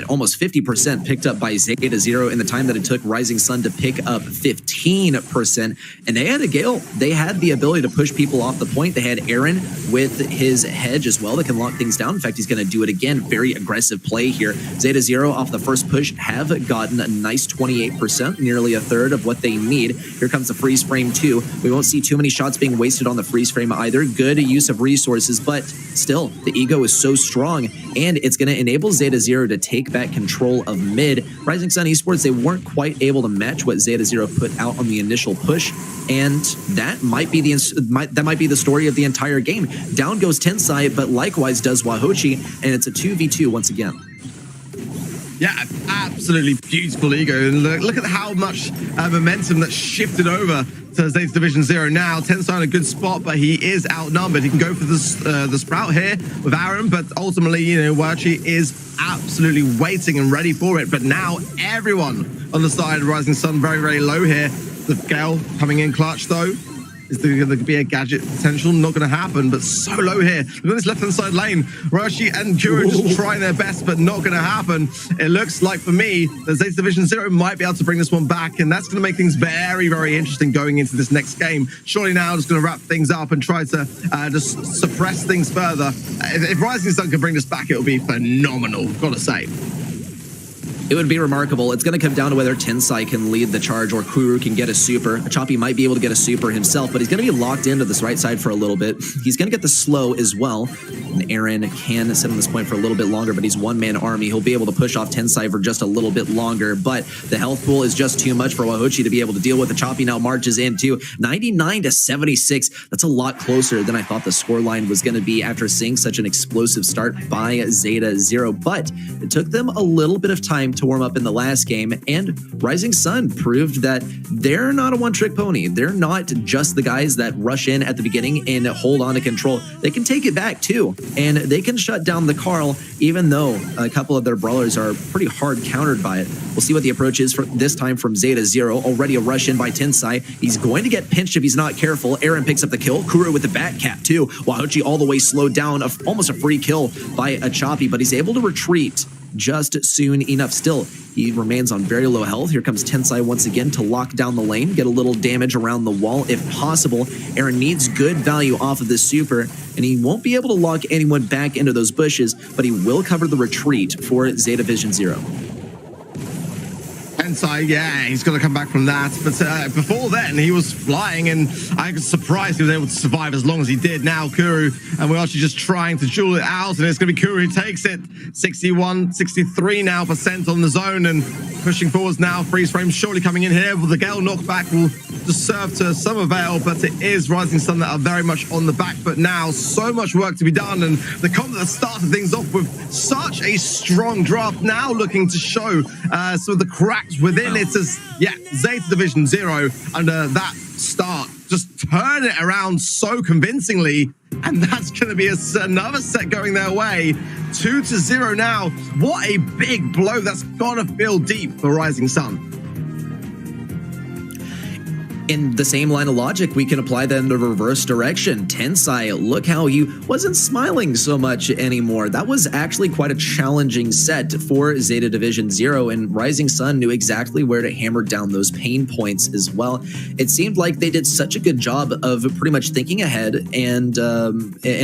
almost 50% picked up by Zeta Zero in the time that it took Rising Sun to pick up 15%. And they had a Gale. They had the ability to push people off the point. They had Aaron with his hedge as well that can lock things down. In fact, he's going to do it again. Very aggressive play here. Zeta Zero off the first push have gotten a nice 28%, nearly a third of what they need. Here comes the freeze frame too. We won't see too many shots being wasted on the freeze frame either. Good use of resources, but still, the ego is so strong, and it's going to enable Zeta Zero to take back control of mid. Rising Sun Esports, they weren't quite able to match what Zeta Zero put out on the initial push, and that might be the story of the entire game. Down goes Tensai, but likewise does Wahochi, and it's a 2v2 once again. Yeah, absolutely beautiful ego. And look at how much momentum that shifted over to Zeta Division Zero now. Tensai in a good spot, but he is outnumbered. He can go for the Sprout here with Aaron, but ultimately, you know, Wachi is absolutely waiting and ready for it. But now everyone on the side of Rising Sun very, very low here. The Gale coming in clutch though. Is there going to be a gadget potential? Not going to happen, but so low here. Look at this left-hand side lane. Roshi and Kuro just trying their best, but not going to happen. It looks like, for me, that Zeta Division Zero might be able to bring this one back, and that's going to make things very, very interesting going into this next game. Surely now just going to wrap things up and try to just suppress things further. If Rising Sun can bring this back, it'll be phenomenal, got to say. It would be remarkable. It's going to come down to whether Tensai can lead the charge or Kuru can get a super. Choppy might be able to get a super himself, but he's going to be locked into this right side for a little bit. He's going to get the slow as well. And Aaron can sit on this point for a little bit longer, but he's one-man army. He'll be able to push off Tensai for just a little bit longer, but the health pool is just too much for Wahochi to be able to deal with. The Choppy now marches in too. 99 to 76. That's a lot closer than I thought the scoreline was going to be after seeing such an explosive start by Zeta Zero, but it took them a little bit of time to warm up in the last game, and Rising Sun proved that they're not a one-trick pony. They're not just the guys that rush in at the beginning and hold on to control. They can take it back too, and they can shut down the Carl, even though a couple of their brawlers are pretty hard countered by it. We'll see what the approach is for this time from Zeta Zero. Already a rush in by Tensai. He's going to get pinched if he's not careful. Aaron picks up the kill. Kuro with the bat cap too. Wahochi all the way slowed down. Almost a free kill by a Choppy, but he's able to retreat just soon enough. Still, he remains on very low health. Here comes Tensai once again to lock down the lane, get a little damage around the wall if possible. Aaron needs good value off of this super, and he won't be able to lock anyone back into those bushes, but he will cover the retreat for Zeta Division Zero. Tensai, yeah, he's going to come back from that. But before then, he was flying, and I was surprised he was able to survive as long as he did. Now, Kuru, and we're actually just trying to duel it out, and it's going to be Kuru who takes it. 61, 63 now % on the zone, and pushing forwards now. Freeze frame surely coming in here. Well, the Gale knockback will just serve to some avail, but it is Rising Sun that are very much on the back foot now. So much work to be done, and the comp that started things off with such a strong draft now looking to show some of the cracks within it as, yeah, Zeta Division Zero under that start just turn it around so convincingly, and that's going to be another set going their way. 2-0 now. What a big blow. That's gonna feel deep for Rising Sun. In the same line of logic, we can apply that in the reverse direction. Tensai, look how he wasn't smiling so much anymore. That was actually quite a challenging set for Zeta Division Zero, and Rising Sun knew exactly where to hammer down those pain points as well. It seemed like they did such a good job of pretty much thinking ahead and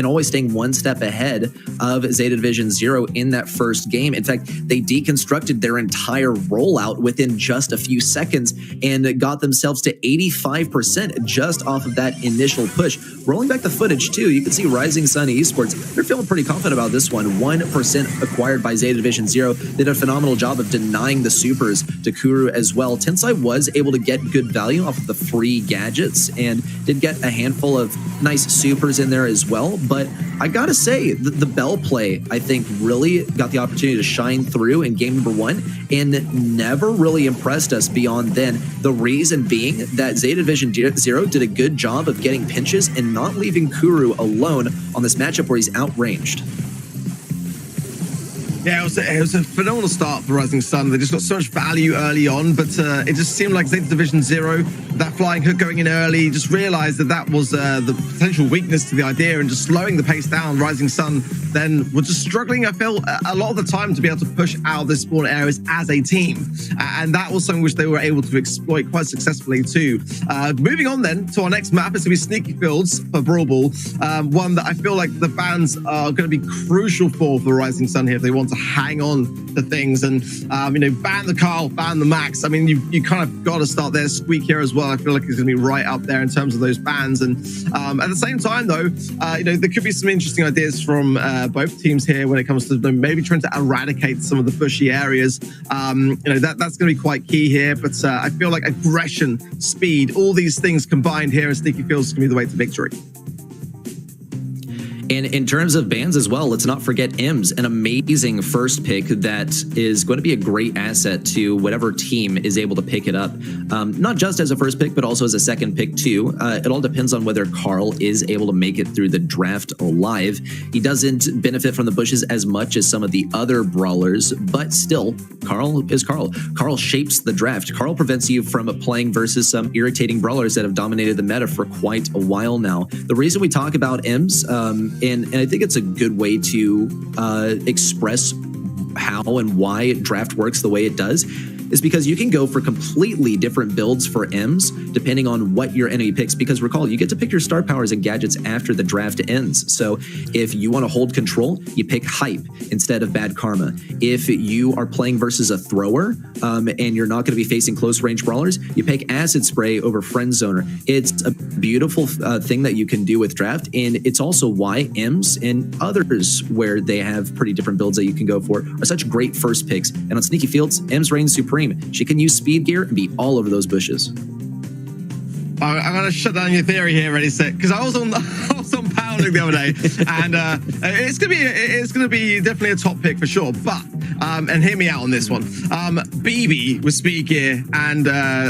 always staying one step ahead of Zeta Division Zero in that first game. In fact, they deconstructed their entire rollout within just a few seconds and got themselves to 85% just off of that initial push. Rolling back the footage too, you can see Rising Sun Esports, they're feeling pretty confident about this one. 1% acquired by Zeta Division Zero. They did a phenomenal job of denying the supers to Kuru as well. Tensai was able to get good value off of the free gadgets and did get a handful of nice supers in there as well. But I gotta say, the Bell play, I think, really got the opportunity to shine through in game number one and never really impressed us beyond then. The reason being that Zeta Division Zero did a good job of getting pinches and not leaving Kuru alone on this matchup where he's outranged. Yeah, it was a phenomenal start for Rising Sun. They just got so much value early on, but it just seemed like Zeta Division Zero, that flying hook going in early, just realized that was the potential weakness to the idea and just slowing the pace down. Rising Sun then were just struggling, I feel, a lot of the time to be able to push out the spawn areas as a team. And that was something which they were able to exploit quite successfully too. Moving on then to our next map, it's going to be Sneaky Fields for Brawl Ball. One that I feel like the fans are going to be crucial for Rising Sun here if they want to to hang on to things and, ban the Carl, ban the Max. I mean, you kind of got to start there. Squeak here as well. I feel like it's going to be right up there in terms of those bans. And at the same time, though, there could be some interesting ideas from both teams here when it comes to maybe trying to eradicate some of the bushy areas. That's going to be quite key here. But I feel like aggression, speed, all these things combined here in Sneaky Fields is going to be the way to victory. And in terms of bans as well, let's not forget Ems, an amazing first pick that is going to be a great asset to whatever team is able to pick it up. Not just as a first pick, but also as a second pick too. It all depends on whether Carl is able to make it through the draft alive. He doesn't benefit from the bushes as much as some of the other brawlers, but still, Carl is Carl. Carl shapes the draft. Carl prevents you from playing versus some irritating brawlers that have dominated the meta for quite a while now. The reason we talk about Ems, and I think it's a good way to express how and why draft works the way it does, is because you can go for completely different builds for Ems depending on what your enemy picks. Because recall, you get to pick your star powers and gadgets after the draft ends. So if you want to hold control, you pick Hype instead of Bad Karma. If you are playing versus a thrower and you're not going to be facing close range brawlers, you pick Acid Spray over Friend Zoner. It's a beautiful thing that you can do with draft, and it's also why Ems and others where they have pretty different builds that you can go for are such great first picks. And on Sneaky Fields, Ems reigns supreme. She can use speed gear and be all over those bushes. I'm going to shut down your theory here, ready, set, because I was on Pounding the other day, and it's going to be definitely a top pick for sure. But and hear me out on this one. BB with speed gear and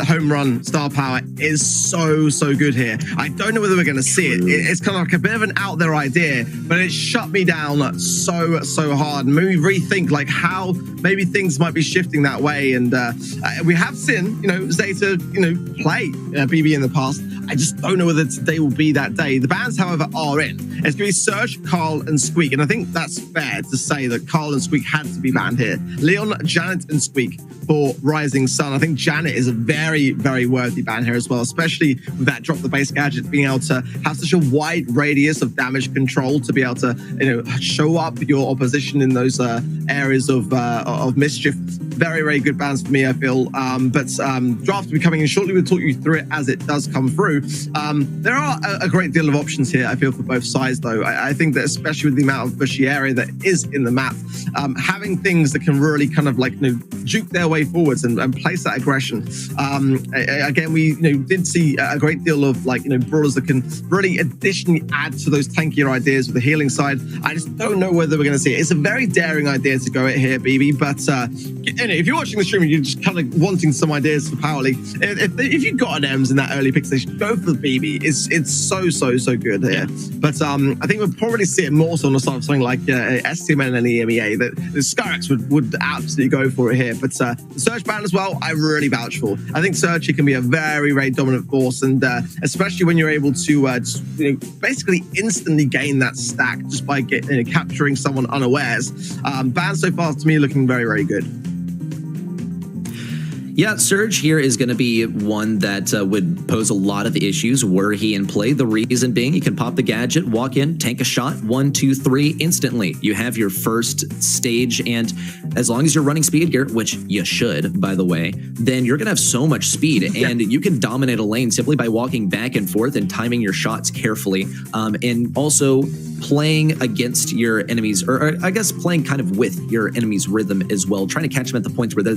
home run star power is so good here. I don't know whether we're going to see it. It's kind of like a bit of an out there idea, but it shut me down so hard and made me rethink like how maybe things might be shifting that way. And we have seen Zeta play BB in the past. I just don't know whether today will be that day. The bans, however, are in. It's going to be Surge, Carl, and Squeak. And I think that's fair to say that Carl and Squeak had to be banned here. Leon, Janet, and Squeak for Rising Sun. I think Janet is a very worthy ban here as well, especially with that drop the base gadget, being able to have such a wide radius of damage control to be able to show up your opposition in those areas of mischief. Very good bans for me, I feel. But draft will be coming in shortly. We'll talk you through it as it does come through. There are a great deal of options here, I feel, for both sides, though. I think that especially with the amount of bushy area that is in the map, having things that can really kind of juke their way forwards and place that aggression. Again, we did see a great deal of brawlers that can really additionally add to those tankier ideas with the healing side. I just don't know whether we're going to see it. It's a very daring idea to go at here, BB, but if you're watching the stream and you're just kind of wanting some ideas for Power League, if you've got an Ems in that early pick station, go for the BB. It's so good here. But I think we'll probably see it more so on the side of something like STMN and EMEA, that Skyrex would absolutely go for it here. But the Surge ban as well, I really vouch for. I think Surge can be a very dominant force, and especially when you're able to basically instantly gain that stack just by capturing someone unawares. Ban so far to me looking very good. Yeah, Surge here is going to be one that would pose a lot of issues were he in play. The reason being, you can pop the gadget, walk in, tank a shot, 1, 2, 3, instantly. You have your first stage, and as long as you're running speed gear, which you should, by the way, then you're going to have so much speed, and you can dominate a lane simply by walking back and forth and timing your shots carefully, and also playing against your enemies, or I guess playing kind of with your enemy's rhythm as well, trying to catch them at the points where they're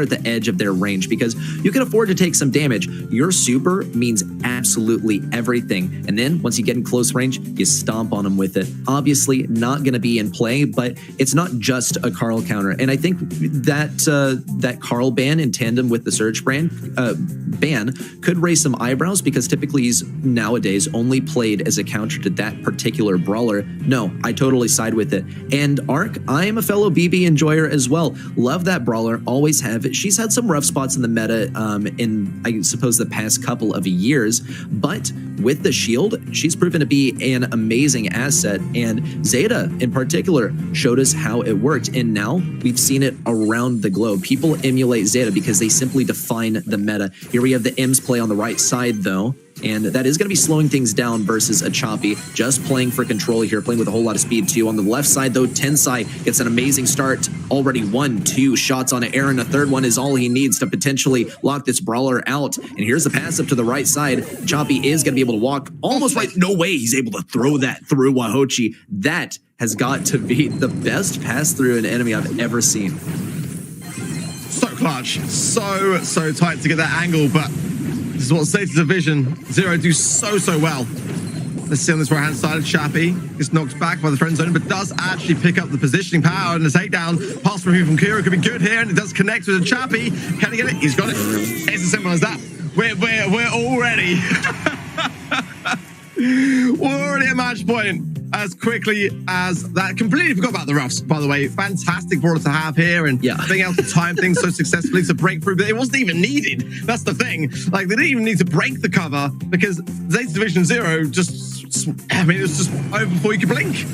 at the edge of their range, because you can afford to take some damage. Your super means absolutely everything, and then once you get in close range, you stomp on them with it. Obviously not going to be in play, but it's not just a Carl counter, and I think that Carl ban in tandem with the Surge ban could raise some eyebrows, because typically he's nowadays only played as a counter to that particular brawler. No, I totally side with it. And Arc, I am a fellow BB enjoyer as well. Love that brawler, always have. She's had some rough spots in the meta in, I suppose, the past couple of years, but with the shield, she's proven to be an amazing asset, and Zeta in particular showed us how it worked, and now we've seen it around the globe. People emulate Zeta because they simply define the meta. Here we have the Ems play on the right side, though. And that is going to be slowing things down versus a Choppy. Just playing for control here, playing with a whole lot of speed too. On the left side though, Tensai gets an amazing start. Already 1-2 shots on Aaron. A third one is all he needs to potentially lock this brawler out. And here's the pass up to the right side. Choppy is going to be able to walk almost right. No way he's able to throw that through Wahochi. That has got to be the best pass through an enemy I've ever seen. So clutch. So tight to get that angle, but this is what Zeta Division Zero do so well. Let's see on this right-hand side, Chappie is knocked back by the friend zone, but does actually pick up the positioning power and the takedown. Pass from Kira could be good here, and it does connect with Chappie. Can he get it? He's got it. It's as simple as that. We're already we're already at match point as quickly as that. Completely forgot about the roughs, by the way. Fantastic brawler to have here, and being able to time things so successfully to break through, but it wasn't even needed. That's the thing. Like, they didn't even need to break the cover because Zeta Division Zero just, I mean, it was just over before you could blink.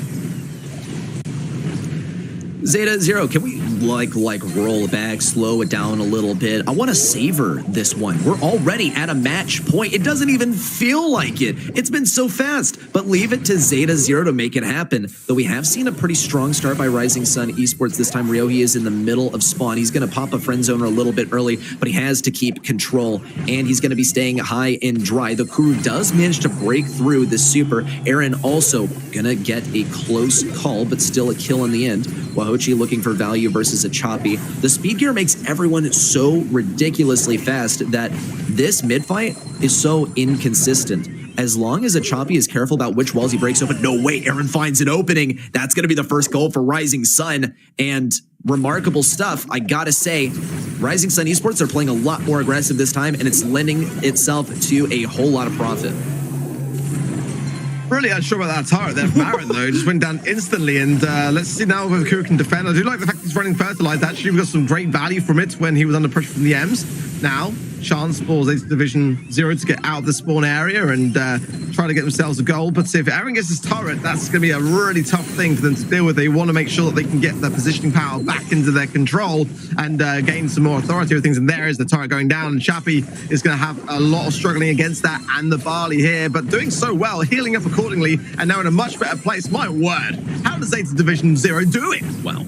Zeta Zero, can we like roll back, slow it down a little bit? I want to savor this one. We're already at a match point. It doesn't even feel like it. It's been so fast, but leave it to Zeta Zero to make it happen. Though we have seen a pretty strong start by Rising Sun Esports this time. Ryohi is in the middle of spawn. He's going to pop a friend zoner a little bit early, but he has to keep control, and he's going to be staying high and dry. The crew does manage to break through the super. Aaron also going to get a close call, but still a kill in the end. Wahochi looking for value versus a Choppy. The speed gear makes everyone so ridiculously fast that this mid fight is so inconsistent. As long as a Choppy is careful about which walls he breaks open, no way, Aaron finds an opening. That's going to be the first goal for Rising Sun, and remarkable stuff. I gotta say, Rising Sun Esports are playing a lot more aggressive this time, and it's lending itself to a whole lot of profit. Really unsure about that turret there. Baron, though, just went down instantly. And let's see now whether Kura can defend. I do like the fact he's running Fertilize. Actually, we got some great value from it when he was under pressure from the M's. Now, chance for Zeta Division Zero to get out of the spawn area and try to get themselves a goal. But if Aaron gets his turret, that's going to be a really tough thing for them to deal with. They want to make sure that they can get their positioning power back into their control and gain some more authority with things. And there is the turret going down. And Chappie is going to have a lot of struggling against that and the Barley here, but doing so well, healing up accordingly, and now in a much better place. My word, how does Zeta Division Zero do it? Well,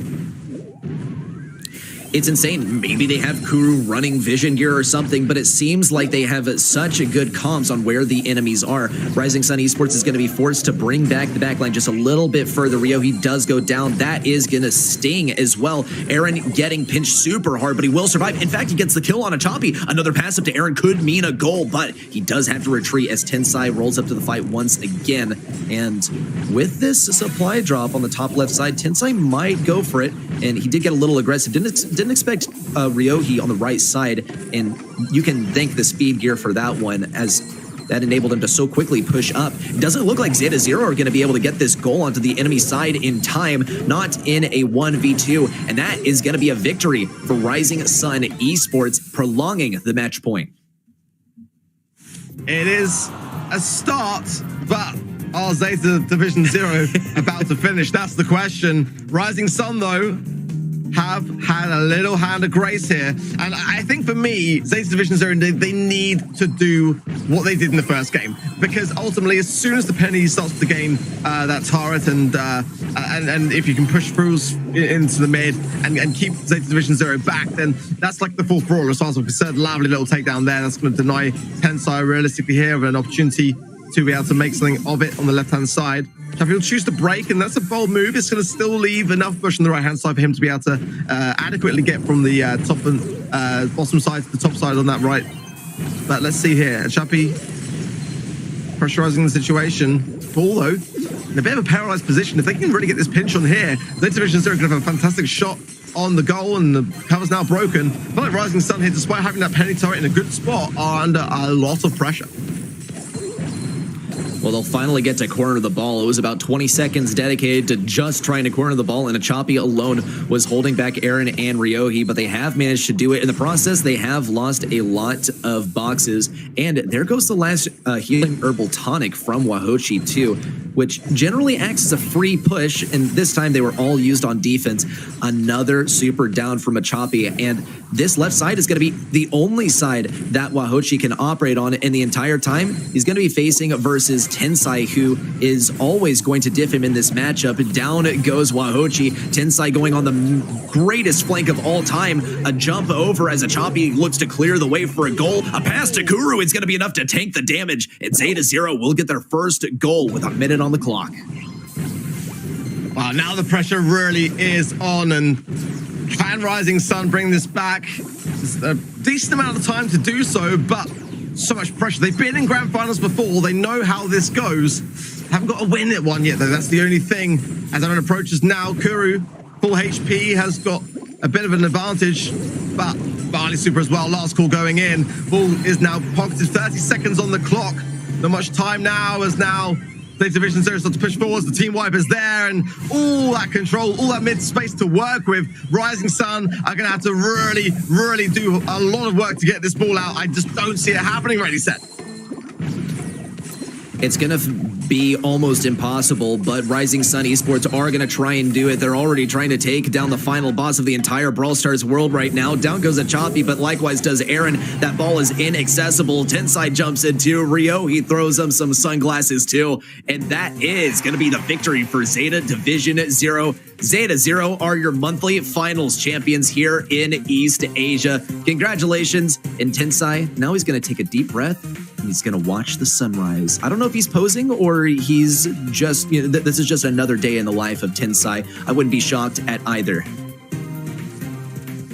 it's insane. Maybe they have Kuru running vision gear or something, but it seems like they have such a good comms on where the enemies are. Rising Sun Esports is going to be forced to bring back the backline just a little bit further. Ryohi does go down. That is going to sting as well. Aaron getting pinched super hard, but he will survive. In fact, he gets the kill on a Choppy. Another pass up to Aaron could mean a goal, but he does have to retreat as Tensai rolls up to the fight once again. And with this supply drop on the top left side, Tensai might go for it, and he did get a little aggressive. Didn't expect Ryohi on the right side, and you can thank the speed gear for that one, as that enabled him to so quickly push up. It doesn't look like Zeta Zero are going to be able to get this goal onto the enemy side in time, not in a 1v2, and that is going to be a victory for Rising Sun Esports, prolonging the match point. It is a start, but are Zeta Division Zero about to finish? That's the question. Rising Sun, though, have had a little hand of grace here, and I think for me, Zeta Division Zero, they need to do what they did in the first game, because ultimately, as soon as the penny starts to gain that turret, and if you can push through into the mid and keep Zeta Division Zero back, then that's like the fourth brawler as far as I'm concerned. Lovely little takedown there. That's going to deny Tensai realistically here of an opportunity to be able to make something of it on the left-hand side. Chappie will choose to break, and that's a bold move. It's going to still leave enough push on the right-hand side for him to be able to adequately get from the top and bottom side to the top side on that right. But let's see here. Chappie pressurizing the situation. Ball, though, in a bit of a paralyzed position. If they can really get this pinch on here, Zeta Division Zero could have a fantastic shot on the goal, and the cover's now broken. I feel like Rising Sun here, despite having that penny turret in a good spot, are under a lot of pressure. Well, they'll finally get to corner the ball. It was about 20 seconds dedicated to just trying to corner the ball, and Achapi alone was holding back Aaron and Ryohei, but they have managed to do it. In the process, they have lost a lot of boxes, and there goes the last healing herbal tonic from Wahochi too, which generally acts as a free push, and this time they were all used on defense. Another super down from Achapi, and this left side is going to be the only side that Wahochi can operate on, and the entire time he's going to be facing versus Tensai, who is always going to diff him in this matchup. Down goes Wahochi. Tensai going on the greatest flank of all time. A jump over as Achapi looks to clear the way for a goal. A pass to Kuru is going to be enough to tank the damage. And Zeta Zero will get their first goal with a minute on the clock. Wow, now the pressure really is on, and can Rising Sun bring this back? It's a decent amount of time to do so, but so much pressure. They've been in grand finals before. They know how this goes. Haven't got a win at one yet, though. That's the only thing. As everyone approaches now, Kuru, full HP, has got a bit of an advantage, but Barley Super as well. Last call going in. Ball is now pocketed. 30 seconds on the clock. Not much time now, as now State Division 0 starts to push forwards. The team wipe is there, and all that control, all that mid space to work with. Rising Sun are going to have to really do a lot of work to get this ball out. I just don't see it happening. Ready, set. It's going to be almost impossible, but Rising Sun Esports are going to try and do it. They're already trying to take down the final boss of the entire Brawl Stars world right now. Down goes Achapi, but likewise does Aaron. That ball is inaccessible. Tensai jumps into Rio. He throws him some sunglasses too, and that is going to be the victory for Zeta Division 0. Zeta Zero are your monthly finals champions here in East Asia. Congratulations. And Tensai, now he's going to take a deep breath and he's going to watch the sunrise. I don't know if he's posing or he's just, this is just another day in the life of Tensai. I wouldn't be shocked at either.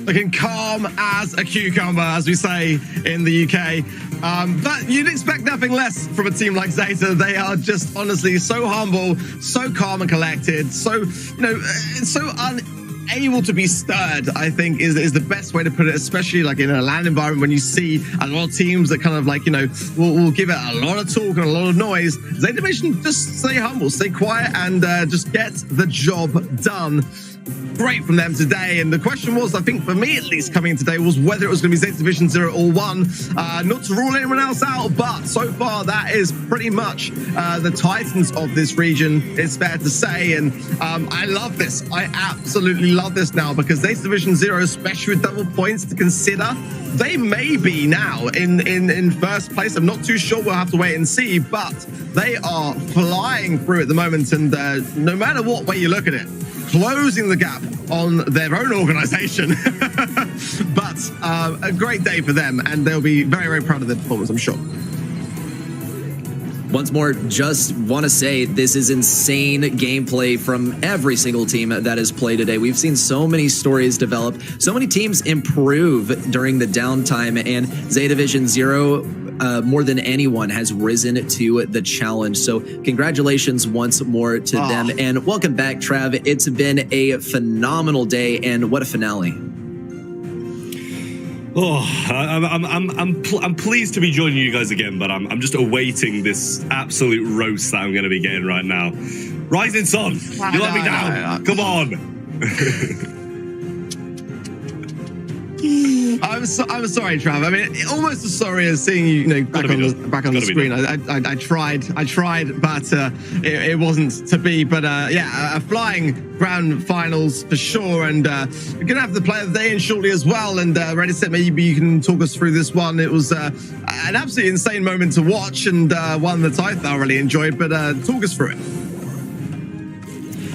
Looking calm as a cucumber, as we say in the UK. But you'd expect nothing less from a team like Zeta. They are just honestly so humble, so calm and collected, so, so unable to be stirred, I think is the best way to put it, especially like in a LAN environment when you see a lot of teams that kind of like, will give it a lot of talk and a lot of noise. Zeta Division just stay humble, stay quiet, and just get the job done. Great from them today, and the question was, I think for me at least coming in today, was whether it was going to be Zeta Division 0 or 1. Not to rule anyone else out, but so far that is pretty much the titans of this region, it's fair to say, and I love this. I absolutely love this now, because Zeta Division 0, especially with double points to consider, they may be now in first place. I'm not too sure, we'll have to wait and see, but they are flying through at the moment, and no matter what way you look at it, closing the gap on their own organization. But a great day for them, and they'll be very, very proud of their performance, I'm sure. Once more, just want to say this is insane gameplay from every single team that has played today. We've seen so many stories develop, so many teams improve during the downtime, and Zeta Division 0 more than anyone has risen to the challenge. So congratulations once more to them, and welcome back, Trav. It's been a phenomenal day, and what a finale. Oh, I'm pleased to be joining you guys again, but I'm just awaiting this absolute roast that I'm going to be getting right now. Rising Sun, you let me down. Come on. I'm sorry, Trav. I mean, almost as sorry as seeing you, back on the screen. I tried, but it wasn't to be. But yeah, a flying grand finals for sure, and we're gonna have the player of the day in shortly as well. And Ready Set, maybe you can talk us through this one. It was an absolutely insane moment to watch, and one that I thoroughly enjoyed. But talk us through it.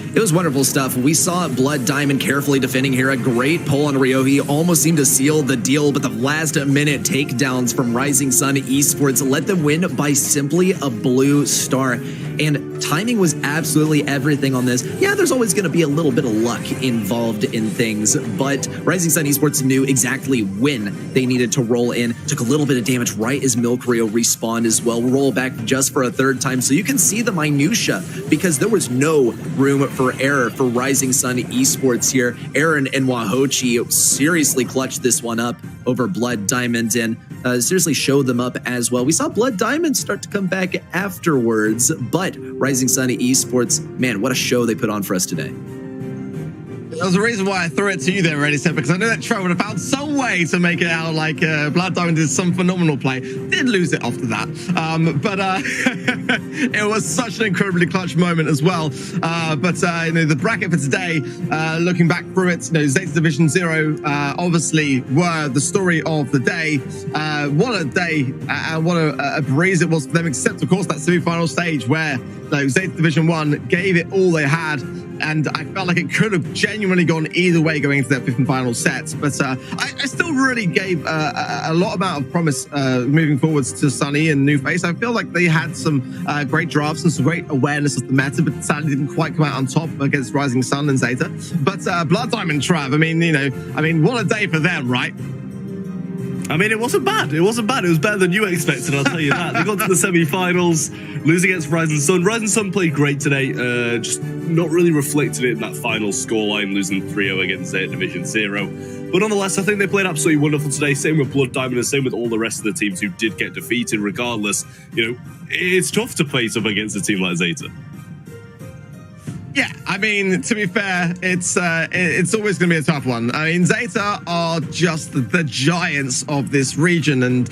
It was wonderful stuff. We saw Blood Diamond carefully defending here. A great pull on Ryohei almost seemed to seal the deal, but the last minute takedowns from Rising Sun Esports let them win by simply a blue star. And timing was absolutely everything on this. Yeah, there's always going to be a little bit of luck involved in things, but Rising Sun Esports knew exactly when they needed to roll in. Took a little bit of damage right as Milk Rio respawned as well. Roll back just for a third time, so you can see the minutia, because there was no room for error for Rising Sun Esports here. Aaron and Wahochi seriously clutched this one up over Blood Diamond, and seriously showed them up as well. We saw Blood Diamond start to come back afterwards, but Rising Sun Esports, man, what a show they put on for us today. There's a reason why I threw it to you there, Ready Set, because I know that Trevor would have found some way to make it out like Blood Diamond did some phenomenal play. Did lose it after that, but it was such an incredibly clutch moment as well. The bracket for today, looking back through it, Zeta Division 0 obviously were the story of the day. What a day and what a breeze it was for them, except of course that semi-final stage where Zeta Division 1 gave it all they had. And I felt like it could have genuinely gone either way going into that fifth and final set. But I still really gave a lot amount of promise moving forwards to Sunny and New Face. I feel like they had some great drafts and some great awareness of the meta, but sadly didn't quite come out on top against Rising Sun and Zeta. But Blood Diamond Trav, what a day for them, right? I mean, it wasn't bad. It wasn't bad. It was better than you expected, I'll tell you that. They got to the semi-finals, losing against Rising Sun. Rising Sun played great today, just not really reflected it in that final scoreline, losing 3-0 against Zeta Division 0. But nonetheless, I think they played absolutely wonderful today. Same with Blood Diamond and same with all the rest of the teams who did get defeated. Regardless, it's tough to place up against a team like Zeta. Yeah, to be fair, it's always going to be a tough one. Zeta are just the giants of this region, and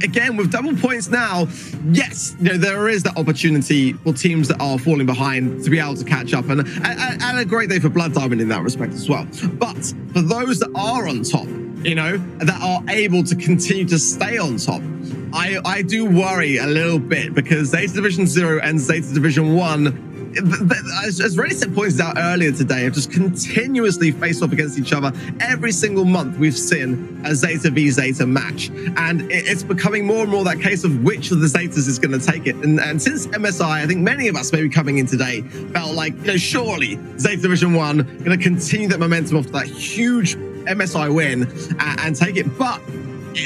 again with double points now, yes, there is that opportunity for teams that are falling behind to be able to catch up, and a great day for Blood Diamond in that respect as well. But for those that are on top, that are able to continue to stay on top, I do worry a little bit, because Zeta Division 0 and Zeta Division 1, as Ready Set pointed out earlier today, have just continuously faced off against each other. Every single month we've seen a Zeta v Zeta match, and it's becoming more and more that case of which of the Zetas is going to take it. And since MSI, I think many of us maybe coming in today felt like, surely Zeta Division 1 going to continue that momentum after that huge MSI win and take it. But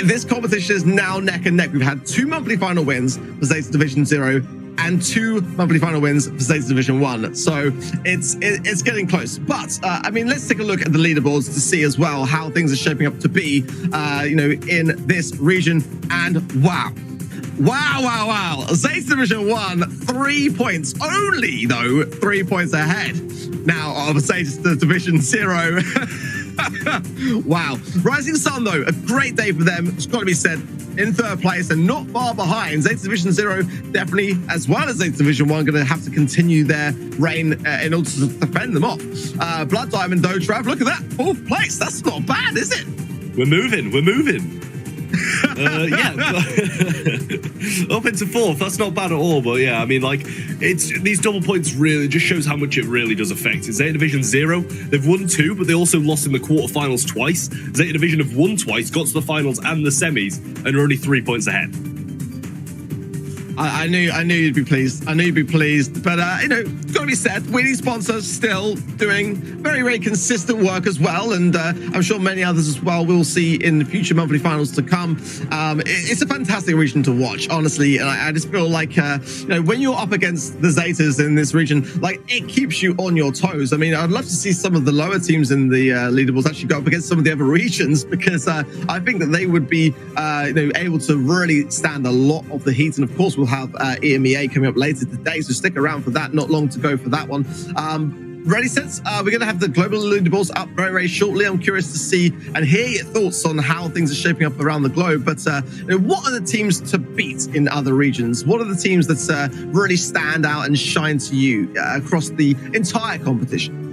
this competition is now neck and neck. We've had 2 monthly final wins for Zeta Division 0 and 2 monthly final wins for Zeta Division 1. So it's getting close. But, let's take a look at the leaderboards to see as well how things are shaping up to be, in this region. And wow. Zeta Division 1, 3 points. Only, though, 3 points ahead now of Zeta Division 0. Wow. Rising Sun, though, a great day for them. It's got to be said, in 3rd place and not far behind. Zeta Division 0 definitely, as well as Zeta Division 1, going to have to continue their reign in order to defend them off. Blood Diamond, though, Trav, look at that. 4th place. That's not bad, is it? We're moving. Yeah, up into 4th. That's not bad at all. But yeah, it's these double points really just shows how much it really does affect. In Zeta Division 0, they've won 2, but they also lost in the quarterfinals twice. Zeta Division have won twice, got to the finals and the semis, and are only 3 points ahead. I knew you'd be pleased. But got to be said, winning sponsors still doing very, very consistent work as well, and I'm sure many others as well we'll see in the future monthly finals to come. It's a fantastic region to watch, honestly, and I just feel like when you're up against the Zetas in this region, it keeps you on your toes. I'd love to see some of the lower teams in the leaderboards actually go up against some of the other regions, because I think that they would be able to really stand a lot of the heat. And of course we'll have EMEA coming up later today, so stick around for that. Not long to go for that one. Ready, Sets? We're going to have the global leaderboards up very, very shortly. I'm curious to see and hear your thoughts on how things are shaping up around the globe. But what are the teams to beat in other regions? What are the teams that really stand out and shine to you across the entire competition?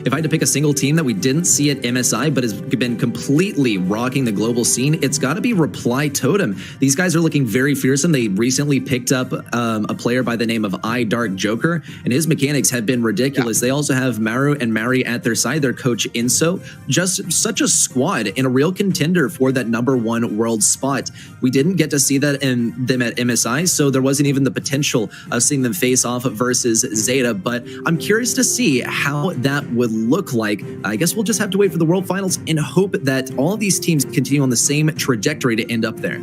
If I had to pick a single team that we didn't see at MSI but has been completely rocking the global scene, it's got to be Reply Totem. These guys are looking very fearsome. They recently picked up a player by the name of Dark Joker, and his mechanics have been ridiculous. Yeah. They also have Maru and Mari at their side, their coach Inso. Just such a squad and a real contender for that #1 world spot. We didn't get to see that in them at MSI, so there wasn't even the potential of seeing them face off versus Zeta, but I'm curious to see how that would look like. I guess we'll just have to wait for the World Finals and hope that all these teams continue on the same trajectory to end up there.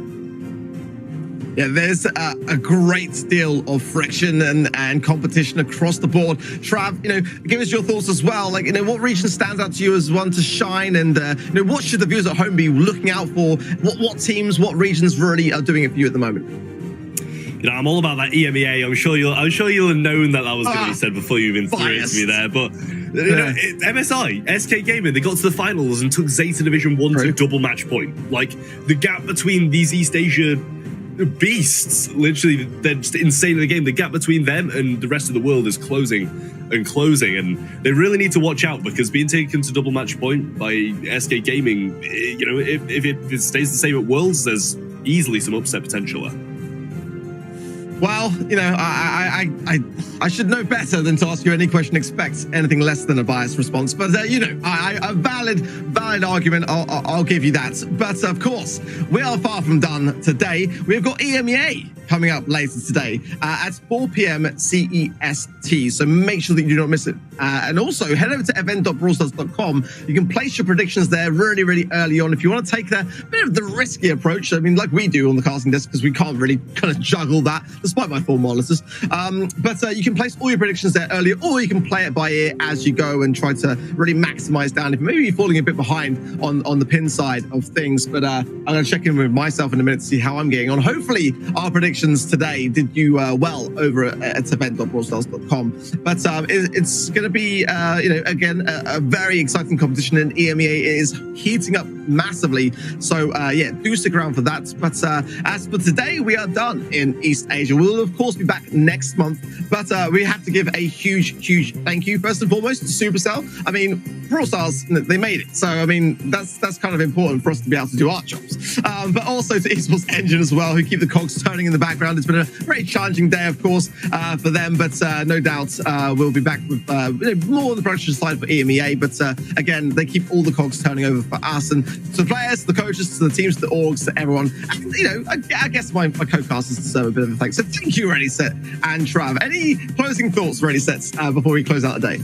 Yeah, there's a great deal of friction and competition across the board. Trav, give us your thoughts as well. Like, what region stands out to you as one to shine, and what should the viewers at home be looking out for? What teams, what regions really are doing it for you at the moment? I'm all about that EMEA. I'm sure you'll have known that was going to be said before you even threw it to me there. But MSI, SK Gaming, they got to the finals and took Zeta Division 1 to double match point. Like, the gap between these East Asia beasts, literally, they're just insane in the game. The gap between them and the rest of the world is closing and closing, and they really need to watch out, because being taken to double match point by SK Gaming, if it stays the same at Worlds, there's easily some upset potential there. Well, I should know better than to ask you any question, expect anything less than a biased response. But, a valid argument, I'll give you that. But, of course, we are far from done today. We've got EMEA coming up later today at 4 p.m. CEST. So make sure that you do not miss it. And also, head over to event.brawlstars.com. You can place your predictions there really, really early on. If you want to take the bit of the risky approach, I mean, like we do on the casting desk, because we can't really kind of juggle that, despite my full monitors. But you can place all your predictions there earlier, or you can play it by ear as you go and try to really maximize down. If maybe you're falling a bit behind on the pin side of things, but I'm going to check in with myself in a minute to see how I'm getting on. Hopefully, our predictions today did you well over at event.brawlstars.com. But it's going to be, again, a very exciting competition, and EMEA is heating up massively. So, do stick around for that. But as for today, we are done in East Asia. We'll, of course, be back next month, but we have to give a huge thank you, first and foremost, to Supercell. I mean, Brawl Stars, they made it. So, I mean, that's kind of important for us to be able to do our jobs. But also to Esports Engine as well, who keep the cogs turning in the background. It's been a very challenging day, of course, for them, but no doubt we'll be back with more on the production side for EMEA. But again, they keep all the cogs turning over for us, and to the players, to the coaches, to the teams, to the orgs, to everyone. And, I guess my co-casters deserve a bit of a thanks. So thank you, Ready Set and Trav. Any closing thoughts, Ready Sets, before we close out the day?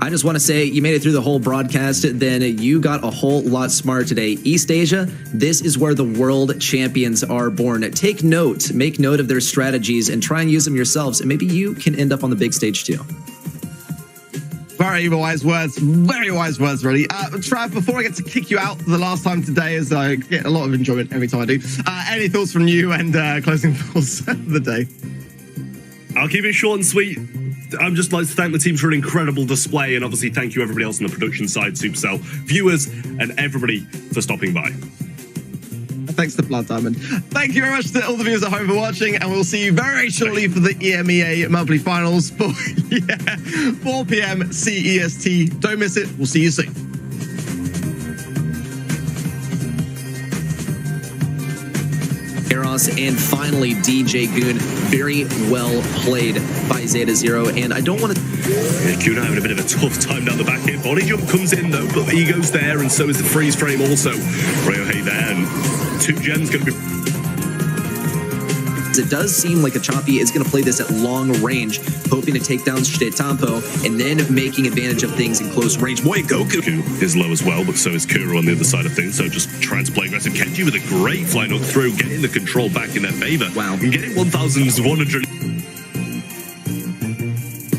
I just want to say you made it through the whole broadcast, then you got a whole lot smarter today. East Asia, this is where the world champions are born. Take note, make note of their strategies, and try and use them yourselves, and maybe you can end up on the big stage too. Very wise words, really. Trav, before I get to kick you out the last time today, as I get a lot of enjoyment every time I do, any thoughts from you and closing thoughts of the day? I'll keep it short and sweet. I'm just like to thank the teams for an incredible display, and obviously thank you everybody else on the production side, Supercell, viewers, and everybody for stopping by. Thanks to Blood Diamond. Thank you very much to all the viewers at home for watching, and we'll see you very shortly for the EMEA monthly finals for 4 p.m. CEST. Don't miss it. We'll see you soon. Eros, and finally DJ Goon. Very well played by Zeta Zero, and I don't want to... Kuna having a bit of a tough time down the back here. Body jump comes in though, but the ego's there, and so is the freeze frame also. Ryohei there, and 2 gems going to be... It does seem like Achapi is going to play this at long range, hoping to take down Shitetampo and then making advantage of things in close range. Boy, Goku is low as well, but so is Kuro on the other side of things, so just trying to play aggressive. Kenji with a great fly knock through, getting the control back in their favor. Wow. And getting 1,100.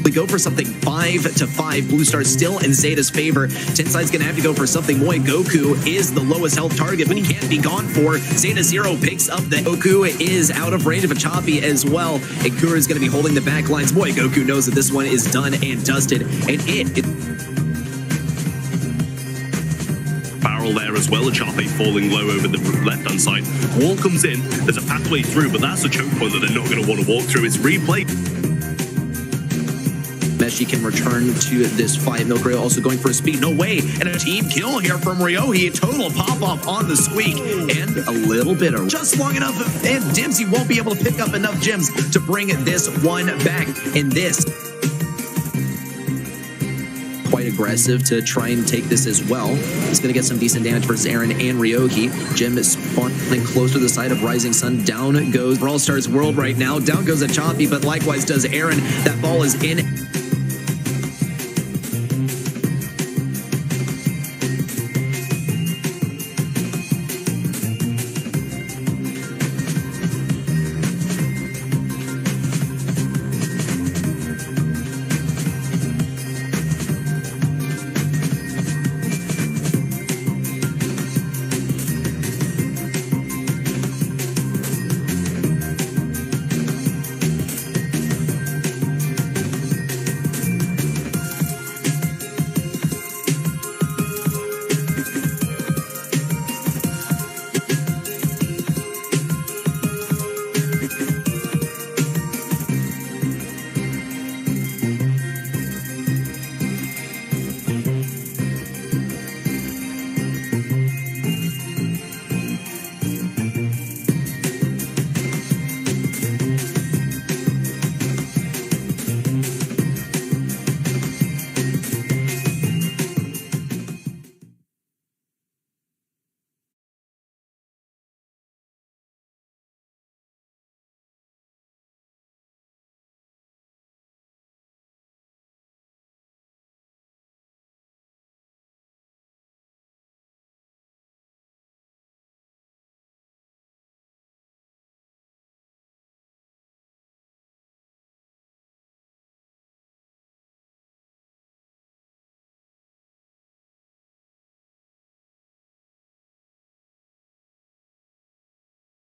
We go for something 5-5. Blue Star still in Zeta's favor. Tenside's gonna have to go for something. Moi Goku is the lowest health target, but he can't be gone for. Zeta Zero picks up the Goku is out of range of Achapi as well. And Kura is gonna be holding the back lines. Moi Goku knows that this one is done and dusted, and it barrel there as well. Achapi falling low over the left-hand side. Wall comes in. There's a pathway through, but that's a choke point that they're not going to want to walk through. It's replay. Meshi can return to this fight. Milk also going for a speed. No way. And a team kill here from Ryohei. A total pop-off on the squeak. And a little bit of just long enough. And Dempsey won't be able to pick up enough gems to bring this one back. And this quite aggressive to try and take this as well. He's going to get some decent damage versus Aaron and Ryohei. Gem is spawning close to the side of Rising Sun. Down goes Brawl Stars World right now. Down goes Achapi, but likewise does Aaron. That ball is in.